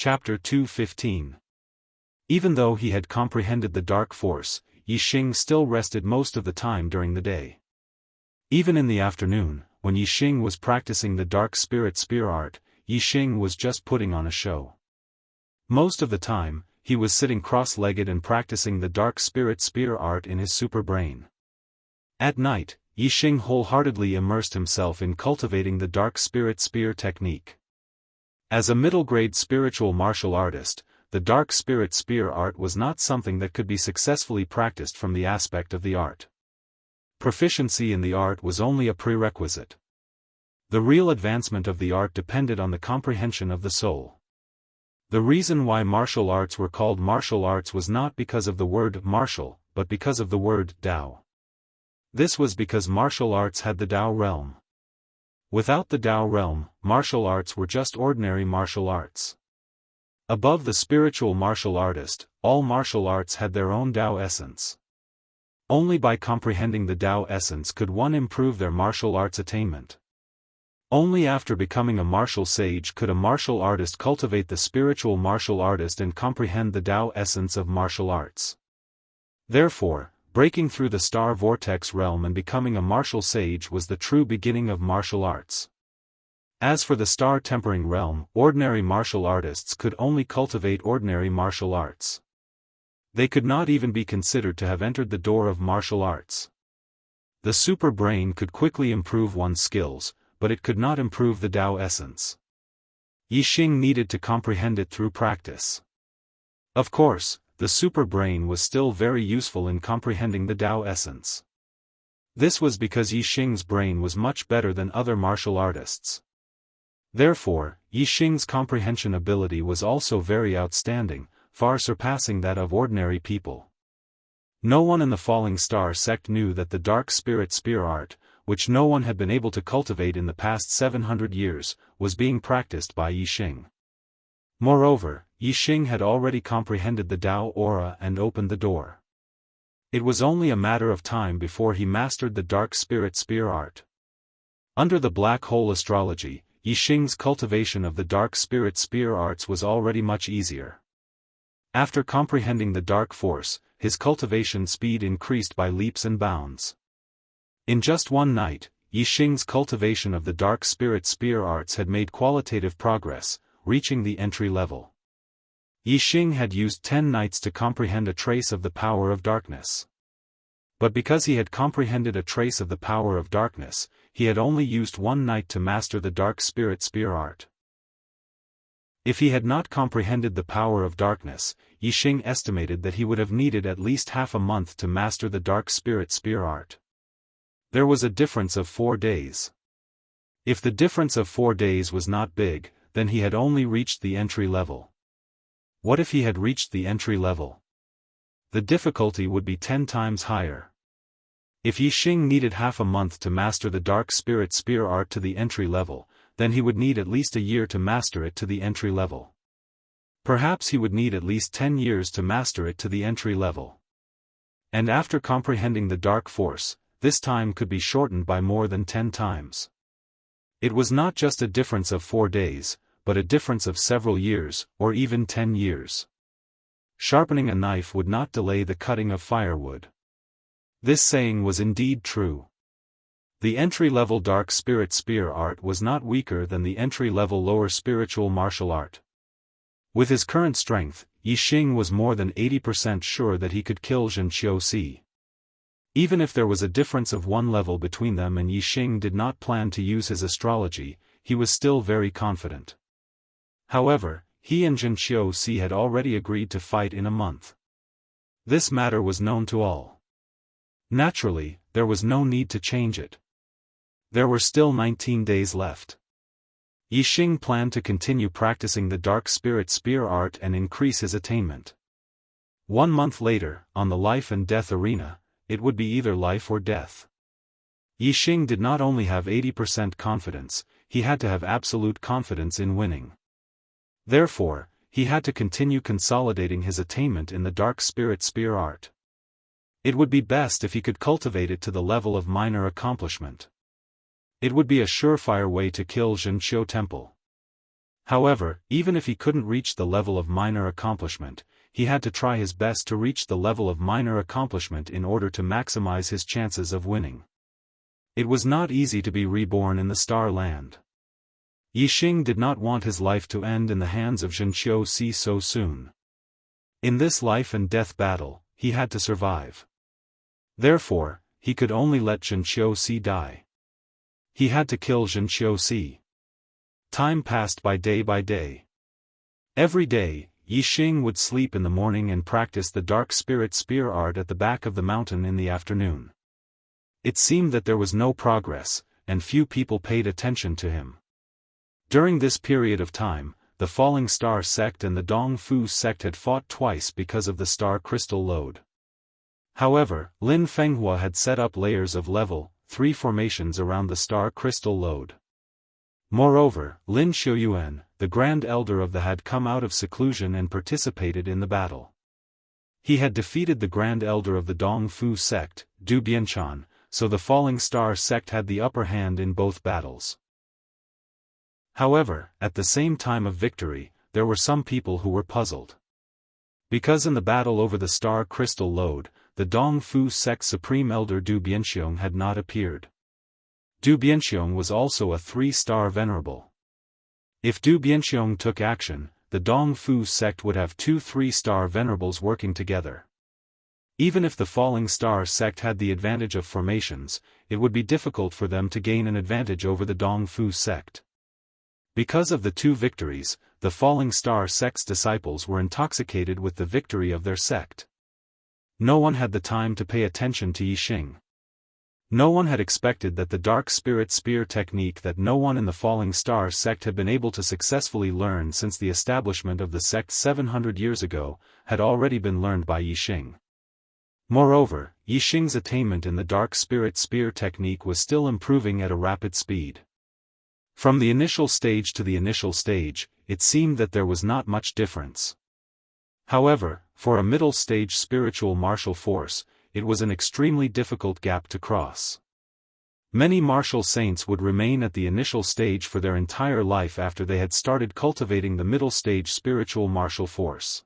Chapter 2:15. Even though he had comprehended the dark force, Yixing still rested most of the time during the day. Even in the afternoon, when Yixing was practicing the dark spirit spear art, Yixing was just putting on a show. Most of the time, he was sitting cross-legged and practicing the dark spirit spear art in his super brain. At night, Yixing wholeheartedly immersed himself in cultivating the dark spirit spear technique. As a middle-grade spiritual martial artist, the dark spirit spear art was not something that could be successfully practiced from the aspect of the art. Proficiency in the art was only a prerequisite. The real advancement of the art depended on the comprehension of the soul. The reason why martial arts were called martial arts was not because of the word martial, but because of the word Tao. This was because martial arts had the Tao realm. Without the Tao realm, martial arts were just ordinary martial arts. Above the spiritual martial artist, all martial arts had their own Tao essence. Only by comprehending the Tao essence could one improve their martial arts attainment. Only after becoming a martial sage could a martial artist cultivate the spiritual martial artist and comprehend the Tao essence of martial arts. Therefore, breaking through the star vortex realm and becoming a martial sage was the true beginning of martial arts. As for the star tempering realm, ordinary martial artists could only cultivate ordinary martial arts. They could not even be considered to have entered the door of martial arts. The super brain could quickly improve one's skills, but it could not improve the Tao essence. Yixing needed to comprehend it through practice. Of course, the super brain was still very useful in comprehending the Tao essence. This was because Yixing's brain was much better than other martial artists. Therefore, Yixing's comprehension ability was also very outstanding, far surpassing that of ordinary people. No one in the Falling Star sect knew that the dark spirit spear art, which no one had been able to cultivate in the past 700 years, was being practiced by Yixing. Moreover, Yixing had already comprehended the Tao aura and opened the door. It was only a matter of time before he mastered the dark spirit spear art. Under the black hole astrology, Yixing's cultivation of the dark spirit spear arts was already much easier. After comprehending the dark force, his cultivation speed increased by leaps and bounds. In just one night, Yixing's cultivation of the dark spirit spear arts had made qualitative progress, reaching the entry level. Yixing had used 10 nights to comprehend a trace of the power of darkness. But because he had comprehended a trace of the power of darkness, he had only used 1 night to master the dark spirit spear art. If he had not comprehended the power of darkness, Yixing estimated that he would have needed at least half a month to master the dark spirit spear art. There was a difference of 4 days. If the difference of 4 days was not big, then he had only reached the entry level. What if he had reached the entry level? The difficulty would be 10 times higher. If Yixing needed half a month to master the dark spirit spear art to the entry level, then he would need at least a year to master it to the entry level. Perhaps he would need at least 10 years to master it to the entry level. And after comprehending the dark force, this time could be shortened by more than 10 times. It was not just a difference of 4 days, but a difference of several years, or even 10 years. Sharpening a knife would not delay the cutting of firewood. This saying was indeed true. The entry-level dark spirit spear art was not weaker than the entry-level lower spiritual martial art. With his current strength, Yixing was more than 80% sure that he could kill Zhenqiu. Even if there was a difference of 1 level between them and Yixing did not plan to use his astrology, he was still very confident. However, he and Zhenqiu had already agreed to fight in a month. This matter was known to all. Naturally, there was no need to change it. There were still 19 days left. Yixing planned to continue practicing the dark spirit spear art and increase his attainment. 1 month later, on the life and death arena, it would be either life or death. Yixing did not only have 80% confidence, he had to have absolute confidence in winning. Therefore, he had to continue consolidating his attainment in the dark spirit spear art. It would be best if he could cultivate it to the level of minor accomplishment. It would be a surefire way to kill Zhenqiu Temple. However, even if he couldn't reach the level of minor accomplishment, he had to try his best to reach the level of minor accomplishment in order to maximize his chances of winning. It was not easy to be reborn in the Star Land. Yixing did not want his life to end in the hands of Zhenqiu so soon. In this life and death battle, he had to survive. Therefore, he could only let Zhenqiu die. He had to kill Zhenqiu. Time passed by day. Every day, Yixing would sleep in the morning and practice the dark spirit spear art at the back of the mountain in the afternoon. It seemed that there was no progress, and few people paid attention to him. During this period of time, the Falling Star sect and the Dong Fu sect had fought twice because of the star crystal load. However, Lin Fenghua had set up layers of level 3 formations around the star crystal load. Moreover, Lin Xiuyuan, the Grand Elder of the had come out of seclusion and participated in the battle. He had defeated the Grand Elder of the Dong Fu sect, Du Bianchan, so the Falling Star sect had the upper hand in both battles. However, at the same time of victory, there were some people who were puzzled. Because in the battle over the star crystal load, the Dong Fu sect Supreme Elder Du Bianxiong had not appeared. Du Bianxiong was also a 3-star venerable. If Du Bianxiong took action, the Dong Fu sect would have 2 3-star venerables working together. Even if the Falling Star sect had the advantage of formations, it would be difficult for them to gain an advantage over the Dong Fu sect. Because of the 2 victories, the Falling Star sect's disciples were intoxicated with the victory of their sect. No one had the time to pay attention to Yixing. No one had expected that the dark spirit spear technique that no one in the Falling Star sect had been able to successfully learn since the establishment of the sect 700 years ago, had already been learned by Yixing. Moreover, Yixing's attainment in the dark spirit spear technique was still improving at a rapid speed. From the initial stage to the initial stage, it seemed that there was not much difference. However, for a middle stage spiritual martial force, it was an extremely difficult gap to cross. Many martial saints would remain at the initial stage for their entire life after they had started cultivating the middle stage spiritual martial force.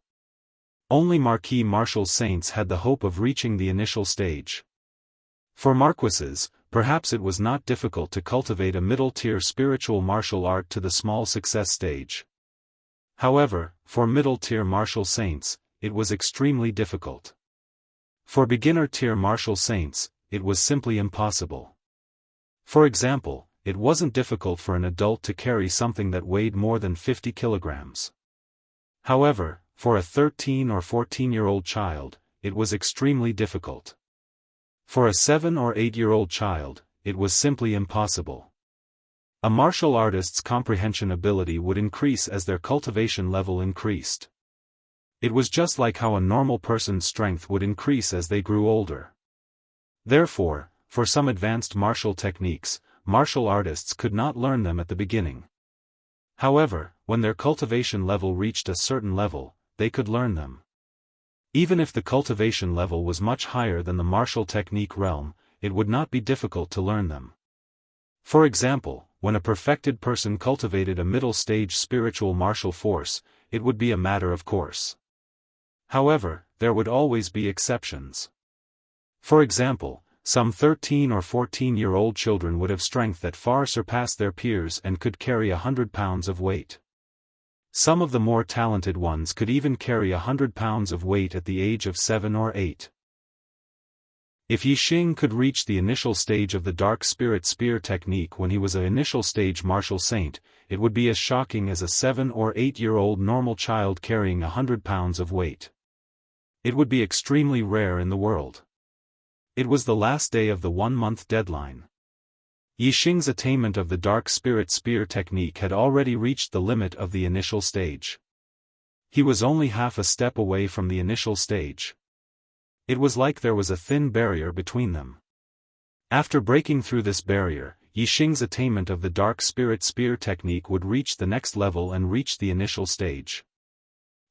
Only marquis martial saints had the hope of reaching the initial stage. For marquises, perhaps it was not difficult to cultivate a middle-tier spiritual martial art to the small success stage. However, for middle-tier martial saints, it was extremely difficult. For beginner-tier martial saints, it was simply impossible. For example, it wasn't difficult for an adult to carry something that weighed more than 50 kilograms. However, for a 13 or 14-year-old child, it was extremely difficult. For a 7 or 8-year-old child, it was simply impossible. A martial artist's comprehension ability would increase as their cultivation level increased. It was just like how a normal person's strength would increase as they grew older. Therefore, for some advanced martial techniques, martial artists could not learn them at the beginning. However, when their cultivation level reached a certain level, they could learn them. Even if the cultivation level was much higher than the martial technique realm, it would not be difficult to learn them. For example, when a perfected person cultivated a middle-stage spiritual martial force, it would be a matter of course. However, there would always be exceptions. For example, some 13 or 14-year-old children would have strength that far surpassed their peers and could carry 100 pounds of weight. Some of the more talented ones could even carry 100 pounds of weight at the age of 7 or 8. If Yixing could reach the initial stage of the dark spirit spear technique when he was an initial stage martial saint, it would be as shocking as a 7 or 8-year-old normal child carrying 100 pounds of weight. It would be extremely rare in the world. It was the last day of the 1-month deadline. Yixing's attainment of the dark spirit spear technique had already reached the limit of the initial stage. He was only half a step away from the initial stage. It was like there was a thin barrier between them. After breaking through this barrier, Yixing's attainment of the dark spirit spear technique would reach the next level and reach the initial stage.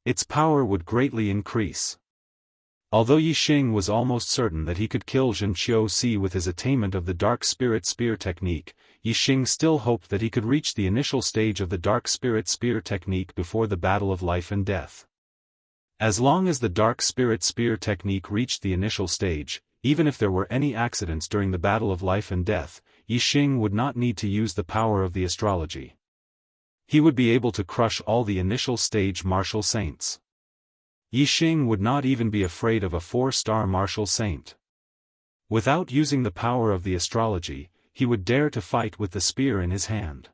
Its power would greatly increase. Although Yixing was almost certain that he could kill Zhenqiu with his attainment of the dark spirit spear technique, Yixing still hoped that he could reach the initial stage of the Dark Spirit Spear technique before the battle of life and death. As long as the Dark Spirit Spear technique reached the initial stage, even if there were any accidents during the battle of life and death, Yixing would not need to use the power of the astrology. He would be able to crush all the initial stage martial saints. Yixing would not even be afraid of a 4-star martial saint. Without using the power of the astrology, he would dare to fight with the spear in his hand.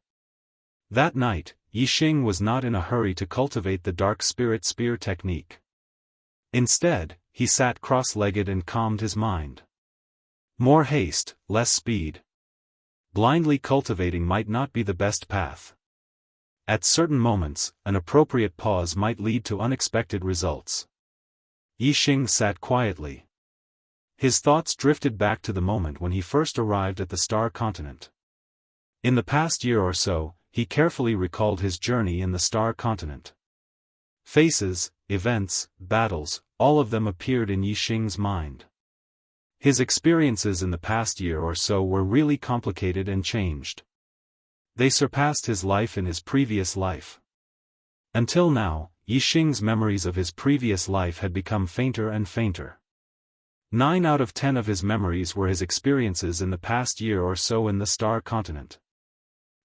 That night, Yixing was not in a hurry to cultivate the Dark Spirit Spear technique. Instead, he sat cross-legged and calmed his mind. More haste, less speed. Blindly cultivating might not be the best path. At certain moments, an appropriate pause might lead to unexpected results. Yixing sat quietly. His thoughts drifted back to the moment when he first arrived at the Star Continent. In the past year or so, he carefully recalled his journey in the Star Continent. Faces, events, battles, all of them appeared in Yixing's mind. His experiences in the past year or so were really complicated and changed. They surpassed his life in his previous life. Until now, Yixing's memories of his previous life had become fainter and fainter. 9 out of 10 of his memories were his experiences in the past year or so in the Star Continent.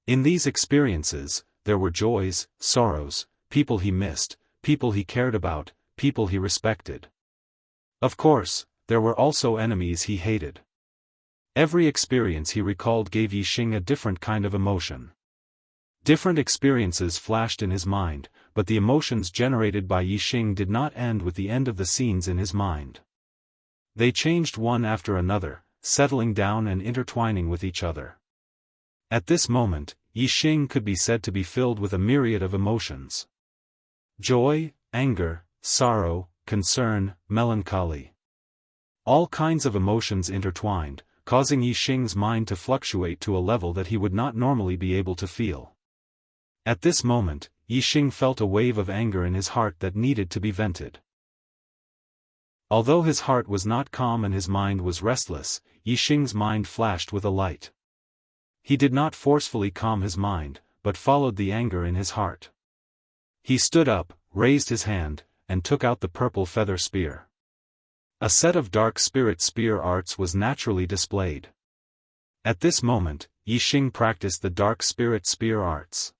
In these experiences, there were joys, sorrows, people he missed, people he cared about, people he respected. Of course, there were also enemies he hated. Every experience he recalled gave Yixing a different kind of emotion. Different experiences flashed in his mind, but the emotions generated by Yixing did not end with the end of the scenes in his mind. They changed one after another, settling down and intertwining with each other. At this moment, Yixing could be said to be filled with a myriad of emotions. Joy, anger, sorrow, concern, melancholy. All kinds of emotions intertwined, causing Yixing's mind to fluctuate to a level that he would not normally be able to feel. At this moment, Yixing felt a wave of anger in his heart that needed to be vented. Although his heart was not calm and his mind was restless, Yixing's mind flashed with a light. He did not forcefully calm his mind, but followed the anger in his heart. He stood up, raised his hand, and took out the purple feather spear. A set of Dark Spirit Spear arts was naturally displayed. At this moment, Yixing practiced the Dark Spirit Spear arts.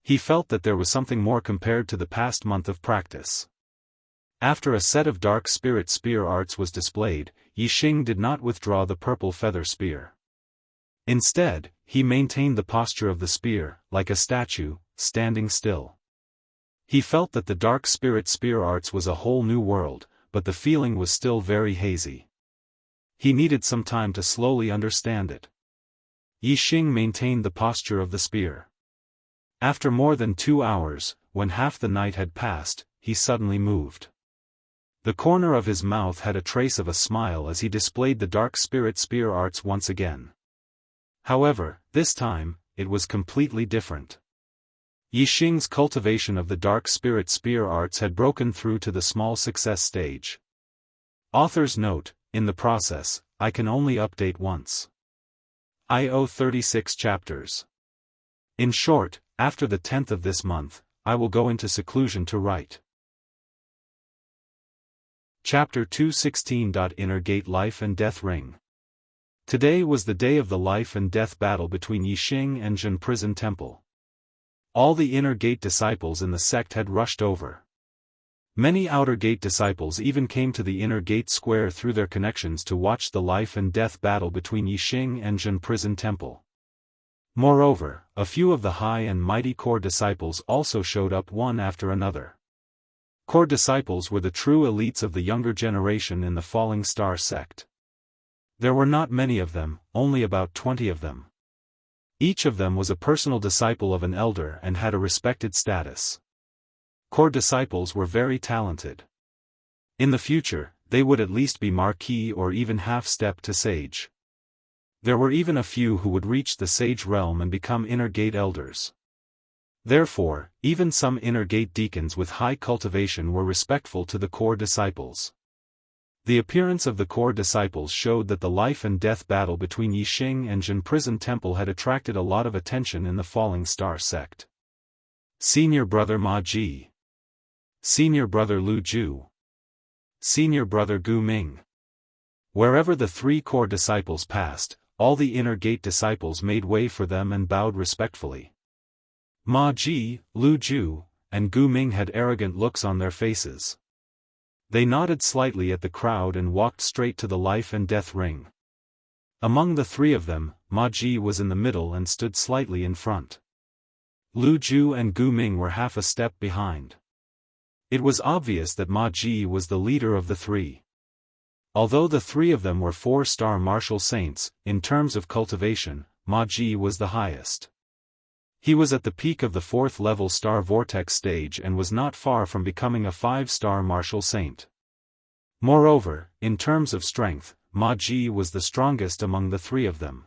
He felt that there was something more compared to the past month of practice. After a set of Dark Spirit Spear arts was displayed, Yixing did not withdraw the purple feather spear. Instead, he maintained the posture of the spear, like a statue, standing still. He felt that the Dark Spirit Spear arts was a whole new world, but the feeling was still very hazy. He needed some time to slowly understand it. Yixing maintained the posture of the spear. After more than 2 hours, when half the night had passed, he suddenly moved. The corner of his mouth had a trace of a smile as he displayed the Dark Spirit Spear arts once again. However, this time, it was completely different. Yixing's cultivation of the Dark Spirit Spear arts had broken through to the small success stage. Author's note, in the process, I can only update once. I owe 36 chapters. In short, after the 10th of this month, I will go into seclusion to write. Chapter 216. Inner Gate Life and Death Ring. Today was the day of the life and death battle between Yixing and Zhen Prison Temple. All the inner gate disciples in the sect had rushed over. Many outer gate disciples even came to the inner gate square through their connections to watch the life and death battle between Yixing and Zhen Prison Temple. Moreover, a few of the high and mighty core disciples also showed up one after another. Core disciples were the true elites of the younger generation in the Falling Star sect. There were not many of them, only about 20 of them. Each of them was a personal disciple of an elder and had a respected status. Core disciples were very talented. In the future, they would at least be marquis or even half-step to sage. There were even a few who would reach the sage realm and become inner gate elders. Therefore, even some inner gate deacons with high cultivation were respectful to the core disciples. The appearance of the core disciples showed that the life and death battle between Yixing and Jin Prison Temple had attracted a lot of attention in the Falling Star sect. Senior Brother Ma Ji. Senior Brother Lu Ju. Senior Brother Gu Ming. Wherever the three core disciples passed, all the inner gate disciples made way for them and bowed respectfully. Ma Ji, Lu Ju, and Gu Ming had arrogant looks on their faces. They nodded slightly at the crowd and walked straight to the life and death ring. Among the three of them, Ma Ji was in the middle and stood slightly in front. Lu Ju and Gu Ming were half a step behind. It was obvious that Ma Ji was the leader of the three. Although the three of them were 4-star martial saints, in terms of cultivation, Ma Ji was the highest. He was at the peak of the 4th-level Star Vortex stage and was not far from becoming a 5-star martial saint. Moreover, in terms of strength, Ma Ji was the strongest among the three of them.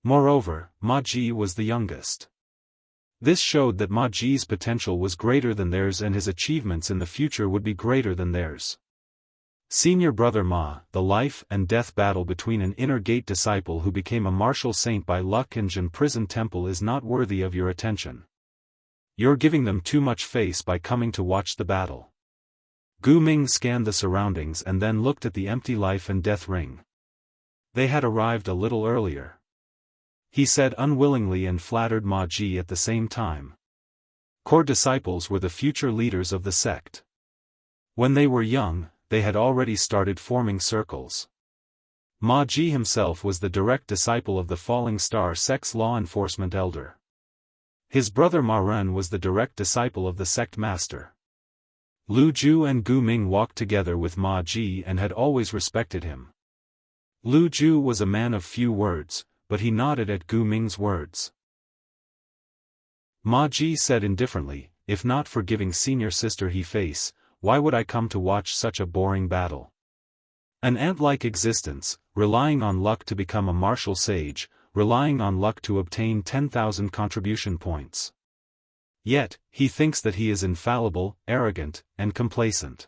Moreover, Ma Ji was the youngest. This showed that Ma Ji's potential was greater than theirs and his achievements in the future would be greater than theirs. Senior Brother Ma, the life and death battle between an inner gate disciple who became a martial saint by luck and Jin Prison Temple is not worthy of your attention. You're giving them too much face by coming to watch the battle. Gu Ming scanned the surroundings and then looked at the empty life and death ring. They had arrived a little earlier. He said unwillingly and flattered Ma Ji at the same time. Core disciples were the future leaders of the sect. When they were young, they had already started forming circles. Ma Ji himself was the direct disciple of the Falling Star sect's law enforcement elder. His brother Ma Ren was the direct disciple of the sect master. Lu Ju and Gu Ming walked together with Ma Ji and had always respected him. Lu Ju was a man of few words, but he nodded at Gu Ming's words. Ma Ji said indifferently, "If not for giving senior sister he face, why would I come to watch such a boring battle? An ant-like existence, relying on luck to become a martial sage, relying on luck to obtain 10,000 contribution points. Yet, he thinks that he is infallible, arrogant, and complacent.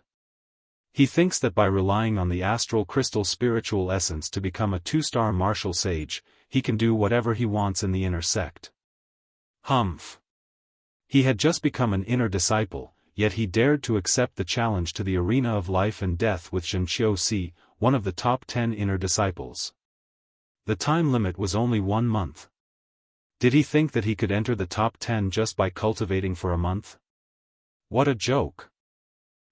He thinks that by relying on the astral crystal spiritual essence to become a 2-star martial sage, he can do whatever he wants in the inner sect. Humph. He had just become an inner disciple, yet he dared to accept the challenge to the arena of life and death with Xiaofan, one of the top 10 inner disciples. The time limit was only 1 month. Did he think that he could enter the top 10 just by cultivating for a month? What a joke.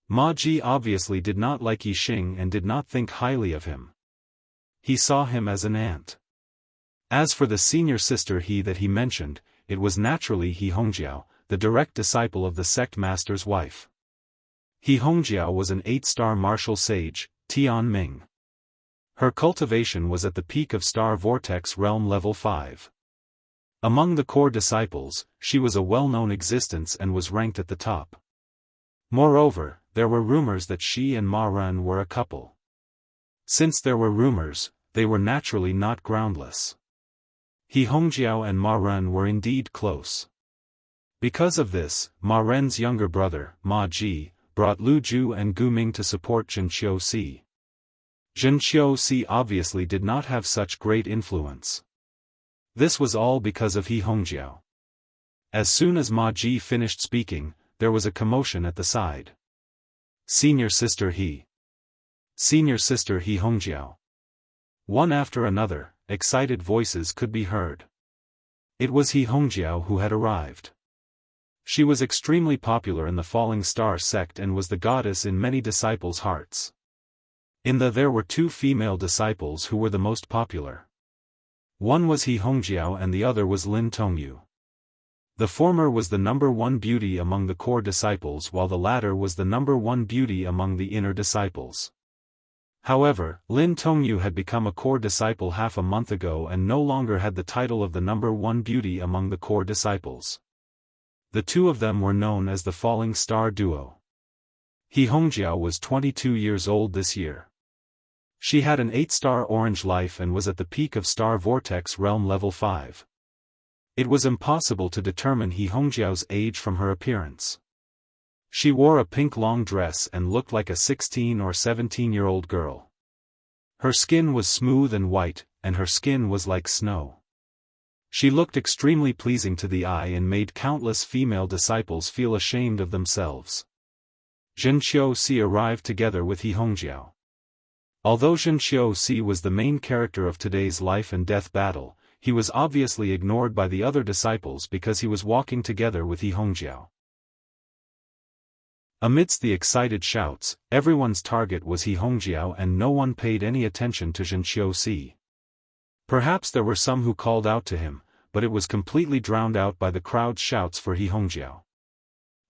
Ma Ji obviously did not like Yixing and did not think highly of him. He saw him as an ant. As for the senior sister that he mentioned, it was naturally He Hongjiao, the direct disciple of the sect master's wife. He Hongjiao was an 8-star martial sage, Tian Ming. Her cultivation was at the peak of Star Vortex Realm Level 5. Among the core disciples, she was a well-known existence and was ranked at the top. Moreover, there were rumors that she and Ma Ren were a couple. Since there were rumors, they were naturally not groundless. He Hongjiao and Ma Ren were indeed close. Because of this, Ma Ren's younger brother, Ma Ji, brought Lu Ju and Gu Ming to support Jin Xiaofan. Jin Xiaofan obviously did not have such great influence. This was all because of He Hongjiao. As soon as Ma Ji finished speaking, there was a commotion at the side. Senior sister He. Senior sister He Hongjiao. One after another, excited voices could be heard. It was He Hongjiao who had arrived. She was extremely popular in the Falling Star sect and was the goddess in many disciples' hearts. There were 2 female disciples who were the most popular. One was He Hongjiao and the other was Lin Tongyu. The former was the number 1 beauty among the core disciples while the latter was the number 1 beauty among the inner disciples. However, Lin Tongyu had become a core disciple half a month ago and no longer had the title of the number 1 beauty among the core disciples. The 2 of them were known as the Falling Star Duo. He Hongjiao was 22 years old this year. She had an 8-star orange life and was at the peak of Star Vortex Realm Level 5. It was impossible to determine He Hongjiao's age from her appearance. She wore a pink long dress and looked like a 16 or 17-year-old girl. Her skin was smooth and white, and her skin was like snow. She looked extremely pleasing to the eye and made countless female disciples feel ashamed of themselves. Zhenqiu arrived together with He Hongjiao. Although Zhenqiu was the main character of today's life and death battle, he was obviously ignored by the other disciples because he was walking together with He Hongjiao. Amidst the excited shouts, everyone's target was He Hongjiao and no one paid any attention to Zhenqiu. Perhaps there were some who called out to him, but it was completely drowned out by the crowd's shouts for He Hongjiao.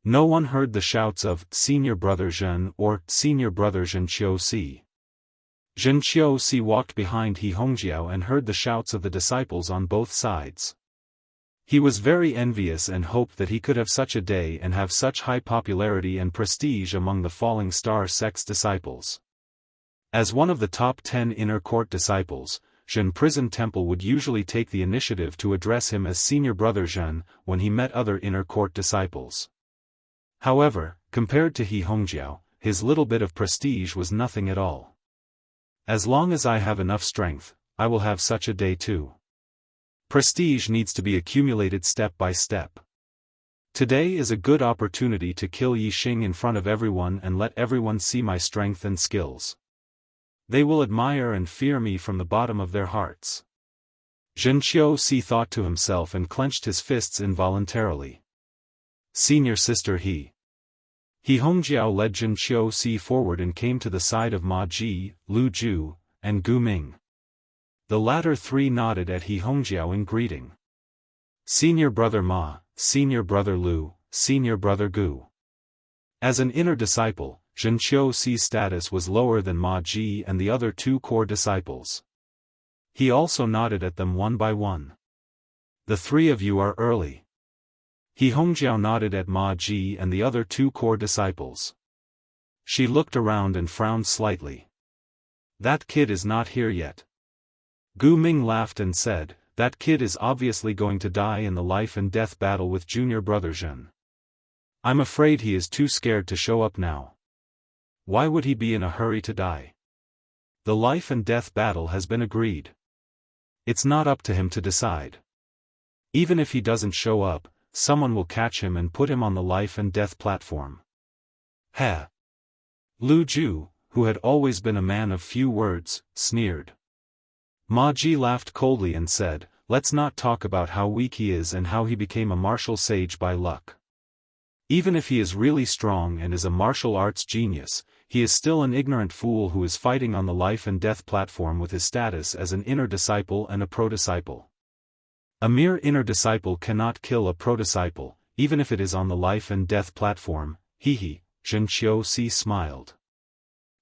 No one heard the shouts of "Senior Brother Zhen" or "Senior Brother Zhenqiu." Zhenqiu walked behind He Hongjiao and heard the shouts of the disciples on both sides. He was very envious and hoped that he could have such a day and have such high popularity and prestige among the Falling Star sect's disciples. As one of the top 10 inner court disciples, Zhen Prison Temple would usually take the initiative to address him as Senior Brother Zhen when he met other inner court disciples. However, compared to He Hongjiao, his little bit of prestige was nothing at all. As long as I have enough strength, I will have such a day too. Prestige needs to be accumulated step by step. Today is a good opportunity to kill Yixing in front of everyone and let everyone see my strength and skills. They will admire and fear me from the bottom of their hearts. Zhenqiu thought to himself and clenched his fists involuntarily. Senior sister He Hongjiao led Zhenqiu forward and came to the side of Ma Ji, Lu Ju, and Gu Ming. The latter three nodded at He Hongjiao in greeting. Senior Brother Ma, Senior Brother Lu, Senior Brother Gu. As an inner disciple, Zhenqiu's status was lower than Ma Ji and the other two core disciples. He also nodded at them one by one. The three of you are early. He Hongjiao nodded at Ma Ji and the other two core disciples. She looked around and frowned slightly. That kid is not here yet. Gu Ming laughed and said, that kid is obviously going to die in the life and death battle with Junior Brother Zhen. I'm afraid he is too scared to show up now. Why would he be in a hurry to die? The life and death battle has been agreed. It's not up to him to decide. Even if he doesn't show up, someone will catch him and put him on the life and death platform. Ha! Lu Ju, who had always been a man of few words, sneered. Ma Ji laughed coldly and said, let's not talk about how weak he is and how he became a martial sage by luck. Even if he is really strong and is a martial arts genius, he is still an ignorant fool who is fighting on the life and death platform with his status as an inner disciple and a pro-disciple. A mere inner disciple cannot kill a pro-disciple, even if it is on the life and death platform. Zhenqiu smiled.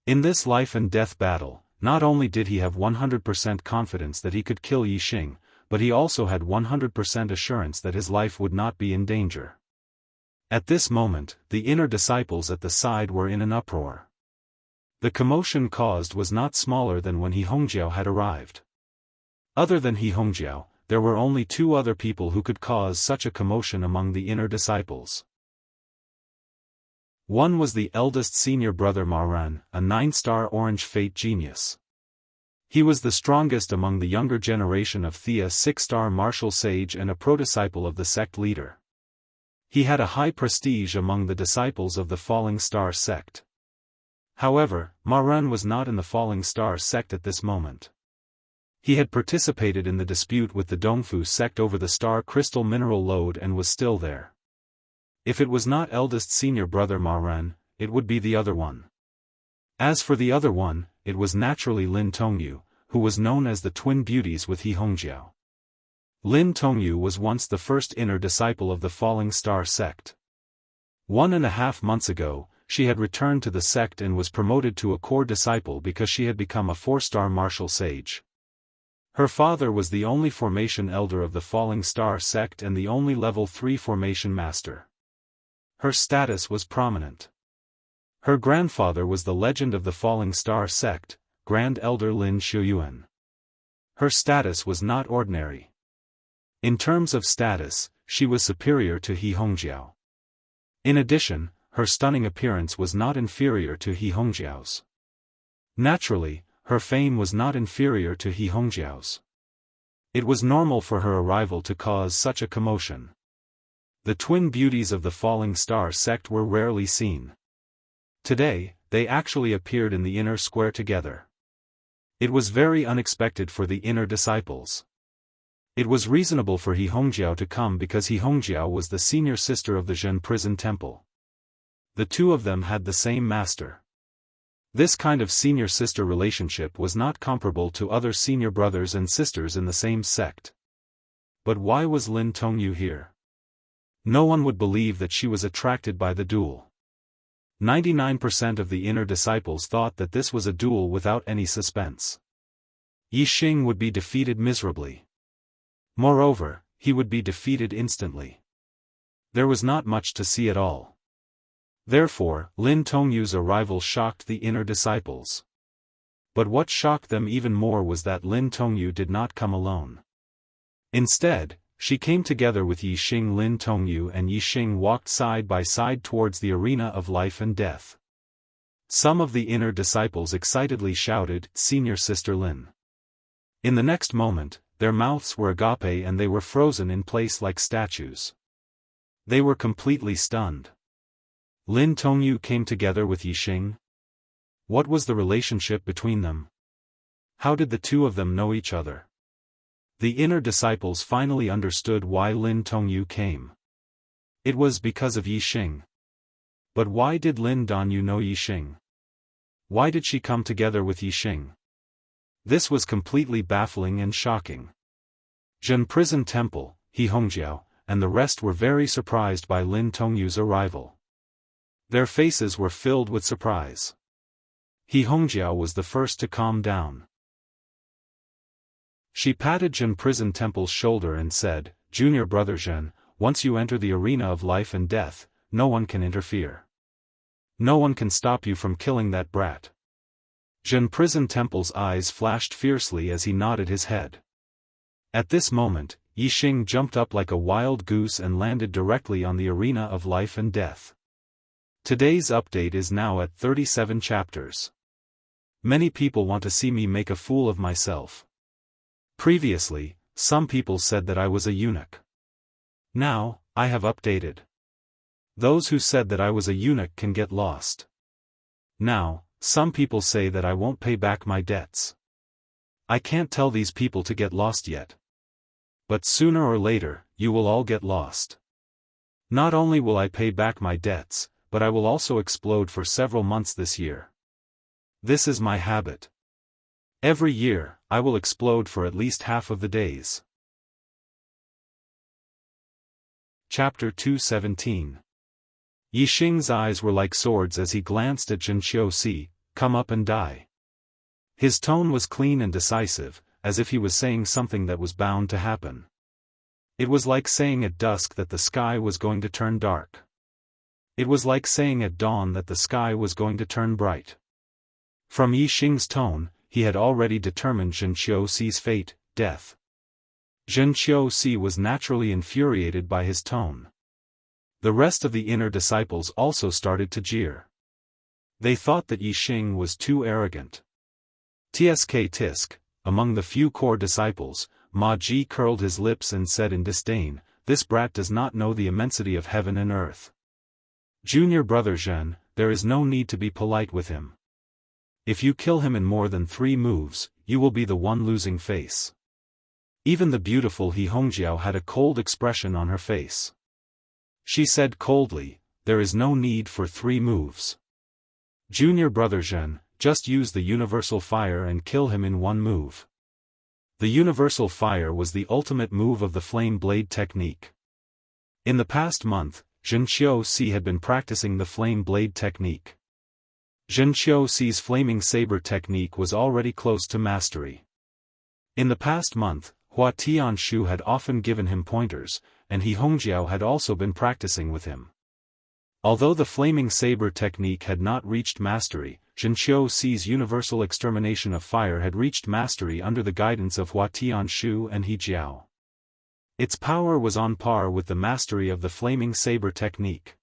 In this life and death battle, not only did he have 100% confidence that he could kill Yixing, but he also had 100% assurance that his life would not be in danger. At this moment, the inner disciples at the side were in an uproar. The commotion caused was not smaller than when He Hongjiao had arrived. Other than He Hongjiao, there were only two other people who could cause such a commotion among the inner disciples. One was the eldest senior brother Maran, a 9-star orange fate genius. He was the strongest among the younger generation of Thea 6-star martial sage and a pro-disciple of the sect leader. He had a high prestige among the disciples of the Falling Star sect. However, Maran was not in the Falling Star sect at this moment. He had participated in the dispute with the Dongfu sect over the star crystal mineral lode and was still there. If it was not eldest senior brother Maran, it would be the other one. As for the other one, it was naturally Lin Tongyu, who was known as the twin beauties with He Hongjiao. Lin Tongyu was once the first inner disciple of the Falling Star sect. 1.5 months ago, she had returned to the sect and was promoted to a core disciple because she had become a 4-star martial sage. Her father was the only formation elder of the Falling Star sect and the only level 3 formation master. Her status was prominent. Her grandfather was the legend of the Falling Star sect, Grand Elder Lin Shuyuan. Her status was not ordinary. In terms of status, she was superior to He Hongjiao. In addition, her stunning appearance was not inferior to He Hongjiao's. Naturally, her fame was not inferior to He Hongjiao's. It was normal for her arrival to cause such a commotion. The twin beauties of the falling star sect were rarely seen. Today, they actually appeared in the inner square together. It was very unexpected for the inner disciples. It was reasonable for He Hongjiao to come because He Hongjiao was the senior sister of the Zhen prison temple. The two of them had the same master. This kind of senior-sister relationship was not comparable to other senior brothers and sisters in the same sect. But why was Lin Tongyu here? No one would believe that she was attracted by the duel. 99% of the inner disciples thought that this was a duel without any suspense. Yi Xing would be defeated miserably. Moreover, he would be defeated instantly. There was not much to see at all. Therefore, Lin Tongyu's arrival shocked the inner disciples. But what shocked them even more was that Lin Tongyu did not come alone. Instead, she came together with Yi Xing. Lin Tongyu and Yi Xing walked side by side towards the arena of life and death. Some of the inner disciples excitedly shouted, "Senior Sister Lin." In the next moment, their mouths were agape and they were frozen in place like statues. They were completely stunned. Lin Tongyu came together with Yi Xing? What was the relationship between them? How did the two of them know each other? The inner disciples finally understood why Lin Tongyu came. It was because of Yi Xing. But why did Lin Danyu know Yi Xing? Why did she come together with Yi Xing? This was completely baffling and shocking. Zhen Prison Temple, He Hongjiao, and the rest were very surprised by Lin Tongyu's arrival. Their faces were filled with surprise. He Hongjiao was the first to calm down. She patted Zhen Prison Temple's shoulder and said, "Junior brother Zhen, once you enter the arena of life and death, no one can interfere. No one can stop you from killing that brat." Zhen Prison Temple's eyes flashed fiercely as he nodded his head. At this moment, Yi Xing jumped up like a wild goose and landed directly on the arena of life and death. Today's update is now at 37 chapters. Many people want to see me make a fool of myself. Previously, some people said that I was a eunuch. Now, I have updated. Those who said that I was a eunuch can get lost. Now, some people say that I won't pay back my debts. I can't tell these people to get lost yet. But sooner or later, you will all get lost. Not only will I pay back my debts, but I will also explode for several months this year. This is my habit. Every year, I will explode for at least half of the days. Chapter 217. Yi Xing's eyes were like swords as he glanced at Zhen Qiuxi, "Come up and die." His tone was clean and decisive, as if he was saying something that was bound to happen. It was like saying at dusk that the sky was going to turn dark. It was like saying at dawn that the sky was going to turn bright. From Yi Xing's tone, he had already determined Zhen Qiuxi's fate, death. Zhen Qiuxi was naturally infuriated by his tone. The rest of the inner disciples also started to jeer. They thought that Yi Xing was too arrogant. Tisk, among the few core disciples, Ma Ji curled his lips and said in disdain, "This brat does not know the immensity of heaven and earth. Junior brother Zhen, there is no need to be polite with him. If you kill him in more than 3 moves, you will be the one losing face." Even the beautiful He Hongjiao had a cold expression on her face. She said coldly, "There is no need for 3 moves. Junior brother Zhen, just use the universal fire and kill him in 1 move." The universal fire was the ultimate move of the flame blade technique. In the past month, Zhen Qiuxi had been practicing the flame blade technique. Zhen Qiuxi's flaming saber technique was already close to mastery. In the past month, Hua Tianshu had often given him pointers, and He Hongjiao had also been practicing with him. Although the flaming saber technique had not reached mastery, Zhen Qiuxi's universal extermination of fire had reached mastery under the guidance of Hua Tianshu and He Jiao. Its power was on par with the mastery of the flaming saber technique.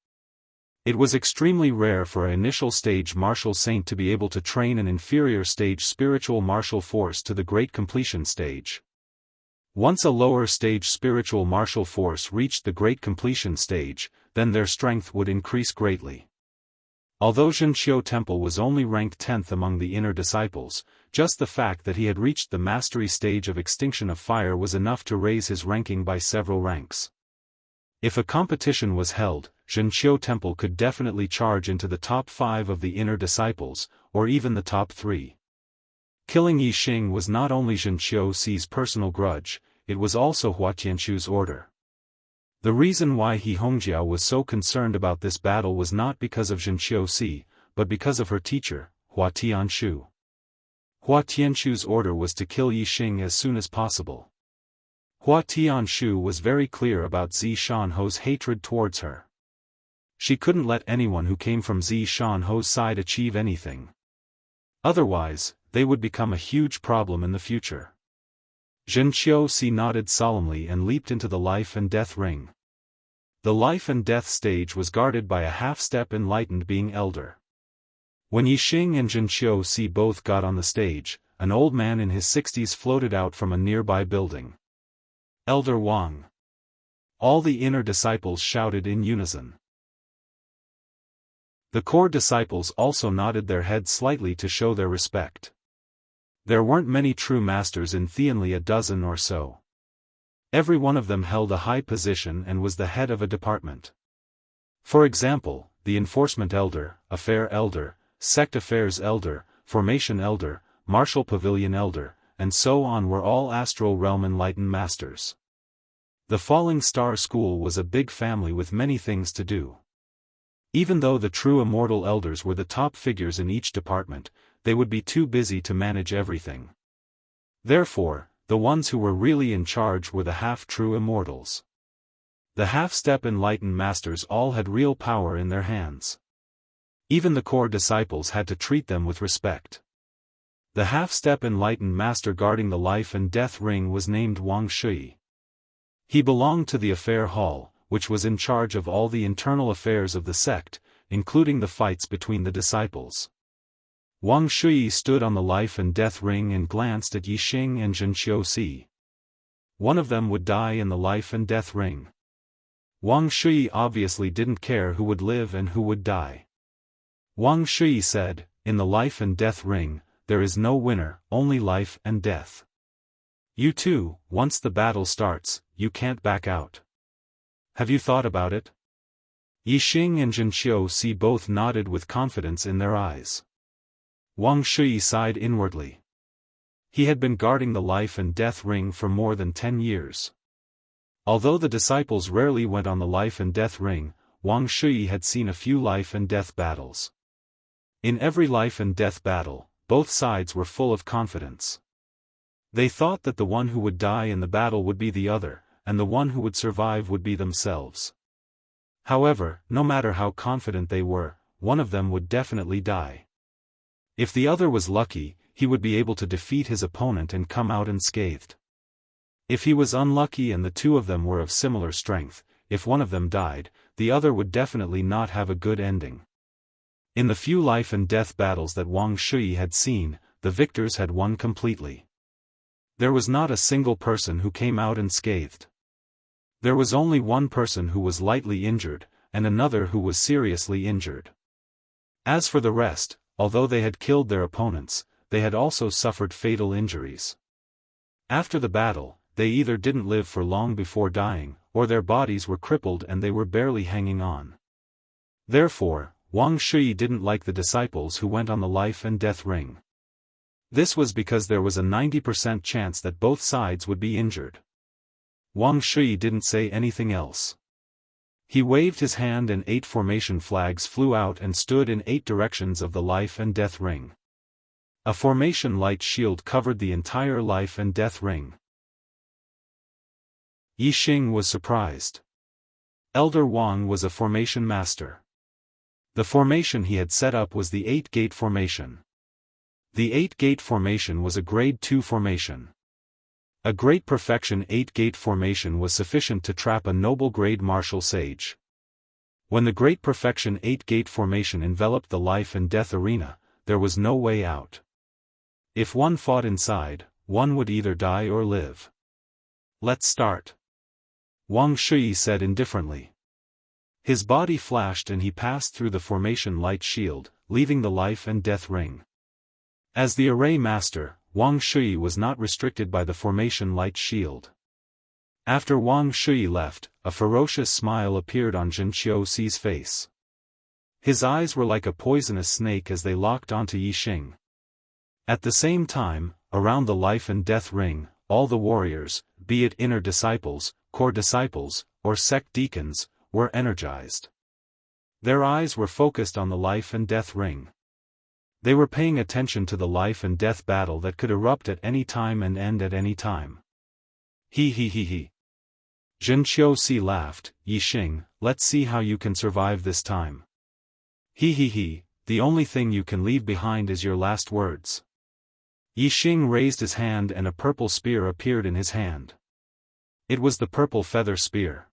It was extremely rare for an initial stage martial saint to be able to train an inferior stage spiritual martial force to the great completion stage. Once a lower stage spiritual martial force reached the great completion stage, then their strength would increase greatly. Although Zhenqiu Temple was only ranked 10th among the inner disciples, just the fact that he had reached the mastery stage of extinction of fire was enough to raise his ranking by several ranks. If a competition was held, Zhenqiu Temple could definitely charge into the top 5 of the inner disciples, or even the top 3. Killing Yi Xing was not only Zhenqiu Si's personal grudge, it was also Hua Tianqu's order. The reason why He Hongjiao was so concerned about this battle was not because of Zhenqiu Si, but because of her teacher, Hua Tianqu. Hua Tianqu's order was to kill Yi Xing as soon as possible. Hua Tianqu was very clear about Zi Shanho's hatred towards her. She couldn't let anyone who came from Zi Shanho's side achieve anything. Otherwise, they would become a huge problem in the future. Zhenqiu Si nodded solemnly and leaped into the life and death ring. The life and death stage was guarded by a half-step enlightened being elder. When Yi Xing and Zhenqiu Si both got on the stage, an old man in his 60s floated out from a nearby building. Elder Wang. All the inner disciples shouted in unison. The core disciples also nodded their heads slightly to show their respect. There weren't many true masters in Thianli, a dozen or so. Every one of them held a high position and was the head of a department. For example, the Enforcement Elder, Affair Elder, Sect Affairs Elder, Formation Elder, Martial Pavilion Elder, and so on were all Astral Realm Enlightened Masters. The Falling Star School was a big family with many things to do. Even though the true immortal elders were the top figures in each department, they would be too busy to manage everything. Therefore, the ones who were really in charge were the half-true immortals. The half-step enlightened masters all had real power in their hands. Even the core disciples had to treat them with respect. The half-step enlightened master guarding the life and death ring was named Wang Shui. He belonged to the Affair Hall, which was in charge of all the internal affairs of the sect, including the fights between the disciples. Wang Shui stood on the life and death ring and glanced at Yi Xing and Zhenqiu Si. One of them would die in the life and death ring. Wang Shui obviously didn't care who would live and who would die. Wang Shui said, "In the life and death ring, there is no winner, only life and death. You too, once the battle starts, you can't back out. Have you thought about it?" Yi Xing and Zhenqiu Si both nodded with confidence in their eyes. Wang Shui sighed inwardly. He had been guarding the life and death ring for more than 10 years. Although the disciples rarely went on the life and death ring, Wang Shui had seen a few life and death battles. In every life and death battle, both sides were full of confidence. They thought that the one who would die in the battle would be the other, and the one who would survive would be themselves. However, no matter how confident they were, one of them would definitely die. If the other was lucky, he would be able to defeat his opponent and come out unscathed. If he was unlucky and the two of them were of similar strength, if one of them died, the other would definitely not have a good ending. In the few life and death battles that Wang Shui had seen, the victors had won completely. There was not a single person who came out unscathed. There was only one person who was lightly injured, and another who was seriously injured. As for the rest, although they had killed their opponents, they had also suffered fatal injuries. After the battle, they either didn't live for long before dying, or their bodies were crippled and they were barely hanging on. Therefore, Wang Shui didn't like the disciples who went on the life and death ring. This was because there was a 90% chance that both sides would be injured. Wang Shui didn't say anything else. He waved his hand and 8 formation flags flew out and stood in 8 directions of the life and death ring. A formation light shield covered the entire life and death ring. Yi Xing was surprised. Elder Wang was a formation master. The formation he had set up was the 8-gate formation. The 8-gate formation was a grade 2 formation. A great perfection 8-gate formation was sufficient to trap a noble grade martial sage. When the Great Perfection 8-gate formation enveloped the life and death arena, there was no way out. If one fought inside, one would either die or live. Let's start. Wang Shui said indifferently. His body flashed and he passed through the formation light shield, leaving the life and death ring. As the array master, Wang Shui was not restricted by the formation light shield. After Wang Shui left, a ferocious smile appeared on Zhen Qiuxi's face. His eyes were like a poisonous snake as they locked onto Yixing. At the same time, around the life and death ring, all the warriors, be it inner disciples, core disciples, or sect deacons, were energized. Their eyes were focused on the life and death ring. They were paying attention to the life and death battle that could erupt at any time and end at any time. He. Zhen Qiuxi laughed. Yixing, let's see how you can survive this time. He. The only thing you can leave behind is your last words. Yixing raised his hand and a purple spear appeared in his hand. It was the purple feather spear.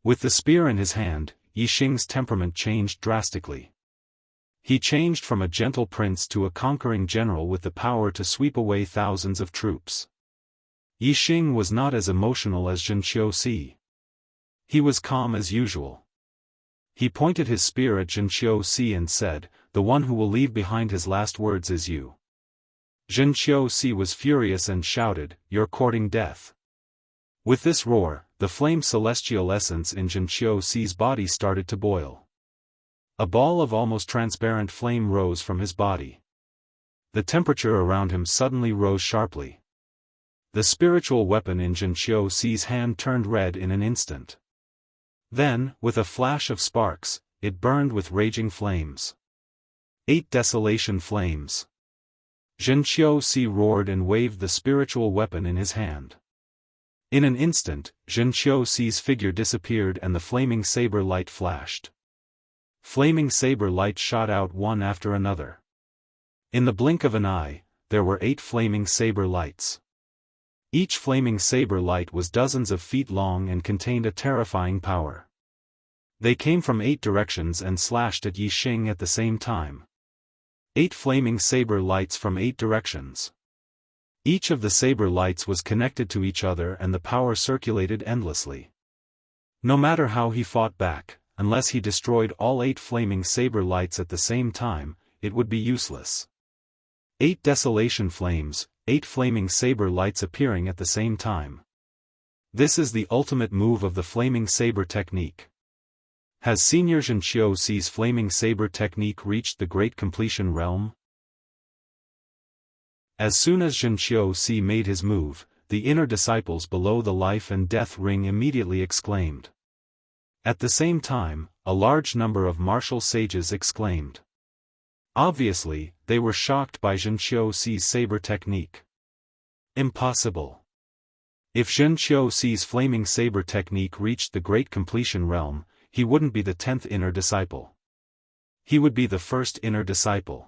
With the spear in his hand, Yixing's temperament changed drastically. He changed from a gentle prince to a conquering general with the power to sweep away thousands of troops. Yixing was not as emotional as Zhen Qiuxi. He was calm as usual. He pointed his spear at Zhen Qiuxi and said, "The one who will leave behind his last words is you." Zhen Qiuxi was furious and shouted, "You're courting death." With this roar, the flame celestial essence in Zhen Qiuxi's body started to boil. A ball of almost transparent flame rose from his body. The temperature around him suddenly rose sharply. The spiritual weapon in Zhen Qiuxi's hand turned red in an instant. Then, with a flash of sparks, it burned with raging flames. 8 desolation flames. Zhen Qiuxi roared and waved the spiritual weapon in his hand. In an instant, Zhen Qiuxi's figure disappeared and the flaming saber light flashed. Flaming saber light shot out one after another. In the blink of an eye, there were 8 flaming saber lights. Each flaming saber light was dozens of feet long and contained a terrifying power. They came from 8 directions and slashed at Yixing at the same time. 8 flaming saber lights from 8 directions. Each of the saber lights was connected to each other and the power circulated endlessly. No matter how he fought back, unless he destroyed all 8 flaming saber lights at the same time, it would be useless. 8 desolation flames, 8 flaming saber lights appearing at the same time. This is the ultimate move of the flaming saber technique. Has Senior Zhen Qiuxi's flaming saber technique reached the great completion realm? As soon as Zhen Qiuxi made his move, the inner disciples below the life and death ring immediately exclaimed. At the same time, a large number of martial sages exclaimed. Obviously, they were shocked by Zhen Qiuxi's saber technique. Impossible. If Zhen Qiuxi's flaming saber technique reached the great completion realm, he wouldn't be the 10th inner disciple. He would be the first inner disciple.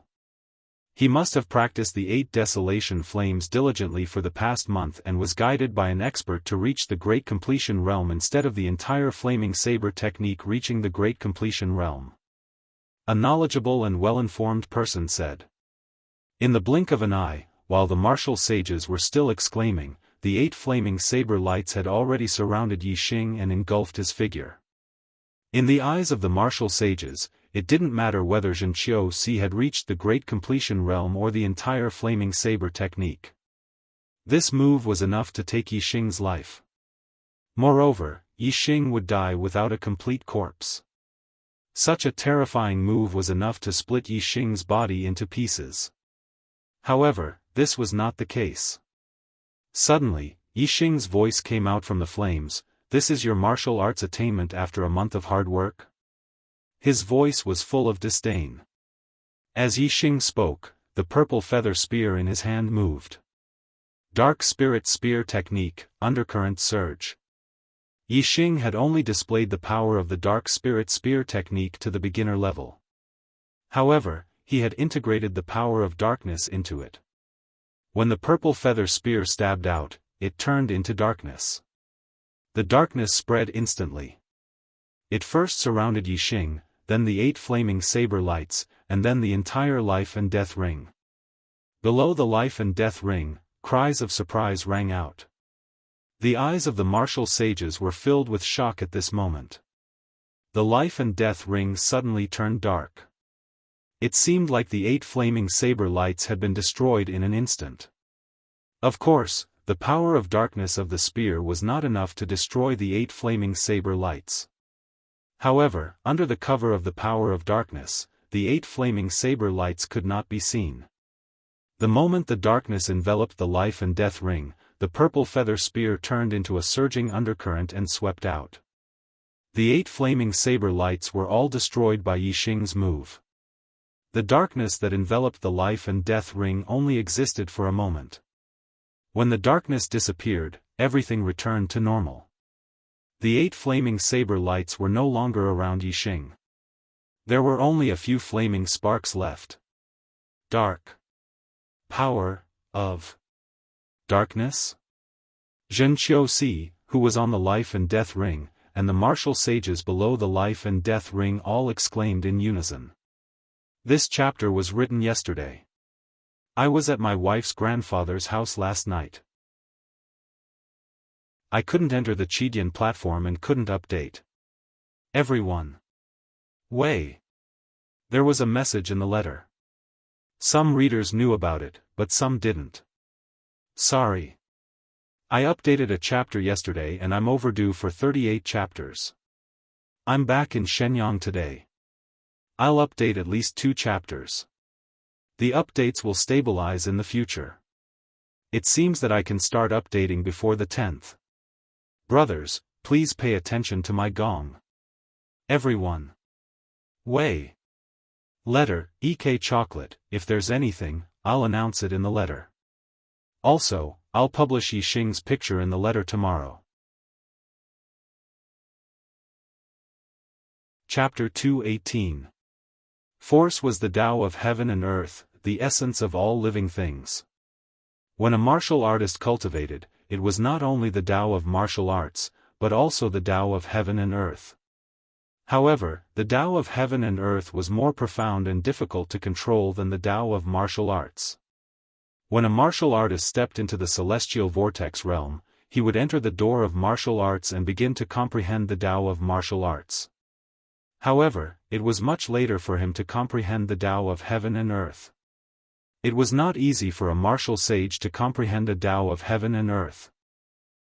He must have practiced the 8 desolation flames diligently for the past month and was guided by an expert to reach the great completion realm instead of the entire flaming saber technique reaching the great completion realm. A knowledgeable and well-informed person said. In the blink of an eye, while the martial sages were still exclaiming, the 8 flaming saber lights had already surrounded Yixing and engulfed his figure. In the eyes of the martial sages, it didn't matter whether Zhen Qiuxi had reached the great completion realm or the entire flaming saber technique. This move was enough to take Yixing's life. Moreover, Yixing would die without a complete corpse. Such a terrifying move was enough to split Yixing's body into pieces. However, this was not the case. Suddenly, Yixing's voice came out from the flames, "This is your martial arts attainment after a month of hard work?" His voice was full of disdain. As Yixing spoke, the purple feather spear in his hand moved. Dark Spirit Spear Technique, Undercurrent Surge. Yixing had only displayed the power of the Dark Spirit Spear Technique to the beginner level. However, he had integrated the power of darkness into it. When the purple feather spear stabbed out, it turned into darkness. The darkness spread instantly. It first surrounded Yixing, then the 8 flaming saber lights, and then the entire life and death ring. Below the life and death ring, cries of surprise rang out. The eyes of the martial sages were filled with shock at this moment. The life and death ring suddenly turned dark. It seemed like the 8 flaming saber lights had been destroyed in an instant. Of course, the power of darkness of the spear was not enough to destroy the 8 flaming saber lights. However, under the cover of the power of darkness, the 8 flaming saber lights could not be seen. The moment the darkness enveloped the life and death ring, the purple feather spear turned into a surging undercurrent and swept out. The 8 flaming saber lights were all destroyed by Yixing's move. The darkness that enveloped the life and death ring only existed for a moment. When the darkness disappeared, everything returned to normal. The 8 flaming saber lights were no longer around Yixing. There were only a few flaming sparks left. Dark. Power of darkness? Zhen Qiuxi, who was on the life and death ring, and the martial sages below the life and death ring all exclaimed in unison. This chapter was written yesterday. I was at my wife's grandfather's house last night. I couldn't enter the Qidian platform and couldn't update. Everyone. Wei. There was a message in the letter. Some readers knew about it, but some didn't. Sorry. I updated a chapter yesterday and I'm overdue for 38 chapters. I'm back in Shenyang today. I'll update at least 2 chapters. The updates will stabilize in the future. It seems that I can start updating before the 10th. Brothers, please pay attention to my gong. Everyone. Wei. Letter, EK chocolate, if there's anything, I'll announce it in the letter. Also, I'll publish Yixing's picture in the letter tomorrow. Chapter 218. Force was the Tao of heaven and earth, the essence of all living things. When a martial artist cultivated, it was not only the Tao of martial arts, but also the Tao of heaven and earth. However, the Tao of heaven and earth was more profound and difficult to control than the Tao of martial arts. When a martial artist stepped into the celestial vortex realm, he would enter the door of martial arts and begin to comprehend the Tao of martial arts. However, it was much later for him to comprehend the Tao of heaven and earth. It was not easy for a martial sage to comprehend a Tao of heaven and earth.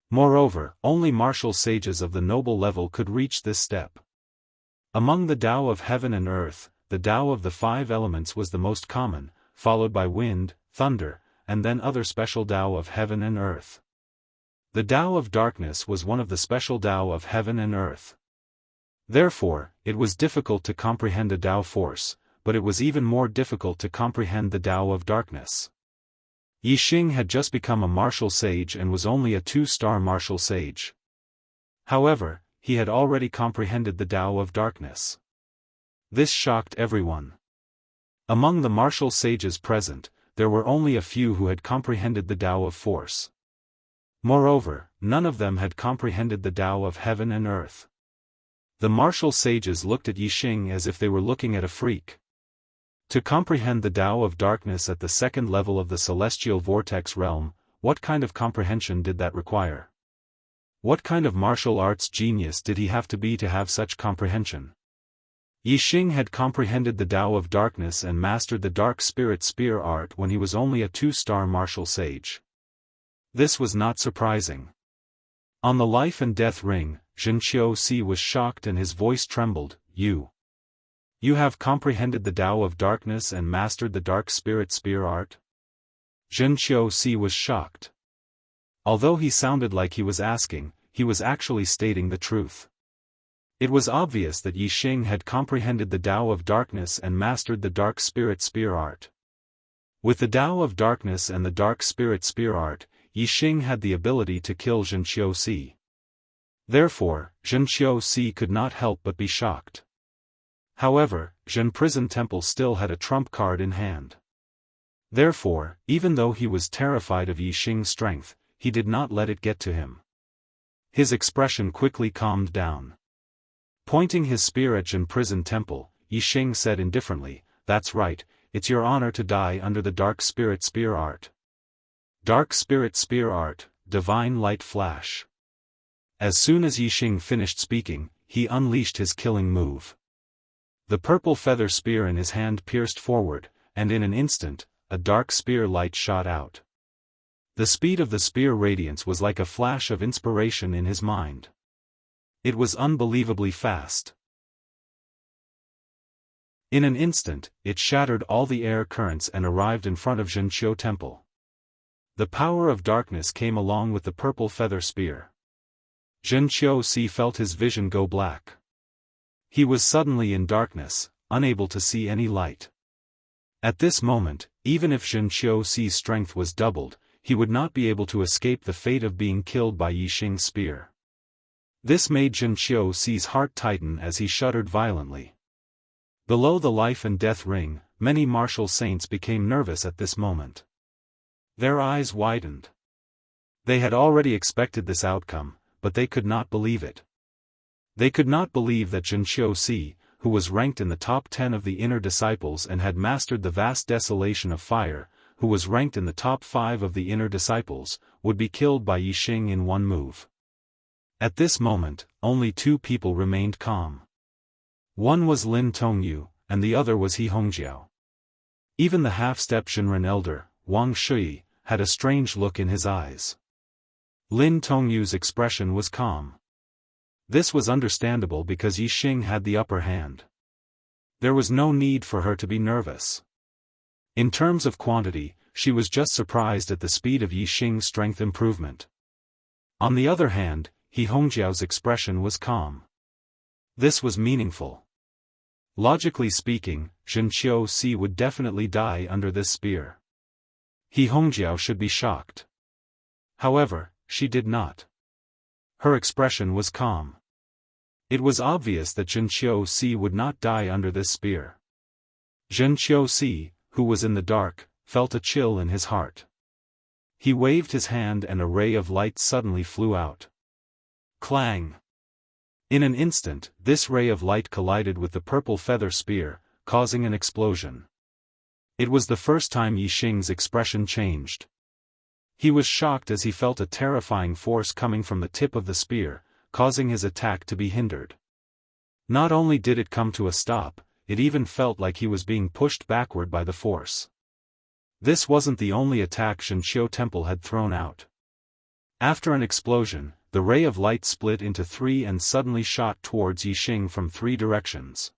Moreover, only martial sages of the noble level could reach this step. Among the Tao of heaven and earth, the Tao of the 5 elements was the most common, followed by wind, thunder, and then other special Tao of heaven and earth. The Tao of darkness was one of the special Tao of heaven and earth. Therefore, it was difficult to comprehend a Tao force, but it was even more difficult to comprehend the Tao of darkness. Yixing had just become a martial sage and was only a 2-star martial sage. However, he had already comprehended the Tao of darkness. This shocked everyone. Among the martial sages present, there were only a few who had comprehended the Tao of force. Moreover, none of them had comprehended the Tao of heaven and earth. The martial sages looked at Yixing as if they were looking at a freak. To comprehend the Tao of darkness at the 2nd level of the celestial vortex realm, what kind of comprehension did that require? What kind of martial arts genius did he have to have such comprehension? Yixing had comprehended the Tao of darkness and mastered the dark spirit spear art when he was only a 2-star martial sage. This was not surprising. On the life and death ring, Zhen Qiuxi was shocked and his voice trembled. You have comprehended the Tao of darkness and mastered the dark spirit spear art? Zhen Qiuxi was shocked. Although he sounded like he was asking, he was actually stating the truth. It was obvious that Yixing had comprehended the Tao of darkness and mastered the dark spirit spear art. With the Tao of darkness and the dark spirit spear art, Yixing had the ability to kill Zhen Qiuxi. Therefore, Zhen Qiuxi could not help but be shocked. However, Zhen Prison Temple still had a trump card in hand. Therefore, even though he was terrified of Yixing's strength, he did not let it get to him. His expression quickly calmed down. Pointing his spear at Jin prison temple, Yixing said indifferently, "That's right, it's your honor to die under the Dark Spirit Spear Art. Dark Spirit Spear Art, Divine Light Flash." As soon as Yixing finished speaking, he unleashed his killing move. The purple feather spear in his hand pierced forward, and in an instant, a dark spear light shot out. The speed of the spear radiance was like a flash of inspiration in his mind. It was unbelievably fast. In an instant, it shattered all the air currents and arrived in front of Zhenqiu Temple. The power of darkness came along with the purple feather spear. Zhenqiu felt his vision go black. He was suddenly in darkness, unable to see any light. At this moment, even if Zhenqiu's strength was doubled, he would not be able to escape the fate of being killed by Yixing's spear. This made Zhenqiu's heart tighten as he shuddered violently. Below the life and death ring, many martial saints became nervous at this moment. Their eyes widened. They had already expected this outcome, but they could not believe it. They could not believe that Zhenqiu, who was ranked in the top 10 of the inner disciples and had mastered the vast desolation of fire, who was ranked in the top 5 of the inner disciples, would be killed by Yixing in one move. At this moment, only 2 people remained calm. One was Lin Tongyu, and the other was He Hongjiao. Even the half-step Shinran elder, Wang Shui, had a strange look in his eyes. Lin Tongyu's expression was calm. This was understandable because Yixing had the upper hand. There was no need for her to be nervous. In terms of quantity, she was just surprised at the speed of Yixing's strength improvement. On the other hand, He Hongjiao's expression was calm. This was meaningful. Logically speaking, Zhenqiu would definitely die under this spear. He Hongjiao should be shocked. However, she did not. Her expression was calm. It was obvious that Zhenqiu would not die under this spear. Zhenqiu, who was in the dark, felt a chill in his heart. He waved his hand and a ray of light suddenly flew out. Clang! In an instant, this ray of light collided with the purple feather spear, causing an explosion. It was the first time Yixing's expression changed. He was shocked as he felt a terrifying force coming from the tip of the spear, causing his attack to be hindered. Not only did it come to a stop, it even felt like he was being pushed backward by the force. This wasn't the only attack Zhenqiu Temple had thrown out. After an explosion, the ray of light split into 3 and suddenly shot towards Yixing from 3 directions.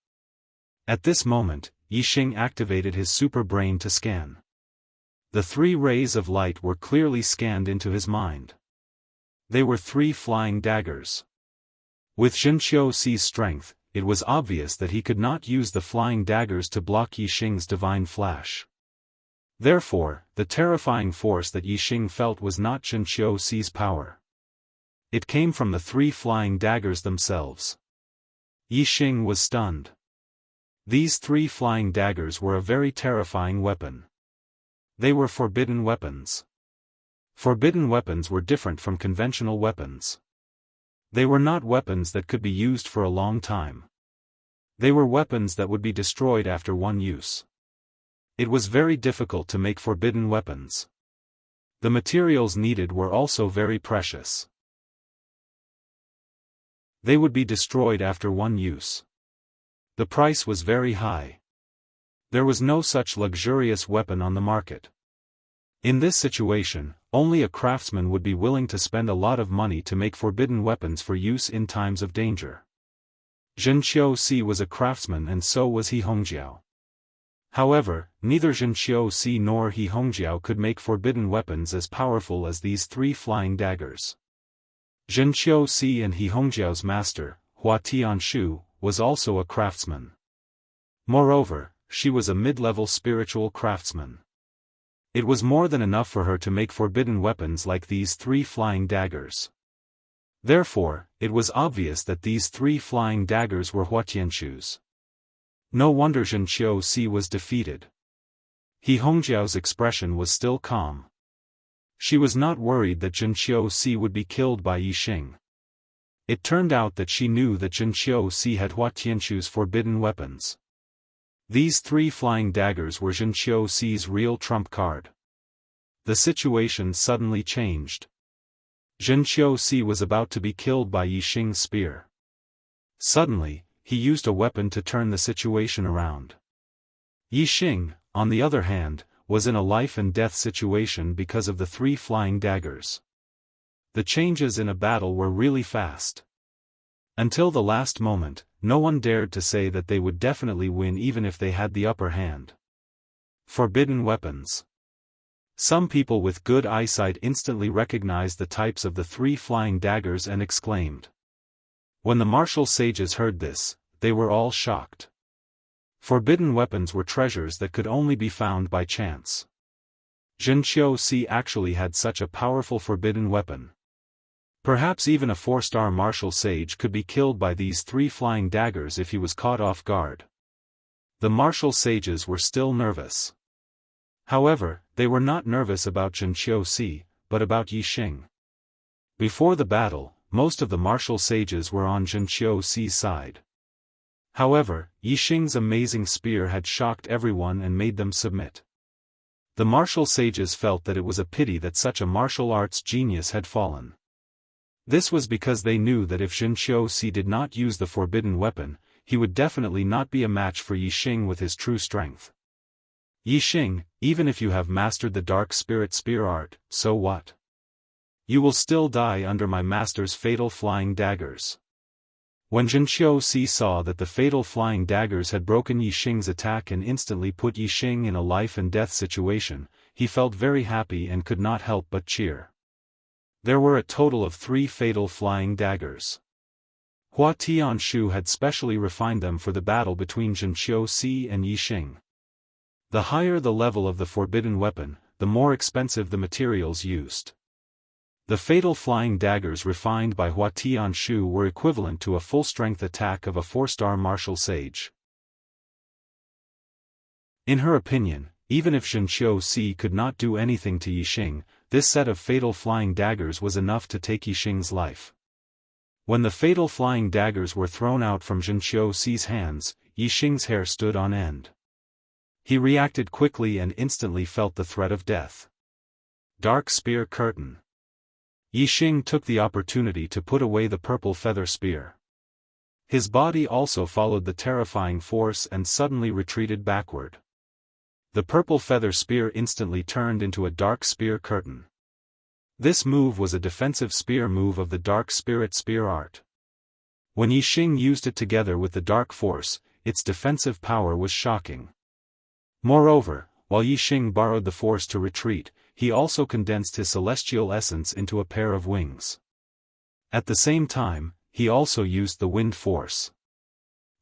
At this moment, Yixing activated his super brain to scan. The 3 rays of light were clearly scanned into his mind. They were 3 flying daggers. With Zhenqiu's strength, it was obvious that he could not use the flying daggers to block Yixing's divine flash. Therefore, the terrifying force that Yixing felt was not Zhenqiu's power. It came from the 3 flying daggers themselves. Yixing was stunned. These 3 flying daggers were a very terrifying weapon. They were forbidden weapons. Forbidden weapons were different from conventional weapons. They were not weapons that could be used for a long time. They were weapons that would be destroyed after one use. It was very difficult to make forbidden weapons. The materials needed were also very precious. They would be destroyed after one use. The price was very high. There was no such luxurious weapon on the market. In this situation, only a craftsman would be willing to spend a lot of money to make forbidden weapons for use in times of danger. Zhenqiu was a craftsman and so was He Hongjiao. However, neither Zhenqiu nor He Hongjiao could make forbidden weapons as powerful as these 3 flying daggers. Zhenqiu and He Hongjiao's master, Hua Tianshu, was also a craftsman. Moreover, she was a mid-level spiritual craftsman. It was more than enough for her to make forbidden weapons like these 3 flying daggers. Therefore, it was obvious that these 3 flying daggers were Hua Tianshu's. No wonder Zhenqiu was defeated. He Hongjiao's expression was still calm. She was not worried that Zhenqiu would be killed by Yixing. It turned out that she knew that Zhenqiu had Hua Tianqu's forbidden weapons. These 3 flying daggers were Zhenqiu's real trump card. The situation suddenly changed. Zhenqiu was about to be killed by Yixing's spear. Suddenly, he used a weapon to turn the situation around. Yixing, on the other hand, was in a life-and-death situation because of the 3 flying daggers. The changes in a battle were really fast. Until the last moment, no one dared to say that they would definitely win even if they had the upper hand. Forbidden weapons. Some people with good eyesight instantly recognized the types of the 3 flying daggers and exclaimed. When the martial sages heard this, they were all shocked. Forbidden weapons were treasures that could only be found by chance. Zhenqiu actually had such a powerful forbidden weapon. Perhaps even a 4-star martial sage could be killed by these 3 flying daggers if he was caught off guard. The martial sages were still nervous. However, they were not nervous about Zhenqiu, but about Yixing. Before the battle, most of the martial sages were on Zhenqiu's side. However, Yixing's amazing spear had shocked everyone and made them submit. The martial sages felt that it was a pity that such a martial arts genius had fallen. This was because they knew that if Zhenqiu did not use the forbidden weapon, he would definitely not be a match for Yixing with his true strength. Yixing, even if you have mastered the dark spirit spear art, so what? You will still die under my master's fatal flying daggers. When Zhenqiu saw that the fatal flying daggers had broken Yixing's attack and instantly put Yixing in a life-and-death situation, he felt very happy and could not help but cheer. There were a total of 3 fatal flying daggers. Hua Tianquo had specially refined them for the battle between Zhenqiu and Yixing. The higher the level of the forbidden weapon, the more expensive the materials used. The fatal flying daggers refined by Hua Tianquo were equivalent to a full-strength attack of a 4-star martial sage. In her opinion, even if Zhenqiu could not do anything to Yixing, this set of fatal flying daggers was enough to take Yixing's life. When the fatal flying daggers were thrown out from Zhenqiu's hands, Yixing's hair stood on end. He reacted quickly and instantly felt the threat of death. Dark Spear Curtain. Yixing took the opportunity to put away the purple feather spear. His body also followed the terrifying force and suddenly retreated backward. The purple feather spear instantly turned into a dark spear curtain. This move was a defensive spear move of the dark spirit spear art. When Yixing used it together with the dark force, its defensive power was shocking. Moreover, while Yixing borrowed the force to retreat, he also condensed his celestial essence into a pair of wings. At the same time, he also used the wind force.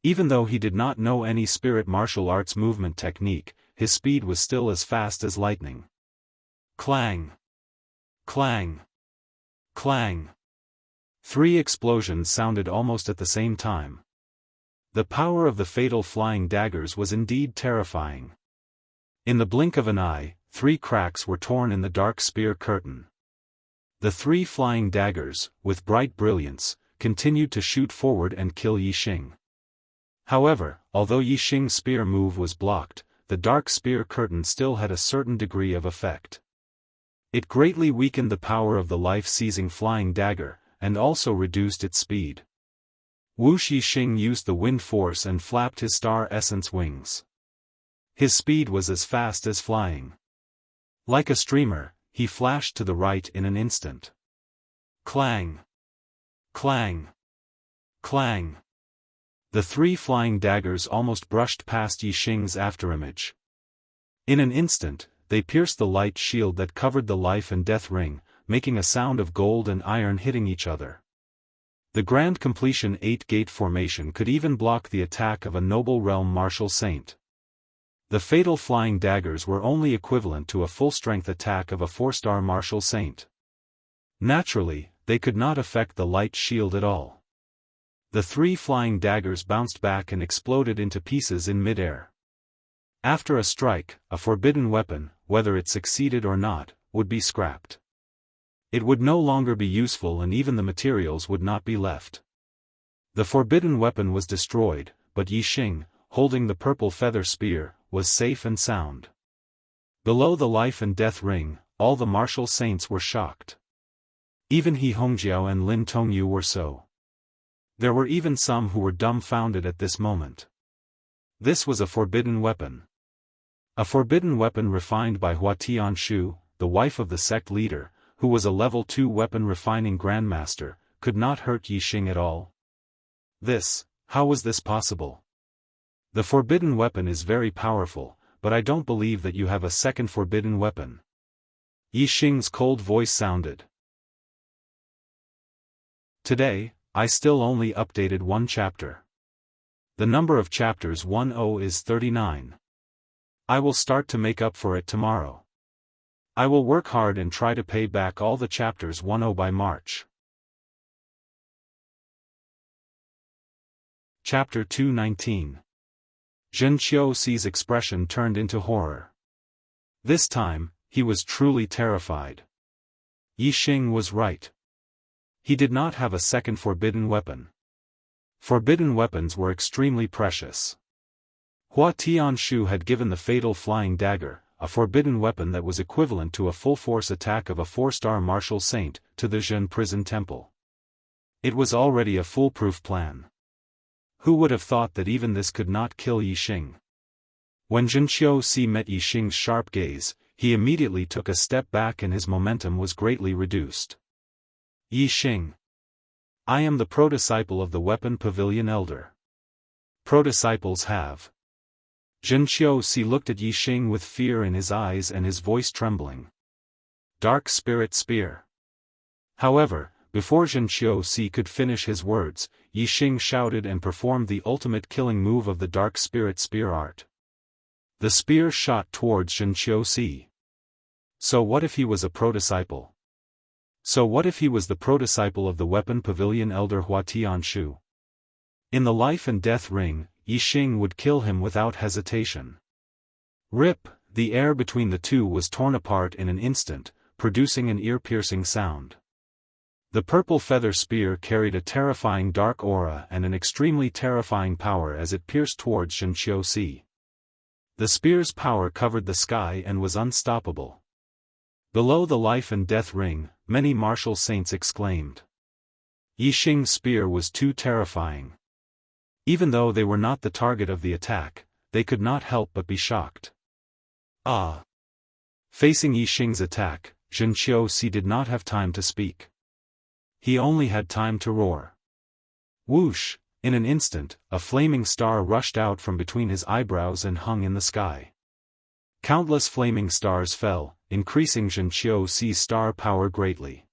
Even though he did not know any spirit martial arts movement technique, his speed was still as fast as lightning. Clang! Clang! Clang! 3 explosions sounded almost at the same time. The power of the fatal flying daggers was indeed terrifying. In the blink of an eye, 3 cracks were torn in the dark spear curtain. The 3 flying daggers, with bright brilliance, continued to shoot forward and kill Yixing. However, although Yixing's spear move was blocked, the dark spear curtain still had a certain degree of effect. It greatly weakened the power of the life-seizing flying dagger, and also reduced its speed. Yixing used the wind force and flapped his star essence wings. His speed was as fast as flying. Like a streamer, he flashed to the right in an instant. Clang! Clang! Clang! The 3 flying daggers almost brushed past Yixing's afterimage. In an instant, they pierced the light shield that covered the life and death ring, making a sound of gold and iron hitting each other. The Grand Completion 8-gate formation could even block the attack of a noble realm martial saint. The fatal flying daggers were only equivalent to a full-strength attack of a 4-star martial saint. Naturally, they could not affect the light shield at all. The 3 flying daggers bounced back and exploded into pieces in mid-air. After a strike, a forbidden weapon, whether it succeeded or not, would be scrapped. It would no longer be useful and even the materials would not be left. The forbidden weapon was destroyed, but Yi Xing, holding the purple feather spear, was safe and sound. Below the life and death ring, all the martial saints were shocked. Even He Hongjiao and Lin Tongyu were so. There were even some who were dumbfounded at this moment. This was a forbidden weapon. A forbidden weapon refined by Hua Tianshu, the wife of the sect leader, who was a level 2 weapon refining grandmaster, could not hurt Yi Xing at all. How was this possible? The forbidden weapon is very powerful, but I don't believe that you have a second forbidden weapon. Yi Xing's cold voice sounded. Today, I still only updated 1 chapter. The number of chapters 10 is 39. I will start to make up for it tomorrow. I will work hard and try to pay back all the chapters 10 by March. Chapter 219. Zhen Qiuxi's expression turned into horror. This time, he was truly terrified. Yi Xing was right. He did not have a second forbidden weapon. Forbidden weapons were extremely precious. Hua Tianshu had given the fatal flying dagger, a forbidden weapon that was equivalent to a full-force attack of a 4-star martial saint, to the Zhen prison temple. It was already a foolproof plan. Who would have thought that even this could not kill Yi Xing? When Zhen Qiuxi met Yi Xing's sharp gaze, he immediately took a step back and his momentum was greatly reduced. Yi Xing. I am the pro-disciple of the Weapon Pavilion Elder. Pro-disciples have. Zhen Qiuxi looked at Yi Xing with fear in his eyes and his voice trembling. Dark Spirit Spear. However, before Zhen Qiuxi could finish his words, Yi Xing shouted and performed the ultimate killing move of the Dark Spirit Spear art. The spear shot towards Zhen Qiuxi. So what if he was a pro-disciple? So what if he was the pro-disciple of the Weapon Pavilion Elder Hua Tianshu? In the life and death ring, Yi Xing would kill him without hesitation. Rip, the air between the two was torn apart in an instant, producing an ear-piercing sound. The purple feather spear carried a terrifying dark aura and an extremely terrifying power as it pierced towards Zhen Qiuxi. The spear's power covered the sky and was unstoppable. Below the life and death ring, many martial saints exclaimed. Yi Xing's spear was too terrifying. Even though they were not the target of the attack, they could not help but be shocked. Ah! Facing Yi Xing's attack, Zhen Qiuxi did not have time to speak. He only had time to roar. Whoosh! In an instant, a flaming star rushed out from between his eyebrows and hung in the sky. Countless flaming stars fell, increasing Zhen Qiuxi's star power greatly.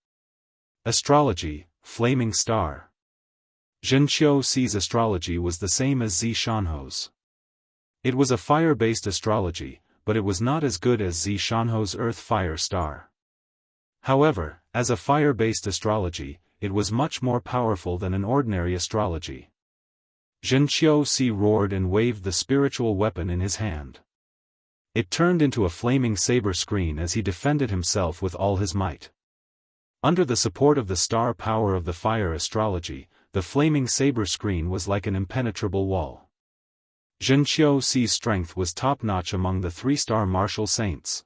Astrology, flaming star. Zhen Qiuxi's astrology was the same as Zi Shanho's. It was a fire-based astrology, but it was not as good as Zi Shanho's earth-fire star. However, as a fire-based astrology, it was much more powerful than an ordinary astrology. Zhen Qiuxi roared and waved the spiritual weapon in his hand. It turned into a flaming saber screen as he defended himself with all his might. Under the support of the star power of the fire astrology, the flaming saber screen was like an impenetrable wall. Zhen Qiuxi's strength was top-notch among the 3-star martial saints.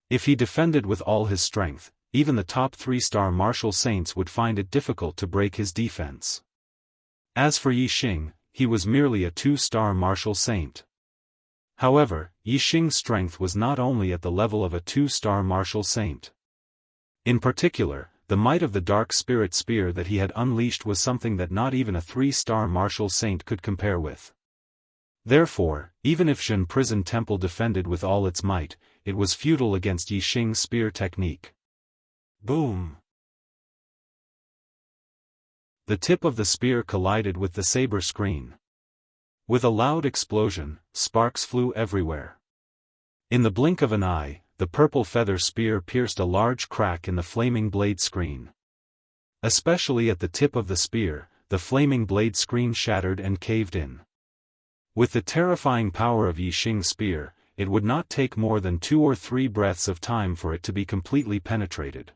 If he defended with all his strength, even the top 3-star martial saints would find it difficult to break his defense. As for Yi Xing, he was merely a 2-star martial saint. However, Yi Xing's strength was not only at the level of a 2-star martial saint. In particular, the might of the Dark Spirit Spear that he had unleashed was something that not even a 3-star martial saint could compare with. Therefore, even if Zhen Prison Temple defended with all its might, it was futile against Yi Xing's spear technique. Boom! The tip of the spear collided with the saber screen. With a loud explosion, sparks flew everywhere. In the blink of an eye, the purple feather spear pierced a large crack in the flaming blade screen. Especially at the tip of the spear, the flaming blade screen shattered and caved in. With the terrifying power of Yi Xing's spear, it would not take more than 2 or 3 breaths of time for it to be completely penetrated.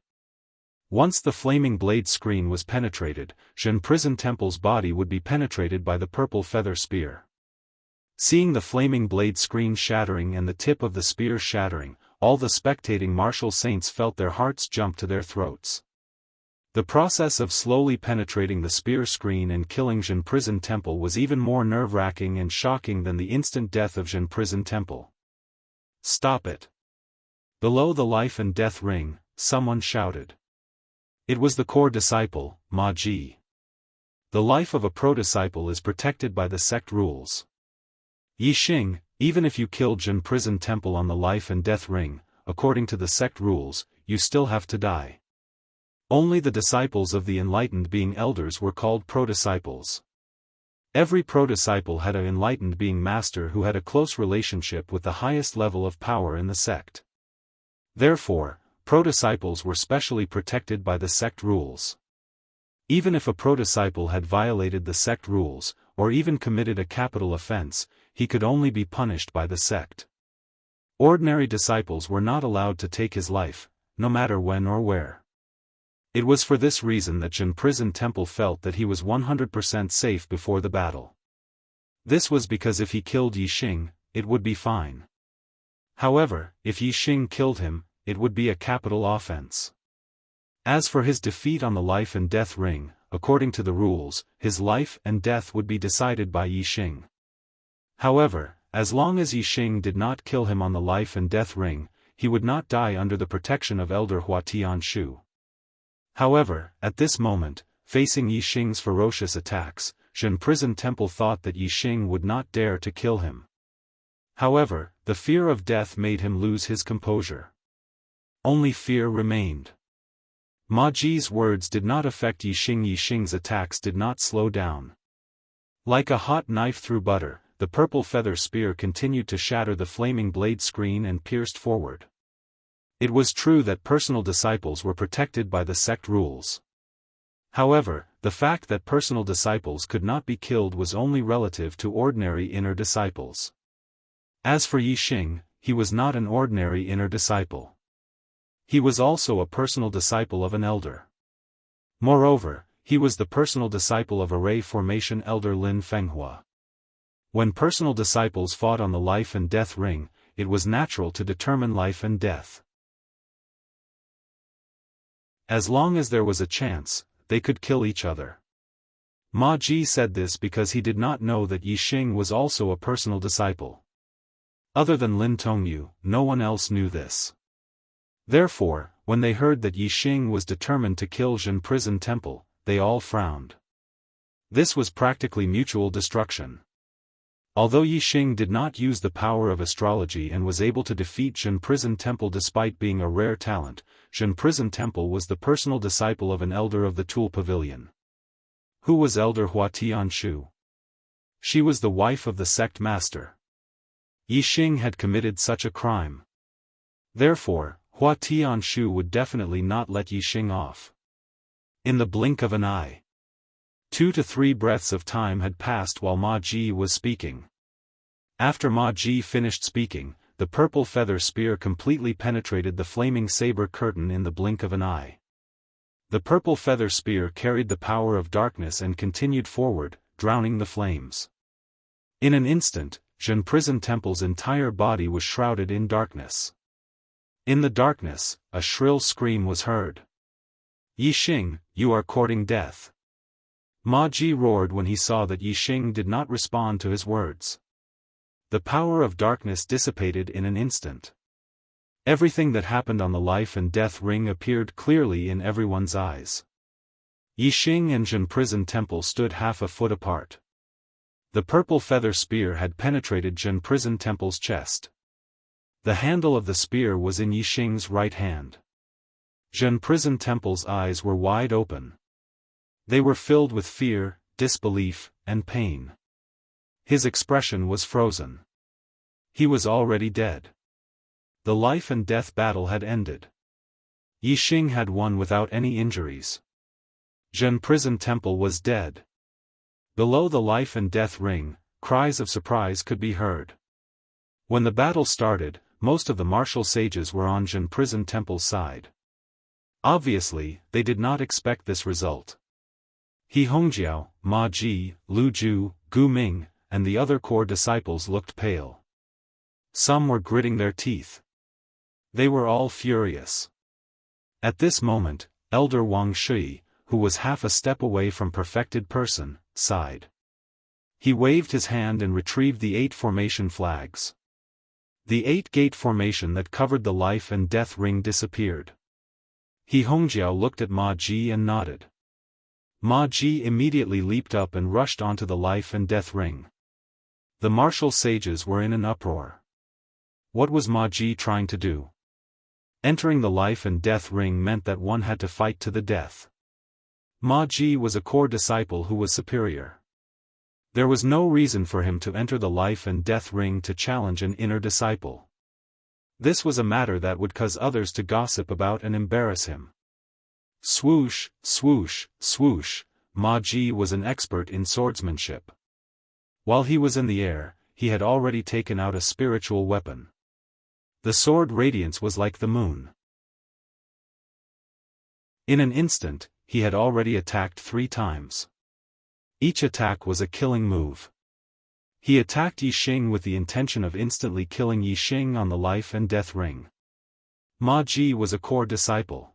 Once the flaming blade screen was penetrated, Zhen Prison Temple's body would be penetrated by the purple feather spear. Seeing the flaming blade screen shattering and the tip of the spear shattering, all the spectating martial saints felt their hearts jump to their throats. The process of slowly penetrating the spear screen and killing Zhen Prison Temple was even more nerve-wracking and shocking than the instant death of Zhen Prison Temple. "Stop it!" Below the life and death ring, someone shouted. It was the core disciple, Ma Ji. The life of a pro-disciple is protected by the sect rules. Yi Xing, even if you killed Zhen Prison Temple on the life and death ring, according to the sect rules, you still have to die. Only the disciples of the enlightened being elders were called pro-disciples. Every pro-disciple had an enlightened being master who had a close relationship with the highest level of power in the sect. Therefore, pro-disciples were specially protected by the sect rules. Even if a pro-disciple had violated the sect rules, or even committed a capital offense, he could only be punished by the sect. Ordinary disciples were not allowed to take his life, no matter when or where. It was for this reason that Zhen Prison Temple felt that he was 100% safe before the battle. This was because if he killed Yi Xing, it would be fine. However, if Yi Xing killed him, it would be a capital offense. As for his defeat on the life and death ring, according to the rules, his life and death would be decided by Yi Xing. However, as long as Yi Xing did not kill him on the life and death ring, he would not die under the protection of Elder Hua Tianshu. However, at this moment, facing Yi Xing's ferocious attacks, Zhen Prison Temple thought that Yi Xing would not dare to kill him. However, the fear of death made him lose his composure. Only fear remained. Ma Ji's words did not affect Yi Xing. Yi Xing's attacks did not slow down. Like a hot knife through butter, the purple feather spear continued to shatter the flaming blade screen and pierced forward. It was true that personal disciples were protected by the sect rules. However, the fact that personal disciples could not be killed was only relative to ordinary inner disciples. As for Yi Xing, he was not an ordinary inner disciple. He was also a personal disciple of an elder. Moreover, he was the personal disciple of Array Formation Elder Lin Fenghua. When personal disciples fought on the life and death ring, it was natural to determine life and death. As long as there was a chance, they could kill each other. Ma Ji said this because he did not know that Yi Xing was also a personal disciple. Other than Lin Tongyu, no one else knew this. Therefore, when they heard that Yi Xing was determined to kill Zhen Prison Temple, they all frowned. This was practically mutual destruction. Although Yi Xing did not use the power of astrology and was able to defeat Zhen Prison Temple despite being a rare talent, Zhen Prison Temple was the personal disciple of an elder of the Tool Pavilion. Who was Elder Hua Tianshu? She was the wife of the sect master. Yi Xing had committed such a crime. Therefore, Hua Tianshu would definitely not let Yi Xing off. In the blink of an eye. 2 to 3 breaths of time had passed while Ma Ji was speaking. After Ma Ji finished speaking, the purple feather spear completely penetrated the flaming saber curtain in the blink of an eye. The purple feather spear carried the power of darkness and continued forward, drowning the flames. In an instant, Zhen Prison Temple's entire body was shrouded in darkness. In the darkness, a shrill scream was heard. Yi Xing, you are courting death. Ma Ji roared when he saw that Yi Xing did not respond to his words. The power of darkness dissipated in an instant. Everything that happened on the life and death ring appeared clearly in everyone's eyes. Yi Xing and Zhen Prison Temple stood half a foot apart. The purple feather spear had penetrated Zhen Prison Temple's chest. The handle of the spear was in Yi Xing's right hand. Zhen Prison Temple's eyes were wide open. They were filled with fear, disbelief, and pain. His expression was frozen. He was already dead. The life and death battle had ended. Yi Xing had won without any injuries. Zhen Prison Temple was dead. Below the life and death ring, cries of surprise could be heard. When the battle started, most of the martial sages were on Zhen Prison Temple's side. Obviously, they did not expect this result. He Hongjiao, Ma Ji, Lu Ju, Gu Ming, and the other core disciples looked pale. Some were gritting their teeth. They were all furious. At this moment, Elder Wang Shui, who was half a step away from perfected person, sighed. He waved his hand and retrieved the 8 formation flags. The 8-gate formation that covered the life and death ring disappeared. He Hongjiao looked at Ma Ji and nodded. Ma Ji immediately leaped up and rushed onto the life and death ring. The martial sages were in an uproar. What was Ma Ji trying to do? Entering the life and death ring meant that one had to fight to the death. Ma Ji was a core disciple who was superior. There was no reason for him to enter the life and death ring to challenge an inner disciple. This was a matter that would cause others to gossip about and embarrass him. Swoosh, swoosh, swoosh, Ma Ji was an expert in swordsmanship. While he was in the air, he had already taken out a spiritual weapon. The sword radiance was like the moon. In an instant, he had already attacked 3 times. Each attack was a killing move. He attacked Yi Xing with the intention of instantly killing Yi Xing on the life and death ring. Ma Ji was a core disciple.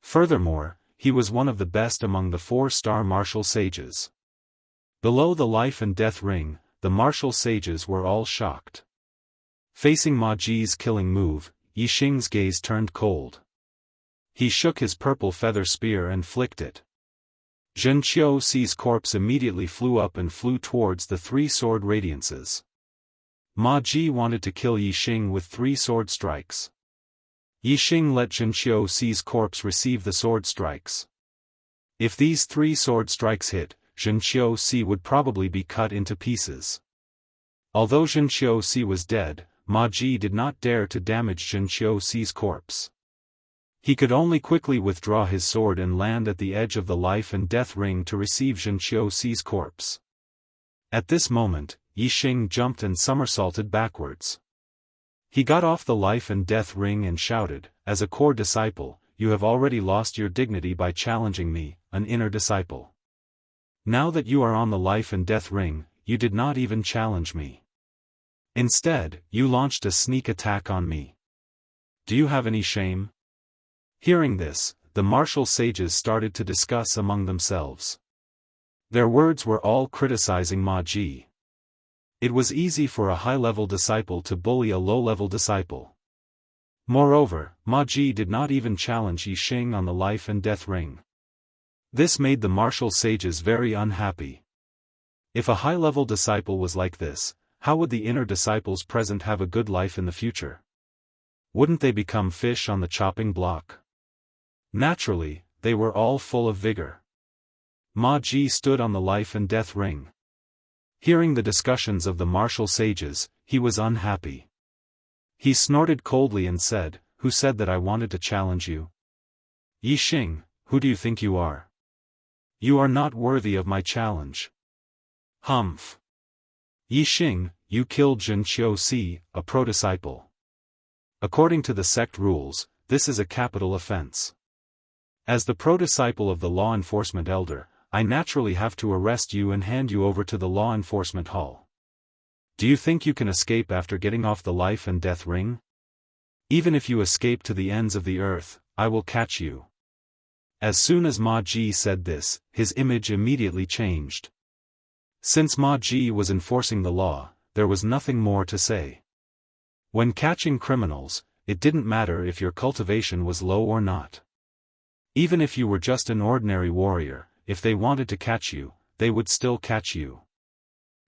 Furthermore, he was one of the best among the 4-star martial sages. Below the life and death ring, the martial sages were all shocked. Facing Ma Ji's killing move, Yi Xing's gaze turned cold. He shook his purple feather spear and flicked it. Zhenqiu Si's corpse immediately flew up and flew towards the 3 sword radiances. Ma Ji wanted to kill Yi Xing with 3 sword strikes. Yi Xing let Zhenqiu Si's corpse receive the sword strikes. If these 3 sword strikes hit, Zhenqiu Si would probably be cut into pieces. Although Zhenqiu Si was dead, Ma Ji did not dare to damage Zhenqiu Si's corpse. He could only quickly withdraw his sword and land at the edge of the life and death ring to receive Zhenqiu Si's corpse. At this moment, Yi Xing jumped and somersaulted backwards. He got off the life and death ring and shouted, "As a core disciple, you have already lost your dignity by challenging me, an inner disciple. Now that you are on the life and death ring, you did not even challenge me. Instead, you launched a sneak attack on me. Do you have any shame?" Hearing this, the martial sages started to discuss among themselves. Their words were all criticizing Ma Ji. It was easy for a high-level disciple to bully a low-level disciple. Moreover, Ma Ji did not even challenge Yi Xing on the life and death ring. This made the martial sages very unhappy. If a high-level disciple was like this, how would the inner disciples present have a good life in the future? Wouldn't they become fish on the chopping block? Naturally, they were all full of vigor. Ma Ji stood on the life and death ring. Hearing the discussions of the martial sages, he was unhappy. He snorted coldly and said, "Who said that I wanted to challenge you? Yi Xing, who do you think you are? You are not worthy of my challenge." Humph. Yi Xing, you killed Zhenqiu Si, a pro-disciple. According to the sect rules, this is a capital offense. As the pro-disciple of the law enforcement elder, I naturally have to arrest you and hand you over to the law enforcement hall. Do you think you can escape after getting off the life and death ring? Even if you escape to the ends of the earth, I will catch you. As soon as Ma Ji said this, his image immediately changed. Since Ma Ji was enforcing the law, there was nothing more to say. When catching criminals, it didn't matter if your cultivation was low or not. Even if you were just an ordinary warrior, if they wanted to catch you, they would still catch you.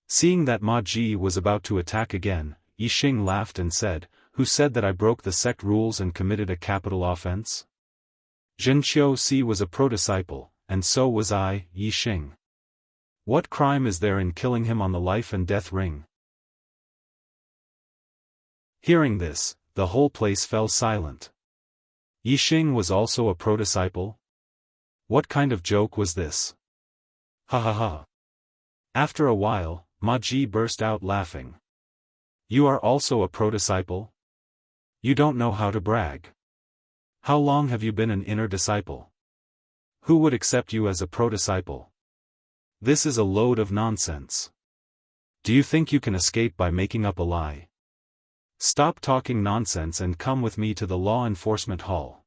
Seeing that Ma Ji was about to attack again, Yi Xing laughed and said, "Who said that I broke the sect rules and committed a capital offense? Zhenqiu Si was a pro-disciple, and so was I, Yi Xing. What crime is there in killing him on the life and death ring?" Hearing this, the whole place fell silent. Yi Xing was also a pro-disciple? What kind of joke was this? Ha ha ha. After a while, Ma Ji burst out laughing. You are also a pro-disciple? You don't know how to brag. How long have you been an inner disciple? Who would accept you as a pro-disciple? This is a load of nonsense. Do you think you can escape by making up a lie? Stop talking nonsense and come with me to the law enforcement hall.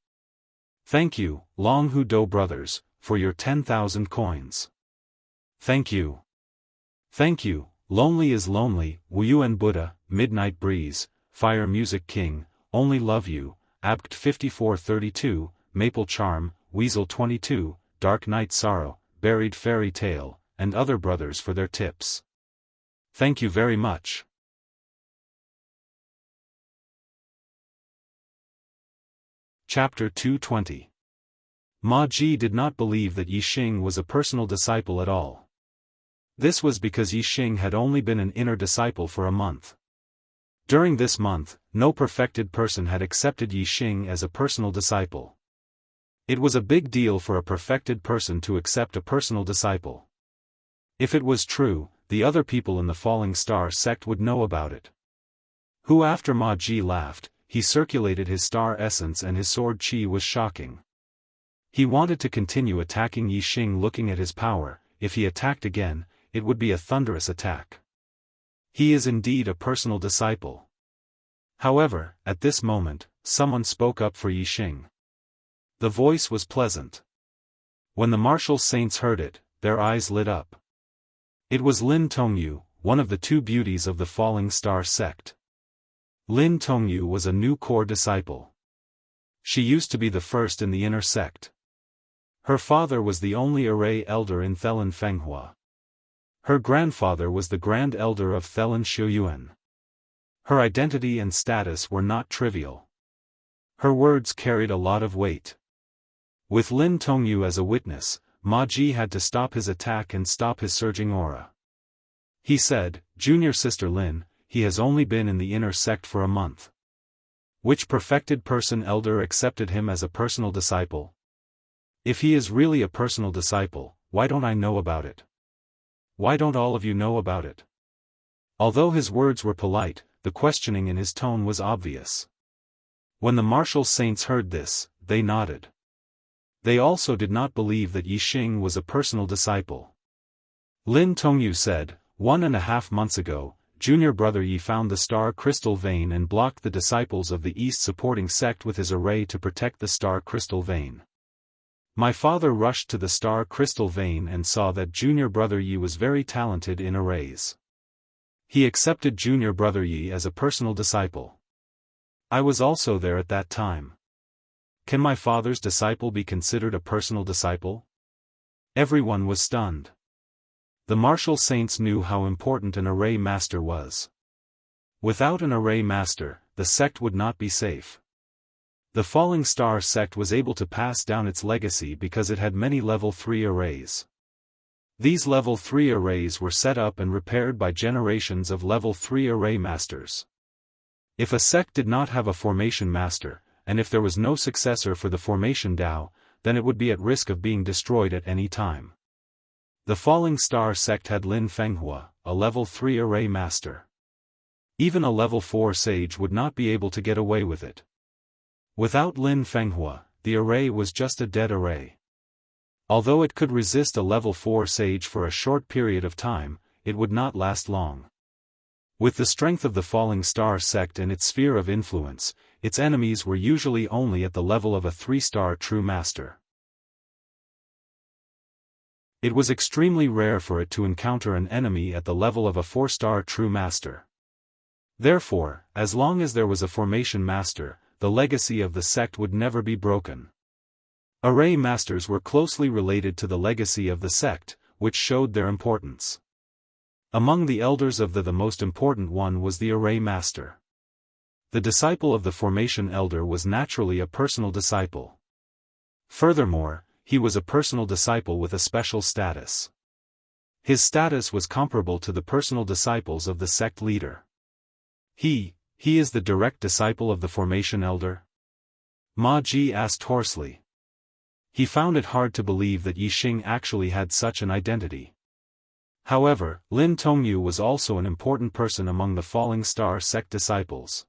Thank you, Long Hu Do brothers, for your 10,000 coins. Thank you. Thank you, Lonely is Lonely, Wuyuan Buddha, Midnight Breeze, Fire Music King, Only Love You, Abt 5432, Maple Charm, Weasel 22, Dark Night Sorrow, Buried Fairy Tale, and other brothers for their tips. Thank you very much. Chapter 220. Ma Ji did not believe that Yi Xing was a personal disciple at all. This was because Yi Xing had only been an inner disciple for a month. During this month, no perfected person had accepted Yi Xing as a personal disciple. It was a big deal for a perfected person to accept a personal disciple. If it was true, the other people in the Falling Star sect would know about it. Who after Ma Ji laughed, he circulated his star essence and his sword chi was shocking. He wanted to continue attacking Yi Xing looking at his power. If he attacked again, it would be a thunderous attack. He is indeed a personal disciple. However, at this moment, someone spoke up for Yi Xing. The voice was pleasant. When the martial saints heard it, their eyes lit up. It was Lin Tongyu, one of the two beauties of the Falling Star sect. Lin Tongyu was a new core disciple. She used to be the first in the inner sect. Her father was the only array elder in Thelen Fenghua. Her grandfather was the grand elder of Thelen Shuyuan. Her identity and status were not trivial. Her words carried a lot of weight. With Lin Tongyu as a witness, Ma Ji had to stop his attack and stop his surging aura. He said, "Junior sister Lin, he has only been in the inner sect for a month. Which perfected person elder accepted him as a personal disciple? If he is really a personal disciple, why don't I know about it? Why don't all of you know about it?" Although his words were polite, the questioning in his tone was obvious. When the martial saints heard this, they nodded. They also did not believe that Yi Xing was a personal disciple. Lin Tongyu said, 1.5 months ago, Junior Brother Yi found the star crystal vein and blocked the disciples of the East supporting sect with his array to protect the star crystal vein. My father rushed to the star crystal vein and saw that Junior Brother Yi was very talented in arrays. He accepted Junior Brother Yi as a personal disciple. I was also there at that time. Can my father's disciple be considered a personal disciple? Everyone was stunned. The martial saints knew how important an array master was. Without an array master, the sect would not be safe. The Falling Star sect was able to pass down its legacy because it had many level 3 arrays. These level 3 arrays were set up and repaired by generations of level 3 array masters. If a sect did not have a formation master, and if there was no successor for the formation Dao, then it would be at risk of being destroyed at any time. The Falling Star sect had Lin Fenghua, a level 3 array master. Even a level 4 sage would not be able to get away with it. Without Lin Fenghua, the array was just a dead array. Although it could resist a level 4 sage for a short period of time, it would not last long. With the strength of the Falling Star sect and its sphere of influence, its enemies were usually only at the level of a 3-star true master. It was extremely rare for it to encounter an enemy at the level of a 4-star true master. Therefore, as long as there was a formation master, the legacy of the sect would never be broken. Array masters were closely related to the legacy of the sect, which showed their importance. Among the elders of the most important one was the array master. The disciple of the formation elder was naturally a personal disciple. Furthermore, he was a personal disciple with a special status. His status was comparable to the personal disciples of the sect leader. He is the direct disciple of the formation elder? Ma Ji asked hoarsely. He found it hard to believe that Yi Xing actually had such an identity. However, Lin Tongyu was also an important person among the Falling Star sect disciples.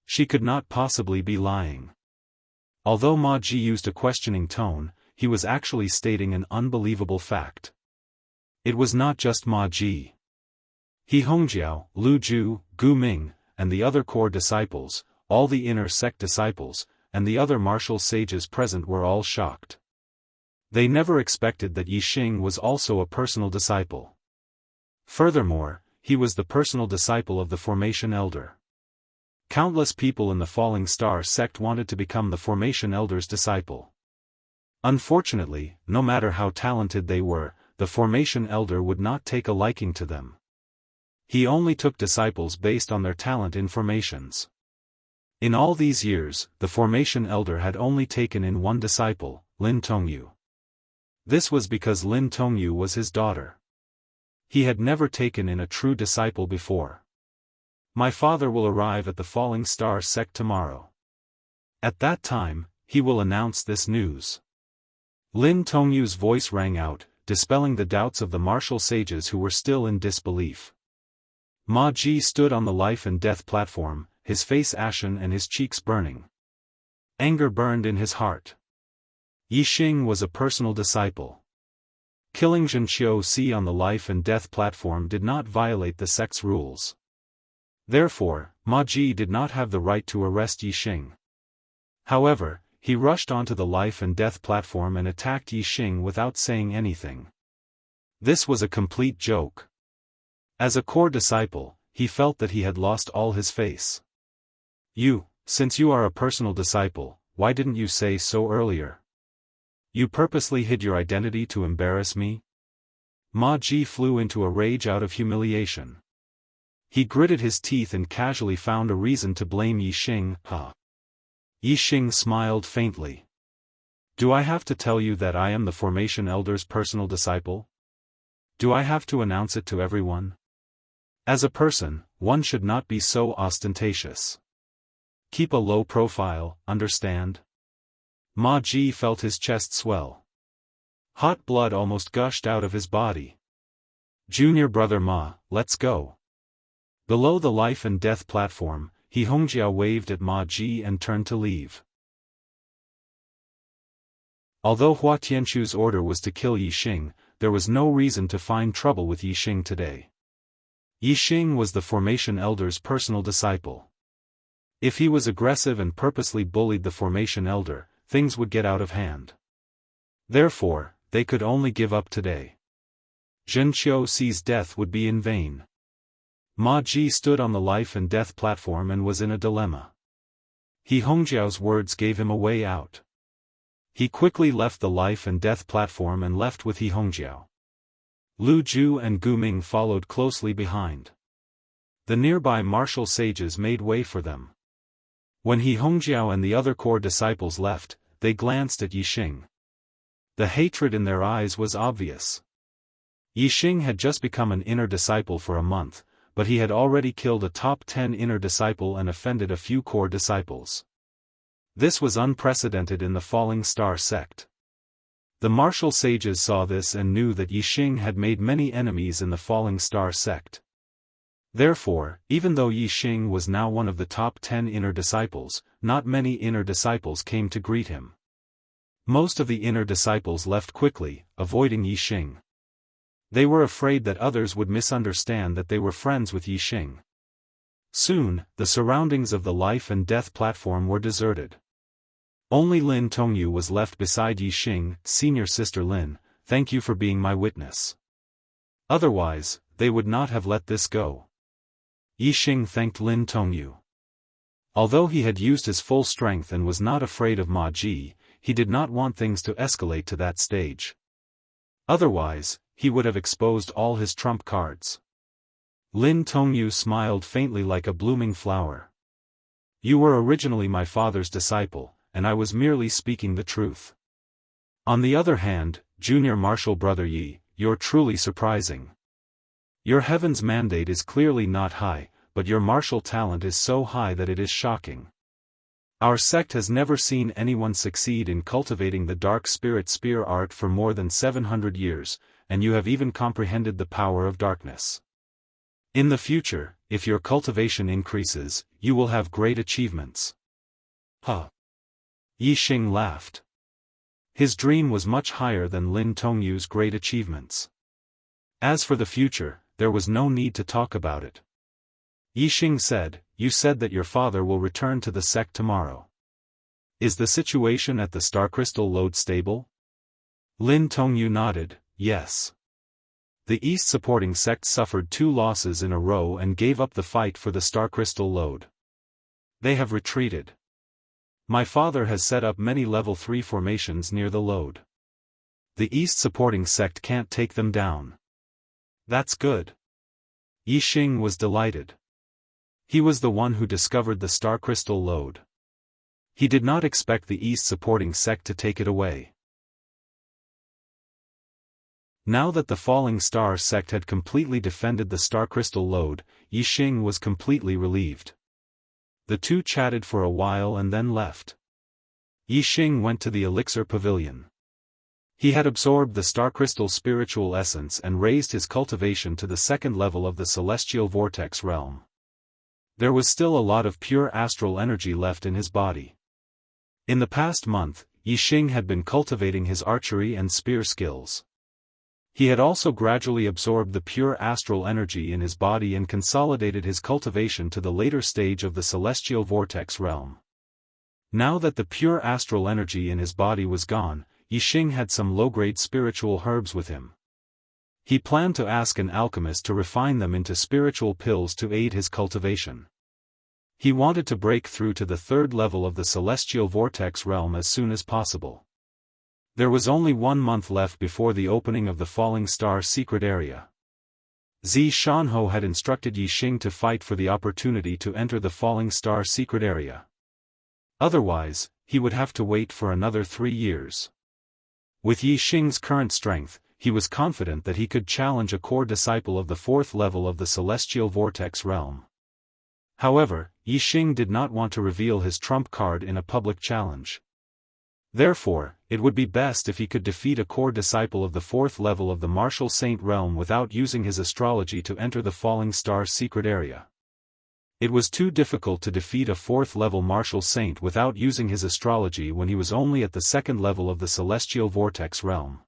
She could not possibly be lying. Although Ma Ji used a questioning tone, he was actually stating an unbelievable fact. It was not just Ma Ji. He Hongjiao, Lu Ju, Gu Ming, and the other core disciples, all the inner sect disciples, and the other martial sages present were all shocked. They never expected that Yi Xing was also a personal disciple. Furthermore, he was the personal disciple of the Formation Elder. Countless people in the Falling Star sect wanted to become the Formation Elder's disciple. Unfortunately, no matter how talented they were, the Formation Elder would not take a liking to them. He only took disciples based on their talent in formations. In all these years, the Formation Elder had only taken in one disciple, Lin Tongyu. This was because Lin Tongyu was his daughter. He had never taken in a true disciple before. My father will arrive at the Falling Star sect tomorrow. At that time, he will announce this news. Lin Tongyu's voice rang out, dispelling the doubts of the martial sages who were still in disbelief. Ma Ji stood on the life and death platform, his face ashen and his cheeks burning. Anger burned in his heart. Yi Xing was a personal disciple. Killing Zhenqiu Si on the life and death platform did not violate the sect's rules. Therefore, Ma Ji did not have the right to arrest Yi Xing. However, he rushed onto the life and death platform and attacked Yi Xing without saying anything. This was a complete joke. As a core disciple, he felt that he had lost all his face. Since you are a personal disciple, why didn't you say so earlier? You purposely hid your identity to embarrass me? Ma Ji flew into a rage out of humiliation. He gritted his teeth and casually found a reason to blame Yi Xing. Yi Xing smiled faintly. Do I have to tell you that I am the Formation Elder's personal disciple? Do I have to announce it to everyone? As a person, one should not be so ostentatious. Keep a low profile, understand? Ma Ji felt his chest swell. Hot blood almost gushed out of his body. Junior brother Ma, let's go. Below the life and death platform, He Hongjiao waved at Ma Ji and turned to leave. Although Hua Tianchu's order was to kill Yi Xing, there was no reason to find trouble with Yi Xing today. Yi Xing was the Formation Elder's personal disciple. If he was aggressive and purposely bullied the Formation Elder, things would get out of hand. Therefore, they could only give up today. Zhenqiu Si's death would be in vain. Ma Ji stood on the life and death platform and was in a dilemma. He Hongjiao's words gave him a way out. He quickly left the life and death platform and left with He Hongjiao. Lu Ju and Gu Ming followed closely behind. The nearby martial sages made way for them. When He Hongjiao and the other core disciples left, they glanced at Yi Xing. The hatred in their eyes was obvious. Yi Xing had just become an inner disciple for a month, but he had already killed a top 10 inner disciple and offended a few core disciples. This was unprecedented in the Falling Star sect. The martial sages saw this and knew that Yi Xing had made many enemies in the Falling Star sect. Therefore, even though Yi Xing was now one of the top 10 inner disciples, not many inner disciples came to greet him. Most of the inner disciples left quickly, avoiding Yi Xing. They were afraid that others would misunderstand that they were friends with Yi Xing. Soon, the surroundings of the life and death platform were deserted. Only Lin Tongyu was left beside Yi Xing. Senior sister Lin, thank you for being my witness. Otherwise, they would not have let this go. Yi Xing thanked Lin Tongyu. Although he had used his full strength and was not afraid of Ma Ji, he did not want things to escalate to that stage. Otherwise, he would have exposed all his trump cards. Lin Tongyu smiled faintly like a blooming flower. You were originally my father's disciple, and I was merely speaking the truth. On the other hand, junior martial brother Yi, you're truly surprising. Your heaven's mandate is clearly not high, but your martial talent is so high that it is shocking. Our sect has never seen anyone succeed in cultivating the dark spirit spear art for more than 700 years, and you have even comprehended the power of darkness. In the future, if your cultivation increases, you will have great achievements. Yi Xing laughed. His dream was much higher than Lin Tongyu's great achievements. As for the future, there was no need to talk about it. Yi Xing said, "You said that your father will return to the sect tomorrow. Is the situation at the Star Crystal Lode stable?" Lin Tongyu nodded, "Yes. The East supporting sect suffered 2 losses in a row and gave up the fight for the Star Crystal Lode. They have retreated. My father has set up many level 3 formations near the lode. The East supporting sect can't take them down." "That's good." Yi Xing was delighted. He was the one who discovered the Star Crystal Lode. He did not expect the East supporting sect to take it away. Now that the Falling Star sect had completely defended the Star Crystal Lode, Yi Xing was completely relieved. The two chatted for a while and then left. Yi Xing went to the Elixir Pavilion. He had absorbed the Star Crystal spiritual essence and raised his cultivation to the 2nd level of the Celestial Vortex realm. There was still a lot of pure astral energy left in his body. In the past month, Yi Xing had been cultivating his archery and spear skills. He had also gradually absorbed the pure astral energy in his body and consolidated his cultivation to the later stage of the Celestial Vortex realm. Now that the pure astral energy in his body was gone, Yi Xing had some low-grade spiritual herbs with him. He planned to ask an alchemist to refine them into spiritual pills to aid his cultivation. He wanted to break through to the 3rd level of the Celestial Vortex realm as soon as possible. There was only 1 month left before the opening of the Falling Star secret area. Zi Shanho had instructed Yi Xing to fight for the opportunity to enter the Falling Star secret area. Otherwise, he would have to wait for another 3 years. With Yi Xing's current strength, he was confident that he could challenge a core disciple of the 4th level of the Celestial Vortex realm. However, Yi Xing did not want to reveal his trump card in a public challenge. Therefore, it would be best if he could defeat a core disciple of the 4th level of the Martial Saint realm without using his astrology to enter the Falling Star secret area. It was too difficult to defeat a 4th level Martial Saint without using his astrology when he was only at the 2nd level of the Celestial Vortex realm.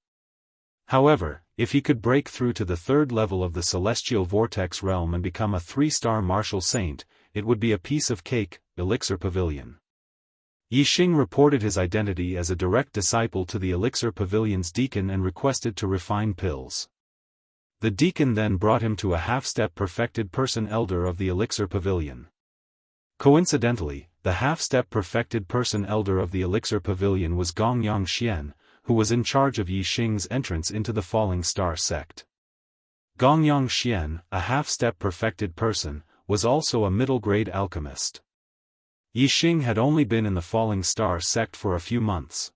However, if he could break through to the 3rd level of the Celestial Vortex realm and become a 3-star Martial Saint, it would be a piece of cake. Elixir Pavilion. Yi Xing reported his identity as a direct disciple to the Elixir Pavilion's deacon and requested to refine pills. The deacon then brought him to a half-step perfected person elder of the Elixir Pavilion. Coincidentally, the half-step perfected person elder of the Elixir Pavilion was Gongyang Xian, who was in charge of Yi Xing's entrance into the Falling Star sect. Gongyang Xian, a half-step perfected person, was also a middle-grade alchemist. Yi Xing had only been in the Falling Star sect for a few months.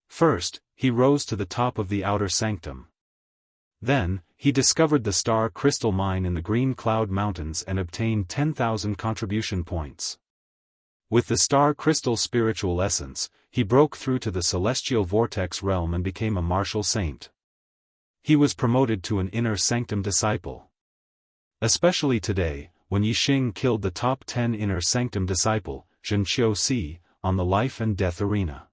First, he rose to the top of the outer sanctum. Then, he discovered the Star Crystal Mine in the Green Cloud Mountains and obtained 10,000 contribution points. With the Star Crystal spiritual essence, he broke through to the Celestial Vortex realm and became a Martial Saint. He was promoted to an Inner Sanctum disciple. Especially today, when Yi Xing killed the top 10 Inner Sanctum disciple, Zhenqiu Si, on the life and death arena.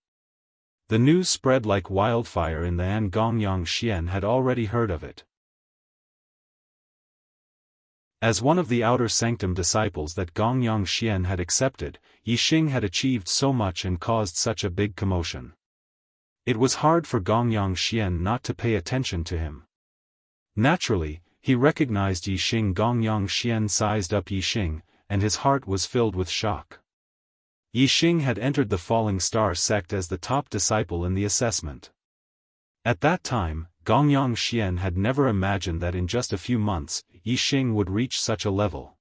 The news spread like wildfire in the An. Gongyang Xian had already heard of it. As one of the Outer Sanctum disciples that Gongyang Xian had accepted, Yi Xing had achieved so much and caused such a big commotion. It was hard for Gongyang Xian not to pay attention to him. Naturally, he recognized Yi Xing. Gongyang Xian sized up Yi Xing, and his heart was filled with shock. Yi Xing had entered the Falling Star sect as the top disciple in the assessment. At that time, Gongyang Xian had never imagined that in just a few months, Yi Xing would reach such a level.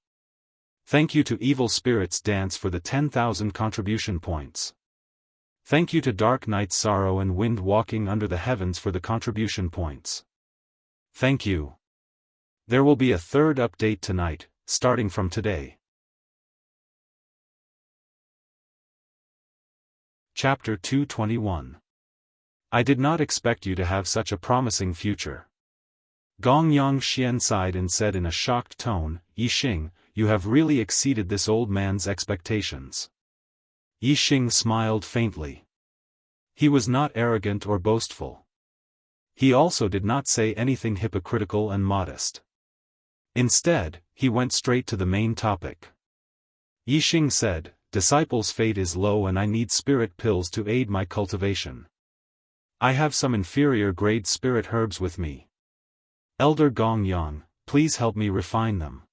Thank you to Evil Spirits Dance for the 10,000 contribution points. Thank you to Dark Night Sorrow and Wind Walking Under the Heavens for the contribution points. Thank you. There will be a 3rd update tonight, starting from today. Chapter 221. I did not expect you to have such a promising future. Gongyang Xian sighed and said in a shocked tone, Yi Xing, you have really exceeded this old man's expectations. Yixing smiled faintly. He was not arrogant or boastful. He also did not say anything hypocritical and modest. Instead, he went straight to the main topic. Yixing said, "Disciple's fate is low and I need spirit pills to aid my cultivation. I have some inferior grade spirit herbs with me. Elder Gongyang, please help me refine them."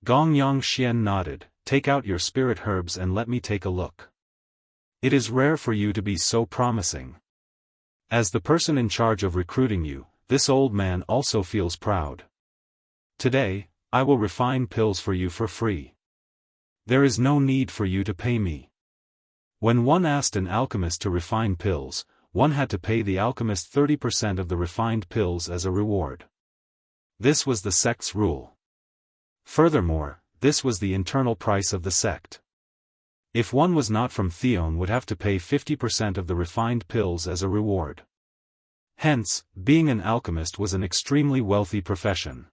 Gongyang Xian nodded, "Take out your spirit herbs and let me take a look. It is rare for you to be so promising. As the person in charge of recruiting you, this old man also feels proud. Today, I will refine pills for you for free. There is no need for you to pay me." When one asked an alchemist to refine pills, one had to pay the alchemist 30% of the refined pills as a reward. This was the sect's rule. Furthermore, this was the internal price of the sect. If one was not from Theon would have to pay 50% of the refined pills as a reward. Hence, being an alchemist was an extremely wealthy profession.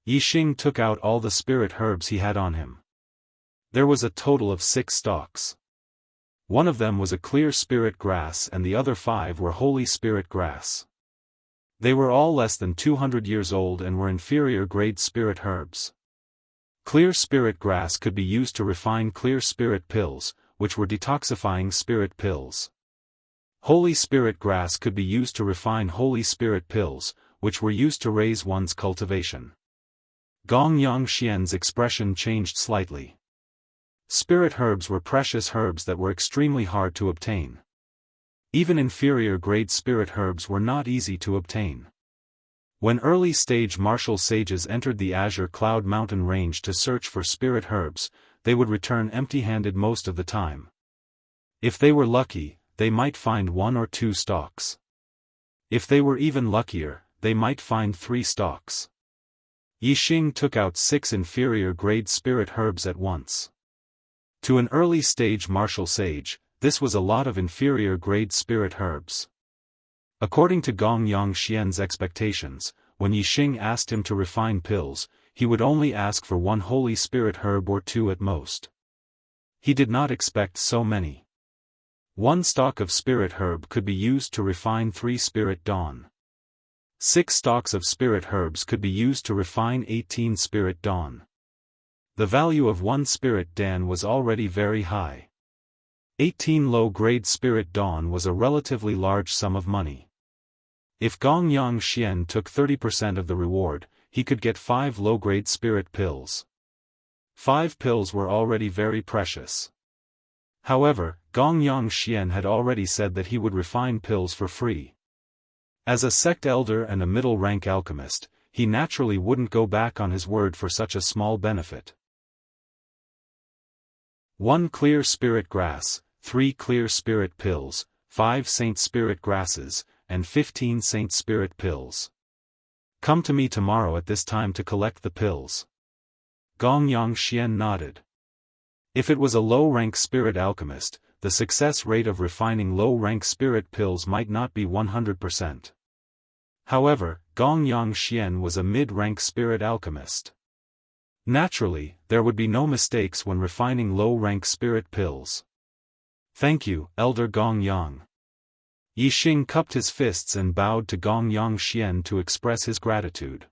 Yixing took out all the spirit herbs he had on him. There was a total of 6 stalks. One of them was a clear spirit grass and the other 5 were holy spirit grass. They were all less than 200 years old and were inferior grade spirit herbs. Clear spirit grass could be used to refine clear spirit pills, which were detoxifying spirit pills. Holy spirit grass could be used to refine holy spirit pills, which were used to raise one's cultivation. Gongyang Xian's expression changed slightly. Spirit herbs were precious herbs that were extremely hard to obtain. Even inferior grade spirit herbs were not easy to obtain. When early-stage martial sages entered the Azure Cloud Mountain range to search for spirit herbs, they would return empty-handed most of the time. If they were lucky, they might find 1 or 2 stalks. If they were even luckier, they might find 3 stalks. Yixing took out 6 inferior grade spirit herbs at once. To an early-stage martial sage, this was a lot of inferior grade spirit herbs. According to Gongyang Xian's expectations, when Yixing asked him to refine pills, he would only ask for 1 holy spirit herb or 2 at most. He did not expect so many. 1 stalk of spirit herb could be used to refine 3 spirit dawn. 6 stalks of spirit herbs could be used to refine 18 spirit dawn. The value of 1 spirit dan was already very high. 18 low-grade spirit dawn was a relatively large sum of money. If Gongyang Xian took 30% of the reward, he could get 5 low-grade spirit pills. 5 pills were already very precious. However, Gongyang Xian had already said that he would refine pills for free. As a sect elder and a middle-rank alchemist, he naturally wouldn't go back on his word for such a small benefit. 1 clear spirit grass, 3 clear spirit pills, 5 saint spirit grasses, and 15 saint spirit pills. Come to me tomorrow at this time to collect the pills. Gongyang Xian nodded. If it was a low-rank spirit alchemist, the success rate of refining low-rank spirit pills might not be 100%. However, Gongyang Xian was a mid-rank spirit alchemist. Naturally, there would be no mistakes when refining low-rank spirit pills. Thank you, Elder Gongyang. Yixing cupped his fists and bowed to Gongyang Xian to express his gratitude.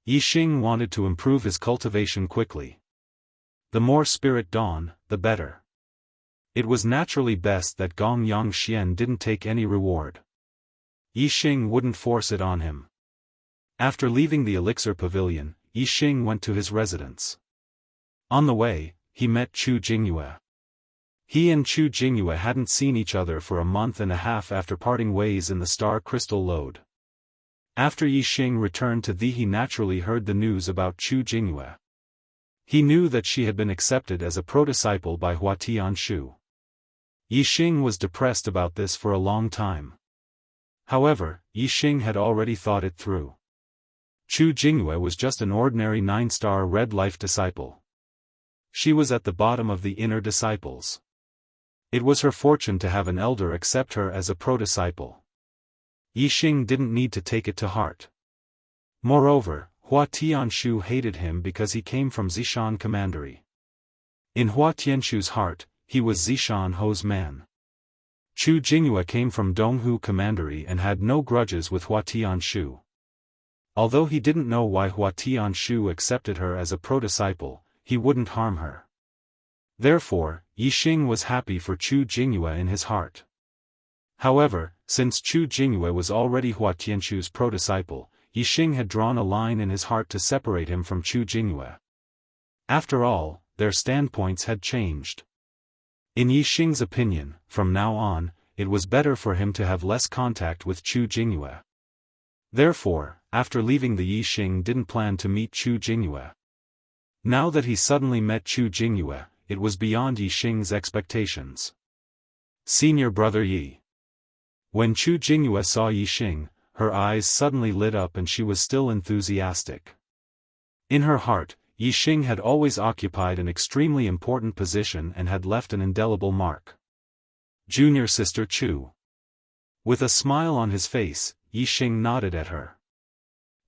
Yixing wanted to improve his cultivation quickly. The more spirit dawn, the better. It was naturally best that Gongyang Xian didn't take any reward. Yixing wouldn't force it on him. After leaving the elixir pavilion, Yixing went to his residence. On the way, he met Chu Jingyue. He and Chu Jingyue hadn't seen each other for a month and a half after parting ways in the Star Crystal Lode. After Yixing returned to he naturally heard the news about Chu Jingyue. He knew that she had been accepted as a pro-disciple by Hua Tianshu. Yixing was depressed about this for a long time. However, Yixing had already thought it through. Chu Jingyue was just an ordinary 9-star Red Life disciple. She was at the bottom of the inner disciples. It was her fortune to have an elder accept her as a pro-disciple. Yixing didn't need to take it to heart. Moreover, Hua Tianshu hated him because he came from Zishan Commandery. In Hua Tianshu's heart, he was Zishan Ho's man. Chu Jingyue came from Donghu Commandery and had no grudges with Hua Tianshu. Although he didn't know why Hua Tianshu accepted her as a pro-disciple, he wouldn't harm her. Therefore, Yixing was happy for Chu Jingyue in his heart. However, since Chu Jingyue was already Hua Tianshu's pro-disciple, Yixing had drawn a line in his heart to separate him from Chu Jingyue. After all, their standpoints had changed. In Yixing's opinion, from now on, it was better for him to have less contact with Chu Jingyue. Therefore, after leaving the Yixing didn't plan to meet Chu Jingyue. Now that he suddenly met Chu Jingyue, it was beyond Yixing's expectations. Senior brother Yi. When Chu Jingyue saw Yixing, her eyes suddenly lit up and she was still enthusiastic. In her heart, Yixing had always occupied an extremely important position and had left an indelible mark. Junior sister Chu. With a smile on his face, Yixing nodded at her.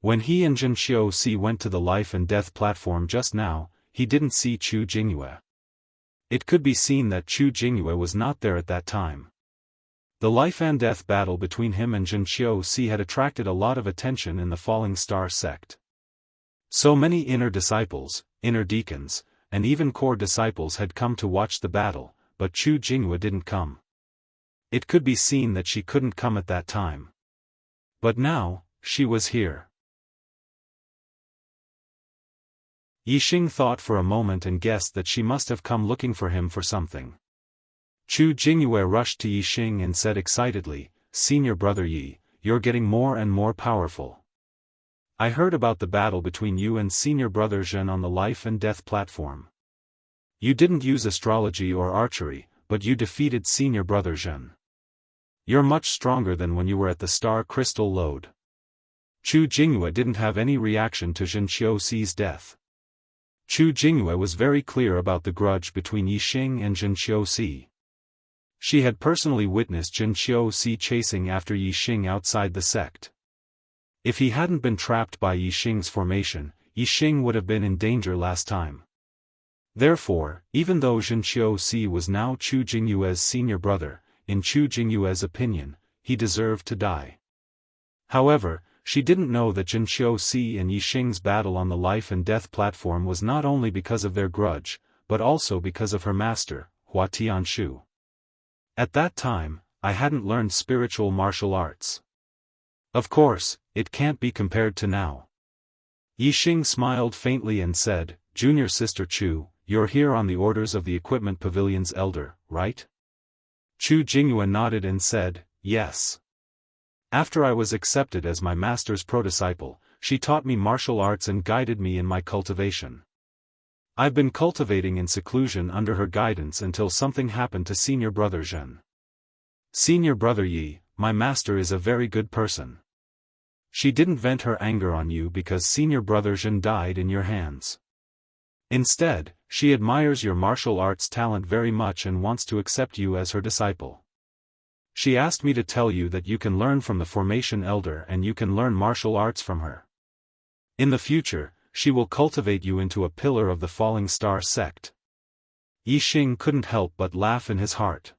When he and Zhen Xiaosi went to the life and death platform just now, he didn't see Chu Jingyue. It could be seen that Chu Jingyue was not there at that time. The life and death battle between him and Zhen Xiaosi had attracted a lot of attention in the Falling Star sect. So many inner disciples, inner deacons, and even core disciples had come to watch the battle, but Chu Jingyue didn't come. It could be seen that she couldn't come at that time. But now, she was here. Yixing thought for a moment and guessed that she must have come looking for him for something. Chu Jingyue rushed to Yixing and said excitedly, "Senior brother Yi, you're getting more and more powerful. I heard about the battle between you and senior brother Zhen on the life and death platform. You didn't use astrology or archery, but you defeated senior brother Zhen. You're much stronger than when you were at the Star Crystal Lode." Chu Jingyue didn't have any reaction to Zhen Xiaosi's death. Chu Jingyue was very clear about the grudge between Yixing and Zhen Xiaosi. She had personally witnessed Zhen Xiaosi chasing after Yixing outside the sect. If he hadn't been trapped by Yixing's formation, Yixing would have been in danger last time. Therefore, even though Zhen Xiaosi was now Chu Jingyue's senior brother, in Chu Jingyue's opinion, he deserved to die. However, she didn't know that Zhen Xiaosi and Yixing's battle on the life and death platform was not only because of their grudge, but also because of her master, Hua Tianshu. At that time, I hadn't learned spiritual martial arts. Of course, it can't be compared to now. Yixing smiled faintly and said, "Junior sister Chu, you're here on the orders of the Equipment Pavilion's elder, right?" Chu Jingyue nodded and said, "Yes. After I was accepted as my master's pro-disciple, she taught me martial arts and guided me in my cultivation. I've been cultivating in seclusion under her guidance until something happened to senior brother Zhen. Senior brother Yi, my master is a very good person. She didn't vent her anger on you because senior brother Zhen died in your hands. Instead, she admires your martial arts talent very much and wants to accept you as her disciple. She asked me to tell you that you can learn from the formation elder and you can learn martial arts from her. In the future, she will cultivate you into a pillar of the Falling Star sect." Yixing couldn't help but laugh in his heart.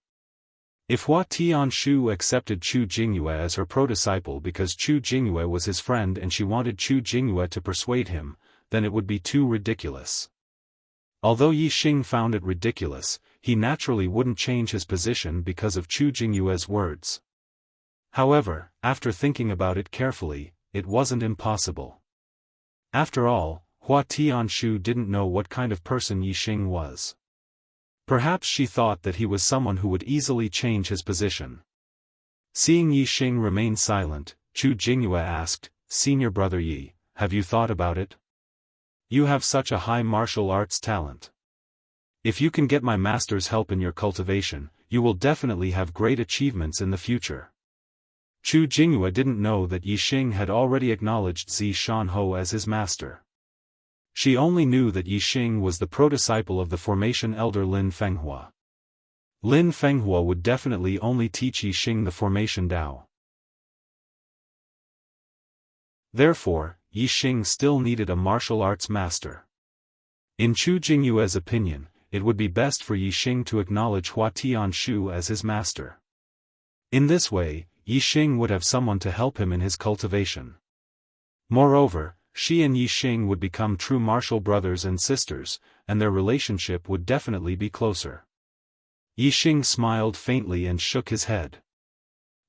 If Hua Tianshu accepted Chu Jingyue as her pro-disciple because Chu Jingyue was his friend and she wanted Chu Jingyue to persuade him, then it would be too ridiculous. Although Yixing found it ridiculous, he naturally wouldn't change his position because of Chu Jingyue's words. However, after thinking about it carefully, it wasn't impossible. After all, Hua Tianshu didn't know what kind of person Yixing was. Perhaps she thought that he was someone who would easily change his position. Seeing Yixing remain silent, Chu Jingyue asked, "Senior brother Yi, have you thought about it? You have such a high martial arts talent. If you can get my master's help in your cultivation, you will definitely have great achievements in the future." Chu Jingyue didn't know that Yixing had already acknowledged Zishan Ho as his master. She only knew that Yixing was the pro-disciple of the formation elder Lin Fenghua. Lin Fenghua would definitely only teach Yixing the formation Dao. Therefore, Yixing still needed a martial arts master. In Chu Jingyue's opinion, it would be best for Yixing to acknowledge Hua Tianshu as his master. In this way, Yixing would have someone to help him in his cultivation. Moreover, she and Yixing would become true martial brothers and sisters, and their relationship would definitely be closer. Yixing smiled faintly and shook his head.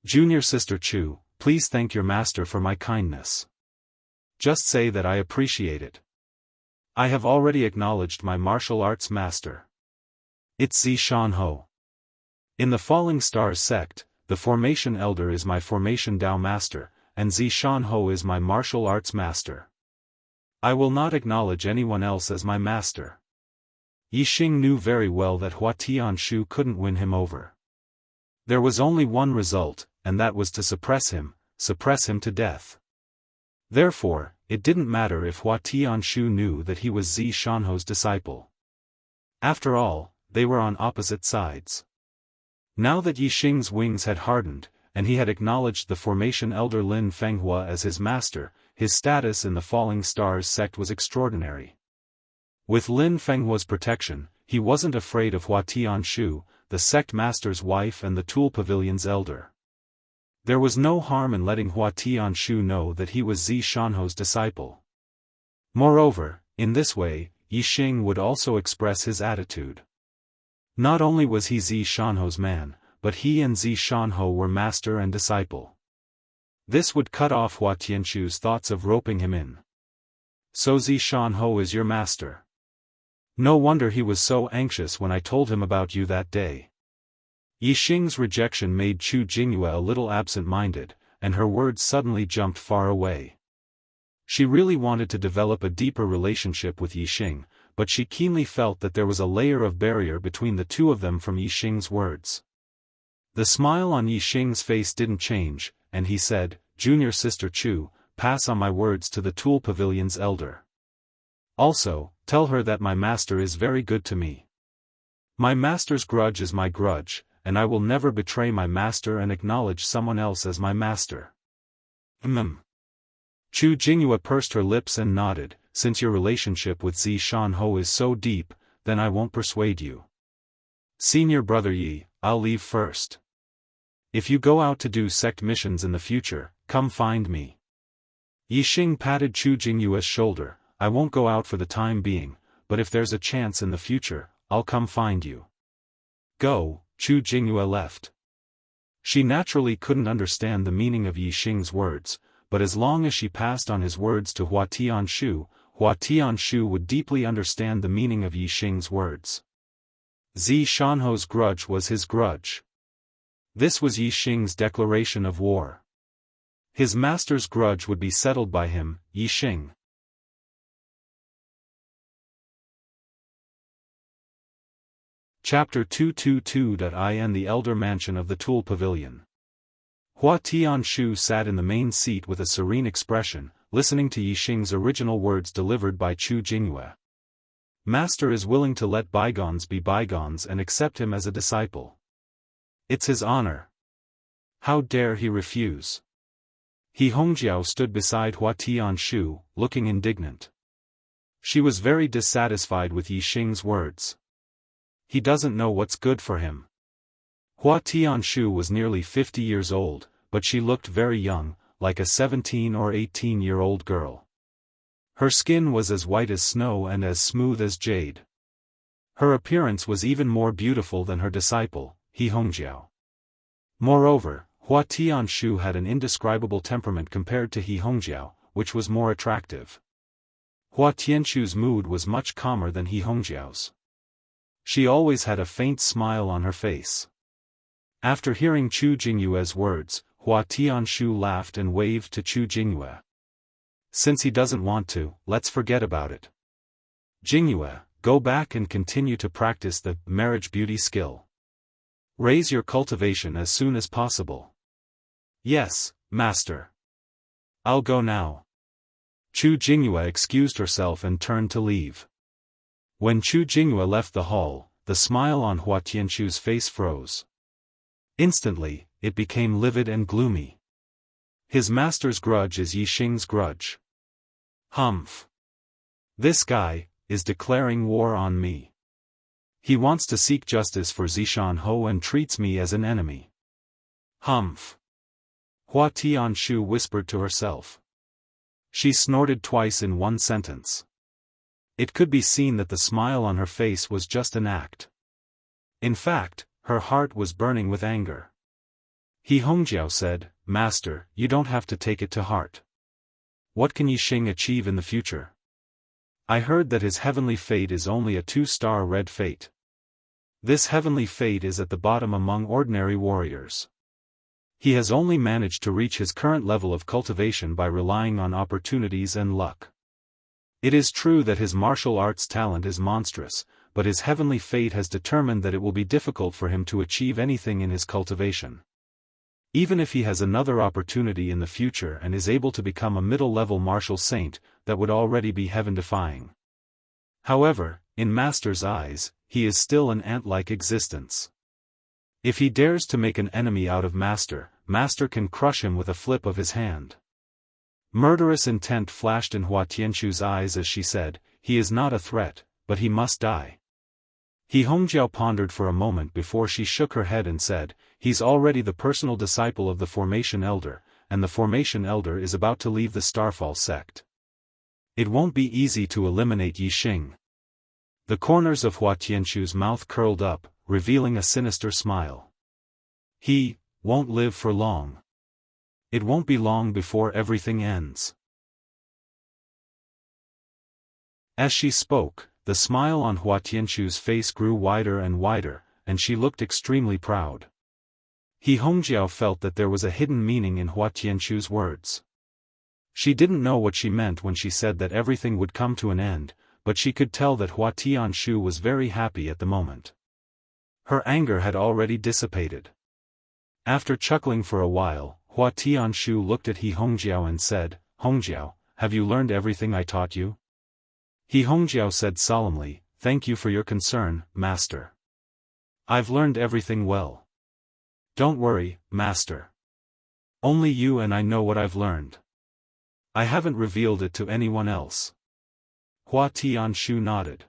Junior sister Chu, please thank your master for my kindness. Just say that I appreciate it. I have already acknowledged my martial arts master. It's Zishan Ho. In the Falling Stars sect, the Formation Elder is my Formation Dao master, and Zishan Ho is my martial arts master. I will not acknowledge anyone else as my master. Yixing knew very well that Hua Tianshu couldn't win him over. There was only one result, and that was to suppress him to death. Therefore, it didn't matter if Hua Tianshu knew that he was Zishan Ho's disciple. After all, they were on opposite sides. Now that Yixing's wings had hardened, and he had acknowledged the Formation Elder Lin Fenghua as his master, his status in the Falling Stars sect was extraordinary. With Lin Fenghua's protection, he wasn't afraid of Hua Tianshu, the sect master's wife and the Tool Pavilion's elder. There was no harm in letting Hua Tianshu know that he was Zishan Ho's disciple. Moreover, in this way, Yixing would also express his attitude. Not only was he Zishan Ho's man, but he and Zishan Ho were master and disciple. This would cut off Hua Tianshu's thoughts of roping him in. So Zishan Ho is your master. No wonder he was so anxious when I told him about you that day. Yixing's rejection made Chu Jingyue a little absent-minded, and her words suddenly jumped far away. She really wanted to develop a deeper relationship with Yixing, but she keenly felt that there was a layer of barrier between the two of them from Yixing's words. The smile on Yixing's face didn't change, and he said, "Junior sister Chu, pass on my words to the Tool Pavilion's elder. Also, tell her that my master is very good to me. My master's grudge is my grudge, and I will never betray my master and acknowledge someone else as my master." Chu Jingyue pursed her lips and nodded. "Since your relationship with Zishan Ho is so deep, then I won't persuade you. Senior brother Yi, I'll leave first. If you go out to do sect missions in the future, come find me." Yixing patted Chu Jingyue's shoulder. "I won't go out for the time being, but if there's a chance in the future, I'll come find you." Go. Chu Jingyue left. She naturally couldn't understand the meaning of Yixing's words, but as long as she passed on his words to Hua Tianshu would deeply understand the meaning of Yixing's words. Zishan Ho's grudge was his grudge. This was Yixing's declaration of war. His master's grudge would be settled by him, Yixing. Chapter 222.In the Elder Mansion of the Tool Pavilion. Hua Tianshu sat in the main seat with a serene expression, listening to Yixing's original words delivered by Chu Jingyue. Master is willing to let bygones be bygones and accept him as a disciple. It's his honor. How dare he refuse? He Hongjiao stood beside Hua Tianshu, looking indignant. She was very dissatisfied with Yixing's words. He doesn't know what's good for him. Hua Tianshu was nearly 50 years old, but she looked very young, like a 17 or 18-year-old girl. Her skin was as white as snow and as smooth as jade. Her appearance was even more beautiful than her disciple, He Hongjiao. Moreover, Hua Tianshu had an indescribable temperament compared to He Hongjiao, which was more attractive. Hua Tianshu's mood was much calmer than He Hongjiao's. She always had a faint smile on her face. After hearing Chu Jingyue's words, Hua Tianshu laughed and waved to Chu Jingyue. "Since he doesn't want to, let's forget about it. Jingyue, go back and continue to practice the marriage beauty skill. Raise your cultivation as soon as possible." "Yes, master. I'll go now." Chu Jingyue excused herself and turned to leave. When Chu Jingyue left the hall, the smile on Hua Tianshu's face froze. Instantly, it became livid and gloomy. His master's grudge is Yixing's grudge. Humph. This guy is declaring war on me. He wants to seek justice for Zishan Ho and treats me as an enemy. Humph. Hua Tianshu whispered to herself. She snorted twice in one sentence. It could be seen that the smile on her face was just an act. In fact, her heart was burning with anger. He Hongjiao said, Master, you don't have to take it to heart. What can Yixing achieve in the future? I heard that his heavenly fate is only a 2-star red fate. This heavenly fate is at the bottom among ordinary warriors. He has only managed to reach his current level of cultivation by relying on opportunities and luck. It is true that his martial arts talent is monstrous, but his heavenly fate has determined that it will be difficult for him to achieve anything in his cultivation. Even if he has another opportunity in the future and is able to become a middle-level martial saint, that would already be heaven-defying. However, in Master's eyes, he is still an ant-like existence. If he dares to make an enemy out of Master, Master can crush him with a flip of his hand. Murderous intent flashed in Hua Tianshu's eyes as she said, he is not a threat, but he must die. He Hongjiao pondered for a moment before she shook her head and said, he's already the personal disciple of the Formation Elder, and the Formation Elder is about to leave the Starfall sect. It won't be easy to eliminate Yixing. The corners of Hua Tianshu's mouth curled up, revealing a sinister smile. He won't live for long. It won't be long before everything ends. As she spoke, the smile on Hua Tianshu's face grew wider and wider, and she looked extremely proud. He Hongjiao felt that there was a hidden meaning in Hua Tianshu's words. She didn't know what she meant when she said that everything would come to an end, but she could tell that Hua Tianshu was very happy at the moment. Her anger had already dissipated. After chuckling for a while, Hua Tianshu looked at He Hongjiao and said, Hongjiao, have you learned everything I taught you? He Hongjiao said solemnly, thank you for your concern, Master. I've learned everything well. Don't worry, Master. Only you and I know what I've learned. I haven't revealed it to anyone else. Hua Tianshu nodded.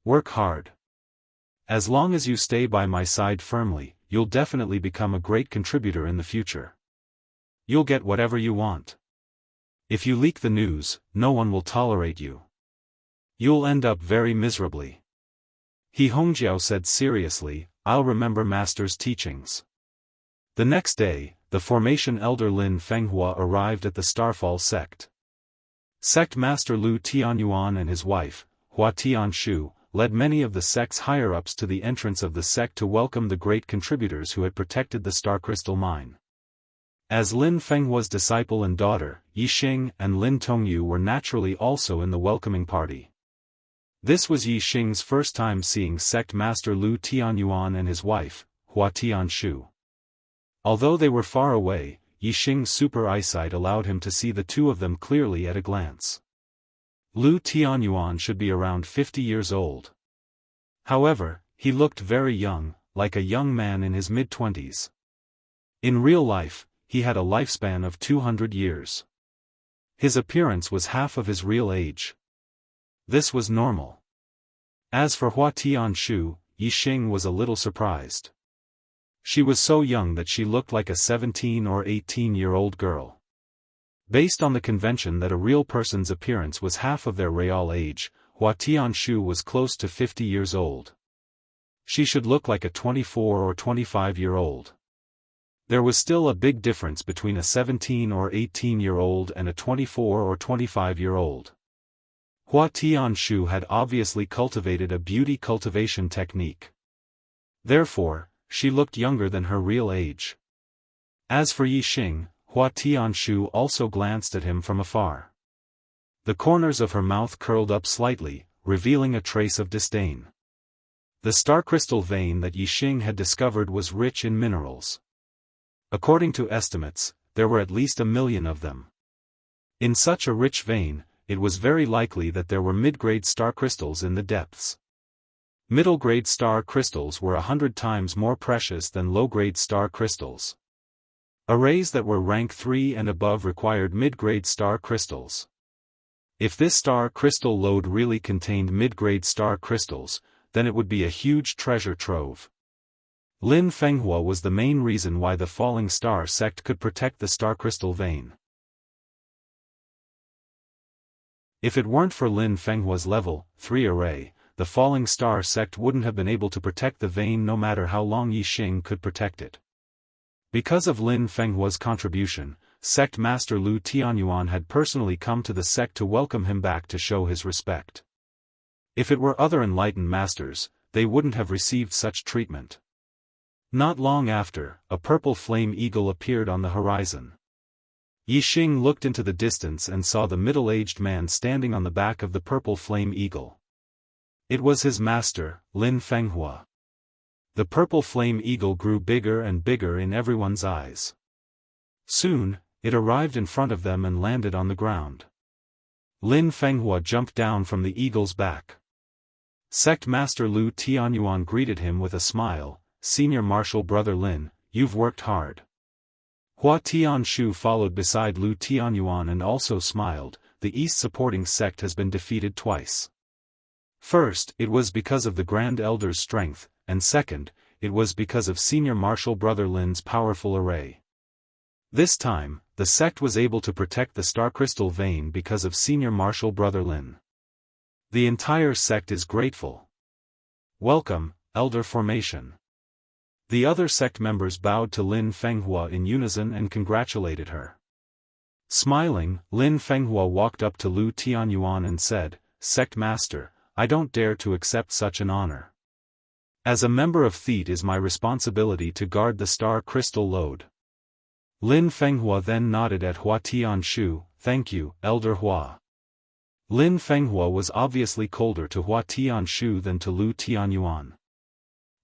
Work hard. As long as you stay by my side firmly, you'll definitely become a great contributor in the future. You'll get whatever you want. If you leak the news, no one will tolerate you. You'll end up very miserably. He Hongjiao said seriously, I'll remember Master's teachings. The next day, the Formation Elder Lin Fenghua arrived at the Starfall sect. Sect Master Lu Tianyuan and his wife, Hua Tianshu, led many of the sect's higher-ups to the entrance of the sect to welcome the great contributors who had protected the Star Crystal Mine. As Lin Fenghua's disciple and daughter, Yixing and Lin Tongyu were naturally also in the welcoming party. This was Yixing's first time seeing Sect Master Lu Tianyuan and his wife, Hua Tianshu. Although they were far away, Yixing's super eyesight allowed him to see the two of them clearly at a glance. Lu Tianyuan should be around 50 years old. However, he looked very young, like a young man in his mid-20s. In real life, he had a lifespan of 200 years. His appearance was half of his real age. This was normal. As for Hua Tianshu, Yixing was a little surprised. She was so young that she looked like a 17 or 18-year-old girl. Based on the convention that a real person's appearance was half of their real age, Hua Tianshu was close to 50 years old. She should look like a 24 or 25-year-old. There was still a big difference between a 17 or 18-year-old and a 24 or 25-year-old. Hua Tianshu had obviously cultivated a beauty cultivation technique. Therefore, she looked younger than her real age. As for Yixing, Hua Tianshu also glanced at him from afar. The corners of her mouth curled up slightly, revealing a trace of disdain. The star crystal vein that Yixing had discovered was rich in minerals. According to estimates, there were at least 1 million of them. In such a rich vein, it was very likely that there were mid-grade star crystals in the depths. Middle-grade star crystals were 100 times more precious than low-grade star crystals. Arrays that were rank 3 and above required mid-grade star crystals. If this star crystal lode really contained mid-grade star crystals, then it would be a huge treasure trove. Lin Fenghua was the main reason why the Falling Star sect could protect the star crystal vein. If it weren't for Lin Fenghua's level 3 array, the Falling Star sect wouldn't have been able to protect the vein no matter how long Yixing could protect it. Because of Lin Fenghua's contribution, Sect Master Lu Tianyuan had personally come to the sect to welcome him back to show his respect. If it were other enlightened masters, they wouldn't have received such treatment. Not long after, a purple flame eagle appeared on the horizon. Yixing looked into the distance and saw the middle-aged man standing on the back of the purple flame eagle. It was his master, Lin Fenghua. The purple flame eagle grew bigger and bigger in everyone's eyes. Soon, it arrived in front of them and landed on the ground. Lin Fenghua jumped down from the eagle's back. Sect Master Lu Tianyuan greeted him with a smile. "Senior Marshal Brother Lin, you've worked hard." Hua Tianshu followed beside Lu Tianyuan and also smiled. "The East supporting sect has been defeated twice. First, it was because of the Grand Elder's strength, and second, it was because of Senior Marshal Brother Lin's powerful array. This time, the sect was able to protect the star crystal vein because of Senior Marshal Brother Lin. The entire sect is grateful. Welcome, Elder Formation." The other sect members bowed to Lin Fenghua in unison and congratulated her. Smiling, Lin Fenghua walked up to Lu Tianyuan and said, "Sect Master, I don't dare to accept such an honor. As a member of Theet, it is my responsibility to guard the star crystal lode." Lin Fenghua then nodded at Hua Tianshu. "Thank you, Elder Hua." Lin Fenghua was obviously colder to Hua Tianshu than to Lu Tianyuan.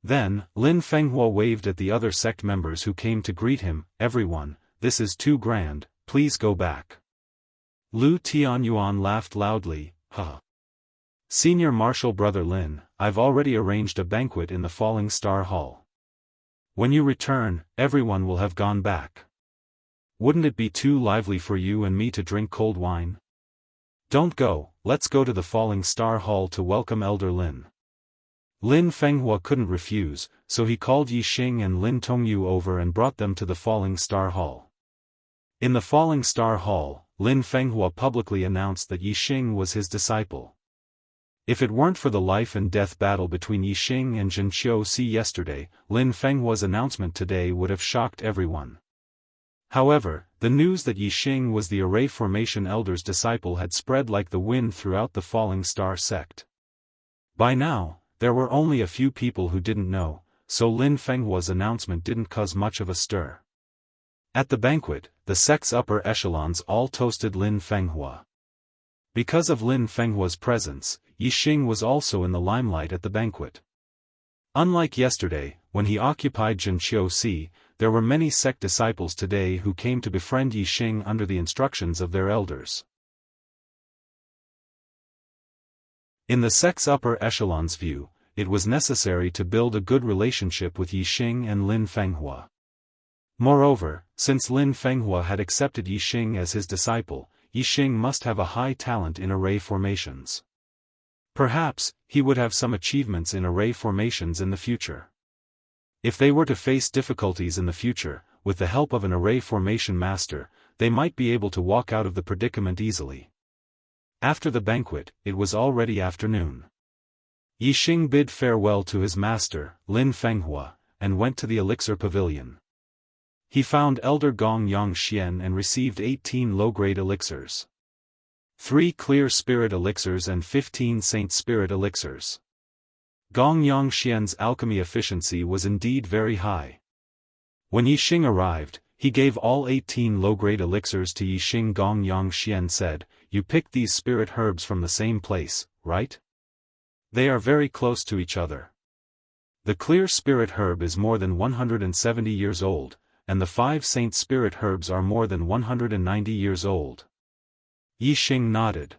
Then, Lin Fenghua waved at the other sect members who came to greet him. "Everyone, this is too grand, please go back." Lu Tianyuan laughed loudly. "Huh. Senior Marshal Brother Lin, I've already arranged a banquet in the Falling Star Hall. When you return, everyone will have gone back. Wouldn't it be too lively for you and me to drink cold wine? Don't go, let's go to the Falling Star Hall to welcome Elder Lin." Lin Fenghua couldn't refuse, so he called Yixing and Lin Tongyu over and brought them to the Falling Star Hall. In the Falling Star Hall, Lin Fenghua publicly announced that Yixing was his disciple. If it weren't for the life and death battle between Yixing and Zhenqiu Si yesterday, Lin Fenghua's announcement today would have shocked everyone. However, the news that Yixing was the Array Formation Elder's disciple had spread like the wind throughout the Falling Star sect. By now, there were only a few people who didn't know, so Lin Fenghua's announcement didn't cause much of a stir. At the banquet, the sect's upper echelons all toasted Lin Fenghua. Because of Lin Fenghua's presence, Yixing was also in the limelight at the banquet. Unlike yesterday, when he occupied Zhenqiu Si, there were many sect disciples today who came to befriend Yixing under the instructions of their elders. In the sect's upper echelon's view, it was necessary to build a good relationship with Yixing and Lin Fenghua. Moreover, since Lin Fenghua had accepted Yixing as his disciple, Yixing must have a high talent in array formations. Perhaps, he would have some achievements in array formations in the future. If they were to face difficulties in the future, with the help of an array formation master, they might be able to walk out of the predicament easily. After the banquet, it was already afternoon. Yixing bid farewell to his master, Lin Fenghua, and went to the elixir pavilion. He found Elder Gong Yongxian and received 18 low-grade elixirs. 3 clear spirit elixirs and 15 saint spirit elixirs. Gong Yongxian's alchemy efficiency was indeed very high. When Yixing arrived, he gave all 18 low-grade elixirs to Yixing. Gong Yongxian said, "You picked these spirit herbs from the same place, right? They are very close to each other. The clear spirit herb is more than 170 years old, and the 5 saint spirit herbs are more than 190 years old." Yixing nodded.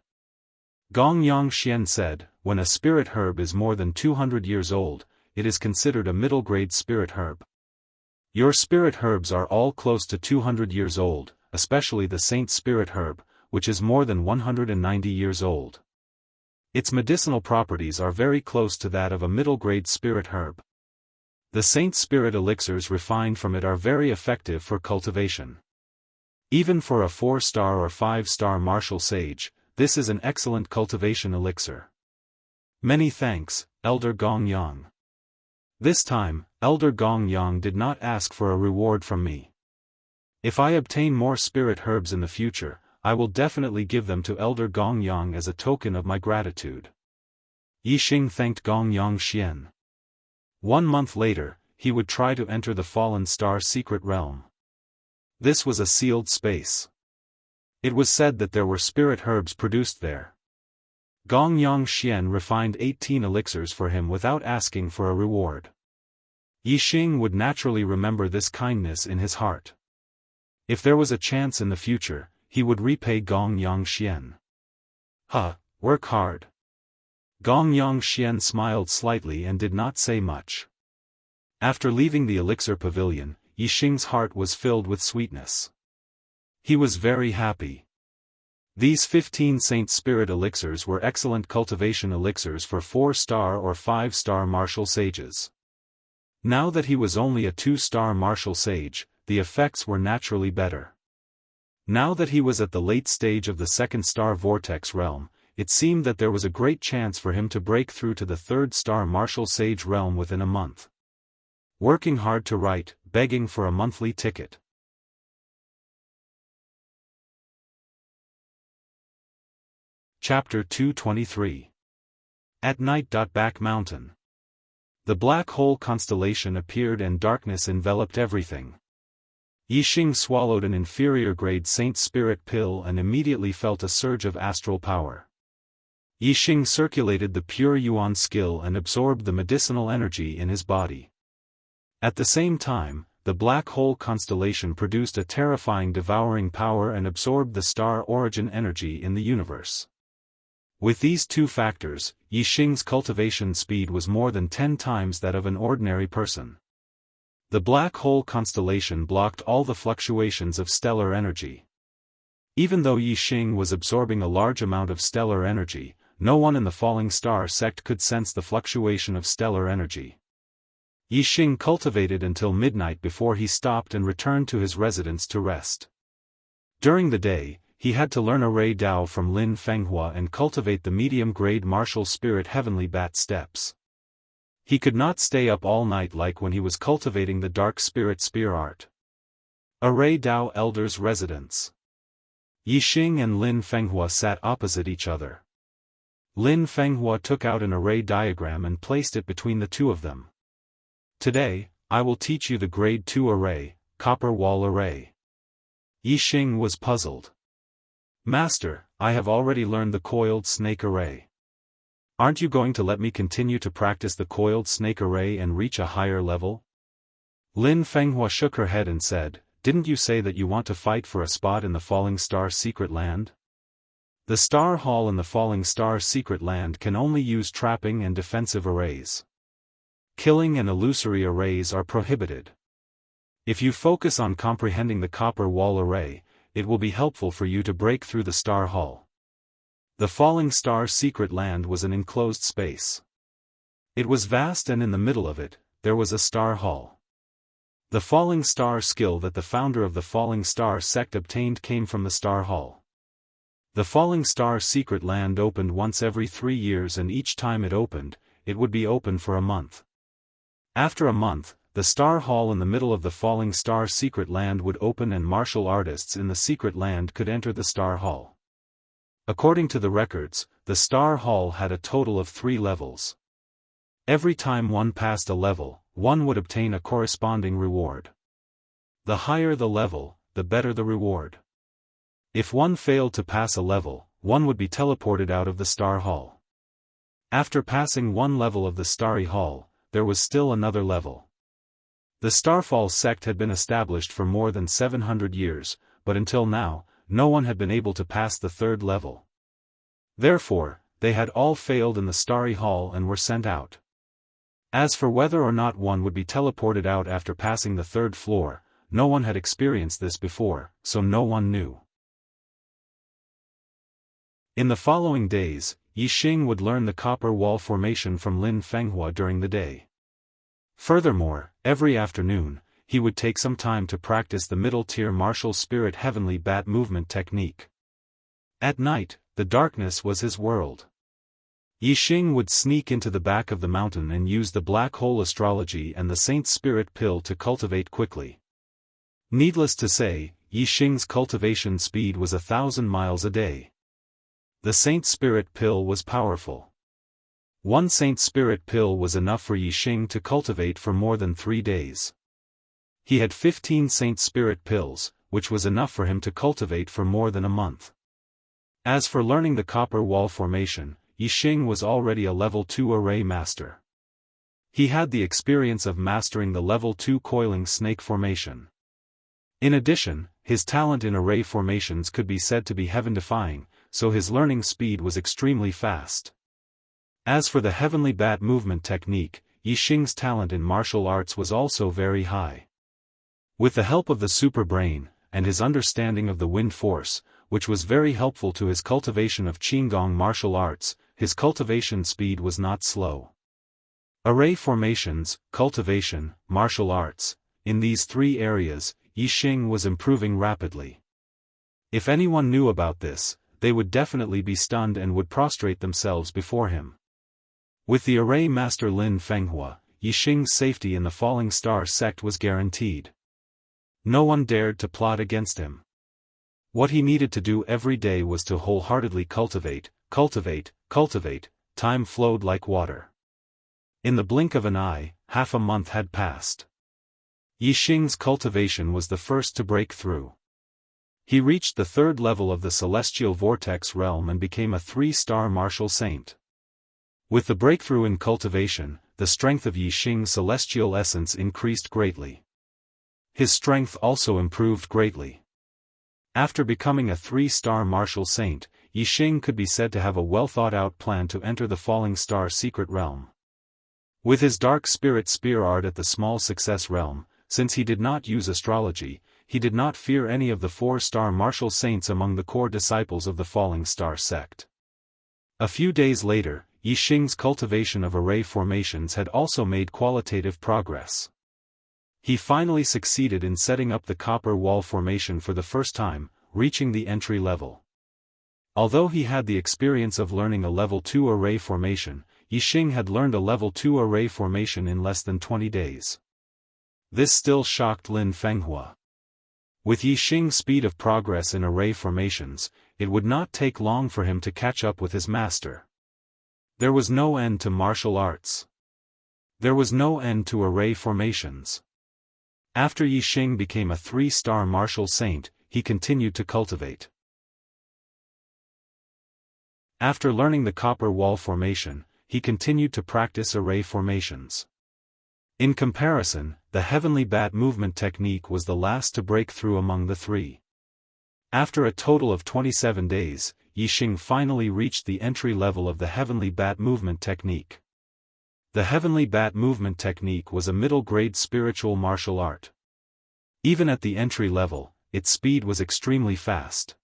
Gong Yongxian said, "When a spirit herb is more than 200 years old, it is considered a middle-grade spirit herb. Your spirit herbs are all close to 200 years old, especially the saint spirit herb, which is more than 190 years old. Its medicinal properties are very close to that of a middle-grade spirit herb. The Saint Spirit elixirs refined from it are very effective for cultivation. Even for a 4-star or 5-star martial sage, this is an excellent cultivation elixir. Many thanks, Elder Gong Yang. This time, Elder Gong Yang did not ask for a reward from me. If I obtain more spirit herbs in the future, I will definitely give them to Elder Gong Yang as a token of my gratitude. Yixing thanked Gong Yang Xian. 1 month later, he would try to enter the Fallen Star secret realm. This was a sealed space. It was said that there were spirit herbs produced there. Gong Yang Xian refined 18 elixirs for him without asking for a reward. Yixing would naturally remember this kindness in his heart. If there was a chance in the future, he would repay Gong Yang Xian. Work hard. Gong Yang Xian smiled slightly and did not say much. After leaving the elixir pavilion, Yixing's heart was filled with sweetness. He was very happy. These 15 Saint Spirit elixirs were excellent cultivation elixirs for 4-star or 5-star martial sages. Now that he was only a 2-star martial sage, the effects were naturally better. Now that he was at the late stage of the 2nd-star vortex realm, it seemed that there was a great chance for him to break through to the 3rd-star martial sage realm within a month. Working hard to write, begging for a monthly ticket. Chapter 223. At night. Back Mountain. The black hole constellation appeared and darkness enveloped everything. Yixing swallowed an inferior-grade Saint Spirit pill and immediately felt a surge of astral power. Yixing circulated the pure Yuan skill and absorbed the medicinal energy in his body. At the same time, the black hole constellation produced a terrifying devouring power and absorbed the star origin energy in the universe. With these two factors, Yixing's cultivation speed was more than 10 times that of an ordinary person. The black hole constellation blocked all the fluctuations of stellar energy. Even though Yixing was absorbing a large amount of stellar energy, no one in the falling star sect could sense the fluctuation of stellar energy. Yixing cultivated until midnight before he stopped and returned to his residence to rest. During the day, he had to learn Array Dao from Lin Fenghua and cultivate the medium-grade martial spirit heavenly bat steps. He could not stay up all night like when he was cultivating the dark spirit spear art. Array Dao Elder's residence. Yixing and Lin Fenghua sat opposite each other. Lin Fenghua took out an array diagram and placed it between the two of them. Today, I will teach you the grade 2 array, copper wall array. Yixing was puzzled. Master, I have already learned the coiled snake array. Aren't you going to let me continue to practice the coiled snake array and reach a higher level? Lin Fenghua shook her head and said, didn't you say that you want to fight for a spot in the Falling Star secret land? The Star Hall in the Falling Star secret land can only use trapping and defensive arrays. Killing and illusory arrays are prohibited. If you focus on comprehending the copper wall array, it will be helpful for you to break through the Star Hall. The Falling Star secret land was an enclosed space. It was vast and in the middle of it, there was a Star Hall. The Falling Star skill that the founder of the Falling Star sect obtained came from the Star Hall. The Falling Star secret land opened once every 3 years and each time it opened, it would be open for a month. After a month, the Star Hall in the middle of the Falling Star secret land would open and martial artists in the secret land could enter the Star Hall. According to the records, the Star Hall had a total of 3 levels. Every time one passed a level, one would obtain a corresponding reward. The higher the level, the better the reward. If one failed to pass a level, one would be teleported out of the Star Hall. After passing one level of the Starry Hall, there was still another level. The Starfall sect had been established for more than 700 years, but until now, no one had been able to pass the 3rd level. Therefore, they had all failed in the Starry Hall and were sent out. As for whether or not one would be teleported out after passing the 3rd floor, no one had experienced this before, so no one knew. In the following days, Yixing would learn the copper wall formation from Lin Fenghua during the day. Furthermore, every afternoon, he would take some time to practice the middle-tier martial spirit heavenly bat movement technique. At night, the darkness was his world. Yixing would sneak into the back of the mountain and use the black hole astrology and the Saint Spirit pill to cultivate quickly. Needless to say, Yixing's cultivation speed was 1,000 miles a day. The Saint Spirit pill was powerful. One Saint Spirit pill was enough for Yixing to cultivate for more than 3 days. He had 15 Saint Spirit pills, which was enough for him to cultivate for more than a month. As for learning the copper wall formation, Yixing was already a level 2 array master. He had the experience of mastering the level 2 coiling snake formation. In addition, his talent in array formations could be said to be heaven-defying, so his learning speed was extremely fast. As for the heavenly bat movement technique, Yixing's talent in martial arts was also very high. With the help of the super brain, and his understanding of the wind force, which was very helpful to his cultivation of Qinggong martial arts, his cultivation speed was not slow. Array formations, cultivation, martial arts, in these 3 areas, Yixing was improving rapidly. If anyone knew about this, they would definitely be stunned and would prostrate themselves before him. With the array master Lin Fenghua, Yixing's safety in the Falling Star sect was guaranteed. No one dared to plot against him. What he needed to do every day was to wholeheartedly cultivate. Time flowed like water. In the blink of an eye, half a month had passed. Yixing's cultivation was the first to break through. He reached the 3rd level of the Celestial Vortex realm and became a 3-star martial saint. With the breakthrough in cultivation, the strength of Yixing's celestial essence increased greatly. His strength also improved greatly. After becoming a 3-star martial saint, Yixing could be said to have a well-thought-out plan to enter the Falling Star secret realm. With his dark spirit spear art at the small success realm, since he did not use astrology, he did not fear any of the 4-star martial saints among the core disciples of the Falling Star sect. A few days later, Yixing's cultivation of array formations had also made qualitative progress. He finally succeeded in setting up the copper wall formation for the first time, reaching the entry level. Although he had the experience of learning a level 2 array formation, Yixing had learned a level 2 array formation in less than 20 days. This still shocked Lin Fenghua. With Yixing's speed of progress in array formations, it would not take long for him to catch up with his master. There was no end to martial arts. There was no end to array formations. After Yixing became a 3-star martial saint, he continued to cultivate. After learning the copper wall formation, he continued to practice array formations. In comparison, the heavenly bat movement technique was the last to break through among the 3. After a total of 27 days, Yixing finally reached the entry level of the heavenly bat movement technique. The heavenly bat movement technique was a middle-grade spiritual martial art. Even at the entry level, its speed was extremely fast.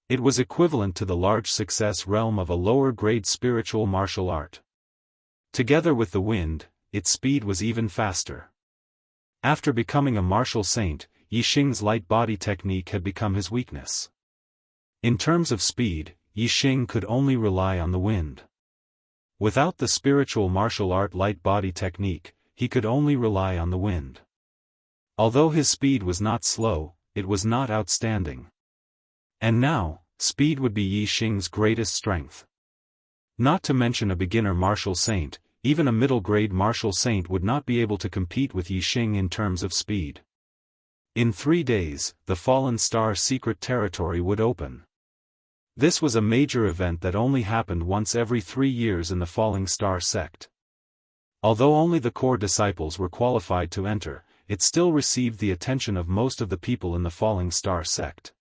It was equivalent to the large success realm of a lower-grade spiritual martial art. Together with the wind, its speed was even faster. After becoming a martial saint, Yixing's light body technique had become his weakness. In terms of speed, Yixing could only rely on the wind. Without the spiritual martial art light body technique, he could only rely on the wind. Although his speed was not slow, it was not outstanding. And now, speed would be Yixing's greatest strength. Not to mention a beginner martial saint, even a middle-grade martial saint would not be able to compete with Yixing in terms of speed. In 3 days, the Fallen Star secret territory would open. This was a major event that only happened once every 3 years in the Falling Star sect. Although only the core disciples were qualified to enter, it still received the attention of most of the people in the Falling Star sect.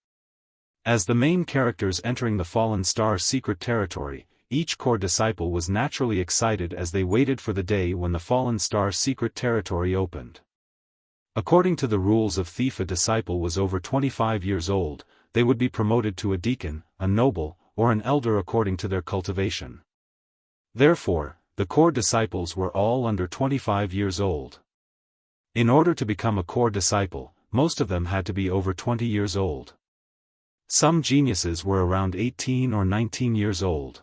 As the main characters entering the Fallen Star secret territory, each core disciple was naturally excited as they waited for the day when the Fallen Star secret territory opened. According to the rules of Thief, a disciple was over 25 years old, they would be promoted to a deacon, a noble, or an elder according to their cultivation. Therefore, the core disciples were all under 25 years old. In order to become a core disciple, most of them had to be over 20 years old. Some geniuses were around 18 or 19 years old.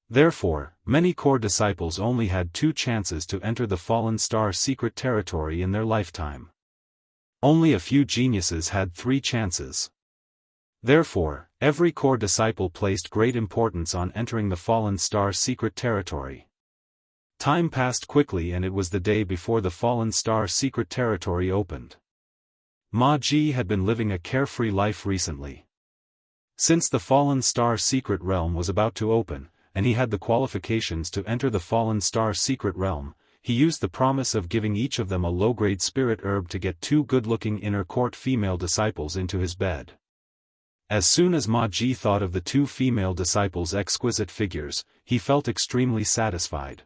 Therefore, many core disciples only had 2 chances to enter the fallen star secret territory in their lifetime. Only a few geniuses had 3 chances. Therefore, every core disciple placed great importance on entering the fallen star secret territory. Time passed quickly and it was the day before the fallen star secret territory opened. Ma Ji had been living a carefree life recently. Since the fallen star secret realm was about to open, and he had the qualifications to enter the fallen star secret realm, he used the promise of giving each of them a low-grade spirit herb to get 2 good-looking inner court female disciples into his bed. As soon as Ma Ji thought of the 2 female disciples' exquisite figures, he felt extremely satisfied.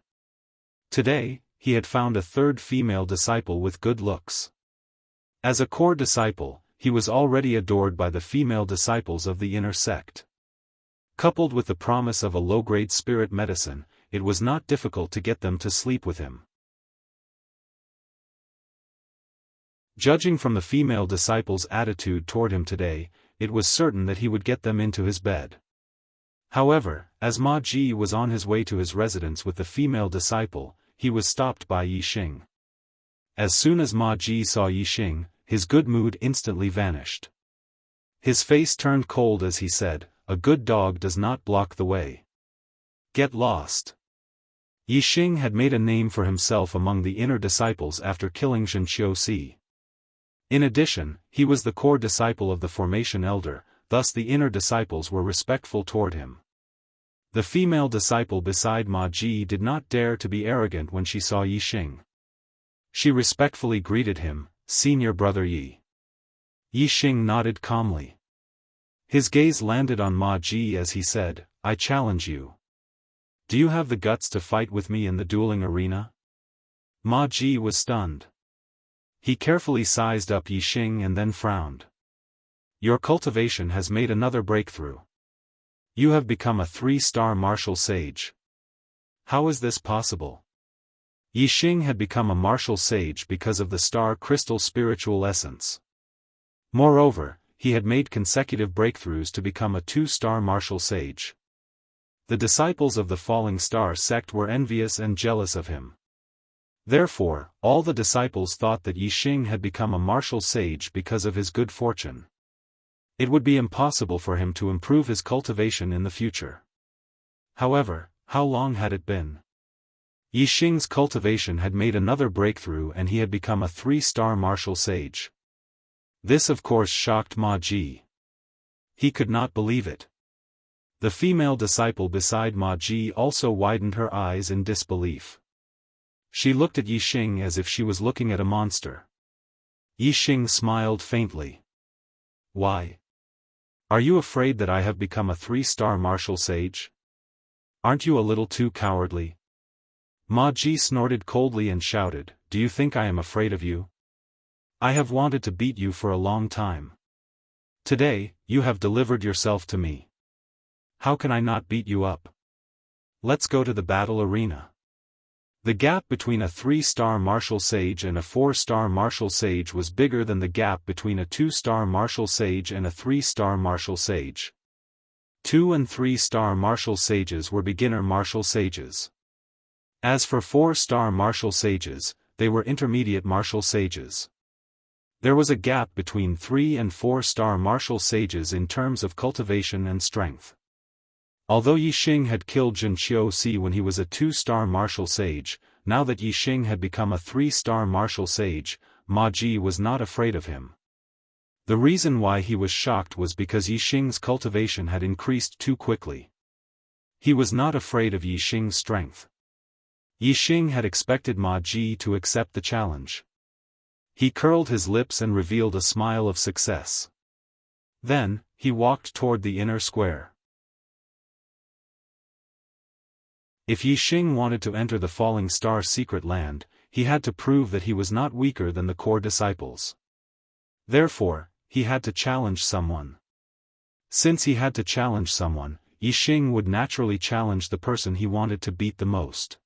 Today, he had found a 3rd female disciple with good looks. As a core disciple, he was already adored by the female disciples of the inner sect. Coupled with the promise of a low-grade spirit medicine, it was not difficult to get them to sleep with him. Judging from the female disciples' attitude toward him today, it was certain that he would get them into his bed. However, as Ma Ji was on his way to his residence with the female disciple, he was stopped by Yi Xing. As soon as Ma Ji saw Yi Xing, his good mood instantly vanished. His face turned cold as he said, "A good dog does not block the way. Get lost." Yi Xing had made a name for himself among the inner disciples after killing Zhenqiu. In addition, he was the core disciple of the formation elder, thus the inner disciples were respectful toward him. The female disciple beside Ma Ji did not dare to be arrogant when she saw Yi Xing. She respectfully greeted him, "Senior brother Yi." Yi Xing nodded calmly. His gaze landed on Ma Ji as he said, "I challenge you. Do you have the guts to fight with me in the dueling arena?" Ma Ji was stunned. He carefully sized up Yi Xing and then frowned. "Your cultivation has made another breakthrough. You have become a 3-star martial sage. How is this possible?" Yi Xing had become a martial sage because of the star crystal spiritual essence. Moreover, he had made consecutive breakthroughs to become a 2-star martial sage. The disciples of the falling star sect were envious and jealous of him. Therefore, all the disciples thought that Yi Xing had become a martial sage because of his good fortune. It would be impossible for him to improve his cultivation in the future. However, how long had it been? Yi Xing's cultivation had made another breakthrough and he had become a 3-star martial sage. This of course shocked Ma Ji. He could not believe it. The female disciple beside Ma Ji also widened her eyes in disbelief. She looked at Yi Xing as if she was looking at a monster. Yi Xing smiled faintly. "Why? Are you afraid that I have become a 3-star martial sage? Aren't you a little too cowardly?" Ma Ji snorted coldly and shouted, "Do you think I am afraid of you? I have wanted to beat you for a long time. Today, you have delivered yourself to me. How can I not beat you up? Let's go to the battle arena." The gap between a 3-star martial sage and a 4-star martial sage was bigger than the gap between a 2-star martial sage and a 3-star martial sage. 2 and 3-star martial sages were beginner martial sages. As for 4-star martial sages, they were intermediate martial sages. There was a gap between 3 and 4-star martial sages in terms of cultivation and strength. Although Yi Xing had killed Zhenqiu when he was a 2-star martial sage, now that Yi Xing had become a 3-star martial sage, Ma Ji was not afraid of him. The reason why he was shocked was because Yi Xing's cultivation had increased too quickly. He was not afraid of Yi Xing's strength. Yi Xing had expected Ma Ji to accept the challenge. He curled his lips and revealed a smile of success. Then, he walked toward the inner square. If Yi Xing wanted to enter the falling star secret land, he had to prove that he was not weaker than the core disciples. Therefore, he had to challenge someone. Since he had to challenge someone, Yixing would naturally challenge the person he wanted to beat the most.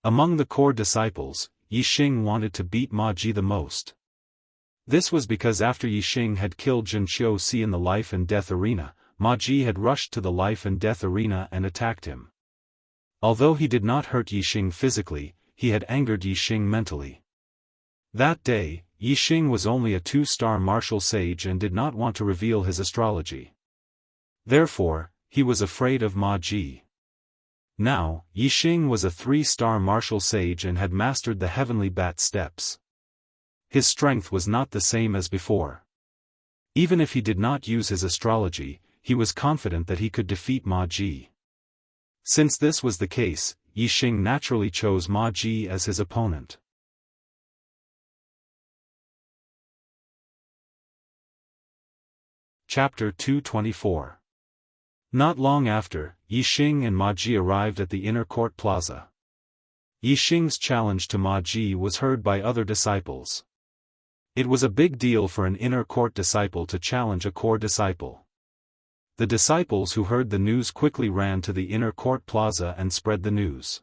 Among the core disciples, Yixing wanted to beat Ma Ji the most. This was because after Yixing had killed Jin Xiaosi in the life and death arena, Ma Ji had rushed to the life and death arena and attacked him. Although he did not hurt Yixing physically, he had angered Yixing mentally. That day, Yixing was only a 2-star martial sage and did not want to reveal his astrology. Therefore, he was afraid of Ma Ji. Now, Yixing was a 3-star martial sage and had mastered the heavenly bat steps. His strength was not the same as before. Even if he did not use his astrology, he was confident that he could defeat Ma Ji. Since this was the case, Yixing naturally chose Ma Ji as his opponent. Chapter 224. Not long after, Yixing and Ma Ji arrived at the inner court plaza. Yixing's challenge to Ma Ji was heard by other disciples. It was a big deal for an inner court disciple to challenge a core disciple. The disciples who heard the news quickly ran to the inner court plaza and spread the news.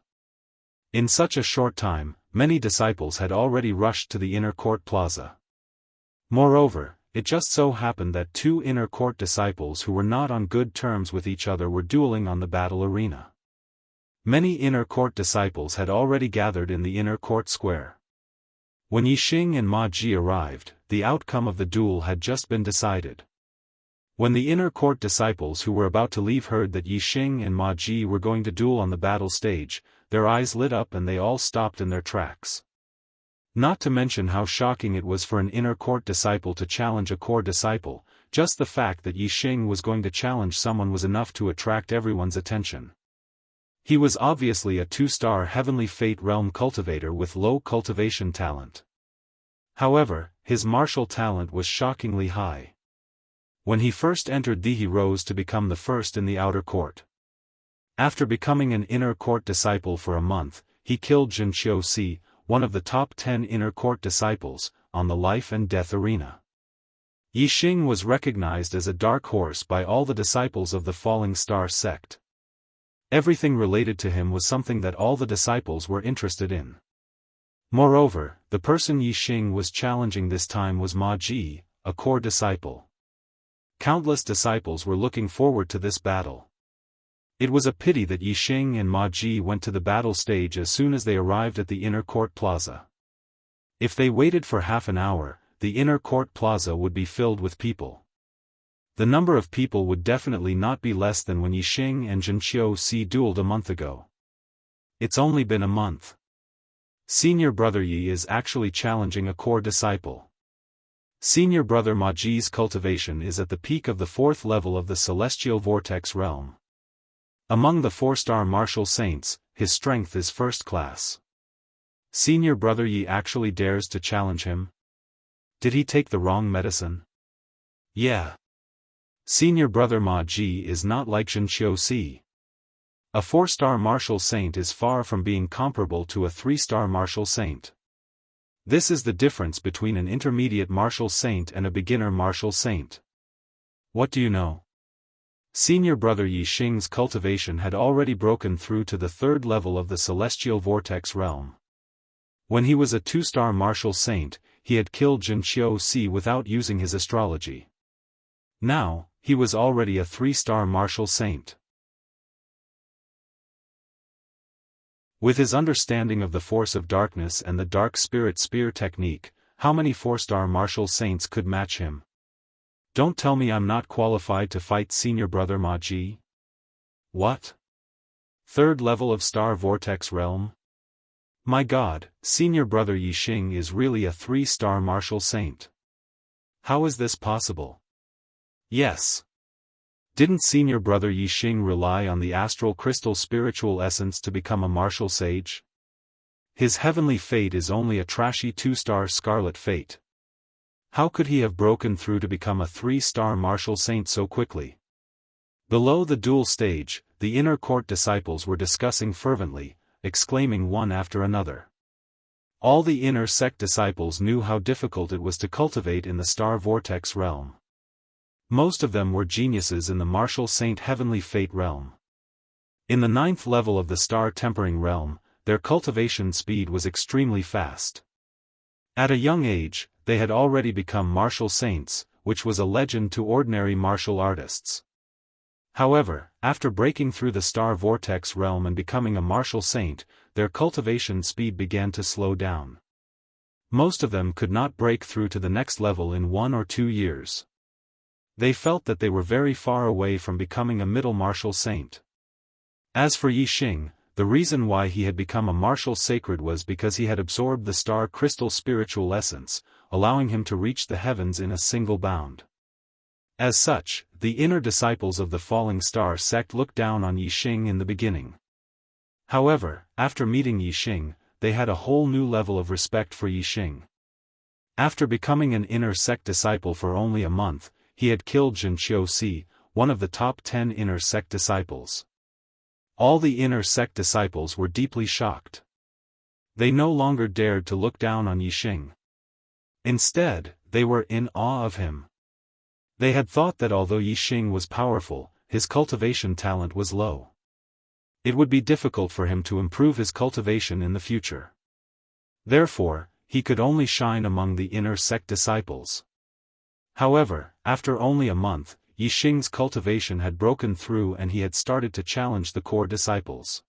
In such a short time, many disciples had already rushed to the inner court plaza. Moreover, it just so happened that 2 inner court disciples who were not on good terms with each other were dueling on the battle arena. Many inner court disciples had already gathered in the inner court square. When Yixing and Ma Ji arrived, the outcome of the duel had just been decided. When the inner court disciples who were about to leave heard that Yixing and Ma Ji were going to duel on the battle stage, their eyes lit up and they all stopped in their tracks. Not to mention how shocking it was for an inner court disciple to challenge a core disciple, just the fact that Yixing was going to challenge someone was enough to attract everyone's attention. He was obviously a 2-star heavenly fate realm cultivator with low cultivation talent. However, his martial talent was shockingly high. When he first entered he rose to become the first in the outer court. After becoming an inner court disciple for a month, he killed Jin Xiaosi, one of the top 10 inner court disciples, on the life and death arena. Yixing was recognized as a dark horse by all the disciples of the Falling Star sect. Everything related to him was something that all the disciples were interested in. Moreover, the person Yixing was challenging this time was Ma Ji, a core disciple. Countless disciples were looking forward to this battle. It was a pity that Yixing and Ma Ji went to the battle stage as soon as they arrived at the inner court plaza. If they waited for half an hour, the inner court plaza would be filled with people. The number of people would definitely not be less than when Yixing and Jin Xiaosi dueled a month ago. It's only been a month. Senior brother Yi is actually challenging a core disciple. Senior brother Ma Ji's cultivation is at the peak of the 4th level of the celestial vortex realm. Among the 4-star martial saints, his strength is first class. Senior brother Yi actually dares to challenge him? Did he take the wrong medicine? Yeah. Senior brother Ma Ji is not like Jin Xiaosi. A 4-star martial saint is far from being comparable to a 3-star martial saint. This is the difference between an intermediate martial saint and a beginner martial saint. What do you know? Senior brother Yixing's cultivation had already broken through to the 3rd level of the celestial vortex realm. When he was a 2-star martial saint, he had killed Jin Xiaosi without using his astrology. Now, he was already a 3-star martial saint. With his understanding of the force of darkness and the dark spirit spear technique, how many 4-star martial saints could match him? Don't tell me I'm not qualified to fight senior brother Ma Ji. What? 3rd level of star vortex realm? My god, senior brother Yixing is really a 3-star martial saint. How is this possible? Yes. Didn't senior brother Yixing rely on the astral crystal spiritual essence to become a martial sage? His heavenly fate is only a trashy 2-star scarlet fate. How could he have broken through to become a 3-star martial saint so quickly? Below the duel stage, the inner court disciples were discussing fervently, exclaiming one after another. All the inner sect disciples knew how difficult it was to cultivate in the star vortex realm. Most of them were geniuses in the martial saint heavenly fate realm. In the 9th level of the star tempering realm, their cultivation speed was extremely fast. At a young age, they had already become martial saints, which was a legend to ordinary martial artists. However, after breaking through the star vortex realm and becoming a martial saint, their cultivation speed began to slow down. Most of them could not break through to the next level in 1 or 2 years. They felt that they were very far away from becoming a middle martial saint. As for Yixing, the reason why he had become a martial sacred was because he had absorbed the star crystal spiritual essence, allowing him to reach the heavens in a single bound. As such, the inner disciples of the falling star sect looked down on Yixing in the beginning. However, after meeting Yixing, they had a whole new level of respect for Yixing. After becoming an inner sect disciple for only a month, he had killed Zhen Qiuxi, one of the top 10 inner sect disciples. All the inner sect disciples were deeply shocked. They no longer dared to look down on Yixing. Instead, they were in awe of him. They had thought that although Yixing was powerful, his cultivation talent was low. It would be difficult for him to improve his cultivation in the future. Therefore, he could only shine among the inner sect disciples. However, after only a month, Yixing's cultivation had broken through and he had started to challenge the core disciples.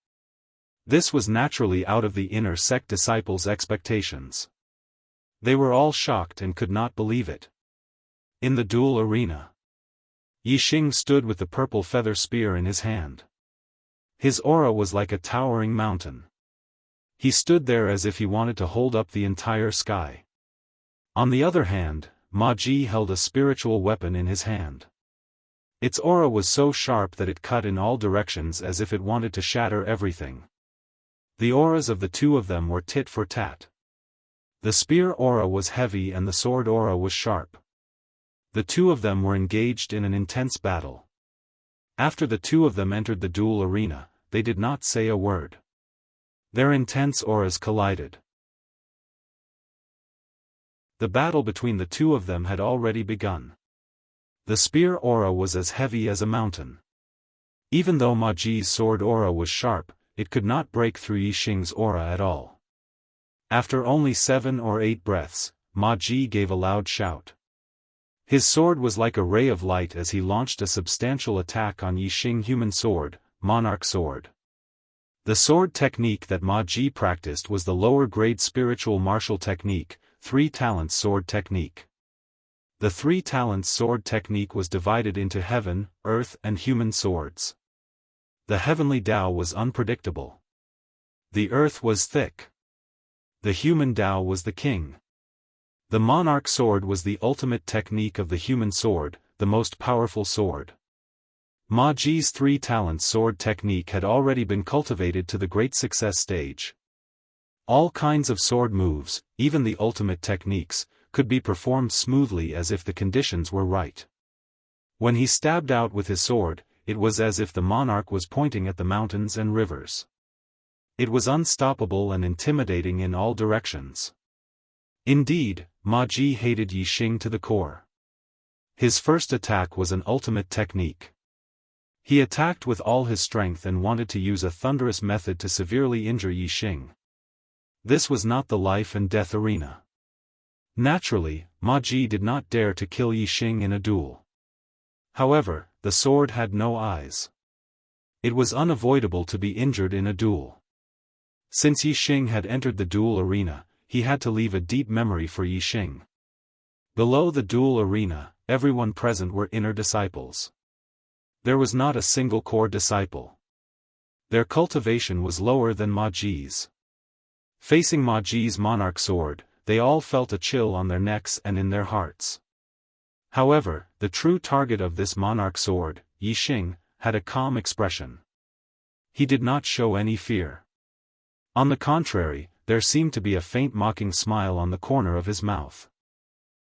This was naturally out of the inner sect disciples' expectations. They were all shocked and could not believe it. In the duel arena, Yixing stood with the purple feather spear in his hand. His aura was like a towering mountain. He stood there as if he wanted to hold up the entire sky. On the other hand, Ma Ji held a spiritual weapon in his hand. Its aura was so sharp that it cut in all directions as if it wanted to shatter everything. The auras of the two of them were tit for tat. The spear aura was heavy and the sword aura was sharp. The two of them were engaged in an intense battle. After the two of them entered the duel arena, they did not say a word. Their intense auras collided. The battle between the two of them had already begun. The spear aura was as heavy as a mountain. Even though Ma Ji's sword aura was sharp, it could not break through Yixing's aura at all. After only 7 or 8 breaths, Ma Ji gave a loud shout. His sword was like a ray of light as he launched a substantial attack on Yixing human sword, monarch sword. The sword technique that Ma Ji practiced was the lower-grade spiritual martial technique, 3 talents sword technique. The 3 talents sword technique was divided into heaven, earth and human swords. The heavenly Tao was unpredictable. The earth was thick. The human Tao was the king. The monarch sword was the ultimate technique of the human sword, the most powerful sword. Ma Ji's 3 talents sword technique had already been cultivated to the great success stage. All kinds of sword moves, even the ultimate techniques, could be performed smoothly as if the conditions were right. When he stabbed out with his sword, it was as if the monarch was pointing at the mountains and rivers. It was unstoppable and intimidating in all directions. Indeed, Ma Ji hated Yixing to the core. His first attack was an ultimate technique. He attacked with all his strength and wanted to use a thunderous method to severely injure Yixing. This was not the life and death arena. Naturally, Ma Ji did not dare to kill Yixing in a duel. However, the sword had no eyes. It was unavoidable to be injured in a duel. Since Yixing had entered the duel arena, he had to leave a deep memory for Yixing. Below the duel arena, everyone present were inner disciples. There was not a single core disciple. Their cultivation was lower than Ma Ji's. Facing Ma Ji's monarch sword, they all felt a chill on their necks and in their hearts. However, the true target of this monarch sword, Yixing, had a calm expression. He did not show any fear. On the contrary, there seemed to be a faint mocking smile on the corner of his mouth.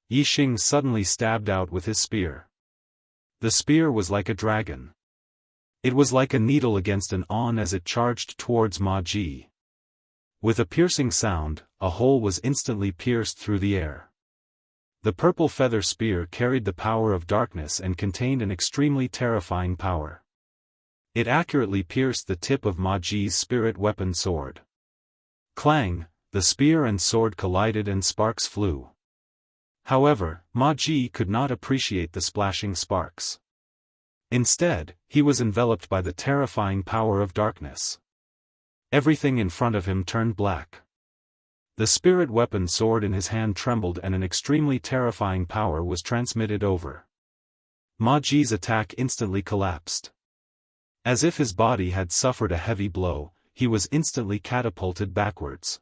Yixing suddenly stabbed out with his spear. The spear was like a dragon. It was like a needle against an awn as it charged towards Ma Ji. With a piercing sound, a hole was instantly pierced through the air. The purple feather spear carried the power of darkness and contained an extremely terrifying power. It accurately pierced the tip of Ma Ji's spirit weapon sword. Clang, the spear and sword collided and sparks flew. However, Ma Ji could not appreciate the splashing sparks. Instead, he was enveloped by the terrifying power of darkness. Everything in front of him turned black. The spirit weapon sword in his hand trembled and an extremely terrifying power was transmitted over. Ma Ji's attack instantly collapsed. As if his body had suffered a heavy blow, he was instantly catapulted backwards.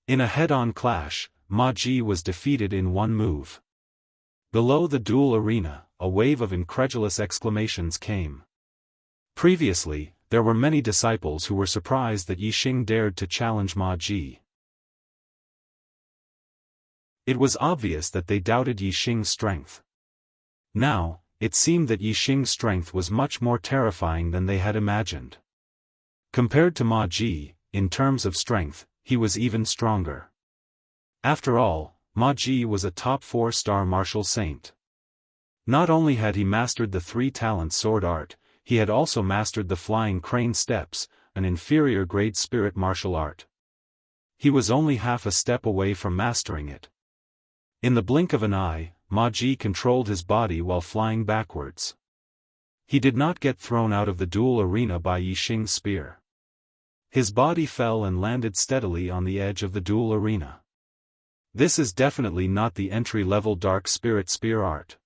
In a head-on clash, Ma Ji was defeated in one move. Below the duel arena, a wave of incredulous exclamations came. Previously, there were many disciples who were surprised that Yi Xing dared to challenge Ma Ji. It was obvious that they doubted Yi Xing's strength. Now, it seemed that Yi Xing's strength was much more terrifying than they had imagined. Compared to Ma Ji, in terms of strength, he was even stronger. After all, Ma Ji was a top 4-star martial saint. Not only had he mastered the 3-talent sword art, he had also mastered the flying crane steps, an inferior grade spirit martial art. He was only half a step away from mastering it. In the blink of an eye, Ma Ji controlled his body while flying backwards. He did not get thrown out of the duel arena by Yi Xing's spear. His body fell and landed steadily on the edge of the duel arena. This is definitely not the entry-level dark spirit spear art.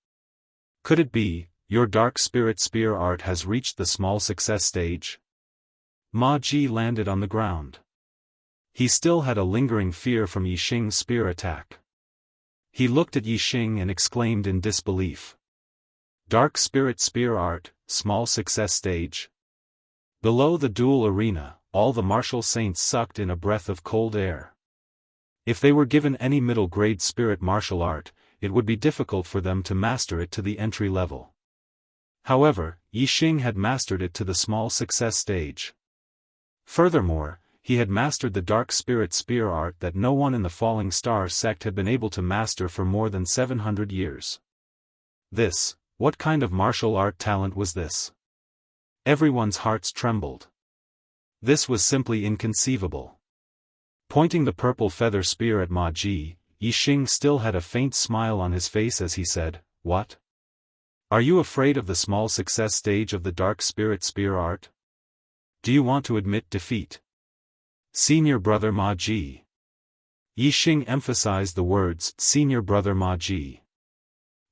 Could it be, your dark spirit spear art has reached the small success stage? Ma Ji landed on the ground. He still had a lingering fear from Yi Xing's spear attack. He looked at Yi Xing and exclaimed in disbelief. Dark spirit spear art, small success stage? Below the duel arena, all the martial saints sucked in a breath of cold air. If they were given any middle-grade spirit martial art, it would be difficult for them to master it to the entry level. However, Yi Xing had mastered it to the small success stage. Furthermore, he had mastered the dark spirit spear art that no one in the Falling Star sect had been able to master for more than 700 years. What kind of martial art talent was this? Everyone's hearts trembled. This was simply inconceivable. Pointing the purple feather spear at Ma Ji, Yi Xing still had a faint smile on his face as he said, "What? Are you afraid of the small success stage of the dark spirit spear art? Do you want to admit defeat? Senior brother Ma Ji." Yi Xing emphasized the words, "Senior brother Ma Ji."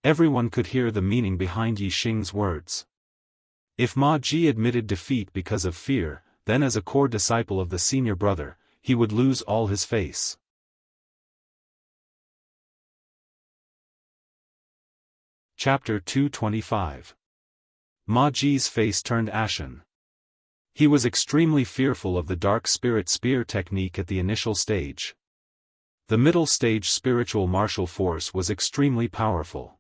Everyone could hear the meaning behind Yi Xing's words. If Ma Ji admitted defeat because of fear, then as a core disciple of the senior brother, he would lose all his face. Chapter 225. Ma Ji's face turned ashen. He was extremely fearful of the dark spirit spear technique at the initial stage. The middle stage spiritual martial force was extremely powerful.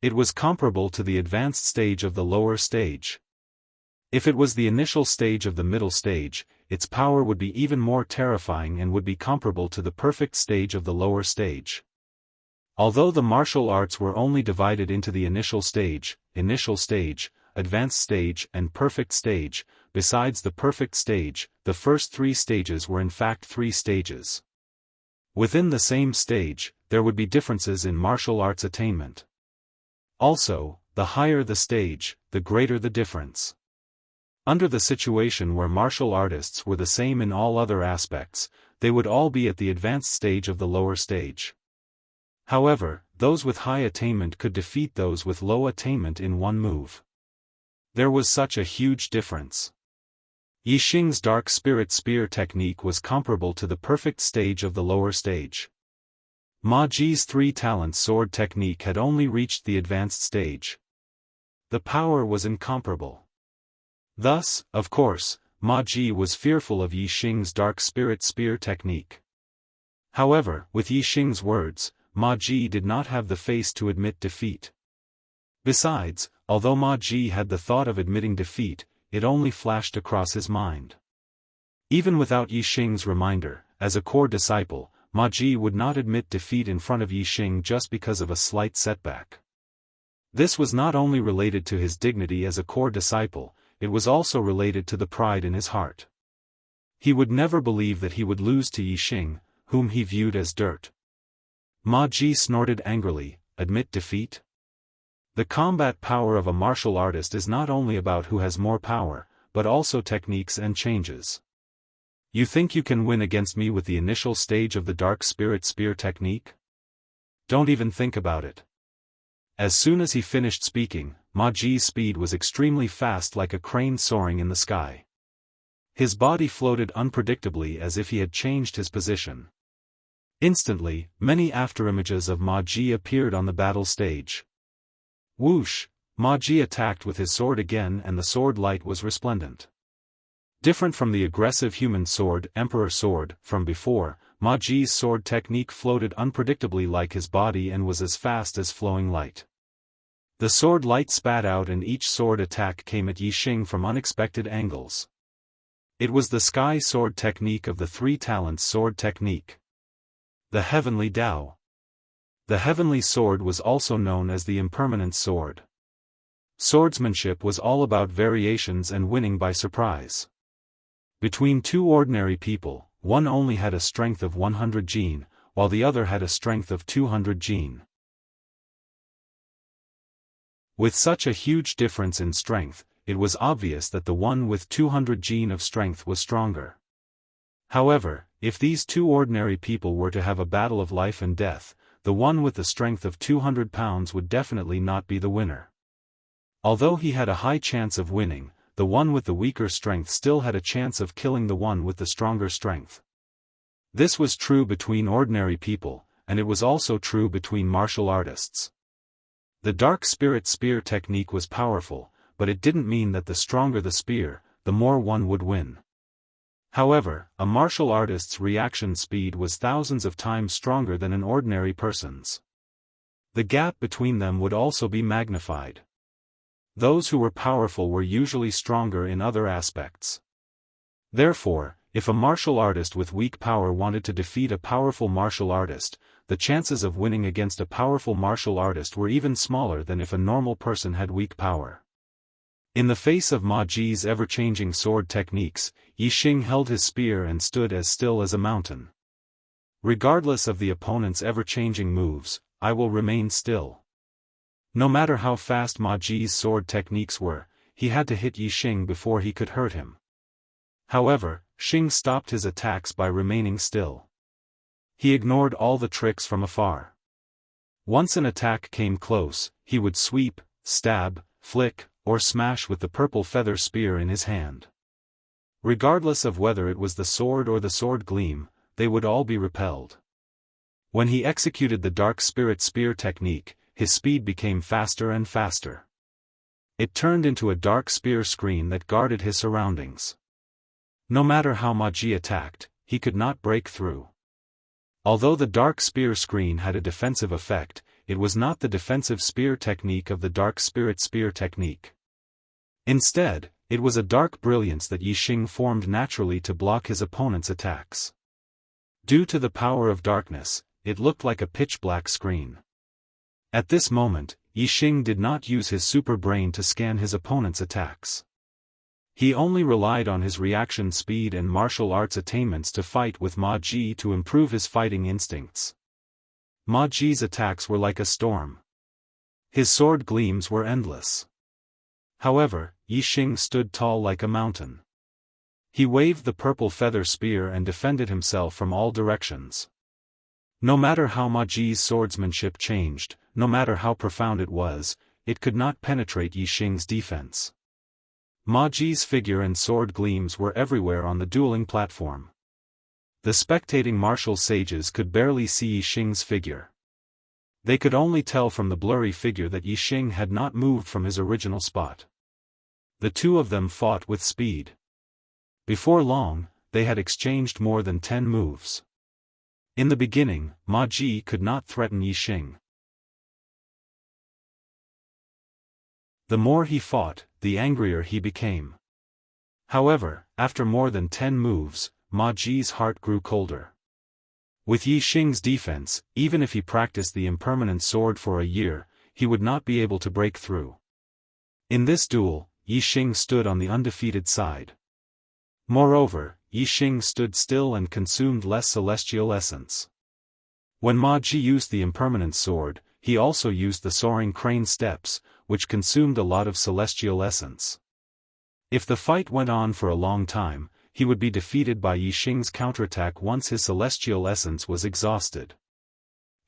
It was comparable to the advanced stage of the lower stage. If it was the initial stage of the middle stage, its power would be even more terrifying and would be comparable to the perfect stage of the lower stage. Although the martial arts were only divided into the initial stage, advanced stage and perfect stage, besides the perfect stage, the first 3 stages were in fact 3 stages. Within the same stage, there would be differences in martial arts attainment. Also, the higher the stage, the greater the difference. Under the situation where martial artists were the same in all other aspects, they would all be at the advanced stage of the lower stage. However, those with high attainment could defeat those with low attainment in one move. There was such a huge difference. Yi Xing's dark spirit spear technique was comparable to the perfect stage of the lower stage. Ma Ji's 3-talent sword technique had only reached the advanced stage. The power was incomparable. Thus, of course, Ma Ji was fearful of Yi Xing's dark spirit spear technique. However, with Yi Xing's words, Ma Ji did not have the face to admit defeat. Besides, although Ma Ji had the thought of admitting defeat, it only flashed across his mind. Even without Yi Xing's reminder, as a core disciple, Ma Ji would not admit defeat in front of Yi Xing just because of a slight setback. This was not only related to his dignity as a core disciple, it was also related to the pride in his heart. He would never believe that he would lose to Yi Xing, whom he viewed as dirt. Ma Ji snorted angrily, admit defeat? The combat power of a martial artist is not only about who has more power, but also techniques and changes. You think you can win against me with the initial stage of the Dark Spirit Spear technique? Don't even think about it. As soon as he finished speaking, Ma Ji's speed was extremely fast, like a crane soaring in the sky. His body floated unpredictably as if he had changed his position. Instantly, many afterimages of Ma Ji appeared on the battle stage. Whoosh! Ma Ji attacked with his sword again, and the sword light was resplendent. Different from the aggressive human sword, Emperor Sword, from before, Ma Ji's sword technique floated unpredictably like his body and was as fast as flowing light. The sword light spat out, and each sword attack came at Yi Xing from unexpected angles. It was the sky sword technique of the three talents sword technique. The Heavenly Tao. The Heavenly Sword was also known as the Impermanent Sword. Swordsmanship was all about variations and winning by surprise. Between two ordinary people, one only had a strength of 100 Jin, while the other had a strength of 200 Jin. With such a huge difference in strength, it was obvious that the one with 200 Jin of strength was stronger. However, if these two ordinary people were to have a battle of life and death, the one with the strength of 200 pounds would definitely not be the winner. Although he had a high chance of winning, the one with the weaker strength still had a chance of killing the one with the stronger strength. This was true between ordinary people, and it was also true between martial artists. The Dark Spirit Spear technique was powerful, but it didn't mean that the stronger the spear, the more one would win. However, a martial artist's reaction speed was thousands of times stronger than an ordinary person's. The gap between them would also be magnified. Those who were powerful were usually stronger in other aspects. Therefore, if a martial artist with weak power wanted to defeat a powerful martial artist, the chances of winning against a powerful martial artist were even smaller than if a normal person had weak power. In the face of Ma Ji's ever-changing sword techniques, Yi Xing held his spear and stood as still as a mountain. Regardless of the opponent's ever-changing moves, I will remain still. No matter how fast Ma Ji's sword techniques were, he had to hit Yi Xing before he could hurt him. However, Xing stopped his attacks by remaining still. He ignored all the tricks from afar. Once an attack came close, he would sweep, stab, flick, or smash with the purple feather spear in his hand. Regardless of whether it was the sword or the sword gleam, they would all be repelled. When he executed the Dark Spirit Spear technique, his speed became faster and faster. It turned into a dark spear screen that guarded his surroundings. No matter how Ma Ji attacked, he could not break through. Although the dark spear screen had a defensive effect, it was not the defensive spear technique of the Dark Spirit Spear technique. Instead, it was a dark brilliance that Yi Xing formed naturally to block his opponent's attacks. Due to the power of darkness, it looked like a pitch-black screen. At this moment, Yi Xing did not use his super brain to scan his opponent's attacks. He only relied on his reaction speed and martial arts attainments to fight with Ma Ji to improve his fighting instincts. Ma Ji's attacks were like a storm. His sword gleams were endless. However, Yi Xing stood tall like a mountain. He waved the purple feather spear and defended himself from all directions. No matter how Ma Ji's swordsmanship changed, no matter how profound it was, it could not penetrate Yi Xing's defense. Ma Ji's figure and sword gleams were everywhere on the dueling platform. The spectating martial sages could barely see Yi Xing's figure. They could only tell from the blurry figure that Yi Xing had not moved from his original spot. The two of them fought with speed. Before long, they had exchanged more than 10 moves. In the beginning, Ma Ji could not threaten Yi Xing. The more he fought, the angrier he became. However, after more than 10 moves, Ma Ji's heart grew colder. With Yi Xing's defense, even if he practiced the impermanent sword for a year, he would not be able to break through. In this duel, Yi Xing stood on the undefeated side. Moreover, Yi Xing stood still and consumed less celestial essence. When Ma Ji used the impermanent sword, he also used the soaring crane steps, which consumed a lot of celestial essence. If the fight went on for a long time, he would be defeated by Yi Xing's counterattack once his celestial essence was exhausted.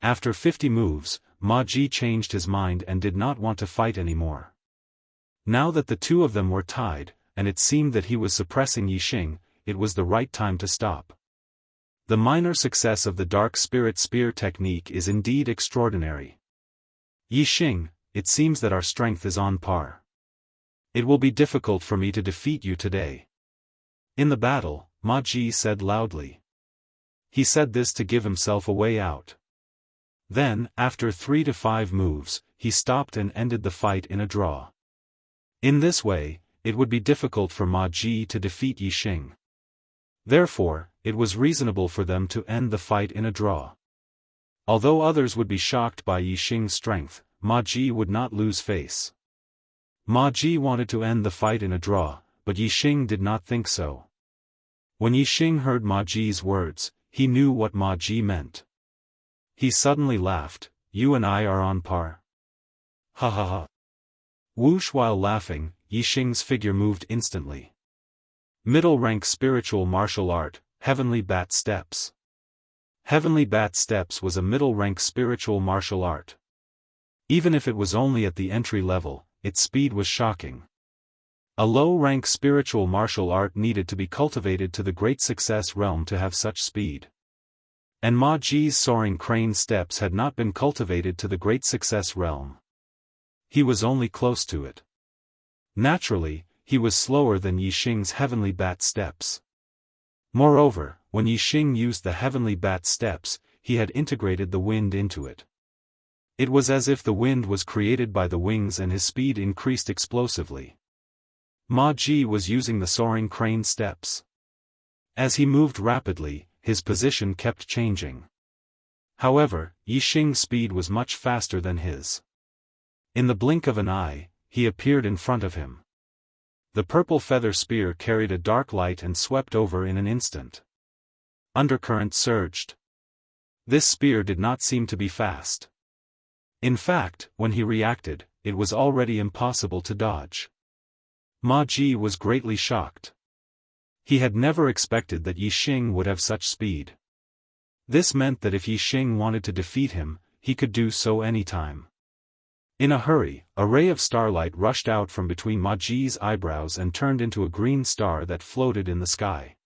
After 50 moves, Ma Ji changed his mind and did not want to fight anymore. Now that the two of them were tied, and it seemed that he was suppressing Yi Xing, it was the right time to stop. The minor success of the Dark Spirit Spear technique is indeed extraordinary. Yi Xing, it seems that our strength is on par. It will be difficult for me to defeat you today. In the battle, Ma Ji said loudly. He said this to give himself a way out. Then, after 3 to 5 moves, he stopped and ended the fight in a draw. In this way, it would be difficult for Ma Ji to defeat Yi Xing. Therefore, it was reasonable for them to end the fight in a draw. Although others would be shocked by Yi Xing's strength, Ma Ji would not lose face. Ma Ji wanted to end the fight in a draw, but Yi Xing did not think so. When Yi Xing heard Ma Ji's words, he knew what Ma Ji meant. He suddenly laughed. You and I are on par. Ha ha ha. Whoosh! While laughing, Yi Xing's figure moved instantly. Middle rank spiritual martial art, Heavenly Bat Steps. Heavenly Bat Steps was a middle rank spiritual martial art. Even if it was only at the entry level, its speed was shocking. A low-rank spiritual martial art needed to be cultivated to the great success realm to have such speed. And Ma Ji's soaring crane steps had not been cultivated to the great success realm. He was only close to it. Naturally, he was slower than Yi Xing's Heavenly Bat Steps. Moreover, when Yi Xing used the Heavenly Bat Steps, he had integrated the wind into it. It was as if the wind was created by the wings and his speed increased explosively. Ma Ji was using the soaring crane steps. As he moved rapidly, his position kept changing. However, Yi Xing's speed was much faster than his. In the blink of an eye, he appeared in front of him. The purple feather spear carried a dark light and swept over in an instant. Undercurrent surged. This spear did not seem to be fast. In fact, when he reacted, it was already impossible to dodge. Ma Ji was greatly shocked. He had never expected that Yi Xing would have such speed. This meant that if Yi Xing wanted to defeat him, he could do so anytime. In a hurry, a ray of starlight rushed out from between Ma Ji's eyebrows and turned into a green star that floated in the sky.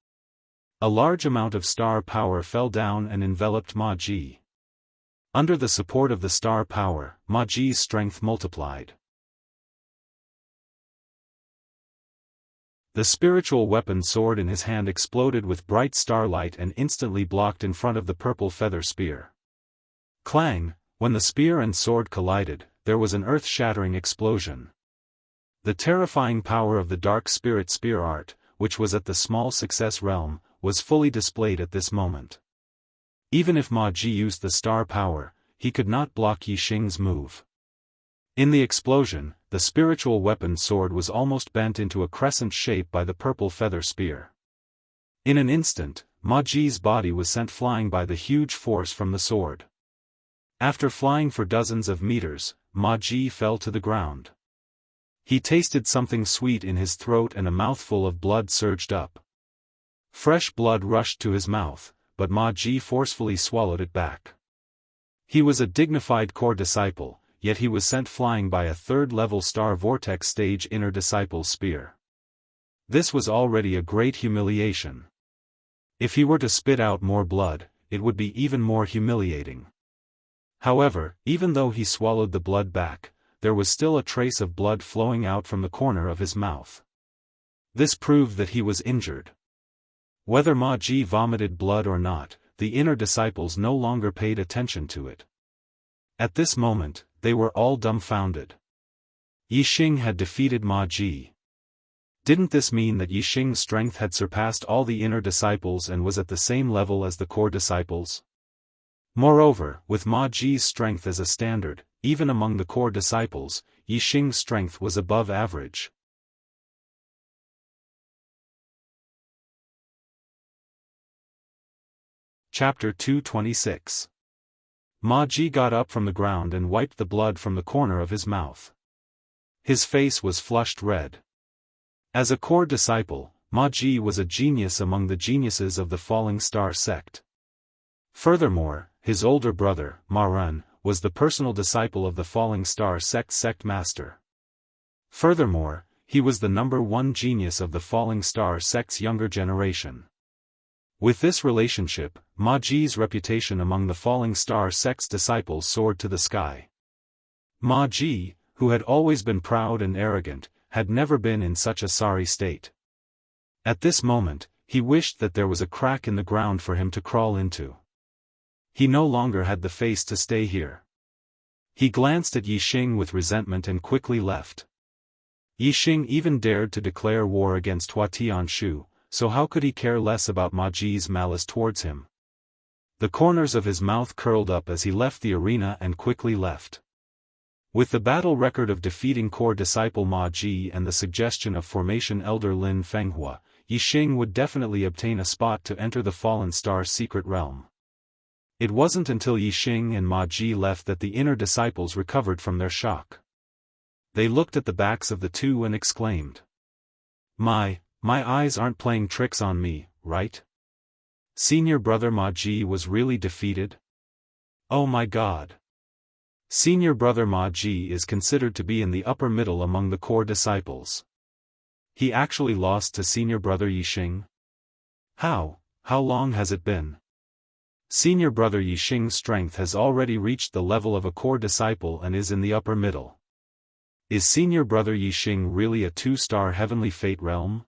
A large amount of star power fell down and enveloped Ma Ji. Under the support of the star power, Ma Ji's strength multiplied. The spiritual weapon sword in his hand exploded with bright starlight and instantly blocked in front of the purple feather spear. Clang! When the spear and sword collided, there was an earth-shattering explosion. The terrifying power of the Dark Spirit Spear art, which was at the small success realm, was fully displayed at this moment. Even if Ma Ji used the star power, he could not block Yi Xing's move. In the explosion, the spiritual weapon sword was almost bent into a crescent shape by the purple feather spear. In an instant, Ma Ji's body was sent flying by the huge force from the sword. After flying for dozens of meters, Ma Ji fell to the ground. He tasted something sweet in his throat and a mouthful of blood surged up. Fresh blood rushed to his mouth, but Ma Ji forcefully swallowed it back. He was a dignified core disciple, yet he was sent flying by a third-level star vortex stage inner disciple's spear. This was already a great humiliation. If he were to spit out more blood, it would be even more humiliating. However, even though he swallowed the blood back, there was still a trace of blood flowing out from the corner of his mouth. This proved that he was injured. Whether Ma Ji vomited blood or not, the inner disciples no longer paid attention to it. At this moment, they were all dumbfounded. Yi Xing had defeated Ma Ji. Didn't this mean that Yi Xing's strength had surpassed all the inner disciples and was at the same level as the core disciples? Moreover, with Ma Ji's strength as a standard, even among the core disciples, Yixing's strength was above average. Chapter 226. Ma Ji got up from the ground and wiped the blood from the corner of his mouth. His face was flushed red. As a core disciple, Ma Ji was a genius among the geniuses of the Falling Star sect. Furthermore, his older brother, Ma Ren, was the personal disciple of the Falling Star sect master. Furthermore, he was the #1 genius of the Falling Star sect's younger generation. With this relationship, Ma Ji's reputation among the Falling Star sect's disciples soared to the sky. Ma Ji, who had always been proud and arrogant, had never been in such a sorry state. At this moment, he wished that there was a crack in the ground for him to crawl into. He no longer had the face to stay here. He glanced at Yixing with resentment and quickly left. Yixing even dared to declare war against Hua Tianshu, so how could he care less about Ma Ji's malice towards him? The corners of his mouth curled up as he left the arena and quickly left. With the battle record of defeating core disciple Ma Ji and the suggestion of formation elder Lin Fenghua, Yixing would definitely obtain a spot to enter the Fallen Star's secret realm. It wasn't until Yixing and Ma Ji left that the inner disciples recovered from their shock. They looked at the backs of the two and exclaimed, My eyes aren't playing tricks on me, right? Senior brother Ma Ji was really defeated? Oh my god. Senior brother Ma Ji is considered to be in the upper middle among the core disciples. He actually lost to senior brother Yixing? How long has it been? Senior brother Yixing's strength has already reached the level of a core disciple and is in the upper middle. Is senior brother Yixing really a 2-star heavenly fate realm?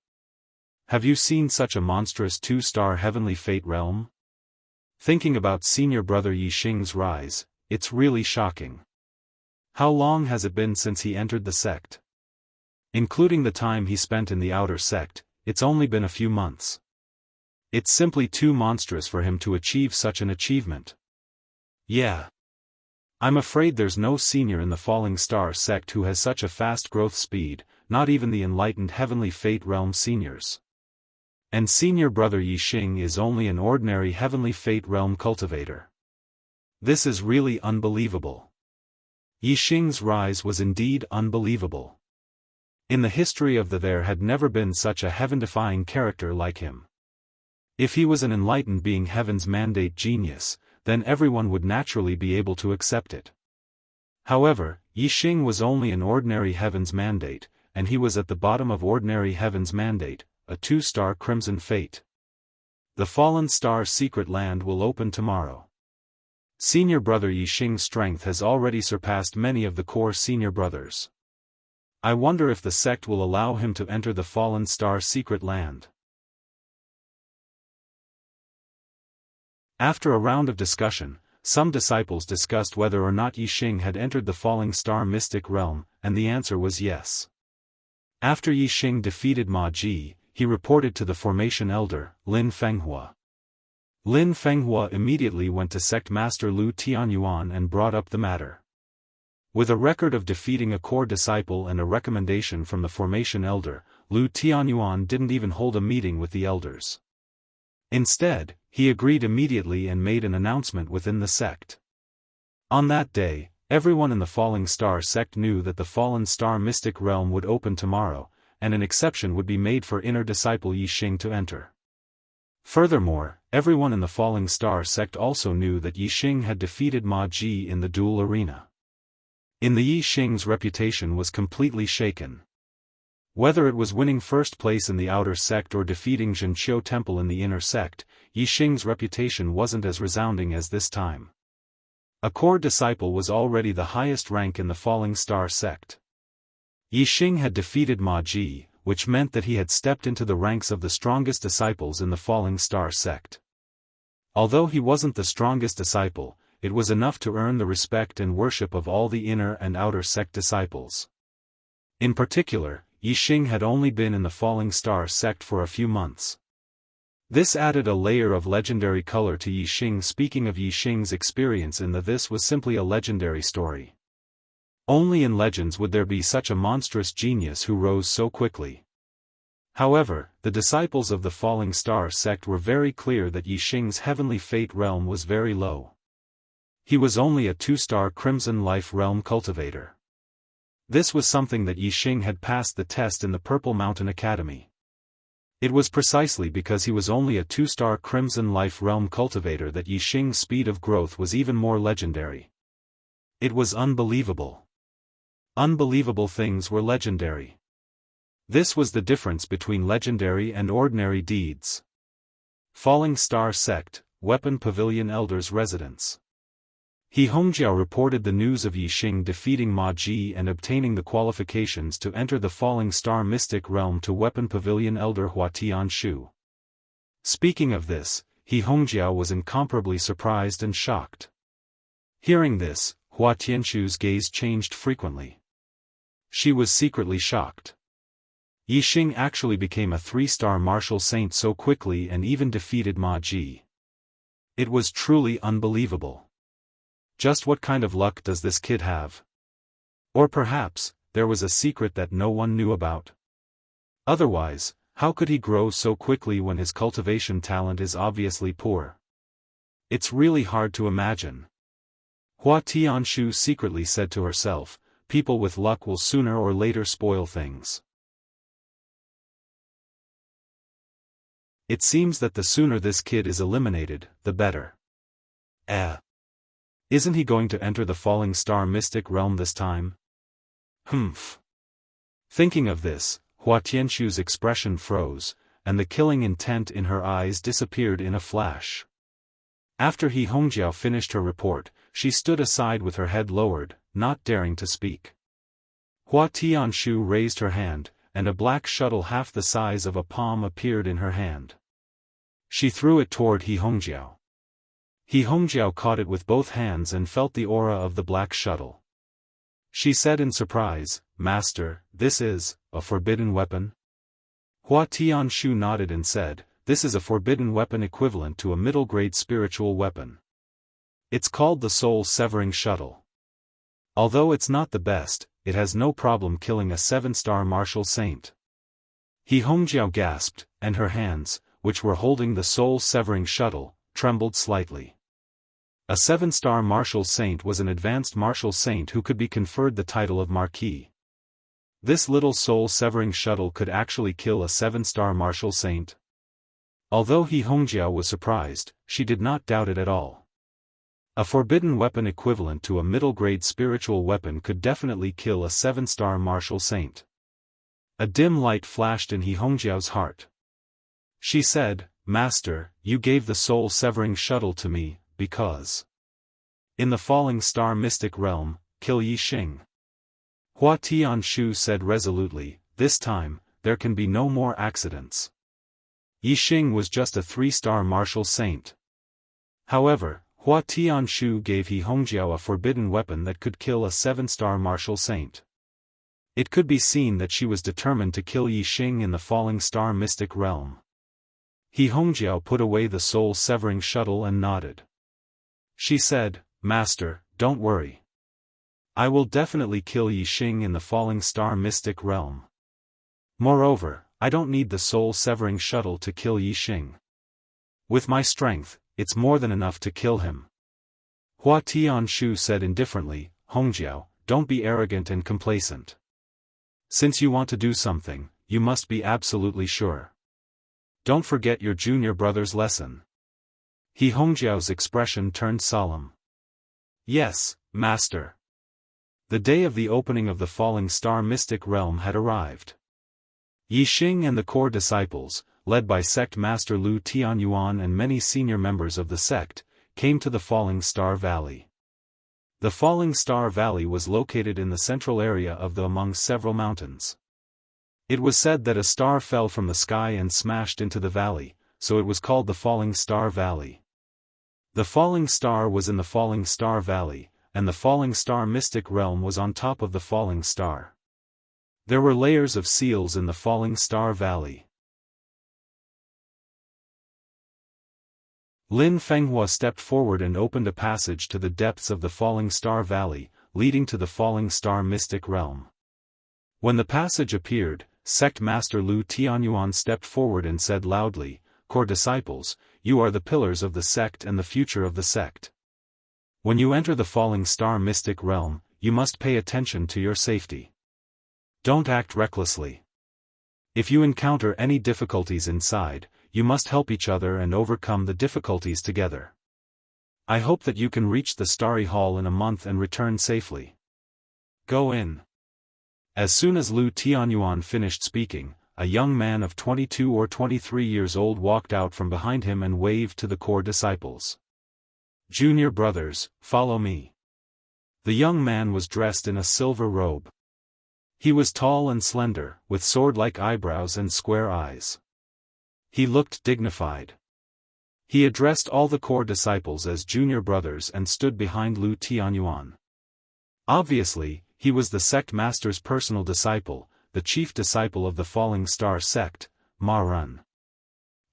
Have you seen such a monstrous 2-star heavenly fate realm? Thinking about senior brother Yixing's rise, it's really shocking. How long has it been since he entered the sect? Including the time he spent in the outer sect, it's only been a few months. It's simply too monstrous for him to achieve such an achievement. Yeah. I'm afraid there's no senior in the Falling Star sect who has such a fast growth speed, not even the enlightened heavenly fate realm seniors. And senior brother Yixing is only an ordinary heavenly fate realm cultivator. This is really unbelievable. Yixing's rise was indeed unbelievable. In the history of there had never been such a heaven-defying character like him. If he was an enlightened being heaven's mandate genius, then everyone would naturally be able to accept it. However, Yixing was only an ordinary heaven's mandate, and he was at the bottom of ordinary heaven's mandate, a 2-star crimson fate. The Fallen Star secret land will open tomorrow. Senior brother Yixing's strength has already surpassed many of the core senior brothers. I wonder if the sect will allow him to enter the Fallen Star secret land. After a round of discussion, some disciples discussed whether or not Yixing had entered the Falling Star mystic realm, and the answer was yes. After Yixing defeated Ma Ji, he reported to the formation elder, Lin Fenghua. Lin Fenghua immediately went to sect master Lu Tianyuan and brought up the matter. With a record of defeating a core disciple and a recommendation from the formation elder, Lu Tianyuan didn't even hold a meeting with the elders. Instead, he agreed immediately and made an announcement within the sect. On that day, everyone in the Falling Star sect knew that the Fallen Star mystic realm would open tomorrow, and an exception would be made for inner disciple Yixing to enter. Furthermore, everyone in the Falling Star sect also knew that Yixing had defeated Ma Ji in the duel arena. In the Yixing's reputation was completely shaken. Whether it was winning first place in the outer sect or defeating Zhenqiu Temple in the inner sect, Yixing's reputation wasn't as resounding as this time. A core disciple was already the highest rank in the Falling Star sect. Yixing had defeated Ma Ji, which meant that he had stepped into the ranks of the strongest disciples in the Falling Star sect. Although he wasn't the strongest disciple, it was enough to earn the respect and worship of all the inner and outer sect disciples. In particular, Yixing had only been in the Falling Star sect for a few months. This added a layer of legendary color to Yixing. Speaking of Yixing's experience in this was simply a legendary story. Only in legends would there be such a monstrous genius who rose so quickly. However, the disciples of the Falling Star sect were very clear that Yixing's heavenly fate realm was very low. He was only a 2-star Crimson Life realm cultivator. This was something that Yixing had passed the test in the Purple Mountain Academy. It was precisely because he was only a 2-star Crimson Life realm cultivator that Yixing's speed of growth was even more legendary. It was unbelievable. Unbelievable things were legendary. This was the difference between legendary and ordinary deeds. Falling Star Sect, Weapon Pavilion Elder's Residence. He Hongjiao reported the news of Yixing defeating Ma Ji and obtaining the qualifications to enter the Falling Star Mystic Realm to Weapon Pavilion Elder Hua Tianshu. Speaking of this, He Hongjiao was incomparably surprised and shocked. Hearing this, Hua Tianshu's gaze changed frequently. She was secretly shocked. Yixing actually became a 3-star martial saint so quickly and even defeated Ma Ji. It was truly unbelievable. Just what kind of luck does this kid have? Or perhaps, there was a secret that no one knew about. Otherwise, how could he grow so quickly when his cultivation talent is obviously poor? It's really hard to imagine. Hua Tianshu secretly said to herself, people with luck will sooner or later spoil things. It seems that the sooner this kid is eliminated, the better. Isn't he going to enter the Falling Star Mystic Realm this time? Humph. Thinking of this, Hua Tianshu's expression froze, and the killing intent in her eyes disappeared in a flash. After He Hongjiao finished her report, she stood aside with her head lowered, not daring to speak. Hua Tianshu raised her hand, and a black shuttle half the size of a palm appeared in her hand. She threw it toward He Hongjiao. He Hongjiao caught it with both hands and felt the aura of the black shuttle. She said in surprise, Master, this is a forbidden weapon? Hua Tianshu nodded and said, this is a forbidden weapon equivalent to a middle-grade spiritual weapon. It's called the soul-severing shuttle. Although it's not the best, it has no problem killing a 7-star martial saint. He Hongjiao gasped, and her hands, which were holding the soul-severing shuttle, trembled slightly. A 7-star martial saint was an advanced martial saint who could be conferred the title of Marquis. This little soul-severing shuttle could actually kill a 7-star martial saint. Although He Hongjiao was surprised, she did not doubt it at all. A forbidden weapon equivalent to a middle-grade spiritual weapon could definitely kill a 7-star martial saint. A dim light flashed in He Hongjiao's heart. She said, Master, you gave the soul-severing shuttle to me, because in the Falling Star Mystic Realm, kill Yixing. Hua Tianshu said resolutely, this time, there can be no more accidents. Yixing was just a 3-star martial saint. However, Hua Tianshu gave He Hongjiao a forbidden weapon that could kill a 7-star martial saint. It could be seen that she was determined to kill Yixing in the Falling Star Mystic Realm. He Hongjiao put away the soul-severing shuttle and nodded. She said, Master, don't worry. I will definitely kill Yixing in the Falling Star Mystic Realm. Moreover, I don't need the soul-severing shuttle to kill Yixing. With my strength, it's more than enough to kill him. Hua Tianshu said indifferently, Hongjiao, don't be arrogant and complacent. Since you want to do something, you must be absolutely sure. Don't forget your junior brother's lesson. He Hongjiao's expression turned solemn. Yes, Master. The day of the opening of the Falling Star Mystic Realm had arrived. Yixing and the core disciples, led by Sect Master Lu Tianyuan and many senior members of the sect, came to the Falling Star Valley. The Falling Star Valley was located in the central area of the among several mountains. It was said that a star fell from the sky and smashed into the valley, so it was called the Falling Star Valley. The Falling Star was in the Falling Star Valley, and the Falling Star Mystic Realm was on top of the Falling Star. There were layers of seals in the Falling Star Valley. Lin Fenghua stepped forward and opened a passage to the depths of the Falling Star Valley, leading to the Falling Star Mystic Realm. When the passage appeared, Sect Master Lu Tianyuan stepped forward and said loudly, "Core disciples, you are the pillars of the sect and the future of the sect. When you enter the Falling Star Mystic Realm, you must pay attention to your safety. Don't act recklessly. If you encounter any difficulties inside, you must help each other and overcome the difficulties together. I hope that you can reach the Starry Hall in a month and return safely. Go in." As soon as Lu Tianyuan finished speaking, a young man of 22 or 23 years old walked out from behind him and waved to the core disciples. "Junior brothers, follow me." The young man was dressed in a silver robe. He was tall and slender, with sword-like eyebrows and square eyes. He looked dignified. He addressed all the core disciples as junior brothers and stood behind Lu Tianyuan. Obviously, he was the sect master's personal disciple, the chief disciple of the Falling Star sect, Ma Ren.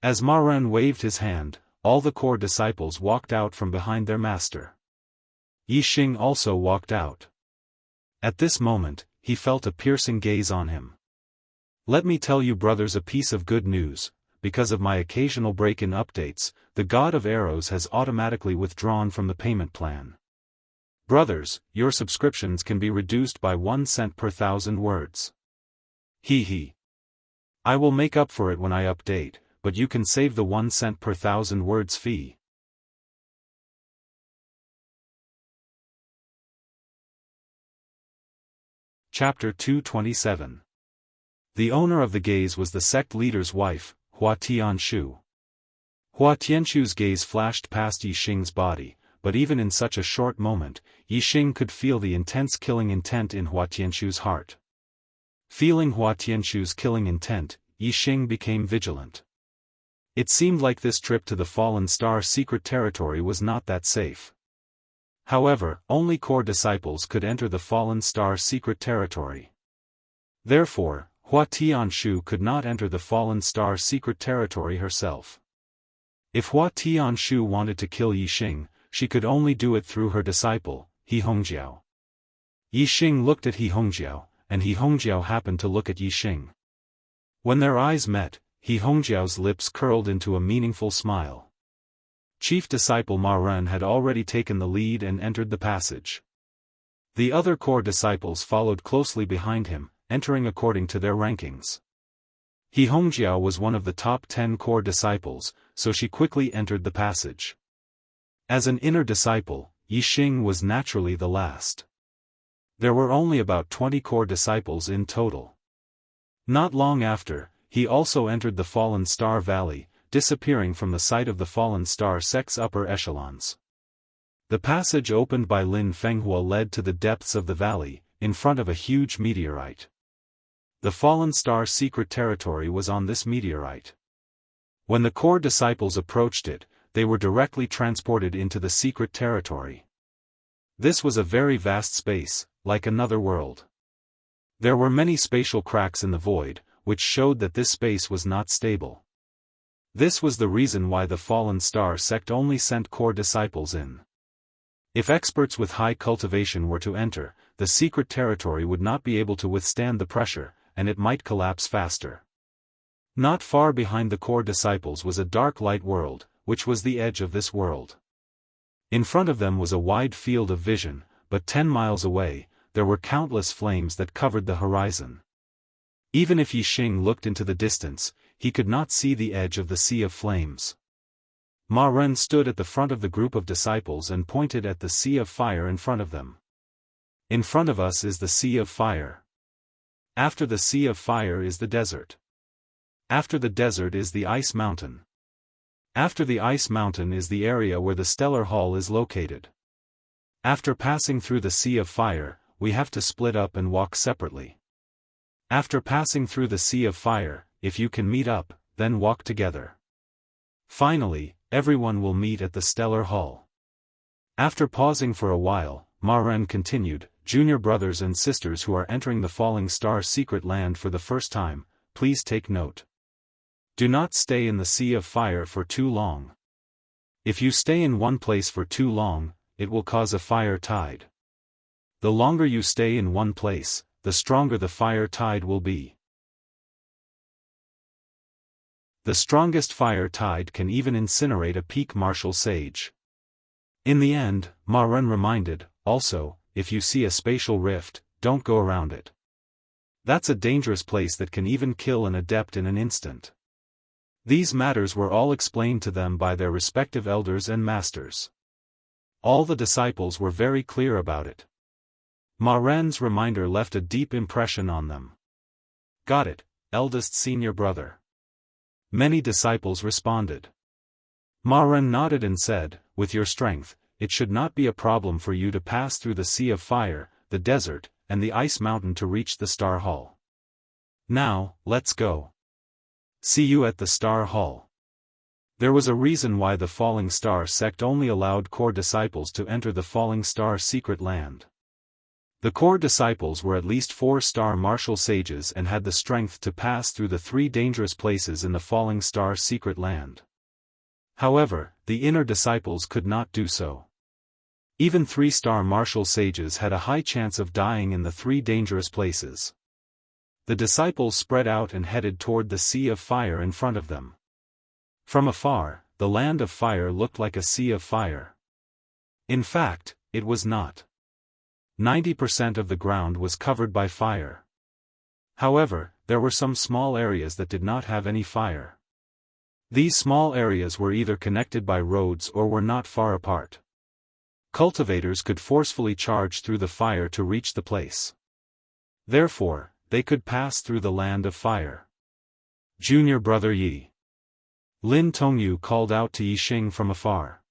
As Ma Ren waved his hand, all the core disciples walked out from behind their master. Yi Xing also walked out. At this moment, he felt a piercing gaze on him. "Let me tell you brothers a piece of good news. Because of my occasional break-in updates, the God of Arrows has automatically withdrawn from the payment plan. Brothers, your subscriptions can be reduced by 1 cent per 1,000 words. He. I will make up for it when I update, but you can save the 1 cent per 1,000 words fee." Chapter 227. The owner of the gaze was the sect leader's wife, Hua Tianshu. Hua Tianshu's gaze flashed past Yi Xing's body, but even in such a short moment, Yi Xing could feel the intense killing intent in Hua Tianshu's heart. Feeling Hua Tianshu's killing intent, Yi Xing became vigilant. It seemed like this trip to the Fallen Star secret territory was not that safe. However, only core disciples could enter the Fallen Star secret territory. Therefore, Hua Tianshu could not enter the Fallen Star secret territory herself. If Hua Tianshu wanted to kill Yi Xing, she could only do it through her disciple, He Hongjiao. Yi Xing looked at He Hongjiao, and He Hongjiao happened to look at Yi Xing. When their eyes met, He Hongjiao's lips curled into a meaningful smile. Chief disciple Ma Ren had already taken the lead and entered the passage. The other core disciples followed closely behind him, entering according to their rankings. He Hongjiao was one of the top 10 core disciples, so she quickly entered the passage. As an inner disciple, Yi Xing was naturally the last. There were only about 20 core disciples in total. Not long after, he also entered the Fallen Star Valley, disappearing from the sight of the Fallen Star sect's upper echelons. The passage opened by Lin Fenghua led to the depths of the valley, in front of a huge meteorite. The Fallen Star secret territory was on this meteorite. When the core disciples approached it, they were directly transported into the secret territory. This was a very vast space, like another world. There were many spatial cracks in the void, which showed that this space was not stable. This was the reason why the Fallen Star sect only sent core disciples in. If experts with high cultivation were to enter, the secret territory would not be able to withstand the pressure, and it might collapse faster. Not far behind the core disciples was a dark light world, which was the edge of this world. In front of them was a wide field of vision, but 10 miles away, there were countless flames that covered the horizon. Even if Yi Xing looked into the distance, he could not see the edge of the sea of flames. Ma Ren stood at the front of the group of disciples and pointed at the sea of fire in front of them. In front of us is the sea of fire. After the sea of fire is the desert. After the desert is the ice mountain. After the ice mountain is the area where the stellar hall is located. After passing through the sea of fire, we have to split up and walk separately. After passing through the sea of fire, if you can meet up, then walk together. Finally, everyone will meet at the stellar hall. After pausing for a while, Ma Ren continued, "Junior brothers and sisters who are entering the Falling Star secret land for the first time, please take note. Do not stay in the sea of fire for too long. If you stay in one place for too long, it will cause a fire tide. The longer you stay in one place, the stronger the fire tide will be. The strongest fire tide can even incinerate a peak martial sage. In the end, Ma Ren reminded, also, if you see a spatial rift, don't go around it. That's a dangerous place that can even kill an adept in an instant. These matters were all explained to them by their respective elders and masters. All the disciples were very clear about it. Ma Ren's reminder left a deep impression on them. Got it, eldest senior brother. Many disciples responded. Ma Ren nodded and said, with your strength, it should not be a problem for you to pass through the sea of fire, the desert, and the ice mountain to reach the Star Hall. Now, let's go. See you at the Star Hall. There was a reason why the Falling Star sect only allowed core disciples to enter the Falling Star secret land. The core disciples were at least 4-star martial sages and had the strength to pass through the 3 dangerous places in the Falling Star secret land. However, the inner disciples could not do so. Even 3-star martial sages had a high chance of dying in the 3 dangerous places. The disciples spread out and headed toward the sea of fire in front of them. From afar, the land of fire looked like a sea of fire. In fact, it was not. 90% of the ground was covered by fire. However, there were some small areas that did not have any fire. These small areas were either connected by roads or were not far apart. Cultivators could forcefully charge through the fire to reach the place. Therefore, they could pass through the land of fire. Junior brother Yi. Lin Tongyu called out to Yixing from afar.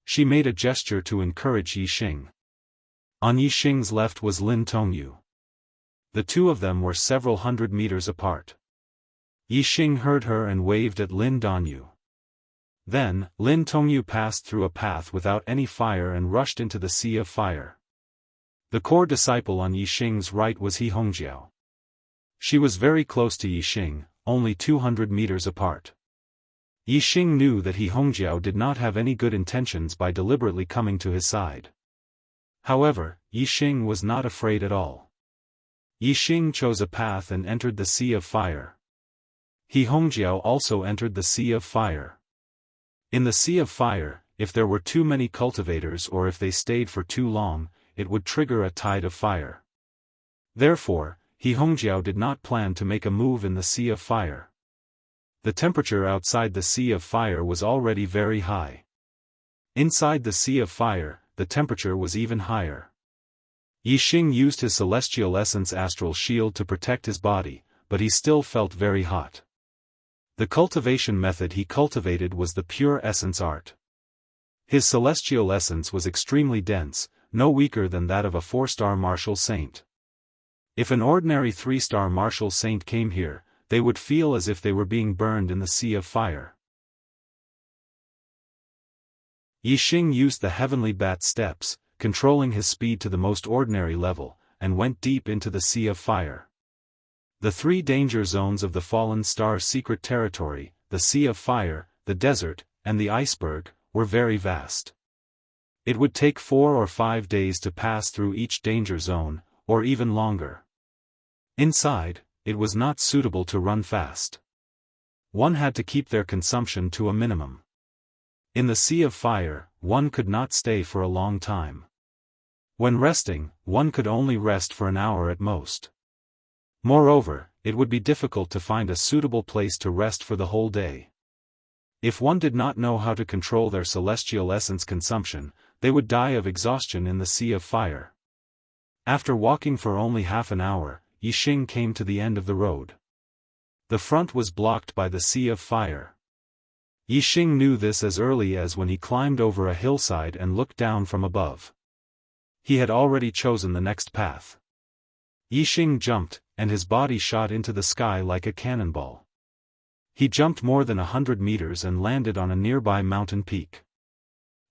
She made a gesture to encourage Yixing. On Yixing's left was Lin Tongyu. The two of them were several hundred meters apart. Yixing heard her and waved at Lin Dongyu. Then, Lin Tongyu passed through a path without any fire and rushed into the sea of fire. The core disciple on Yixing's right was He Hongjiao. She was very close to Yixing, only 200 meters apart. Yixing knew that He Hongjiao did not have any good intentions by deliberately coming to his side. However, Yixing was not afraid at all. Yixing chose a path and entered the sea of fire. He Hongjiao also entered the sea of fire. In the sea of fire, if there were too many cultivators or if they stayed for too long, it would trigger a tide of fire. Therefore, He Hongjiao did not plan to make a move in the sea of fire. The temperature outside the sea of fire was already very high. Inside the sea of fire, the temperature was even higher. Yixing used his celestial essence astral shield to protect his body, but he still felt very hot. The cultivation method he cultivated was the pure essence art. His celestial essence was extremely dense, no weaker than that of a 4-star martial saint. If an ordinary 3-star martial saint came here, they would feel as if they were being burned in the sea of fire. Yixing used the heavenly bat steps, controlling his speed to the most ordinary level, and went deep into the sea of fire. The 3 danger zones of the Fallen Star secret territory, the sea of fire, the desert, and the iceberg, were very vast. It would take 4 or 5 days to pass through each danger zone, or even longer. Inside, it was not suitable to run fast. One had to keep their consumption to a minimum. In the sea of fire, one could not stay for a long time. When resting, one could only rest for an hour at most. Moreover, it would be difficult to find a suitable place to rest for the whole day. If one did not know how to control their celestial essence consumption, they would die of exhaustion in the sea of fire. After walking for only half an hour, Yixing came to the end of the road. The front was blocked by the sea of fire. Yixing knew this as early as when he climbed over a hillside and looked down from above. He had already chosen the next path. Yixing jumped, and his body shot into the sky like a cannonball. He jumped more than 100 meters and landed on a nearby mountain peak.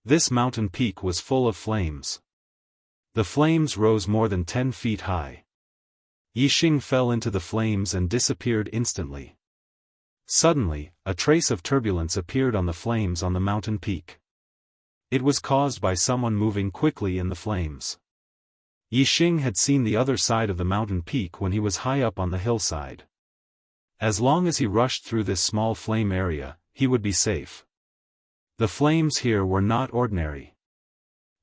This mountain peak was full of flames. The flames rose more than 10 feet high. Yixing fell into the flames and disappeared instantly. Suddenly, a trace of turbulence appeared on the flames on the mountain peak. It was caused by someone moving quickly in the flames. Yixing had seen the other side of the mountain peak when he was high up on the hillside. As long as he rushed through this small flame area, he would be safe. The flames here were not ordinary.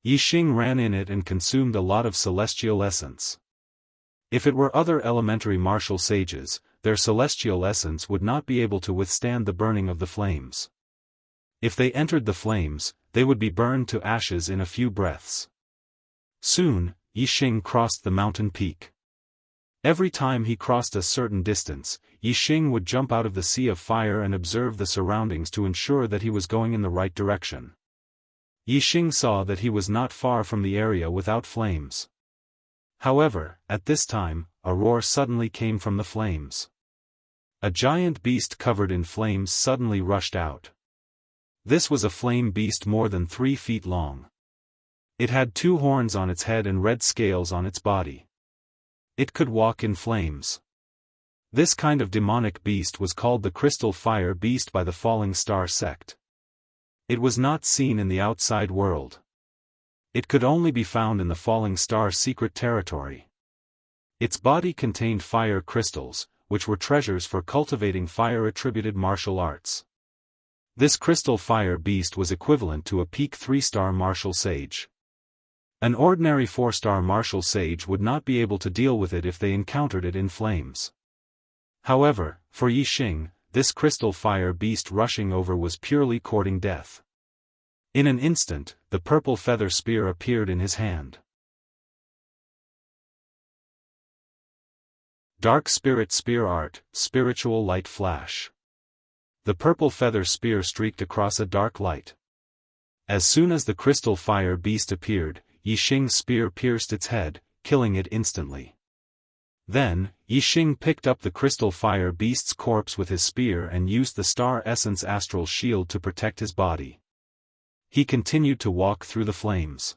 Yixing ran in it and consumed a lot of celestial essence. If it were other elementary martial sages, their celestial essence would not be able to withstand the burning of the flames. If they entered the flames, they would be burned to ashes in a few breaths. Soon, Yixing crossed the mountain peak. Every time he crossed a certain distance, Yixing would jump out of the sea of fire and observe the surroundings to ensure that he was going in the right direction. Yixing saw that he was not far from the area without flames. However, at this time, a roar suddenly came from the flames. A giant beast covered in flames suddenly rushed out. This was a flame beast more than 3 feet long. It had 2 horns on its head and red scales on its body. It could walk in flames. This kind of demonic beast was called the Crystal Fire Beast by the Falling Star sect. It was not seen in the outside world. It could only be found in the Falling Star secret territory. Its body contained fire crystals, which were treasures for cultivating fire-attributed martial arts. This Crystal Fire Beast was equivalent to a peak 3-star martial sage. An ordinary 4-star martial sage would not be able to deal with it if they encountered it in flames. However, for Yixing, this Crystal Fire Beast rushing over was purely courting death. In an instant, the purple feather spear appeared in his hand. Dark Spirit Spear Art, Spiritual Light Flash. The purple feather spear streaked across a dark light. As soon as the Crystal Fire Beast appeared, Yixing's spear pierced its head, killing it instantly. Then, Yixing picked up the Crystal Fire Beast's corpse with his spear and used the Star Essence Astral Shield to protect his body. He continued to walk through the flames.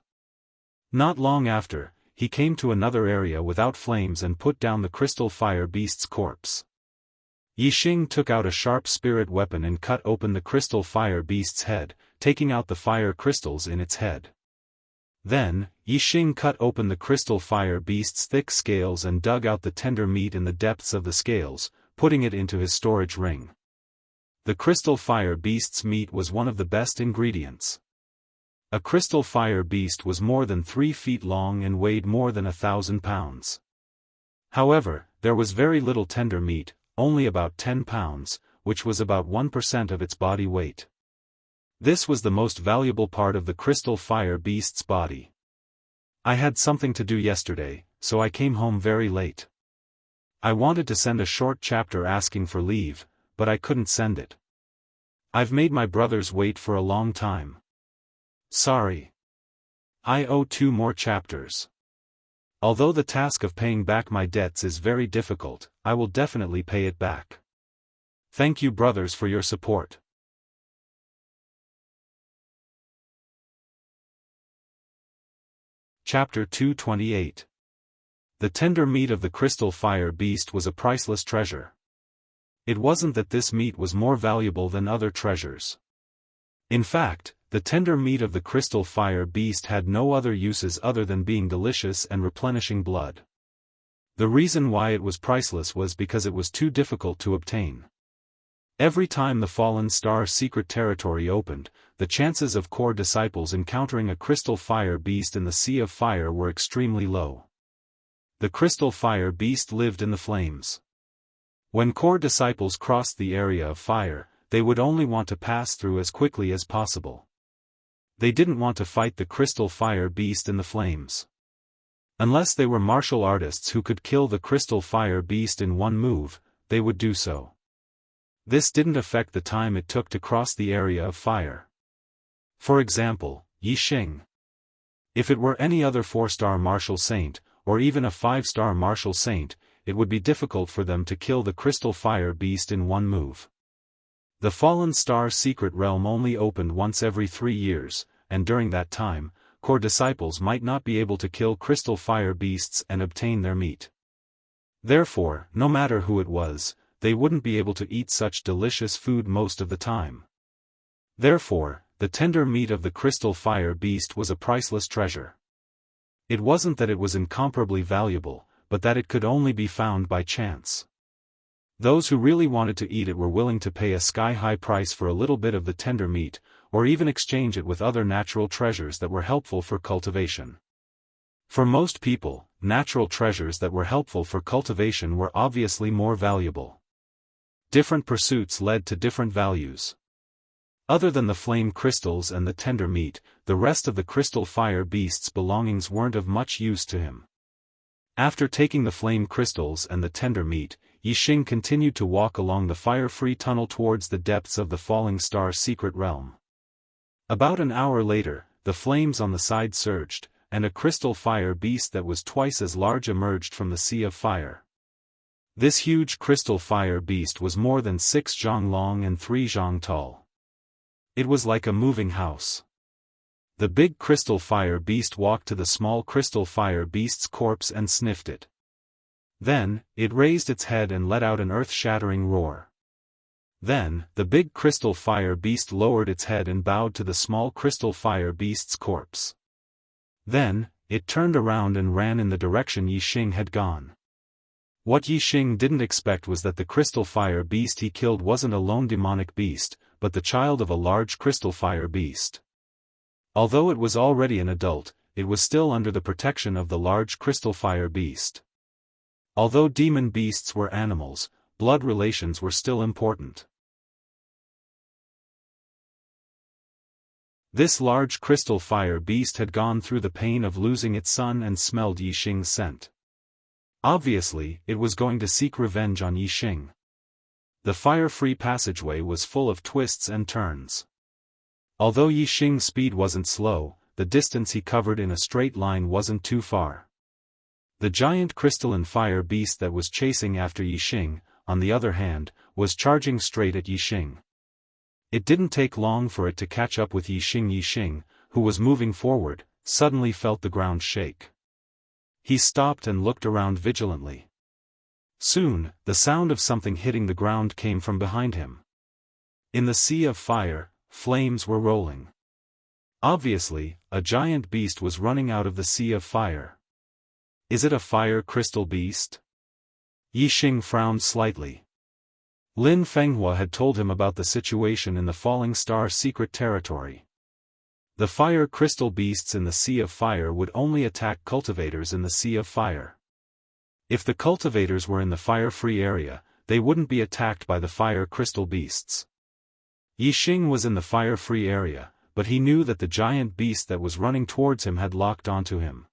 Not long after, he came to another area without flames and put down the Crystal Fire Beast's corpse. Yixing took out a sharp spirit weapon and cut open the Crystal Fire Beast's head, taking out the fire crystals in its head. Then, Yixing cut open the Crystal Fire Beast's thick scales and dug out the tender meat in the depths of the scales, putting it into his storage ring. The Crystal Fire Beast's meat was one of the best ingredients. A Crystal Fire Beast was more than 3 feet long and weighed more than 1,000 pounds. However, there was very little tender meat, only about 10 pounds, which was about 1% of its body weight. This was the most valuable part of the Crystal Fire Beast's body. I had something to do yesterday, so I came home very late. I wanted to send a short chapter asking for leave, but I couldn't send it. I've made my brothers wait for a long time. Sorry. I owe 2 more chapters. Although the task of paying back my debts is very difficult, I will definitely pay it back. Thank you brothers for your support. Chapter 228. The tender meat of the Crystal Fire Beast was a priceless treasure. It wasn't that this meat was more valuable than other treasures. In fact, the tender meat of the Crystal Fire Beast had no other uses other than being delicious and replenishing blood. The reason why it was priceless was because it was too difficult to obtain. Every time the Fallen Star secret territory opened, the chances of core disciples encountering a Crystal Fire Beast in the Sea of Fire were extremely low. The Crystal Fire Beast lived in the flames. When core disciples crossed the area of fire, they would only want to pass through as quickly as possible. They didn't want to fight the Crystal Fire Beast in the flames. Unless they were martial artists who could kill the Crystal Fire Beast in one move, they would do so. This didn't affect the time it took to cross the area of fire. For example, Yixing. If it were any other 4-star martial saint, or even a 5-star martial saint, it would be difficult for them to kill the Crystal Fire Beast in one move. The Fallen Star secret realm only opened once every 3 years, and during that time, core disciples might not be able to kill Crystal Fire Beasts and obtain their meat. Therefore, no matter who it was, they wouldn't be able to eat such delicious food most of the time. Therefore, the tender meat of the crystal fire beast was a priceless treasure. It wasn't that it was incomparably valuable, but that it could only be found by chance. Those who really wanted to eat it were willing to pay a sky-high price for a little bit of the tender meat, or even exchange it with other natural treasures that were helpful for cultivation. For most people, natural treasures that were helpful for cultivation were obviously more valuable. Different pursuits led to different values. Other than the flame crystals and the tender meat, the rest of the crystal fire beast's belongings weren't of much use to him. After taking the flame crystals and the tender meat, Yixing continued to walk along the fire-free tunnel towards the depths of the falling star's secret realm. About an hour later, the flames on the side surged, and a crystal fire beast that was twice as large emerged from the sea of fire. This huge crystal fire beast was more than 6 zhang long and 3 zhang tall. It was like a moving house. The big crystal fire beast walked to the small crystal fire beast's corpse and sniffed it. Then, it raised its head and let out an earth-shattering roar. Then, the big crystal fire beast lowered its head and bowed to the small crystal fire beast's corpse. Then, it turned around and ran in the direction Yixing had gone. What Yixing didn't expect was that the crystal fire beast he killed wasn't a lone demonic beast, but the child of a large crystal fire beast. Although it was already an adult, it was still under the protection of the large crystal fire beast. Although demon beasts were animals, blood relations were still important. This large crystal fire beast had gone through the pain of losing its son and smelled Yixing's scent. Obviously, it was going to seek revenge on Yixing. The fire-free passageway was full of twists and turns. Although Yixing's speed wasn't slow, the distance he covered in a straight line wasn't too far. The giant crystalline fire beast that was chasing after Yixing, on the other hand, was charging straight at Yixing. It didn't take long for it to catch up with Yixing. Yixing, who was moving forward, suddenly felt the ground shake. He stopped and looked around vigilantly. Soon, the sound of something hitting the ground came from behind him. In the sea of fire, flames were rolling. Obviously, a giant beast was running out of the sea of fire. Is it a fire crystal beast? Yixing frowned slightly. Lin Fenghua had told him about the situation in the Falling Star secret territory. The fire crystal beasts in the Sea of Fire would only attack cultivators in the Sea of Fire. If the cultivators were in the fire-free area, they wouldn't be attacked by the fire crystal beasts. Yixing was in the fire-free area, but he knew that the giant beast that was running towards him had locked onto him.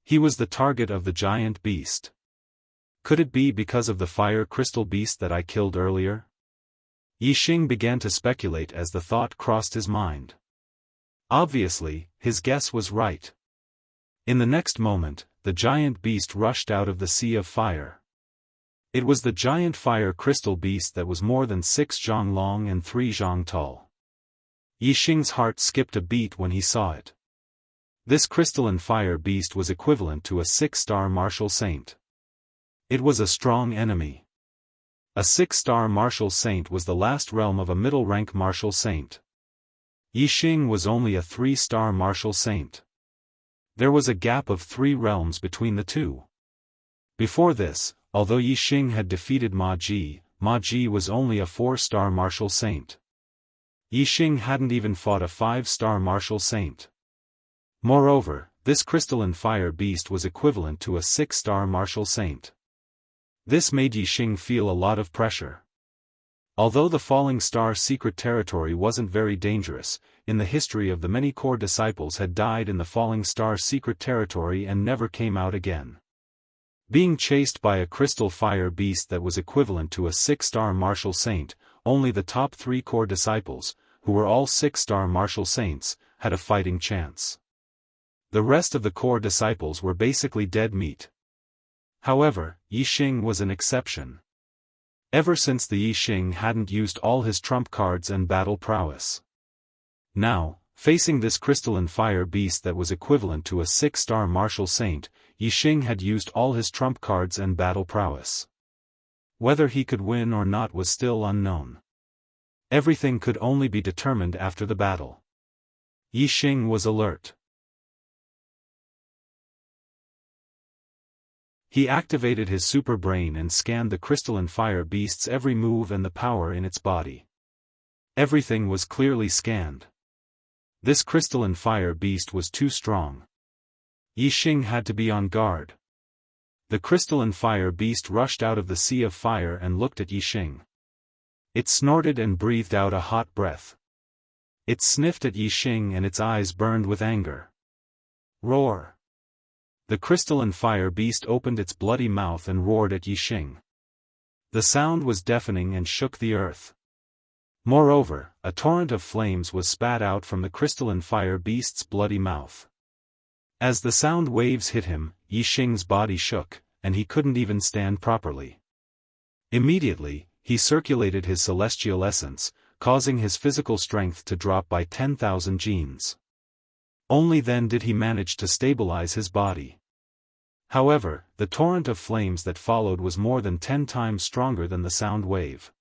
He was the target of the giant beast. Could it be because of the fire crystal beast that I killed earlier? Yixing began to speculate as the thought crossed his mind. Obviously, his guess was right. In the next moment, the giant beast rushed out of the sea of fire. It was the giant fire crystal beast that was more than 6 zhang long and 3 zhang tall. Yixing's heart skipped a beat when he saw it. This crystalline fire beast was equivalent to a 6-star martial saint. It was a strong enemy. A 6-star martial saint was the last realm of a middle-rank martial saint. Yixing was only a 3-star martial saint. There was a gap of 3 realms between the two. Before this, although Yixing had defeated Ma Ji was only a 4-star martial saint. Yixing hadn't even fought a 5-star martial saint. Moreover, this crystalline fire beast was equivalent to a 6-star martial saint. This made Yixing feel a lot of pressure. Although the Falling Star secret territory wasn't very dangerous, in the history of the many core disciples had died in the Falling Star secret territory and never came out again. Being chased by a crystal fire beast that was equivalent to a 6-star martial saint, only the top 3 core disciples, who were all 6-star martial saints, had a fighting chance. The rest of the core disciples were basically dead meat. However, Yixing was an exception. Ever since the Yixing hadn't used all his trump cards and battle prowess. Now, facing this crystalline fire beast that was equivalent to a 6-star martial saint, Yixing had used all his trump cards and battle prowess. Whether he could win or not was still unknown. Everything could only be determined after the battle. Yi Xing was alert. He activated his super brain and scanned the crystalline fire beast's every move and the power in its body. Everything was clearly scanned. This crystalline fire beast was too strong. Yi Xing had to be on guard. The crystalline fire beast rushed out of the sea of fire and looked at Yi Xing. It snorted and breathed out a hot breath. It sniffed at Yi Xing and its eyes burned with anger. Roar! The crystalline fire beast opened its bloody mouth and roared at Yi Xing. The sound was deafening and shook the earth. Moreover, a torrent of flames was spat out from the crystalline fire beast's bloody mouth. As the sound waves hit him, Yi Xing's body shook, and he couldn't even stand properly. Immediately, he circulated his celestial essence, causing his physical strength to drop by 10,000 genes. Only then did he manage to stabilize his body. However, the torrent of flames that followed was more than 10 times stronger than the sound wave.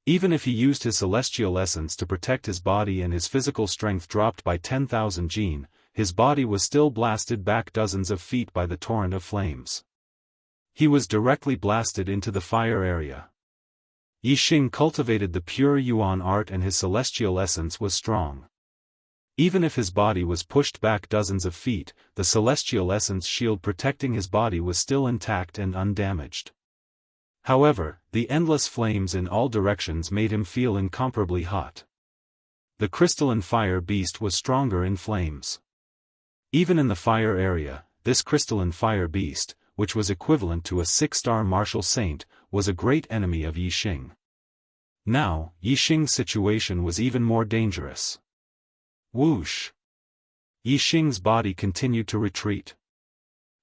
Even if he used his celestial essence to protect his body and his physical strength dropped by 10,000 gene, his body was still blasted back dozens of feet by the torrent of flames. He was directly blasted into the fire area. Yi Xing cultivated the pure Yuan art and his celestial essence was strong. Even if his body was pushed back dozens of feet, the celestial essence shield protecting his body was still intact and undamaged. However, the endless flames in all directions made him feel incomparably hot. The crystalline fire beast was stronger in flames. Even in the fire area, this crystalline fire beast, which was equivalent to a 6-star martial saint, was a great enemy of Yi Xing. Now, Yi Xing's situation was even more dangerous. Whoosh! Yi Xing's body continued to retreat.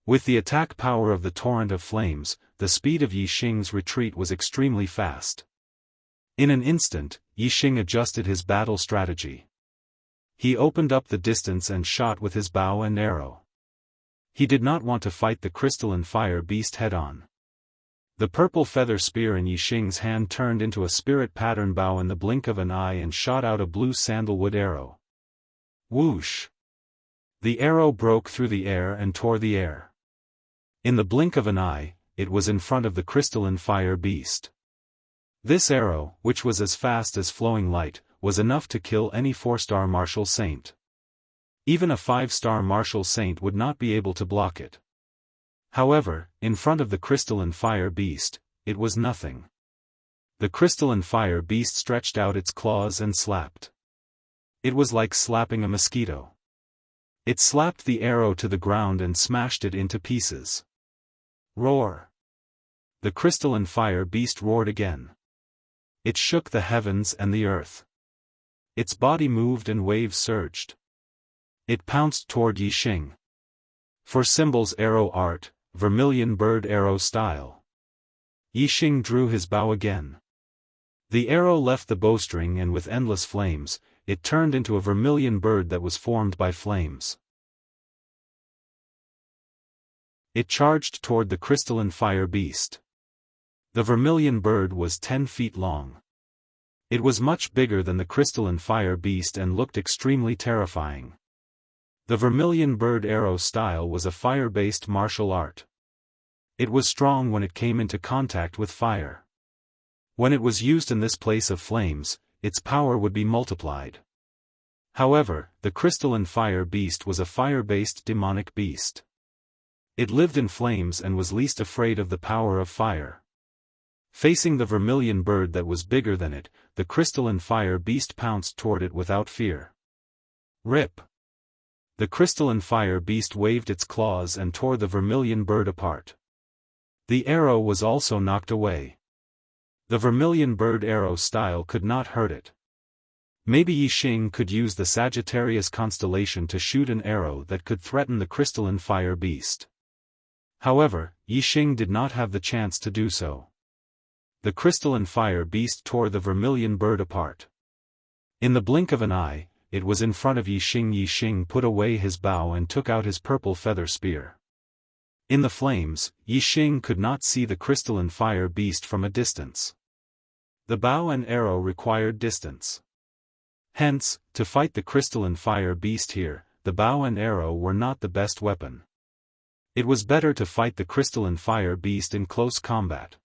With the attack power of the torrent of flames, the speed of Yi Xing's retreat was extremely fast. In an instant, Yi Xing adjusted his battle strategy. He opened up the distance and shot with his bow and arrow. He did not want to fight the crystalline fire beast head-on. The purple feather spear in Yi Xing's hand turned into a spirit pattern bow in the blink of an eye and shot out a blue sandalwood arrow. Whoosh! The arrow broke through the air and tore the air. In the blink of an eye, it was in front of the crystalline fire beast. This arrow, which was as fast as flowing light, was enough to kill any 4-star martial saint. Even a 5-star martial saint would not be able to block it. However, in front of the crystalline fire beast, it was nothing. The crystalline fire beast stretched out its claws and slapped. It was like slapping a mosquito. It slapped the arrow to the ground and smashed it into pieces. Roar! The crystalline fire beast roared again. It shook the heavens and the earth. Its body moved and waves surged. It pounced toward Yi Xing. For symbols arrow art, vermilion bird arrow style. Yi Xing drew his bow again. The arrow left the bowstring and with endless flames, it turned into a vermilion bird that was formed by flames. It charged toward the crystalline fire beast. The vermilion bird was 10 feet long. It was much bigger than the crystalline fire beast and looked extremely terrifying. The vermilion bird arrow style was a fire-based martial art. It was strong when it came into contact with fire. When it was used in this place of flames, its power would be multiplied. However, the crystalline fire beast was a fire-based demonic beast. It lived in flames and was least afraid of the power of fire. Facing the vermilion bird that was bigger than it, the crystalline fire beast pounced toward it without fear. Rip! The crystalline fire beast waved its claws and tore the vermilion bird apart. The arrow was also knocked away. The vermilion bird arrow style could not hurt it. Maybe Yi Xing could use the Sagittarius constellation to shoot an arrow that could threaten the crystalline fire beast. However, Yi Xing did not have the chance to do so. The crystalline fire beast tore the vermilion bird apart. In the blink of an eye, it was in front of Yi Xing. Yi Xing put away his bow and took out his purple feather spear. In the flames, Yixing could not see the crystalline fire beast from a distance. The bow and arrow required distance. Hence, to fight the crystalline fire beast here, the bow and arrow were not the best weapon. It was better to fight the crystalline fire beast in close combat.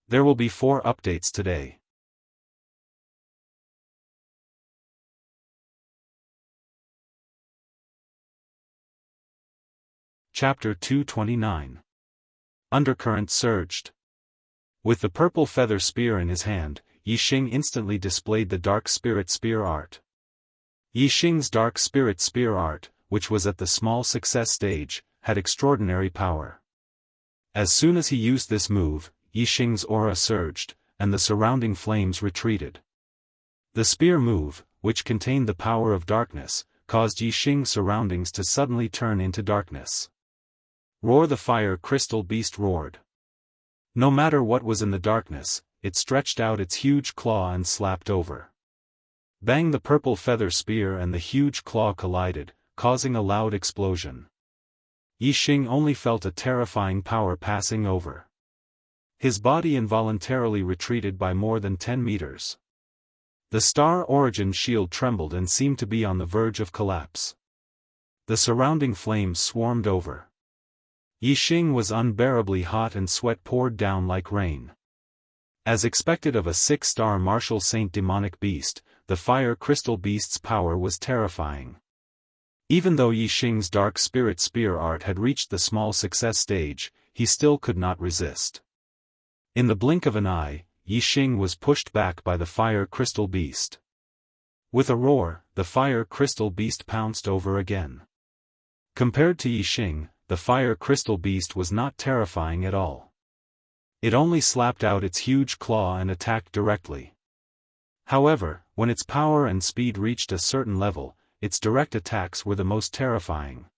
There will be 4 updates today. Chapter 229. Undercurrent surged. With the purple feather spear in his hand, Yixing instantly displayed the dark spirit spear art. Yixing's dark spirit spear art, which was at the small success stage, had extraordinary power. As soon as he used this move, Yixing's aura surged, and the surrounding flames retreated. The spear move, which contained the power of darkness, caused Yixing's surroundings to suddenly turn into darkness. Roar! The fire crystal beast roared. No matter what was in the darkness, it stretched out its huge claw and slapped over. Bang! The purple feather spear and the huge claw collided, causing a loud explosion. Yixing only felt a terrifying power passing over. His body involuntarily retreated by more than 10 meters. The Star Origin shield trembled and seemed to be on the verge of collapse. The surrounding flames swarmed over. Yixing was unbearably hot and sweat poured down like rain. As expected of a 6-star martial saint demonic beast, the fire crystal beast's power was terrifying. Even though Yixing's dark spirit spear art had reached the small success stage, he still could not resist. In the blink of an eye, Yixing was pushed back by the fire crystal beast. With a roar, the fire crystal beast pounced over again. Compared to Yixing, the fire crystal beast was not terrifying at all. It only slapped out its huge claw and attacked directly. However, when its power and speed reached a certain level, its direct attacks were the most terrifying.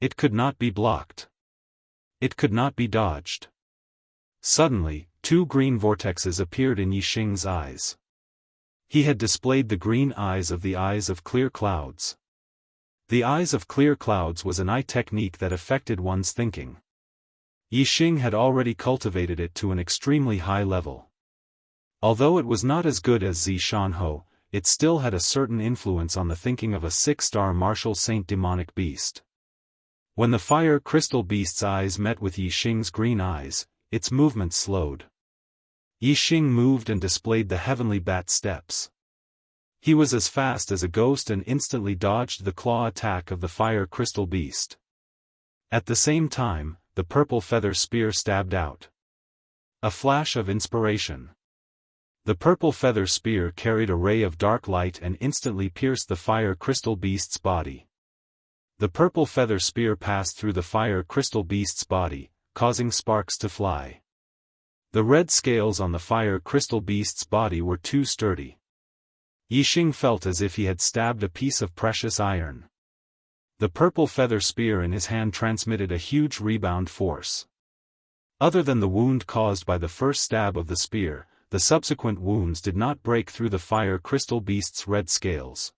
It could not be blocked. It could not be dodged. Suddenly, 2 green vortexes appeared in Yixing's eyes. He had displayed the green eyes of the eyes of clear clouds. The eyes of clear clouds was an eye technique that affected one's thinking. Yixing had already cultivated it to an extremely high level. Although it was not as good as Zishanho, it still had a certain influence on the thinking of a 6-star martial saint demonic beast. When the fire crystal beast's eyes met with Yixing's green eyes, its movement slowed. Yixing moved and displayed the heavenly bat steps. He was as fast as a ghost and instantly dodged the claw attack of the fire crystal beast. At the same time, the purple feather spear stabbed out. A flash of inspiration. The purple feather spear carried a ray of dark light and instantly pierced the fire crystal beast's body. The purple feather spear passed through the fire crystal beast's body, causing sparks to fly. The red scales on the fire crystal beast's body were too sturdy. Yixing felt as if he had stabbed a piece of precious iron. The purple feather spear in his hand transmitted a huge rebound force. Other than the wound caused by the first stab of the spear, the subsequent wounds did not break through the fire crystal beast's red scales.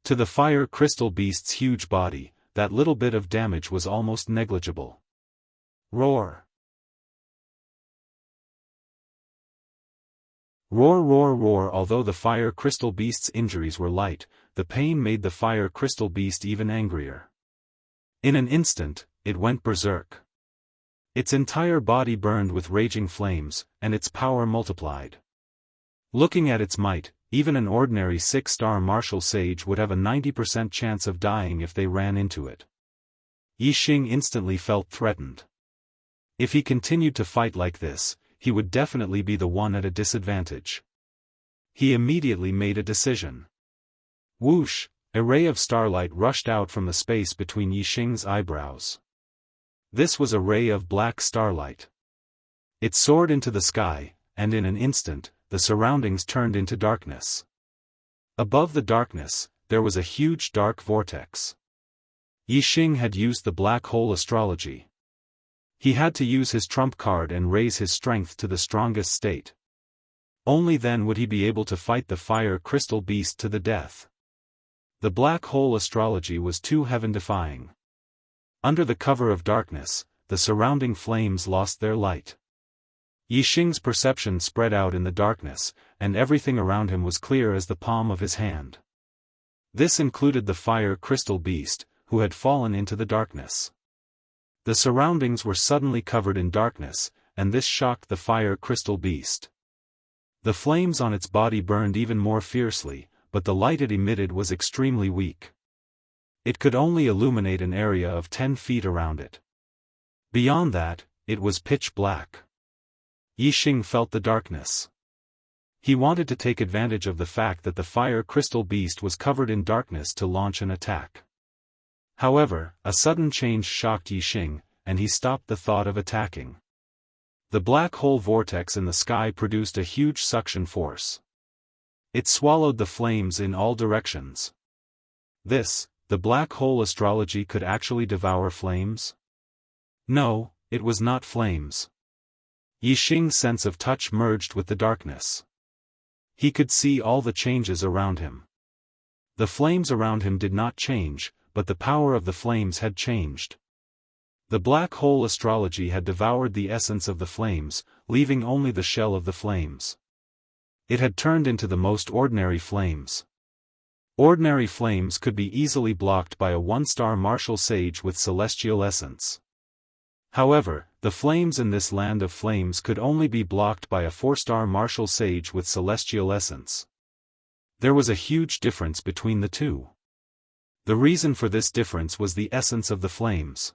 To the fire crystal beast's huge body, that little bit of damage was almost negligible. Roar! Roar, roar, roar! Although the fire crystal beast's injuries were light, the pain made the fire crystal beast even angrier. In an instant, it went berserk. Its entire body burned with raging flames, and its power multiplied. Looking at its might, even an ordinary 6-star martial sage would have a 90% chance of dying if they ran into it. Yixing instantly felt threatened. If he continued to fight like this, he would definitely be the one at a disadvantage. He immediately made a decision. Whoosh! A ray of starlight rushed out from the space between Yixing's eyebrows. This was a ray of black starlight. It soared into the sky, and in an instant, the surroundings turned into darkness. Above the darkness, there was a huge dark vortex. Yixing had used the black hole astrology. He had to use his trump card and raise his strength to the strongest state. Only then would he be able to fight the fire crystal beast to the death. The black hole astrology was too heaven-defying. Under the cover of darkness, the surrounding flames lost their light. Yixing's perception spread out in the darkness, and everything around him was clear as the palm of his hand. This included the fire crystal beast, who had fallen into the darkness. The surroundings were suddenly covered in darkness, and this shocked the fire crystal beast. The flames on its body burned even more fiercely, but the light it emitted was extremely weak. It could only illuminate an area of 10 feet around it. Beyond that, it was pitch black. Yixing felt the darkness. He wanted to take advantage of the fact that the fire crystal beast was covered in darkness to launch an attack. However, a sudden change shocked Yixing, and he stopped the thought of attacking. The black hole vortex in the sky produced a huge suction force. It swallowed the flames in all directions. The black hole astrology could actually devour flames? No, it was not flames. Yixing's sense of touch merged with the darkness. He could see all the changes around him. The flames around him did not change, but the power of the flames had changed. The black hole astrology had devoured the essence of the flames, leaving only the shell of the flames. It had turned into the most ordinary flames. Ordinary flames could be easily blocked by a one-star martial sage with celestial essence. However, the flames in this land of flames could only be blocked by a 4-star martial sage with celestial essence. There was a huge difference between the two. The reason for this difference was the essence of the flames.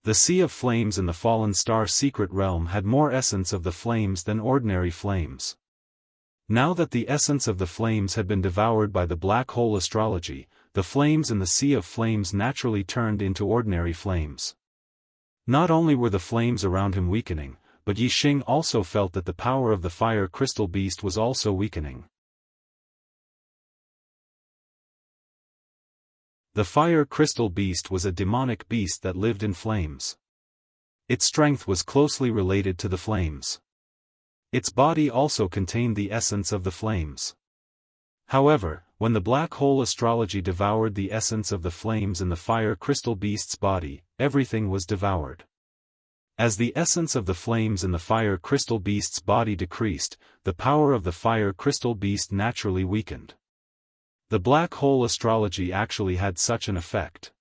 The sea of flames in the fallen star secret realm had more essence of the flames than ordinary flames. Now that the essence of the flames had been devoured by the black hole astrology, the flames in the sea of flames naturally turned into ordinary flames. Not only were the flames around him weakening, but Yixing also felt that the power of the fire crystal beast was also weakening. The fire crystal beast was a demonic beast that lived in flames. Its strength was closely related to the flames. Its body also contained the essence of the flames. However, when the black hole astrology devoured the essence of the flames in the fire crystal beast's body, everything was devoured. As the essence of the flames in the fire crystal beast's body decreased, the power of the fire crystal beast naturally weakened. The black hole astrology actually had such an effect.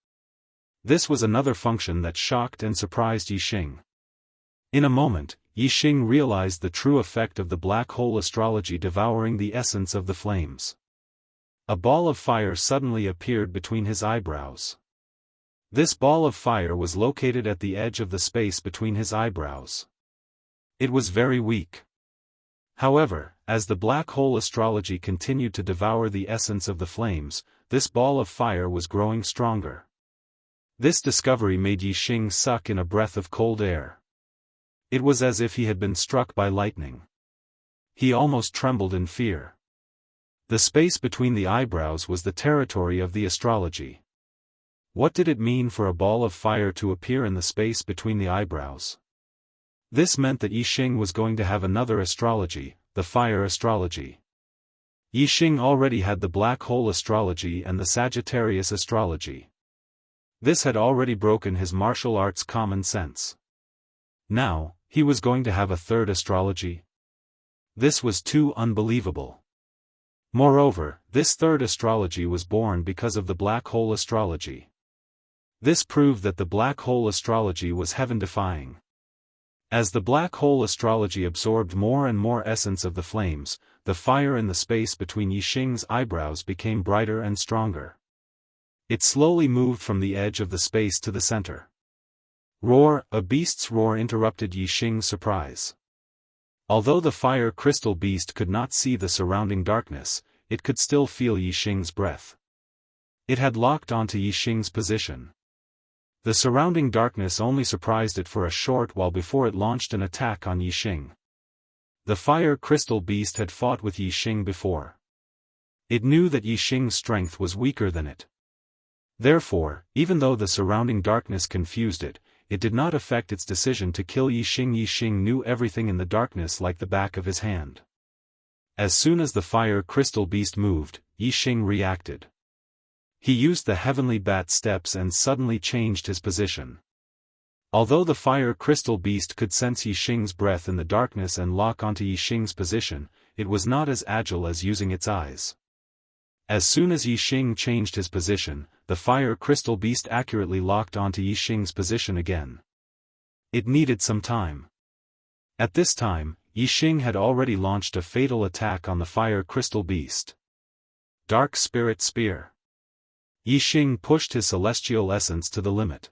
This was another function that shocked and surprised Yixing. In a moment, Yixing realized the true effect of the black hole astrology devouring the essence of the flames. A ball of fire suddenly appeared between his eyebrows. This ball of fire was located at the edge of the space between his eyebrows. It was very weak. However, as the black hole astrology continued to devour the essence of the flames, this ball of fire was growing stronger. This discovery made Yixing suck in a breath of cold air. It was as if he had been struck by lightning. He almost trembled in fear. The space between the eyebrows was the territory of the astrology. What did it mean for a ball of fire to appear in the space between the eyebrows? This meant that Yixing was going to have another astrology, the fire astrology. Yixing already had the black hole astrology and the Sagittarius astrology. This had already broken his martial arts common sense. Now, he was going to have a third astrology? This was too unbelievable. Moreover, this third astrology was born because of the black hole astrology. This proved that the black hole astrology was heaven-defying. As the black hole astrology absorbed more and more essence of the flames, the fire in the space between Yixing's eyebrows became brighter and stronger. It slowly moved from the edge of the space to the center. Roar! A beast's roar interrupted Yixing's surprise. Although the fire crystal beast could not see the surrounding darkness, it could still feel Yixing's breath. It had locked onto Yixing's position. The surrounding darkness only surprised it for a short while before it launched an attack on Yixing. The fire crystal beast had fought with Yixing before. It knew that Yixing's strength was weaker than it. Therefore, even though the surrounding darkness confused it, it did not affect its decision to kill Yixing. Yixing knew everything in the darkness like the back of his hand. As soon as the fire crystal beast moved, Yixing reacted. He used the heavenly bat steps and suddenly changed his position. Although the fire crystal beast could sense Yixing's breath in the darkness and lock onto Yixing's position, it was not as agile as using its eyes. As soon as Yixing changed his position, the fire crystal beast accurately locked onto Yixing's position again. It needed some time. At this time, Yixing had already launched a fatal attack on the fire crystal beast. Dark Spirit Spear. Yixing pushed his celestial essence to the limit.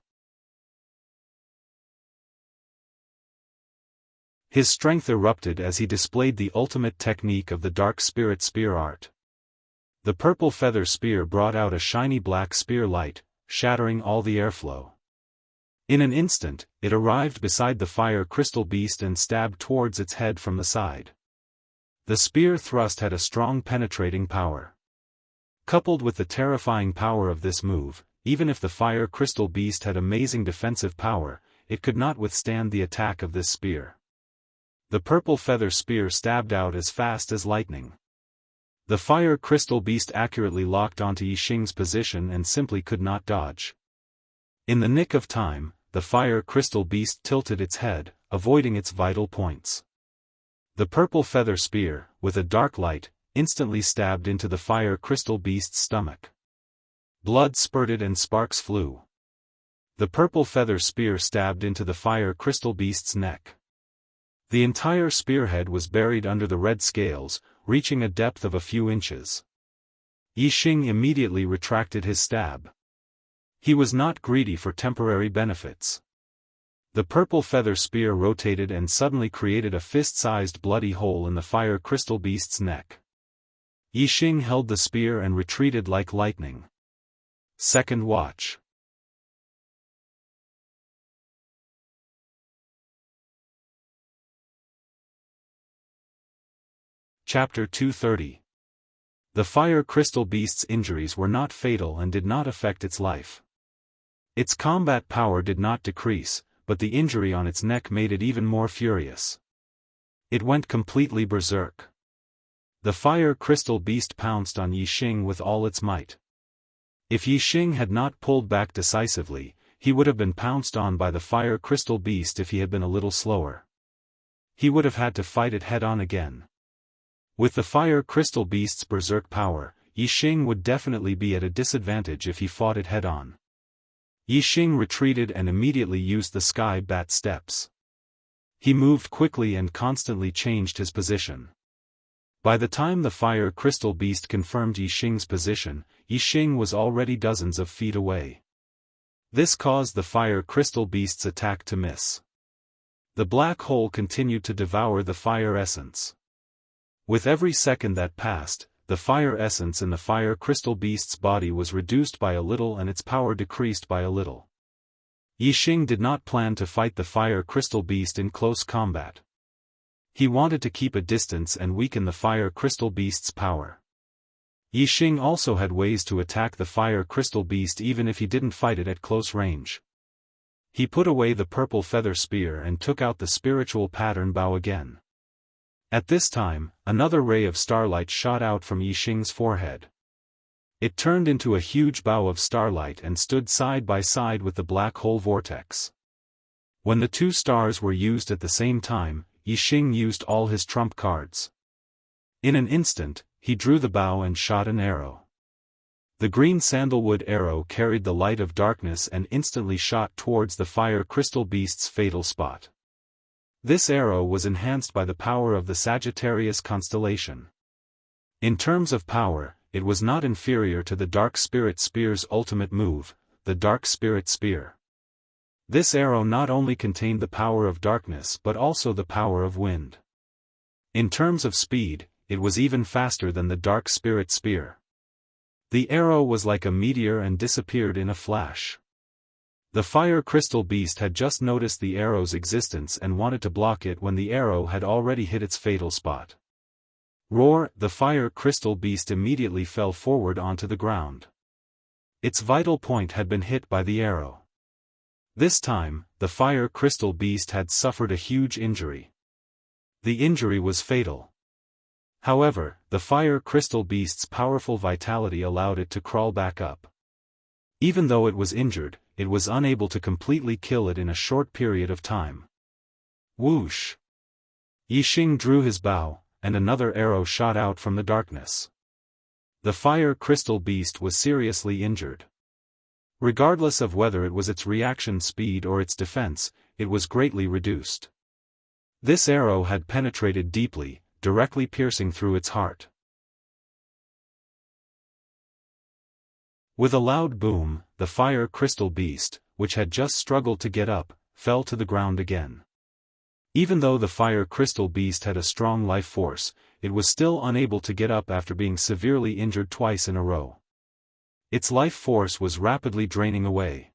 His strength erupted as he displayed the ultimate technique of the Dark Spirit Spear art. The purple feather spear brought out a shiny black spear light, shattering all the airflow. In an instant, it arrived beside the fire crystal beast and stabbed towards its head from the side. The spear thrust had a strong penetrating power. Coupled with the terrifying power of this move, even if the fire crystal beast had amazing defensive power, it could not withstand the attack of this spear. The purple feather spear stabbed out as fast as lightning. The fire crystal beast accurately locked onto Yixing's position and simply could not dodge. In the nick of time, the fire crystal beast tilted its head, avoiding its vital points. The purple feather spear, with a dark light, instantly stabbed into the fire crystal beast's stomach. Blood spurted and sparks flew. The purple feather spear stabbed into the fire crystal beast's neck. The entire spearhead was buried under the red scales, reaching a depth of a few inches. Yixing immediately retracted his stab. He was not greedy for temporary benefits. The purple feather spear rotated and suddenly created a fist-sized bloody hole in the fire crystal beast's neck. Yixing held the spear and retreated like lightning. Second watch. Chapter 230. The fire crystal beast's injuries were not fatal and did not affect its life. Its combat power did not decrease, but the injury on its neck made it even more furious. It went completely berserk. The fire crystal beast pounced on Yixing with all its might. If Yixing had not pulled back decisively, he would have been pounced on by the fire crystal beast if he had been a little slower. He would have had to fight it head-on again. With the fire crystal beast's berserk power, Yixing would definitely be at a disadvantage if he fought it head-on. Yixing retreated and immediately used the sky bat steps. He moved quickly and constantly changed his position. By the time the fire crystal beast confirmed Yixing's position, Yixing was already dozens of feet away. This caused the fire crystal beast's attack to miss. The black hole continued to devour the fire essence. With every second that passed, the fire essence in the fire crystal beast's body was reduced by a little and its power decreased by a little. Yixing did not plan to fight the fire crystal beast in close combat. He wanted to keep a distance and weaken the fire crystal beast's power. Yixing also had ways to attack the fire crystal beast even if he didn't fight it at close range. He put away the purple feather spear and took out the spiritual pattern bow again. At this time, another ray of starlight shot out from Yixing's forehead. It turned into a huge bow of starlight and stood side by side with the black hole vortex. When the two stars were used at the same time, Yixing used all his trump cards. In an instant, he drew the bow and shot an arrow. The green sandalwood arrow carried the light of darkness and instantly shot towards the fire crystal beast's fatal spot. This arrow was enhanced by the power of the Sagittarius constellation. In terms of power, it was not inferior to the Dark Spirit Spear's ultimate move, the Dark Spirit Spear. This arrow not only contained the power of darkness but also the power of wind. In terms of speed, it was even faster than the Dark Spirit Spear. The arrow was like a meteor and disappeared in a flash. The fire crystal beast had just noticed the arrow's existence and wanted to block it when the arrow had already hit its fatal spot. Roar! The fire crystal beast immediately fell forward onto the ground. Its vital point had been hit by the arrow. This time, the fire crystal beast had suffered a huge injury. The injury was fatal. However, the fire crystal beast's powerful vitality allowed it to crawl back up. Even though it was injured, it was unable to completely kill it in a short period of time. Whoosh! Yixing drew his bow, and another arrow shot out from the darkness. The fire crystal beast was seriously injured. Regardless of whether it was its reaction speed or its defense, it was greatly reduced. This arrow had penetrated deeply, directly piercing through its heart. With a loud boom, the fire crystal beast, which had just struggled to get up, fell to the ground again. Even though the fire crystal beast had a strong life force, it was still unable to get up after being severely injured twice in a row. Its life force was rapidly draining away.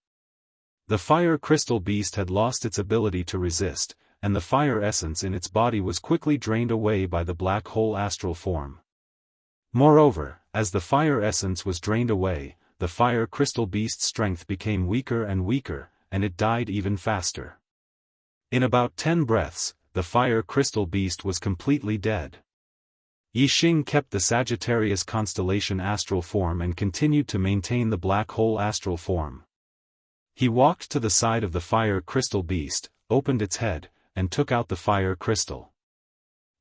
The fire crystal beast had lost its ability to resist, and the fire essence in its body was quickly drained away by the black hole astral form. Moreover, as the fire essence was drained away, the fire crystal beast's strength became weaker and weaker, and it died even faster. In about 10 breaths, the fire crystal beast was completely dead. Yixing kept the Sagittarius constellation astral form and continued to maintain the black hole astral form. He walked to the side of the fire crystal beast, opened its head, and took out the fire crystal.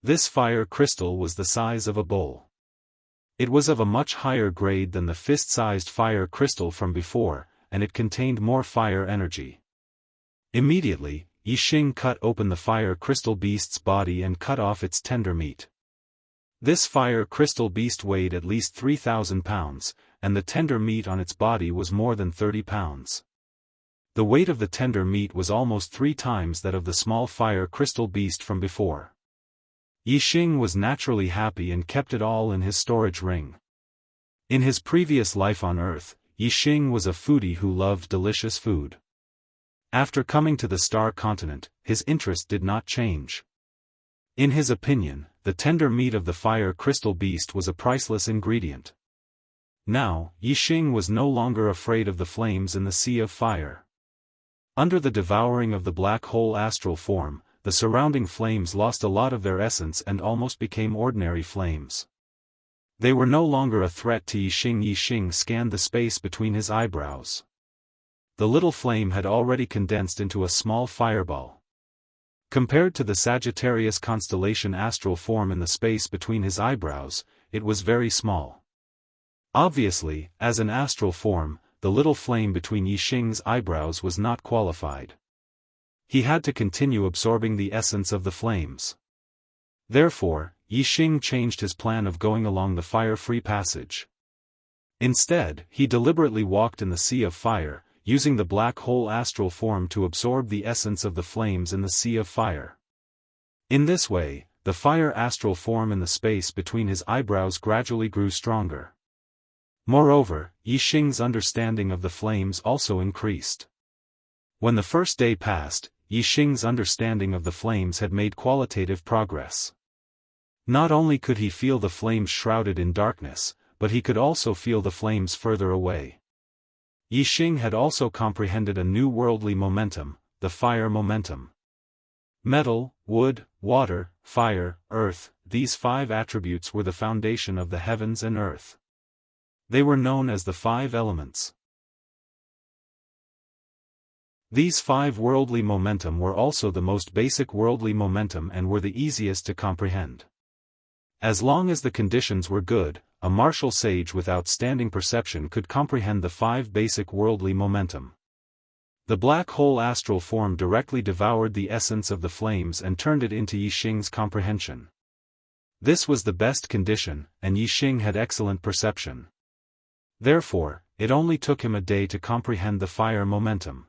This fire crystal was the size of a bowl. It was of a much higher grade than the fist-sized fire crystal from before, and it contained more fire energy. Immediately, Yixing cut open the fire crystal beast's body and cut off its tender meat. This fire crystal beast weighed at least 3,000 pounds, and the tender meat on its body was more than 30 pounds. The weight of the tender meat was almost 3 times that of the small fire crystal beast from before. Yixing was naturally happy and kept it all in his storage ring. In his previous life on Earth, Yixing was a foodie who loved delicious food. After coming to the Star Continent, his interest did not change. In his opinion, the tender meat of the fire crystal beast was a priceless ingredient. Now, Yixing was no longer afraid of the flames in the sea of fire. Under the devouring of the black hole astral form, the surrounding flames lost a lot of their essence and almost became ordinary flames. They were no longer a threat to Yixing. Yixing scanned the space between his eyebrows. The little flame had already condensed into a small fireball. Compared to the Sagittarius constellation astral form in the space between his eyebrows, it was very small. Obviously, as an astral form, the little flame between Yixing's eyebrows was not qualified. He had to continue absorbing the essence of the flames. Therefore, Yixing changed his plan of going along the fire-free passage. Instead, he deliberately walked in the sea of fire, using the black hole astral form to absorb the essence of the flames in the sea of fire. In this way, the fire astral form in the space between his eyebrows gradually grew stronger. Moreover, Yixing's understanding of the flames also increased. When the first day passed, Yixing's understanding of the flames had made qualitative progress. Not only could he feel the flames shrouded in darkness, but he could also feel the flames further away. Yixing had also comprehended a new worldly momentum, the fire momentum. Metal, wood, water, fire, earth, these 5 attributes were the foundation of the heavens and earth. They were known as the 5 elements. These 5 worldly momentum were also the most basic worldly momentum and were the easiest to comprehend. As long as the conditions were good, a martial sage with outstanding perception could comprehend the 5 basic worldly momentum. The black hole astral form directly devoured the essence of the flames and turned it into Yixing's comprehension. This was the best condition, and Yixing had excellent perception. Therefore, it only took him a day to comprehend the fire momentum.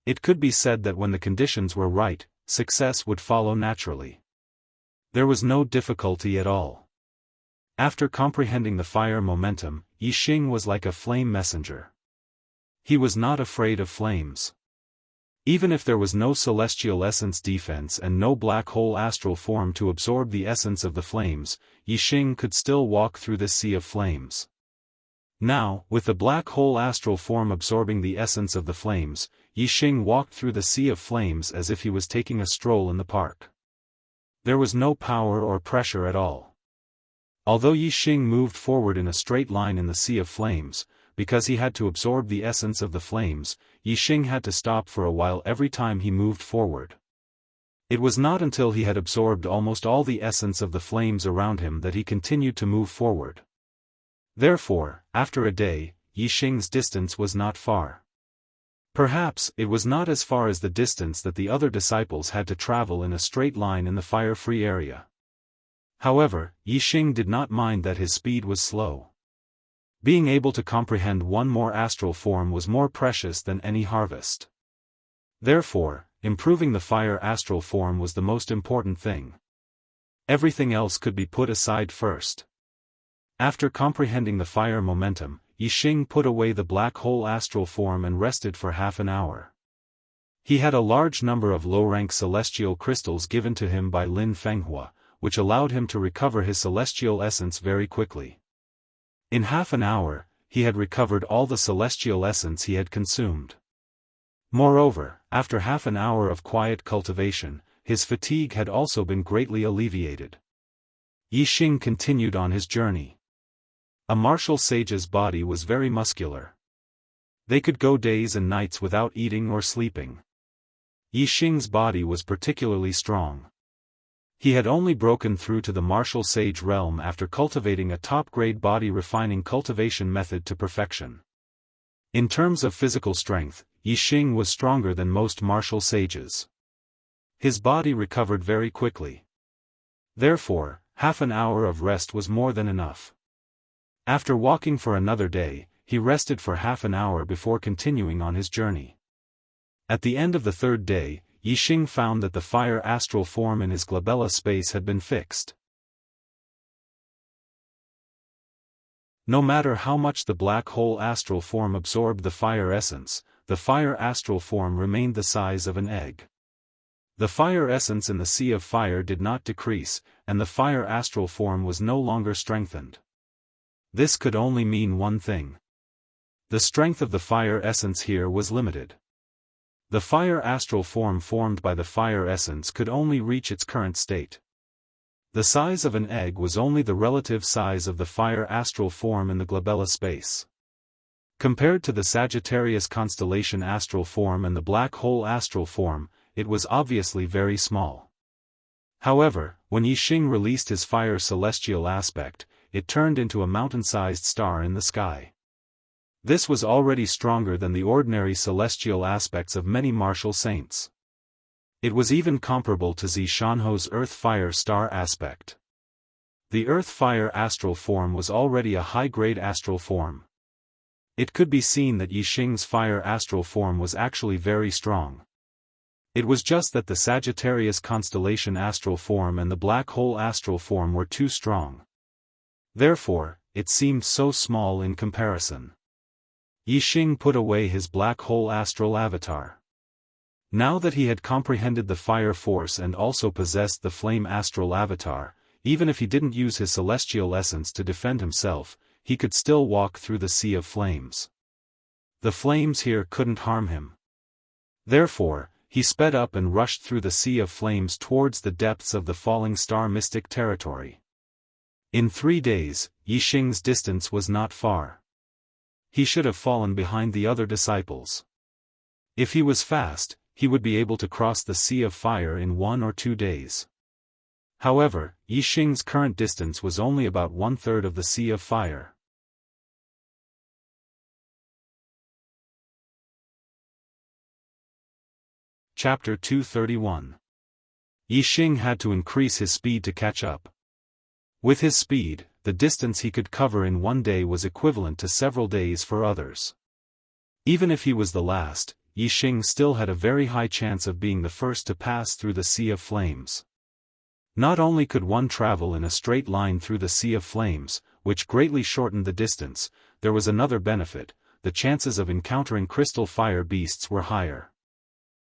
It could be said that when the conditions were right, success would follow naturally. There was no difficulty at all. After comprehending the fire momentum, Yixing was like a flame messenger. He was not afraid of flames. Even if there was no celestial essence defense and no black hole astral form to absorb the essence of the flames, Yixing could still walk through the sea of flames. Now, with the black hole astral form absorbing the essence of the flames, Yixing walked through the sea of flames as if he was taking a stroll in the park. There was no power or pressure at all. Although Yixing moved forward in a straight line in the sea of flames, because he had to absorb the essence of the flames, Yixing had to stop for a while every time he moved forward. It was not until he had absorbed almost all the essence of the flames around him that he continued to move forward. Therefore, after a day, Yixing's distance was not far. Perhaps it was not as far as the distance that the other disciples had to travel in a straight line in the fire-free area. However, Yixing did not mind that his speed was slow. Being able to comprehend one more astral form was more precious than any harvest. Therefore, improving the fire astral form was the most important thing. Everything else could be put aside first. After comprehending the fire momentum, Yixing put away the black hole astral form and rested for half an hour. He had a large number of low-rank celestial crystals given to him by Lin Fenghua, which allowed him to recover his celestial essence very quickly. In half an hour, he had recovered all the celestial essence he had consumed. Moreover, after half an hour of quiet cultivation, his fatigue had also been greatly alleviated. Yixing continued on his journey. A martial sage's body was very muscular. They could go days and nights without eating or sleeping. Yixing's body was particularly strong. He had only broken through to the martial sage realm after cultivating a top-grade body refining cultivation method to perfection. In terms of physical strength, Yixing was stronger than most martial sages. His body recovered very quickly. Therefore, half an hour of rest was more than enough. After walking for another day, he rested for half an hour before continuing on his journey. At the end of the third day, Yixing found that the fire astral form in his glabella space had been fixed. No matter how much the black hole astral form absorbed the fire essence, the fire astral form remained the size of an egg. The fire essence in the sea of fire did not decrease, and the fire astral form was no longer strengthened. This could only mean one thing. The strength of the fire essence here was limited. The fire astral form formed by the fire essence could only reach its current state. The size of an egg was only the relative size of the fire astral form in the glabella space. Compared to the Sagittarius constellation astral form and the black hole astral form, it was obviously very small. However, when Yixing released his fire celestial aspect, it turned into a mountain-sized star in the sky. This was already stronger than the ordinary celestial aspects of many martial saints. It was even comparable to Zishanho's earth-fire star aspect. The earth-fire astral form was already a high-grade astral form. It could be seen that Yixing's fire astral form was actually very strong. It was just that the Sagittarius constellation astral form and the black hole astral form were too strong. Therefore, it seemed so small in comparison. Yixing put away his black hole astral avatar. Now that he had comprehended the fire force and also possessed the flame astral avatar, even if he didn't use his celestial essence to defend himself, he could still walk through the sea of flames. The flames here couldn't harm him. Therefore, he sped up and rushed through the sea of flames towards the depths of the falling star mystic territory. In 3 days, Yixing's distance was not far. He should have fallen behind the other disciples. If he was fast, he would be able to cross the sea of fire in 1 or 2 days. However, Yixing's current distance was only about 1/3 of the sea of fire. Chapter 231. Yixing had to increase his speed to catch up. With his speed, the distance he could cover in 1 day was equivalent to several days for others. Even if he was the last, Yixing still had a very high chance of being the first to pass through the sea of flames. Not only could one travel in a straight line through the sea of flames, which greatly shortened the distance, there was another benefit: the chances of encountering crystal fire beasts were higher.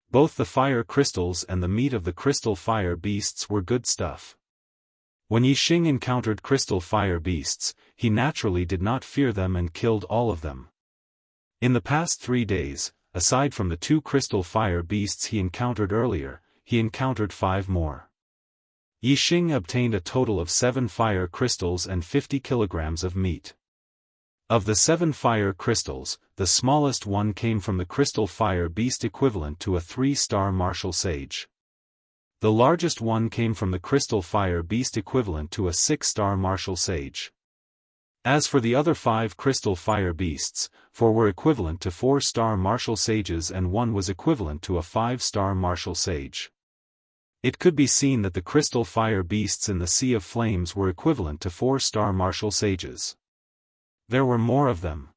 Both the fire crystals and the meat of the crystal fire beasts were good stuff. When Yixing encountered crystal fire beasts, he naturally did not fear them and killed all of them. In the past 3 days, aside from the 2 crystal fire beasts he encountered earlier, he encountered 5 more. Yixing obtained a total of 7 fire crystals and 50 kilograms of meat. Of the 7 fire crystals, the smallest one came from the crystal fire beast equivalent to a 3-star martial sage. The largest one came from the crystal fire beast equivalent to a 6-star martial sage. As for the other 5 crystal fire beasts, 4 were equivalent to 4-star martial sages and 1 was equivalent to a 5-star martial sage. It could be seen that the crystal fire beasts in the Sea of Flames were equivalent to 4-star martial sages. There were more of them.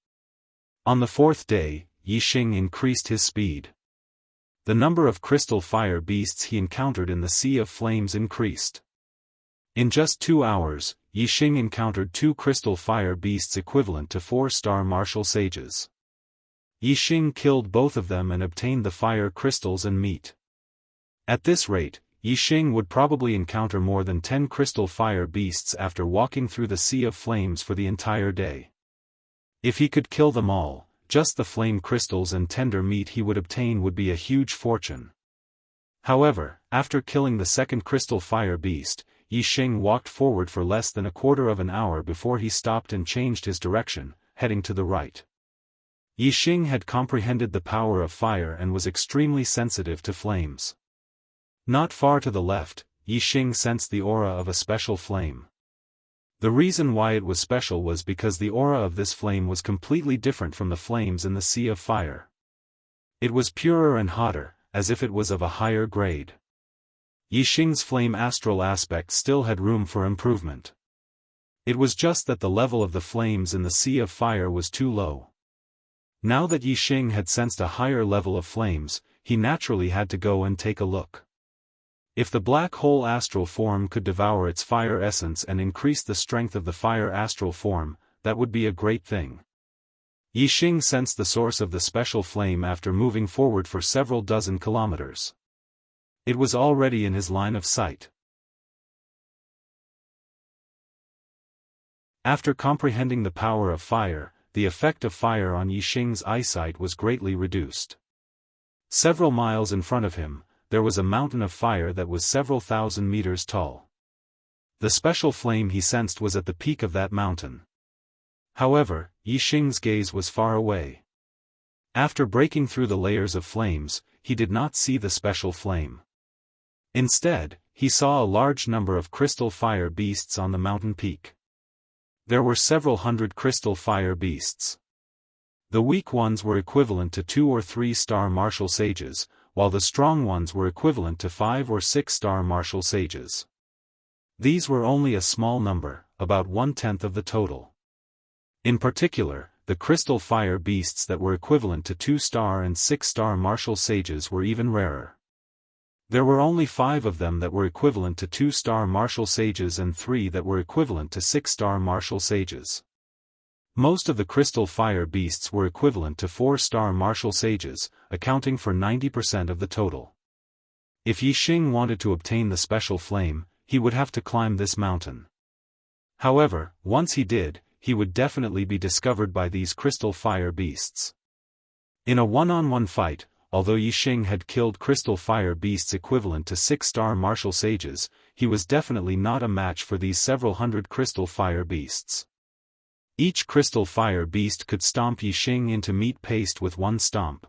On the 4th day, Yixing increased his speed. The number of crystal fire beasts he encountered in the Sea of Flames increased. In just 2 hours, Yixing encountered 2 crystal fire beasts equivalent to 4-star martial sages. Yixing killed both of them and obtained the fire crystals and meat. At this rate, Yixing would probably encounter more than 10 crystal fire beasts after walking through the Sea of Flames for the entire day. If he could kill them all, just the flame crystals and tender meat he would obtain would be a huge fortune. However, after killing the 2nd crystal fire beast, Yixing walked forward for less than a quarter of an hour before he stopped and changed his direction, heading to the right. Yixing had comprehended the power of fire and was extremely sensitive to flames. Not far to the left, Yixing sensed the aura of a special flame. The reason why it was special was because the aura of this flame was completely different from the flames in the Sea of Fire. It was purer and hotter, as if it was of a higher grade. Yixing's flame astral aspect still had room for improvement. It was just that the level of the flames in the Sea of Fire was too low. Now that Yixing had sensed a higher level of flames, he naturally had to go and take a look. If the black hole astral form could devour its fire essence and increase the strength of the fire astral form, that would be a great thing. Yixing sensed the source of the special flame after moving forward for several dozen kilometers. It was already in his line of sight. After comprehending the power of fire, the effect of fire on Yixing's eyesight was greatly reduced. Several miles in front of him, there was a mountain of fire that was several thousand meters tall. The special flame he sensed was at the peak of that mountain. However, Yixing's gaze was far away. After breaking through the layers of flames, he did not see the special flame. Instead, he saw a large number of crystal fire beasts on the mountain peak. There were several hundred crystal fire beasts. The weak ones were equivalent to 2 or 3-star martial sages, while the strong ones were equivalent to 5 or 6-star martial sages. These were only a small number, about 1/10 of the total. In particular, the crystal fire beasts that were equivalent to 2-star and 6-star martial sages were even rarer. There were only 5 of them that were equivalent to 2-star martial sages and 3 that were equivalent to 6-star martial sages. Most of the crystal fire beasts were equivalent to 4-star martial sages, accounting for 90% of the total. If Yixing wanted to obtain the special flame, he would have to climb this mountain. However, once he did, he would definitely be discovered by these crystal fire beasts. In a one-on-one fight, although Yixing had killed crystal fire beasts equivalent to 6-star martial sages, he was definitely not a match for these several hundred crystal fire beasts. Each crystal fire beast could stomp Yixing into meat paste with one stomp.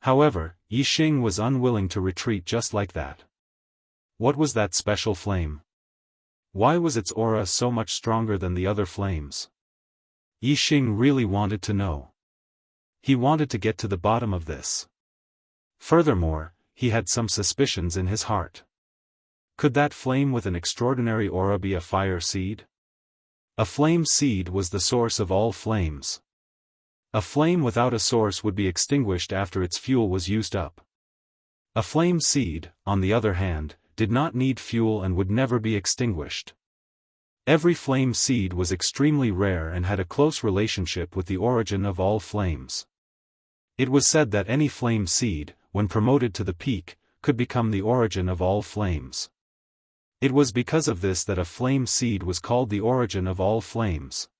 However, Yixing was unwilling to retreat just like that. What was that special flame? Why was its aura so much stronger than the other flames? Yixing really wanted to know. He wanted to get to the bottom of this. Furthermore, he had some suspicions in his heart. Could that flame with an extraordinary aura be a fire seed? A flame seed was the source of all flames. A flame without a source would be extinguished after its fuel was used up. A flame seed, on the other hand, did not need fuel and would never be extinguished. Every flame seed was extremely rare and had a close relationship with the origin of all flames. It was said that any flame seed, when promoted to the peak, could become the origin of all flames. It was because of this that a flame seed was called the origin of all flames.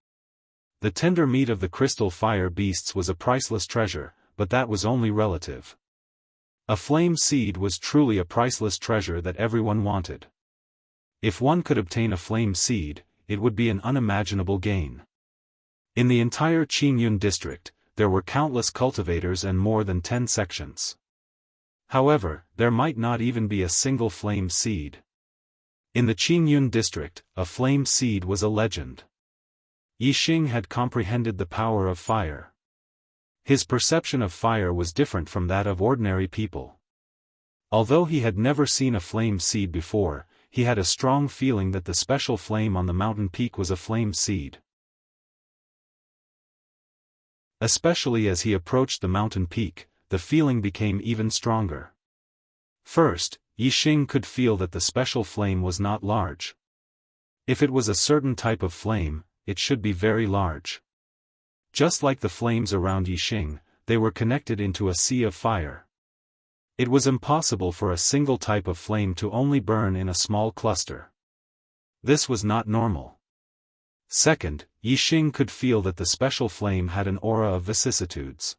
The tender meat of the crystal fire beasts was a priceless treasure, but that was only relative. A flame seed was truly a priceless treasure that everyone wanted. If one could obtain a flame seed, it would be an unimaginable gain. In the entire Qingyun district, there were countless cultivators and more than 10 sections. However, there might not even be a single flame seed. In the Qingyun district, a flame seed was a legend. Yixing had comprehended the power of fire. His perception of fire was different from that of ordinary people. Although he had never seen a flame seed before, he had a strong feeling that the special flame on the mountain peak was a flame seed. Especially as he approached the mountain peak, the feeling became even stronger. First, Yixing could feel that the special flame was not large. If it was a certain type of flame, it should be very large. Just like the flames around Yixing, they were connected into a sea of fire. It was impossible for a single type of flame to only burn in a small cluster. This was not normal. Second, Yixing could feel that the special flame had an aura of vicissitudes.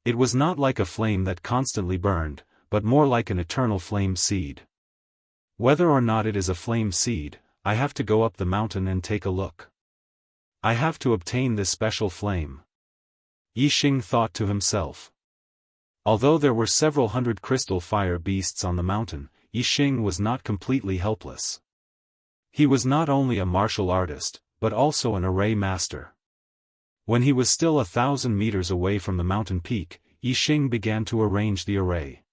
It was not like a flame that constantly burned, but more like an eternal flame seed. Whether or not it is a flame seed, I have to go up the mountain and take a look. I have to obtain this special flame. Yixing thought to himself. Although there were several hundred crystal fire beasts on the mountain, Yixing was not completely helpless. He was not only a martial artist, but also an array master. When he was still 1,000 meters away from the mountain peak, Yixing began to arrange the array.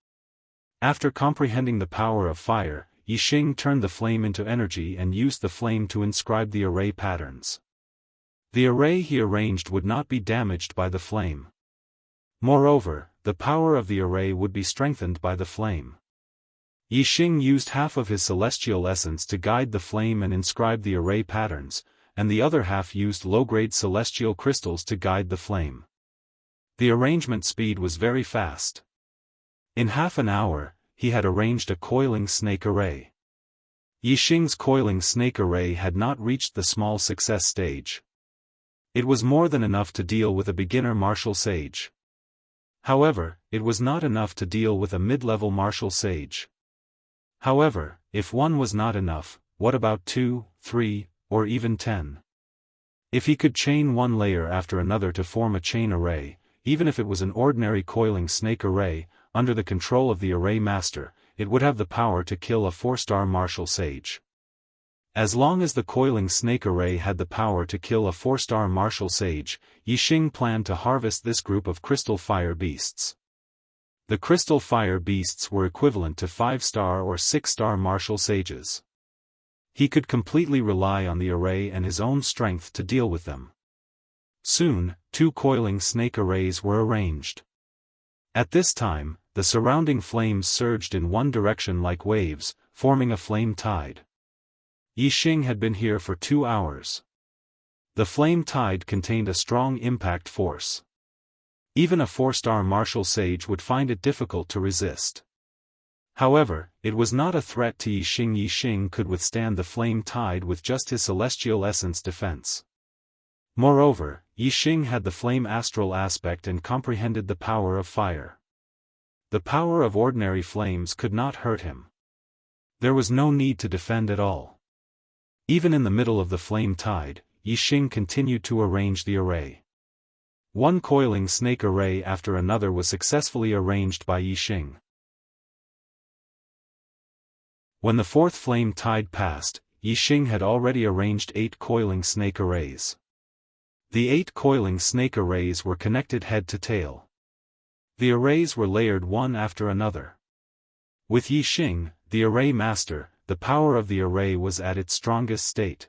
After comprehending the power of fire, Yixing turned the flame into energy and used the flame to inscribe the array patterns. The array he arranged would not be damaged by the flame. Moreover, the power of the array would be strengthened by the flame. Yixing used half of his celestial essence to guide the flame and inscribe the array patterns, and the other half used low-grade celestial crystals to guide the flame. The arrangement speed was very fast. In half an hour, he had arranged a coiling snake array. Yixing's coiling snake array had not reached the small success stage. It was more than enough to deal with a beginner martial sage. However, it was not enough to deal with a mid-level martial sage. However, if one was not enough, what about 2, 3, or even 10? If he could chain one layer after another to form a chain array, even if it was an ordinary coiling snake array, under the control of the array master, it would have the power to kill a 4-star martial sage. As long as the coiling snake array had the power to kill a 4-star martial sage, Yixing planned to harvest this group of crystal fire beasts. The crystal fire beasts were equivalent to 5-star or 6-star martial sages. He could completely rely on the array and his own strength to deal with them. Soon, 2 coiling snake arrays were arranged. At this time, the surrounding flames surged in one direction like waves, forming a flame tide. Yixing had been here for 2 hours. The flame tide contained a strong impact force. Even a 4-star martial sage would find it difficult to resist. However, it was not a threat to Yixing. Yixing could withstand the flame tide with just his celestial essence defense. Moreover, Yixing had the flame astral aspect and comprehended the power of fire. The power of ordinary flames could not hurt him. There was no need to defend at all. Even in the middle of the flame tide, Yixing continued to arrange the array. One coiling snake array after another was successfully arranged by Yixing. When the 4th flame tide passed, Yixing had already arranged 8 coiling snake arrays. The 8 coiling snake arrays were connected head to tail. The arrays were layered one after another. With Yixing, the array master, the power of the array was at its strongest state.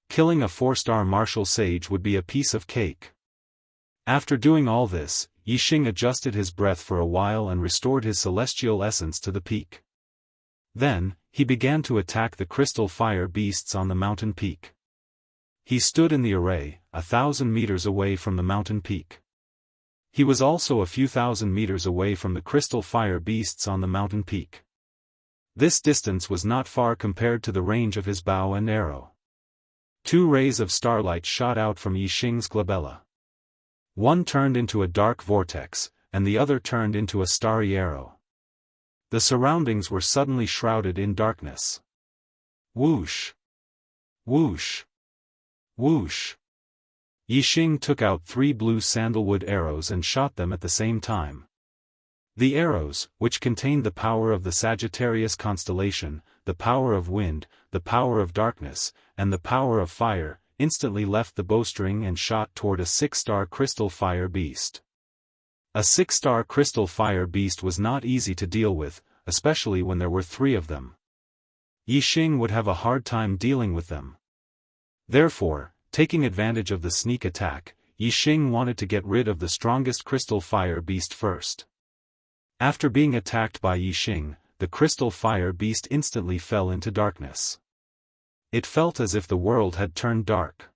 Killing a 4-star martial sage would be a piece of cake. After doing all this, Yixing adjusted his breath for a while and restored his celestial essence to the peak. Then, he began to attack the crystal fire beasts on the mountain peak. He stood in the array, 1,000 meters away from the mountain peak. He was also a few thousand meters away from the crystal fire beasts on the mountain peak. This distance was not far compared to the range of his bow and arrow. 2 rays of starlight shot out from Yixing's glabella. One turned into a dark vortex, and the other turned into a starry arrow. The surroundings were suddenly shrouded in darkness. Whoosh! Whoosh! Whoosh! Yixing took out 3 blue sandalwood arrows and shot them at the same time. The arrows, which contained the power of the Sagittarius constellation, the power of wind, the power of darkness, and the power of fire, instantly left the bowstring and shot toward a 6-star crystal fire beast. A 6-star crystal fire beast was not easy to deal with, especially when there were 3 of them. Yixing would have a hard time dealing with them. Therefore, taking advantage of the sneak attack, Yixing wanted to get rid of the strongest crystal fire beast first. After being attacked by Yixing, the crystal fire beast instantly fell into darkness. It felt as if the world had turned dark.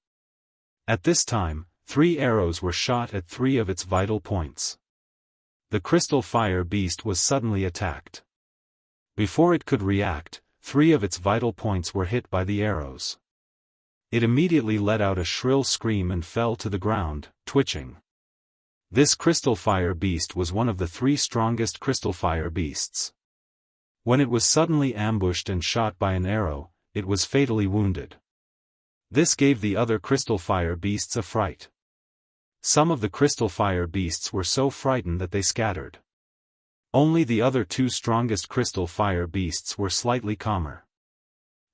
At this time, 3 arrows were shot at 3 of its vital points. The crystal fire beast was suddenly attacked. Before it could react, 3 of its vital points were hit by the arrows. It immediately let out a shrill scream and fell to the ground, twitching. This crystal fire beast was one of the 3 strongest crystal fire beasts. When it was suddenly ambushed and shot by an arrow, it was fatally wounded. This gave the other crystal fire beasts a fright. Some of the crystal fire beasts were so frightened that they scattered. Only the other 2 strongest crystal fire beasts were slightly calmer.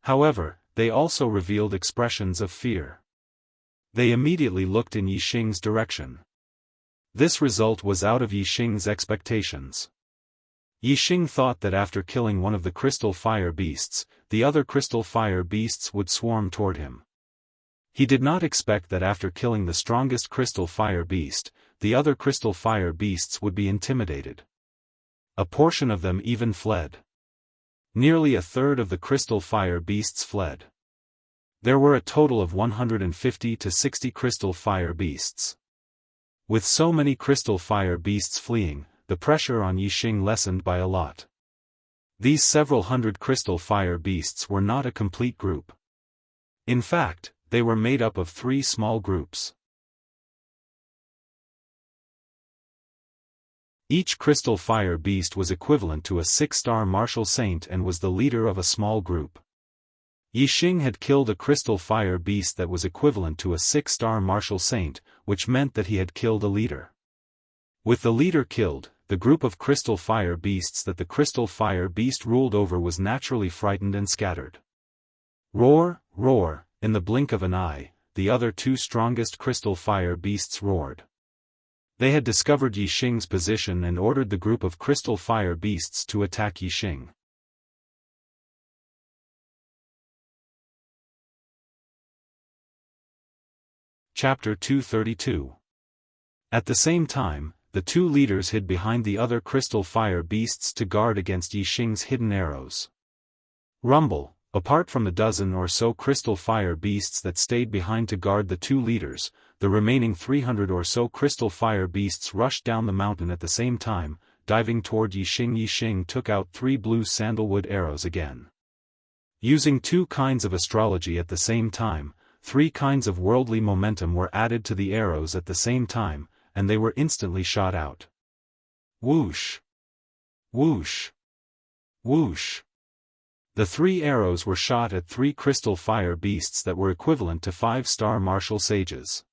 However, they also revealed expressions of fear. They immediately looked in Yixing's direction. This result was out of Yixing's expectations. Yixing thought that after killing one of the crystal fire beasts, the other crystal fire beasts would swarm toward him. He did not expect that after killing the strongest crystal fire beast, the other crystal fire beasts would be intimidated. A portion of them even fled. Nearly a third of the crystal fire beasts fled. There were a total of 150 to 60 crystal fire beasts. With so many crystal fire beasts fleeing, the pressure on Yixing lessened by a lot. These several hundred crystal fire beasts were not a complete group. In fact, they were made up of 3 small groups. Each crystal fire beast was equivalent to a 6-star martial saint and was the leader of a small group. Yixing had killed a crystal fire beast that was equivalent to a 6-star martial saint, which meant that he had killed a leader. With the leader killed, the group of crystal fire beasts that the crystal fire beast ruled over was naturally frightened and scattered. Roar, roar, in the blink of an eye, the other 2 strongest crystal fire beasts roared. They had discovered Yixing's position and ordered the group of crystal fire beasts to attack Yixing. Chapter 232. At the same time, the 2 leaders hid behind the other crystal fire beasts to guard against Yixing's hidden arrows. Rumble, apart from the dozen or so crystal fire beasts that stayed behind to guard the 2 leaders, the remaining 300 or so crystal fire beasts rushed down the mountain at the same time, diving toward Yixing. Yixing took out 3 blue sandalwood arrows again. Using 2 kinds of astrology at the same time, 3 kinds of worldly momentum were added to the arrows at the same time, and they were instantly shot out. Whoosh! Whoosh! Whoosh! The 3 arrows were shot at 3 crystal fire beasts that were equivalent to 5-star martial sages.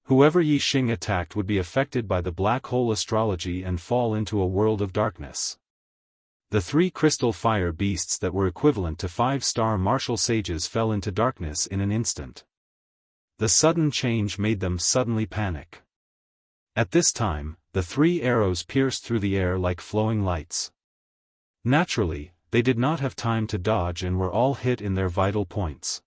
Whoever Yixing attacked would be affected by the black hole astrology and fall into a world of darkness. The 3 crystal fire beasts that were equivalent to 5-star martial sages fell into darkness in an instant. The sudden change made them suddenly panic. At this time, the 3 arrows pierced through the air like flowing lights. Naturally, they did not have time to dodge and were all hit in their vital points.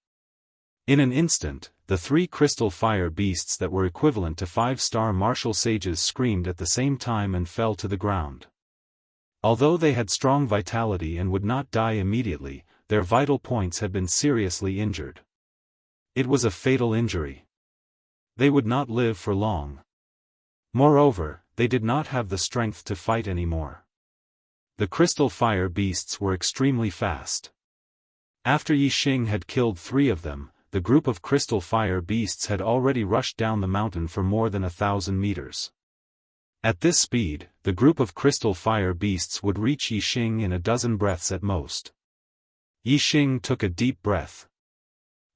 In an instant, the 3 crystal fire beasts that were equivalent to 5-star martial sages screamed at the same time and fell to the ground. Although they had strong vitality and would not die immediately, their vital points had been seriously injured. It was a fatal injury. They would not live for long. Moreover, they did not have the strength to fight anymore. The crystal fire beasts were extremely fast. After Yixing had killed 3 of them, the group of crystal fire beasts had already rushed down the mountain for more than 1,000 meters. At this speed, the group of crystal fire beasts would reach Yixing in a dozen breaths at most. Yixing took a deep breath.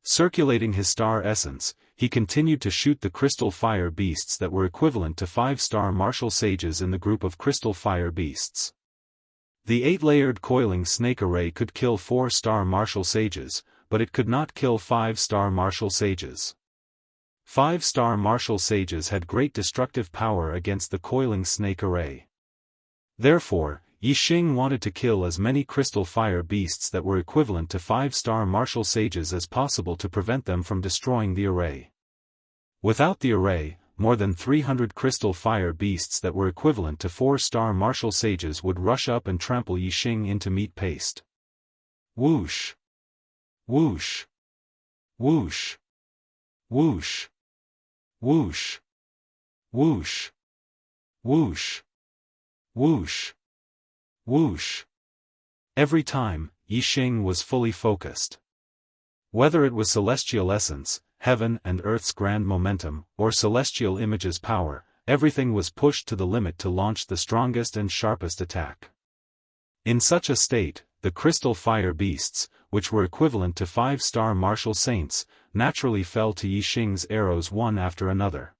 Circulating his star essence, he continued to shoot the crystal fire beasts that were equivalent to 5-star martial sages in the group of crystal fire beasts. The 8-layered coiling snake array could kill 4-star martial sages, but it could not kill 5-star martial sages. 5-star martial sages had great destructive power against the coiling snake array. Therefore, Yixing wanted to kill as many crystal fire beasts that were equivalent to 5-star martial sages as possible to prevent them from destroying the array. Without the array, more than 300 crystal fire beasts that were equivalent to 4-star martial sages would rush up and trample Yixing into meat paste. Whoosh! Whoosh! Whoosh! Whoosh! Whoosh! Whoosh! Whoosh! Whoosh! Whoosh! Every time, Yixing was fully focused. Whether it was celestial essence, heaven and earth's grand momentum, or celestial image's power, everything was pushed to the limit to launch the strongest and sharpest attack. In such a state, the crystal fire beasts, which were equivalent to 5-star martial saints, naturally fell to Yixing's arrows one after another.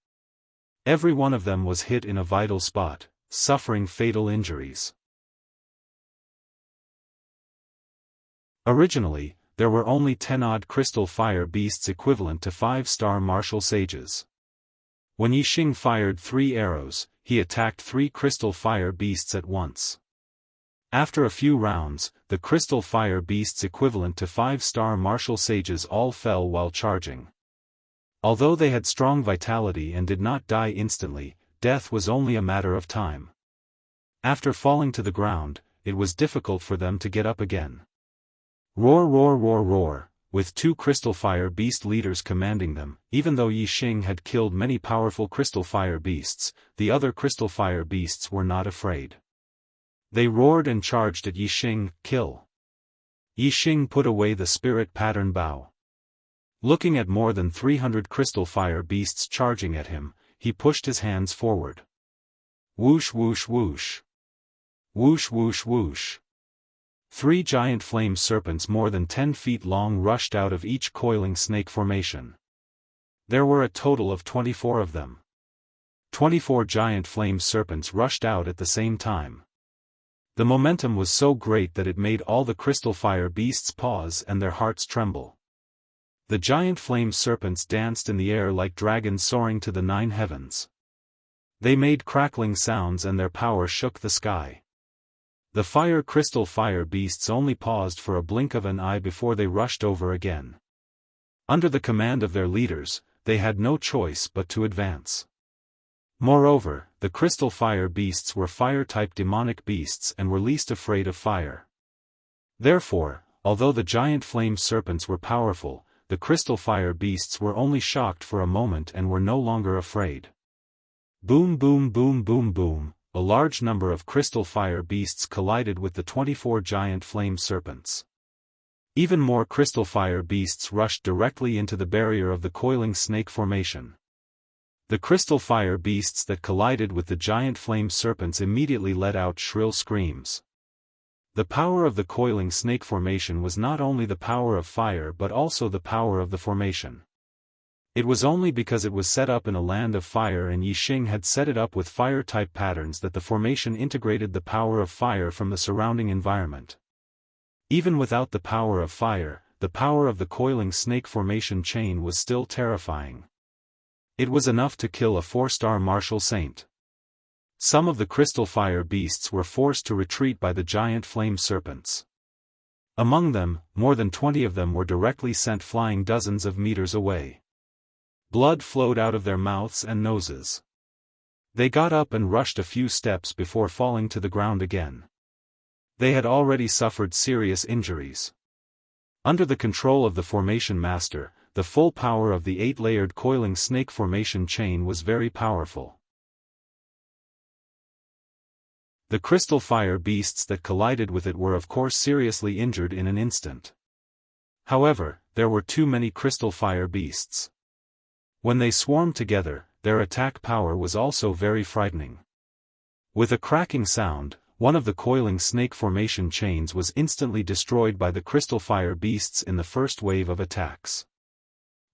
Every one of them was hit in a vital spot, suffering fatal injuries. Originally, there were only 10-odd crystal fire beasts equivalent to 5-star martial sages. When Yixing fired 3 arrows, he attacked 3 crystal fire beasts at once. After a few rounds, the crystal fire beasts equivalent to 5-star martial sages all fell while charging. Although they had strong vitality and did not die instantly, death was only a matter of time. After falling to the ground, it was difficult for them to get up again. Roar, roar, roar, roar, with 2 crystal fire beast leaders commanding them. Even though Yixing had killed many powerful crystal fire beasts, the other crystal fire beasts were not afraid. They roared and charged at Yixing. Kill! Yixing put away the spirit pattern bow. Looking at more than 300 crystal fire beasts charging at him, he pushed his hands forward. Whoosh, whoosh, whoosh. Whoosh, whoosh, whoosh. 3 giant flame serpents more than 10 feet long rushed out of each coiling snake formation. There were a total of 24 of them. 24 giant flame serpents rushed out at the same time. The momentum was so great that it made all the crystal fire beasts pause and their hearts tremble. The giant flame serpents danced in the air like dragons soaring to the 9 heavens. They made crackling sounds and their power shook the sky. The fire crystal fire beasts only paused for a blink of an eye before they rushed over again. Under the command of their leaders, they had no choice but to advance. Moreover, the crystal fire beasts were fire-type demonic beasts and were least afraid of fire. Therefore, although the giant flame serpents were powerful, the crystal fire beasts were only shocked for a moment and were no longer afraid. Boom, boom, boom, boom, boom. A large number of crystal fire beasts collided with the 24 giant flame serpents. Even more crystal fire beasts rushed directly into the barrier of the coiling snake formation. The crystal fire beasts that collided with the giant flame serpents immediately let out shrill screams. The power of the coiling snake formation was not only the power of fire but also the power of the formation. It was only because it was set up in a land of fire and Yixing had set it up with fire-type patterns that the formation integrated the power of fire from the surrounding environment. Even without the power of fire, the power of the coiling snake formation chain was still terrifying. It was enough to kill a 4-star martial saint. Some of the crystal fire beasts were forced to retreat by the giant flame serpents. Among them, more than 20 of them were directly sent flying dozens of meters away. Blood flowed out of their mouths and noses. They got up and rushed a few steps before falling to the ground again. They had already suffered serious injuries. Under the control of the formation master, the full power of the 8-layered coiling snake formation chain was very powerful. The crystal fire beasts that collided with it were of course seriously injured in an instant. However, there were too many crystal fire beasts. When they swarmed together, their attack power was also very frightening. With a cracking sound, one of the coiling snake formation chains was instantly destroyed by the crystal fire beasts in the first wave of attacks.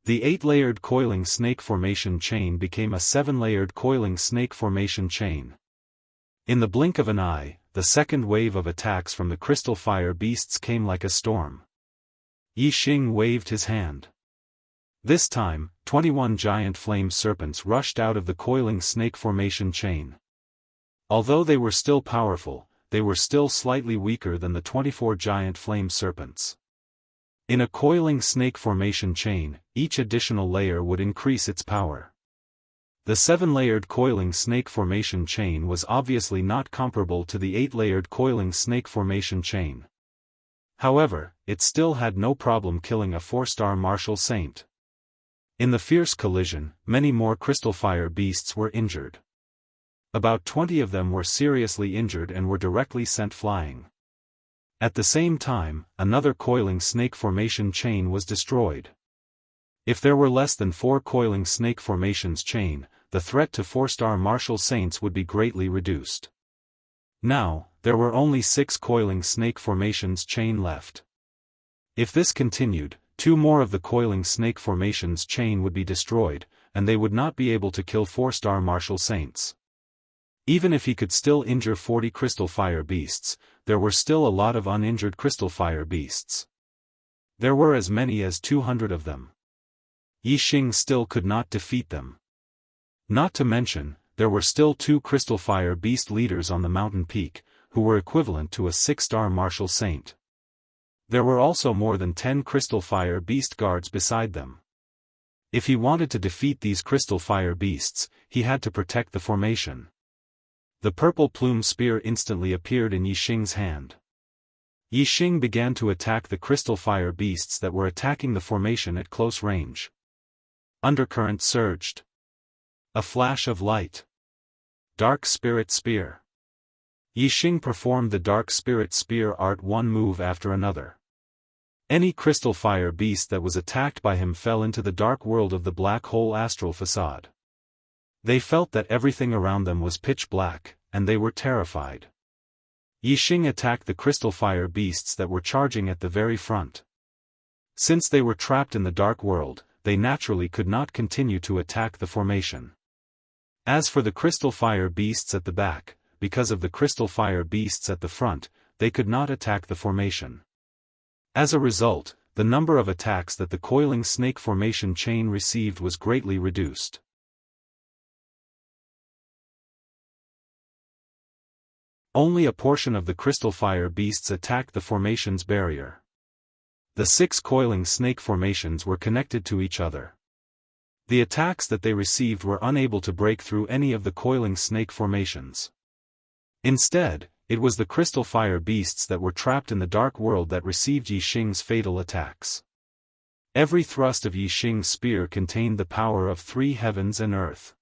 The 8-layered coiling snake formation chain became a 7-layered coiling snake formation chain. In the blink of an eye, the second wave of attacks from the crystal fire beasts came like a storm. Yi Xing waved his hand. This time, 21 giant flame serpents rushed out of the coiling snake formation chain. Although they were still powerful, they were still slightly weaker than the 24 giant flame serpents. In a coiling snake formation chain, each additional layer would increase its power. The 7-layered coiling snake formation chain was obviously not comparable to the 8-layered coiling snake formation chain. However, it still had no problem killing a 4-star martial saint. In the fierce collision, many more crystal fire beasts were injured. About 20 of them were seriously injured and were directly sent flying. At the same time, another coiling snake formation chain was destroyed. If there were less than 4 coiling snake formations chain, the threat to 4-star martial saints would be greatly reduced. Now, there were only 6 coiling snake formations chain left. If this continued, 2 more of the coiling snake formations chain would be destroyed, and they would not be able to kill 4-star martial saints. Even if he could still injure 40 crystal fire beasts, there were still a lot of uninjured crystal fire beasts. There were as many as 200 of them. Yi Xing still could not defeat them. Not to mention, there were still 2 crystal fire beast leaders on the mountain peak, who were equivalent to a 6-star martial saint. There were also more than 10 crystal fire beast guards beside them. If he wanted to defeat these crystal fire beasts, he had to protect the formation. The purple plume spear instantly appeared in Yi Xing's hand. Yi Xing began to attack the crystal fire beasts that were attacking the formation at close range. Undercurrent surged. A flash of light. Dark Spirit Spear. Yi Xing performed the Dark Spirit Spear art one move after another. Any crystal fire beast that was attacked by him fell into the dark world of the black hole astral facade. They felt that everything around them was pitch black, and they were terrified. Yi Xing attacked the crystal fire beasts that were charging at the very front. Since they were trapped in the dark world, they naturally could not continue to attack the formation. As for the crystal fire beasts at the back, because of the crystal fire beasts at the front, they could not attack the formation. As a result, the number of attacks that the coiling snake formation chain received was greatly reduced. Only a portion of the crystal fire beasts attacked the formation's barrier. The 6 coiling snake formations were connected to each other. The attacks that they received were unable to break through any of the coiling snake formations. Instead, it was the crystal fire beasts that were trapped in the dark world that received Yi Xing's fatal attacks. Every thrust of Yi Xing's spear contained the power of 3 heavens and earth.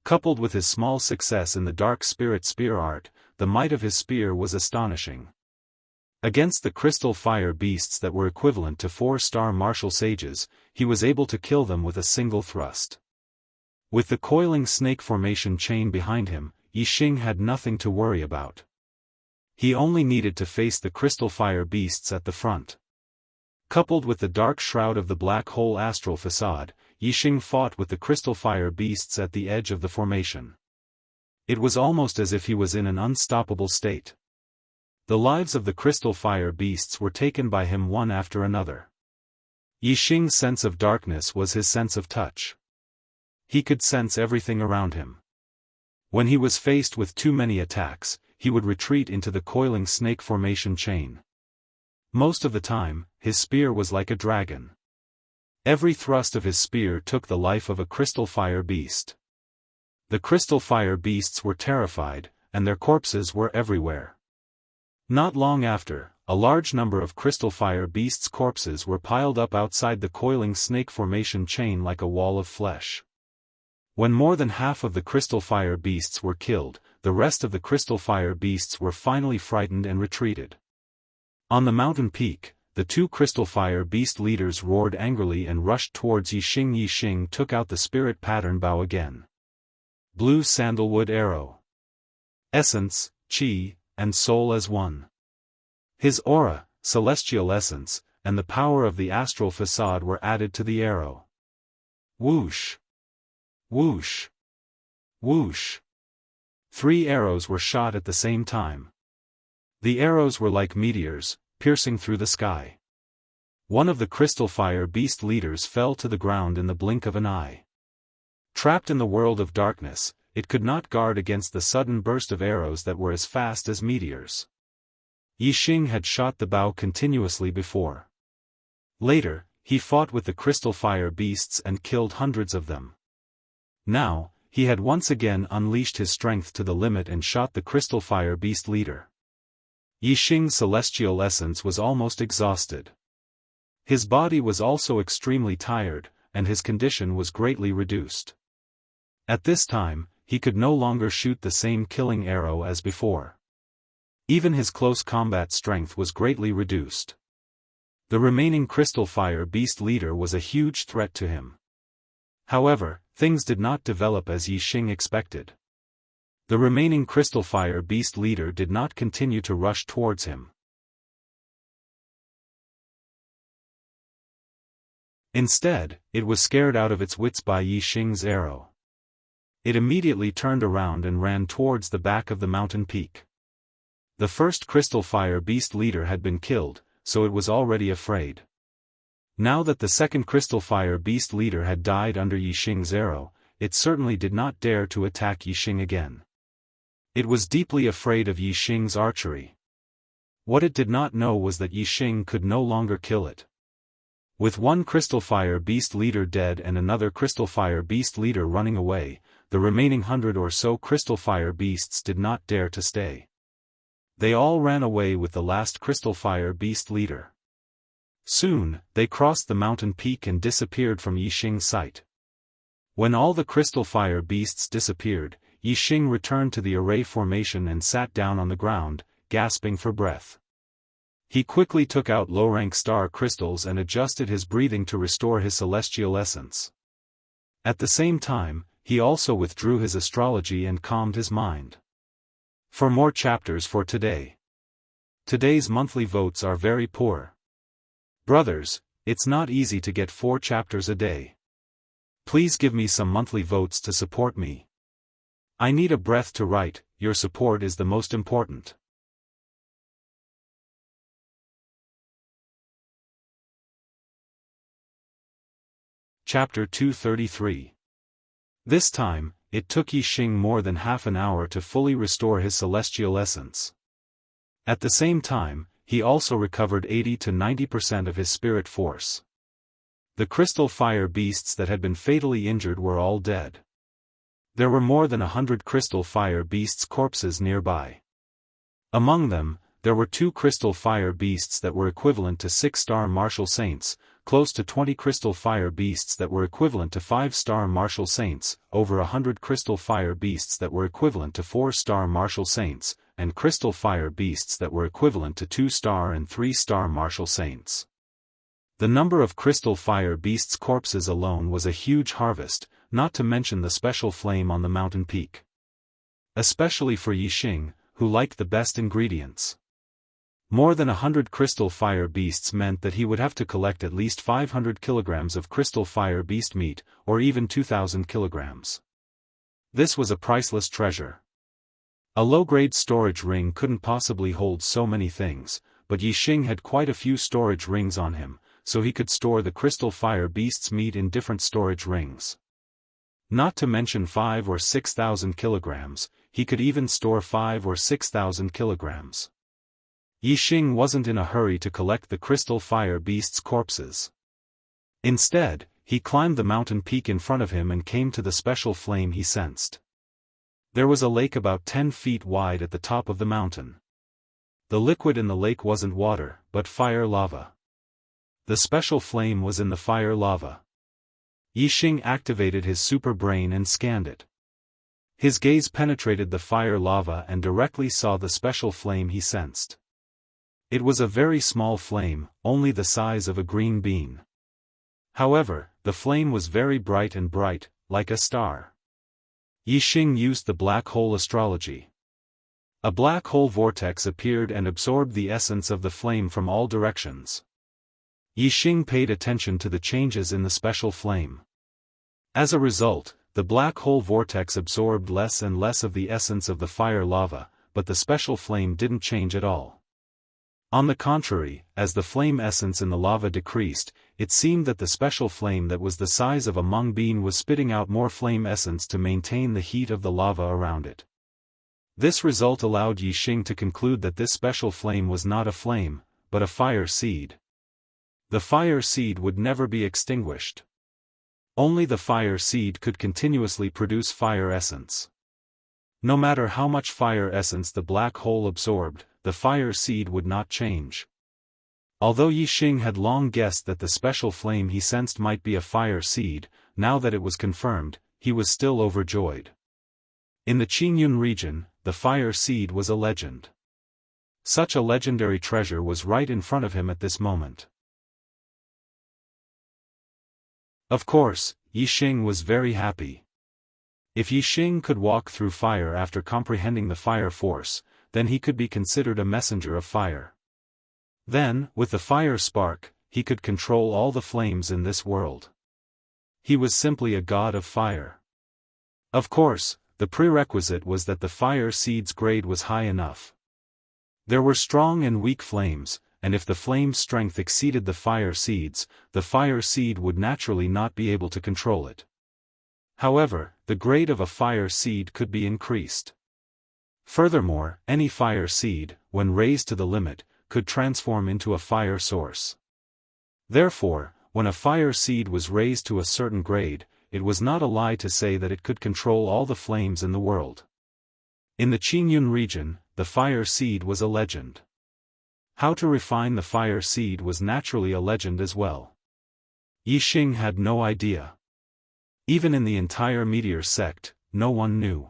Coupled with his small success in the Dark Spirit Spear art, the might of his spear was astonishing. Against the crystal fire beasts that were equivalent to 4-star martial sages, he was able to kill them with a single thrust. With the coiling snake formation chain behind him, Yi Xing had nothing to worry about. He only needed to face the crystal fire beasts at the front. Coupled with the dark shroud of the black hole astral facade, Yi Xing fought with the crystal fire beasts at the edge of the formation. It was almost as if he was in an unstoppable state. The lives of the crystal fire beasts were taken by him one after another. Yi Xing's sense of darkness was his sense of touch. He could sense everything around him. When he was faced with too many attacks, he would retreat into the coiling snake formation chain. Most of the time, his spear was like a dragon. Every thrust of his spear took the life of a crystal fire beast. The crystal fire beasts were terrified, and their corpses were everywhere. Not long after, a large number of crystal fire beasts' corpses were piled up outside the coiling snake formation chain like a wall of flesh. When more than half of the crystal fire beasts were killed, the rest of the crystal fire beasts were finally frightened and retreated. On the mountain peak, the 2 crystal fire beast leaders roared angrily and rushed towards Yi Xing. Yi Xing took out the spirit pattern bow again. Blue sandalwood arrow. Essence, Qi, and soul as one. His aura, celestial essence, and the power of the astral facade were added to the arrow. Whoosh! Whoosh! Whoosh! 3 arrows were shot at the same time. The arrows were like meteors, piercing through the sky. One of the crystal fire beast leaders fell to the ground in the blink of an eye. Trapped in the world of darkness, it could not guard against the sudden burst of arrows that were as fast as meteors. Yixing had shot the bow continuously before. Later, he fought with the crystal fire beasts and killed hundreds of them. Now, he had once again unleashed his strength to the limit and shot the crystal fire beast leader. Yixing's celestial essence was almost exhausted. His body was also extremely tired, and his condition was greatly reduced. At this time, he could no longer shoot the same killing arrow as before. Even his close combat strength was greatly reduced. The remaining crystal fire beast leader was a huge threat to him. However, things did not develop as Yixing expected. The remaining crystal fire beast leader did not continue to rush towards him. Instead, it was scared out of its wits by Yixing's arrow. It immediately turned around and ran towards the back of the mountain peak. The first crystal fire beast leader had been killed, so it was already afraid. Now that the second crystal fire beast leader had died under Yixing's arrow, it certainly did not dare to attack Yixing again. It was deeply afraid of Yixing's archery. What it did not know was that Yixing could no longer kill it. With one crystal fire beast leader dead and another crystal fire beast leader running away, the remaining 100 or so crystal fire beasts did not dare to stay. They all ran away with the last crystal fire beast leader. Soon, they crossed the mountain peak and disappeared from Yixing's sight. When all the crystal fire beasts disappeared, Yixing returned to the array formation and sat down on the ground, gasping for breath. He quickly took out low-rank star crystals and adjusted his breathing to restore his celestial essence. At the same time, he also withdrew his astrology and calmed his mind. For more chapters for today. Today's monthly votes are very poor. Brothers, it's not easy to get 4 chapters a day. Please give me some monthly votes to support me. I need a breath to write, your support is the most important. Chapter 233. This time, it took Yixing more than half an hour to fully restore his celestial essence. At the same time, he also recovered 80 to 90% of his spirit force. The crystal fire beasts that had been fatally injured were all dead. There were more than 100 crystal fire beasts' corpses nearby. Among them, there were 2 crystal fire beasts that were equivalent to 6-star martial saints, close to 20 crystal fire beasts that were equivalent to 5-star martial saints, over 100 crystal fire beasts that were equivalent to 4-star martial saints, and crystal fire beasts that were equivalent to 2-star and 3-star martial saints. The number of crystal fire beasts' corpses alone was a huge harvest, not to mention the special flame on the mountain peak. Especially for Yixing, who liked the best ingredients. More than 100 crystal fire beasts meant that he would have to collect at least 500 kilograms of crystal fire beast meat, or even 2,000 kilograms. This was a priceless treasure. A low-grade storage ring couldn't possibly hold so many things, but Yixing had quite a few storage rings on him, so he could store the crystal fire beast's meat in different storage rings. Not to mention 5 or 6,000 kilograms, he could even store 5 or 6,000 kilograms. Yixing wasn't in a hurry to collect the crystal fire beast's corpses. Instead, he climbed the mountain peak in front of him and came to the special flame he sensed. There was a lake about 10 feet wide at the top of the mountain. The liquid in the lake wasn't water, but fire lava. The special flame was in the fire lava. Yixing activated his super brain and scanned it. His gaze penetrated the fire lava and directly saw the special flame he sensed. It was a very small flame, only the size of a green bean. However, the flame was very bright and bright, like a star. Yixing used the black hole astrology. A black hole vortex appeared and absorbed the essence of the flame from all directions. Yixing paid attention to the changes in the special flame. As a result, the black hole vortex absorbed less and less of the essence of the fire lava, but the special flame didn't change at all. On the contrary, as the flame essence in the lava decreased, it seemed that the special flame that was the size of a mung bean was spitting out more flame essence to maintain the heat of the lava around it. This result allowed Yixing to conclude that this special flame was not a flame, but a fire seed. The fire seed would never be extinguished. Only the fire seed could continuously produce fire essence. No matter how much fire essence the black hole absorbed, the fire seed would not change. Although Yixing had long guessed that the special flame he sensed might be a fire seed, now that it was confirmed, he was still overjoyed. In the Qingyun region, the fire seed was a legend. Such a legendary treasure was right in front of him at this moment. Of course, Yixing was very happy. If Yixing could walk through fire after comprehending the fire force, then he could be considered a messenger of fire. Then, with the fire spark, he could control all the flames in this world. He was simply a god of fire. Of course, the prerequisite was that the fire seed's grade was high enough. There were strong and weak flames, and if the flame's strength exceeded the fire seed's, the fire seed would naturally not be able to control it. However, the grade of a fire seed could be increased. Furthermore, any fire seed, when raised to the limit, could transform into a fire source. Therefore, when a fire seed was raised to a certain grade, it was not a lie to say that it could control all the flames in the world. In the Qingyun region, the fire seed was a legend. How to refine the fire seed was naturally a legend as well. Yixing had no idea. Even in the entire meteor sect, no one knew.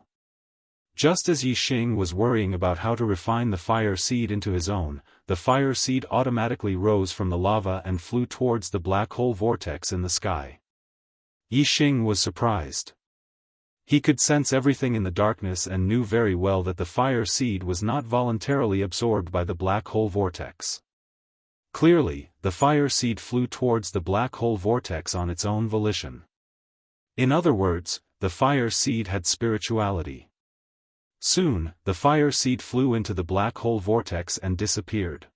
Just as Yixing was worrying about how to refine the fire seed into his own, the fire seed automatically rose from the lava and flew towards the black hole vortex in the sky. Yixing was surprised. He could sense everything in the darkness and knew very well that the fire seed was not voluntarily absorbed by the black hole vortex. Clearly, the fire seed flew towards the black hole vortex on its own volition. In other words, the fire seed had spirituality. Soon, the fire seed flew into the black hole vortex and disappeared.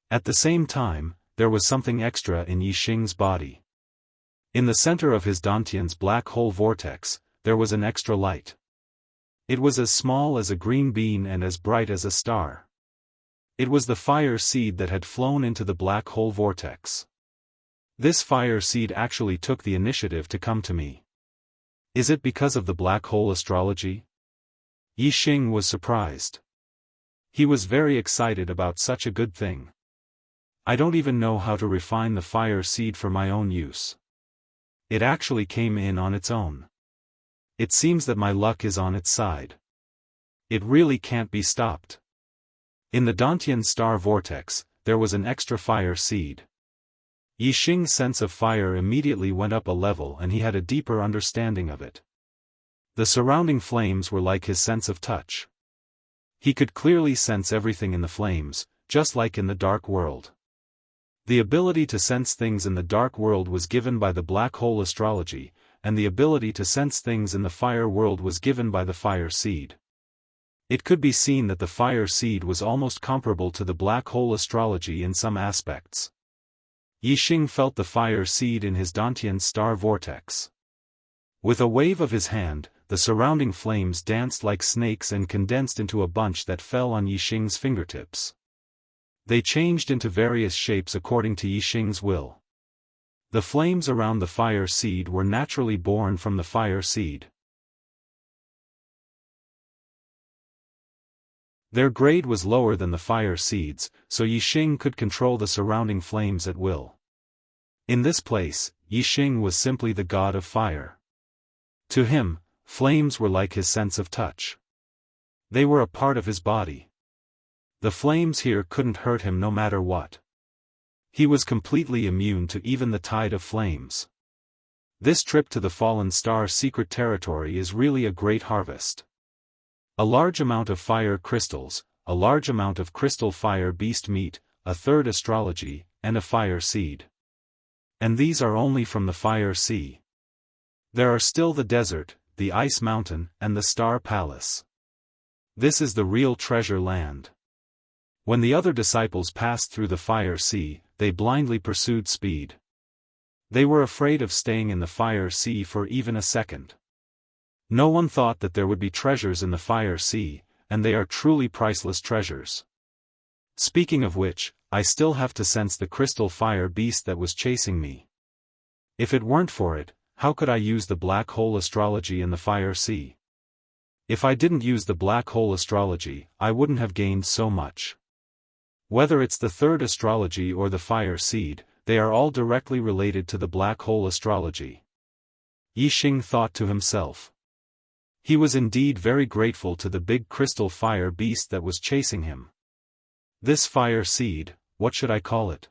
At the same time, there was something extra in Yixing's body. In the center of his dantian's black hole vortex, there was an extra light. It was as small as a green bean and as bright as a star. It was the fire seed that had flown into the black hole vortex. This fire seed actually took the initiative to come to me. Is it because of the black hole astrology? Yixing was surprised. He was very excited about such a good thing. I don't even know how to refine the fire seed for my own use. It actually came in on its own. It seems that my luck is on its side. It really can't be stopped. In the Dantian star vortex, there was an extra fire seed. Yixing's sense of fire immediately went up a level and he had a deeper understanding of it. The surrounding flames were like his sense of touch. He could clearly sense everything in the flames, just like in the dark world. The ability to sense things in the dark world was given by the black hole astrology, and the ability to sense things in the fire world was given by the fire seed. It could be seen that the fire seed was almost comparable to the black hole astrology in some aspects. Yixing felt the fire seed in his Dantian star vortex. With a wave of his hand, the surrounding flames danced like snakes and condensed into a bunch that fell on Yixing's fingertips. They changed into various shapes according to Yixing's will. The flames around the fire seed were naturally born from the fire seed. Their grade was lower than the fire seeds, so Yixing could control the surrounding flames at will. In this place, Yixing was simply the god of fire. To him, flames were like his sense of touch. They were a part of his body. The flames here couldn't hurt him no matter what. He was completely immune to even the tide of flames. This trip to the fallen star's secret territory is really a great harvest. A large amount of fire crystals, a large amount of crystal fire beast meat, a third astrology, and a fire seed. And these are only from the fire sea. There are still the desert, the ice mountain, and the star palace. This is the real treasure land. When the other disciples passed through the fire sea, they blindly pursued speed. They were afraid of staying in the fire sea for even a second. No one thought that there would be treasures in the fire sea, and they are truly priceless treasures. Speaking of which, I still have to sense the crystal fire beast that was chasing me. If it weren't for it, how could I use the black hole astrology in the fire sea? If I didn't use the black hole astrology, I wouldn't have gained so much. Whether it's the third astrology or the fire seed, they are all directly related to the black hole astrology. Yixing thought to himself. He was indeed very grateful to the big crystal fire beast that was chasing him. This fire seed, what should I call it?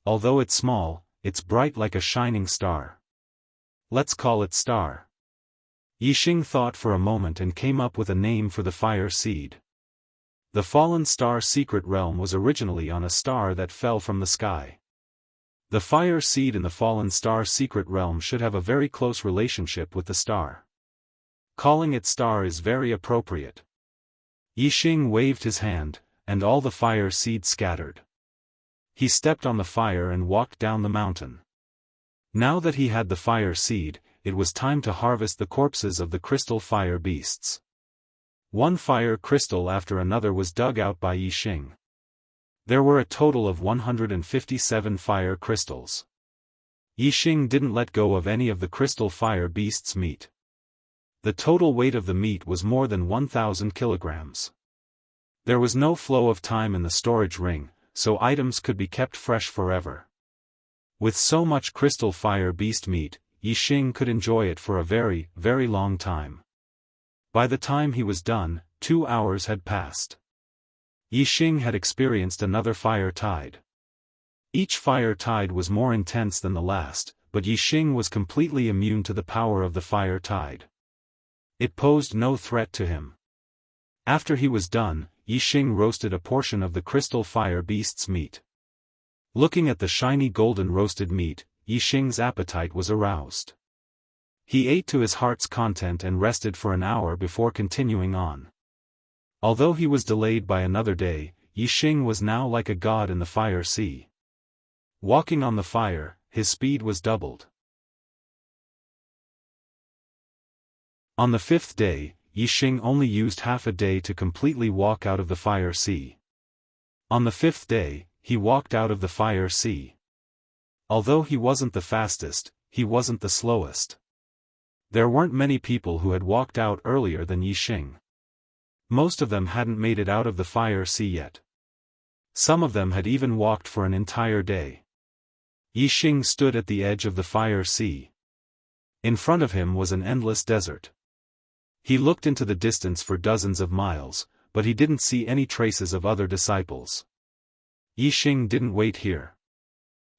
Although it's small, it's bright like a shining star. Let's call it Star. Yixing thought for a moment and came up with a name for the fire seed. The fallen star secret realm was originally on a star that fell from the sky. The fire seed in the fallen star secret realm should have a very close relationship with the star. Calling it Star is very appropriate. Yixing waved his hand, and all the fire seed scattered. He stepped on the fire and walked down the mountain. Now that he had the fire seed, it was time to harvest the corpses of the crystal fire beasts. One fire crystal after another was dug out by Yixing. There were a total of 157 fire crystals. Yixing didn't let go of any of the crystal fire beasts' meat. The total weight of the meat was more than 1,000 kilograms. There was no flow of time in the storage ring, so items could be kept fresh forever. With so much crystal fire beast meat, Yixing could enjoy it for a very, very long time. By the time he was done, 2 hours had passed. Yixing had experienced another fire tide. Each fire tide was more intense than the last, but Yixing was completely immune to the power of the fire tide. It posed no threat to him. After he was done, Yixing roasted a portion of the crystal fire beast's meat. Looking at the shiny golden roasted meat, Yixing's appetite was aroused. He ate to his heart's content and rested for an hour before continuing on. Although he was delayed by another day, Yixing was now like a god in the fire sea. Walking on the fire, his speed was doubled. On the 5th day, Yixing only used half a day to completely walk out of the fire sea. On the 5th day, he walked out of the fire sea. Although he wasn't the fastest, he wasn't the slowest. There weren't many people who had walked out earlier than Yixing. Most of them hadn't made it out of the fire sea yet. Some of them had even walked for an entire day. Yixing stood at the edge of the fire sea. In front of him was an endless desert. He looked into the distance for dozens of miles, but he didn't see any traces of other disciples. Yixing didn't wait here.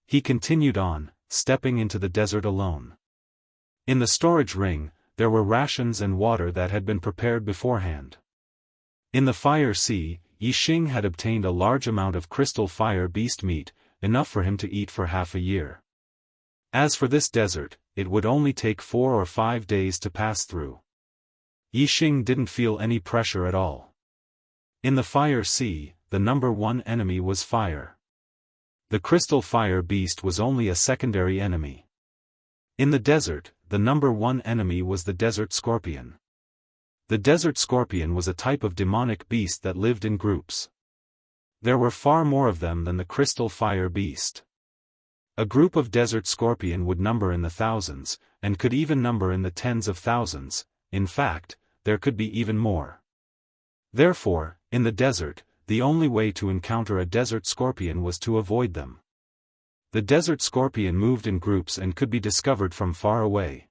He continued on, stepping into the desert alone. In the storage ring, there were rations and water that had been prepared beforehand. In the fire sea, Yixing had obtained a large amount of crystal fire beast meat, enough for him to eat for half a year. As for this desert, it would only take 4 or 5 days to pass through. Yixing didn't feel any pressure at all. In the fire sea, the number one enemy was fire. The crystal fire beast was only a secondary enemy. In the desert, the number one enemy was the desert scorpion. The desert scorpion was a type of demonic beast that lived in groups. There were far more of them than the crystal fire beast. A group of desert scorpion would number in the thousands, and could even number in the tens of thousands. In fact, there could be even more. Therefore, in the desert, the only way to encounter a desert scorpion was to avoid them. The desert scorpion moved in groups and could be discovered from far away.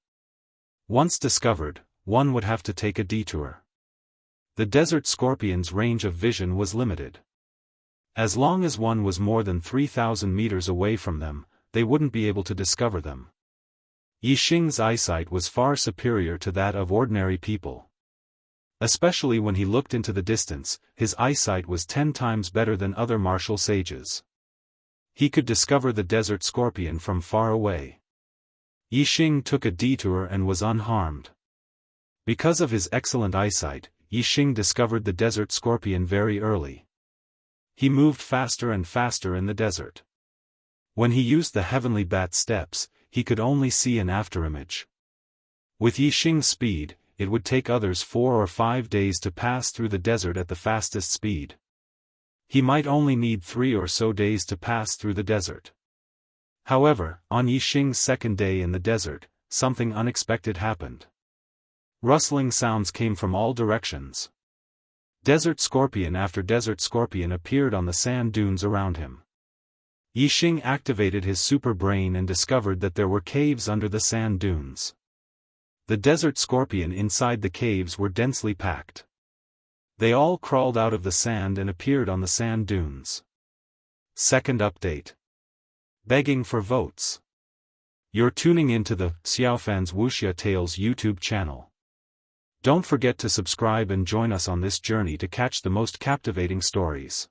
Once discovered, one would have to take a detour. The desert scorpion's range of vision was limited. As long as one was more than 3,000 meters away from them, they wouldn't be able to discover them. Yixing's eyesight was far superior to that of ordinary people. Especially when he looked into the distance, his eyesight was 10 times better than other martial sages. He could discover the desert scorpion from far away. Yixing took a detour and was unharmed. Because of his excellent eyesight, Yixing discovered the desert scorpion very early. He moved faster and faster in the desert. When he used the heavenly bat steps, he could only see an afterimage. With Yixing's speed, it would take others 4 or 5 days to pass through the desert at the fastest speed. He might only need 3 or so days to pass through the desert. However, on Yixing's second day in the desert, something unexpected happened. Rustling sounds came from all directions. Desert scorpion after desert scorpion appeared on the sand dunes around him. Yixing activated his super brain and discovered that there were caves under the sand dunes. The desert scorpion inside the caves were densely packed. They all crawled out of the sand and appeared on the sand dunes. Second update. Begging for votes. You're tuning into the Xiaofan's Wuxia Tales YouTube channel. Don't forget to subscribe and join us on this journey to catch the most captivating stories.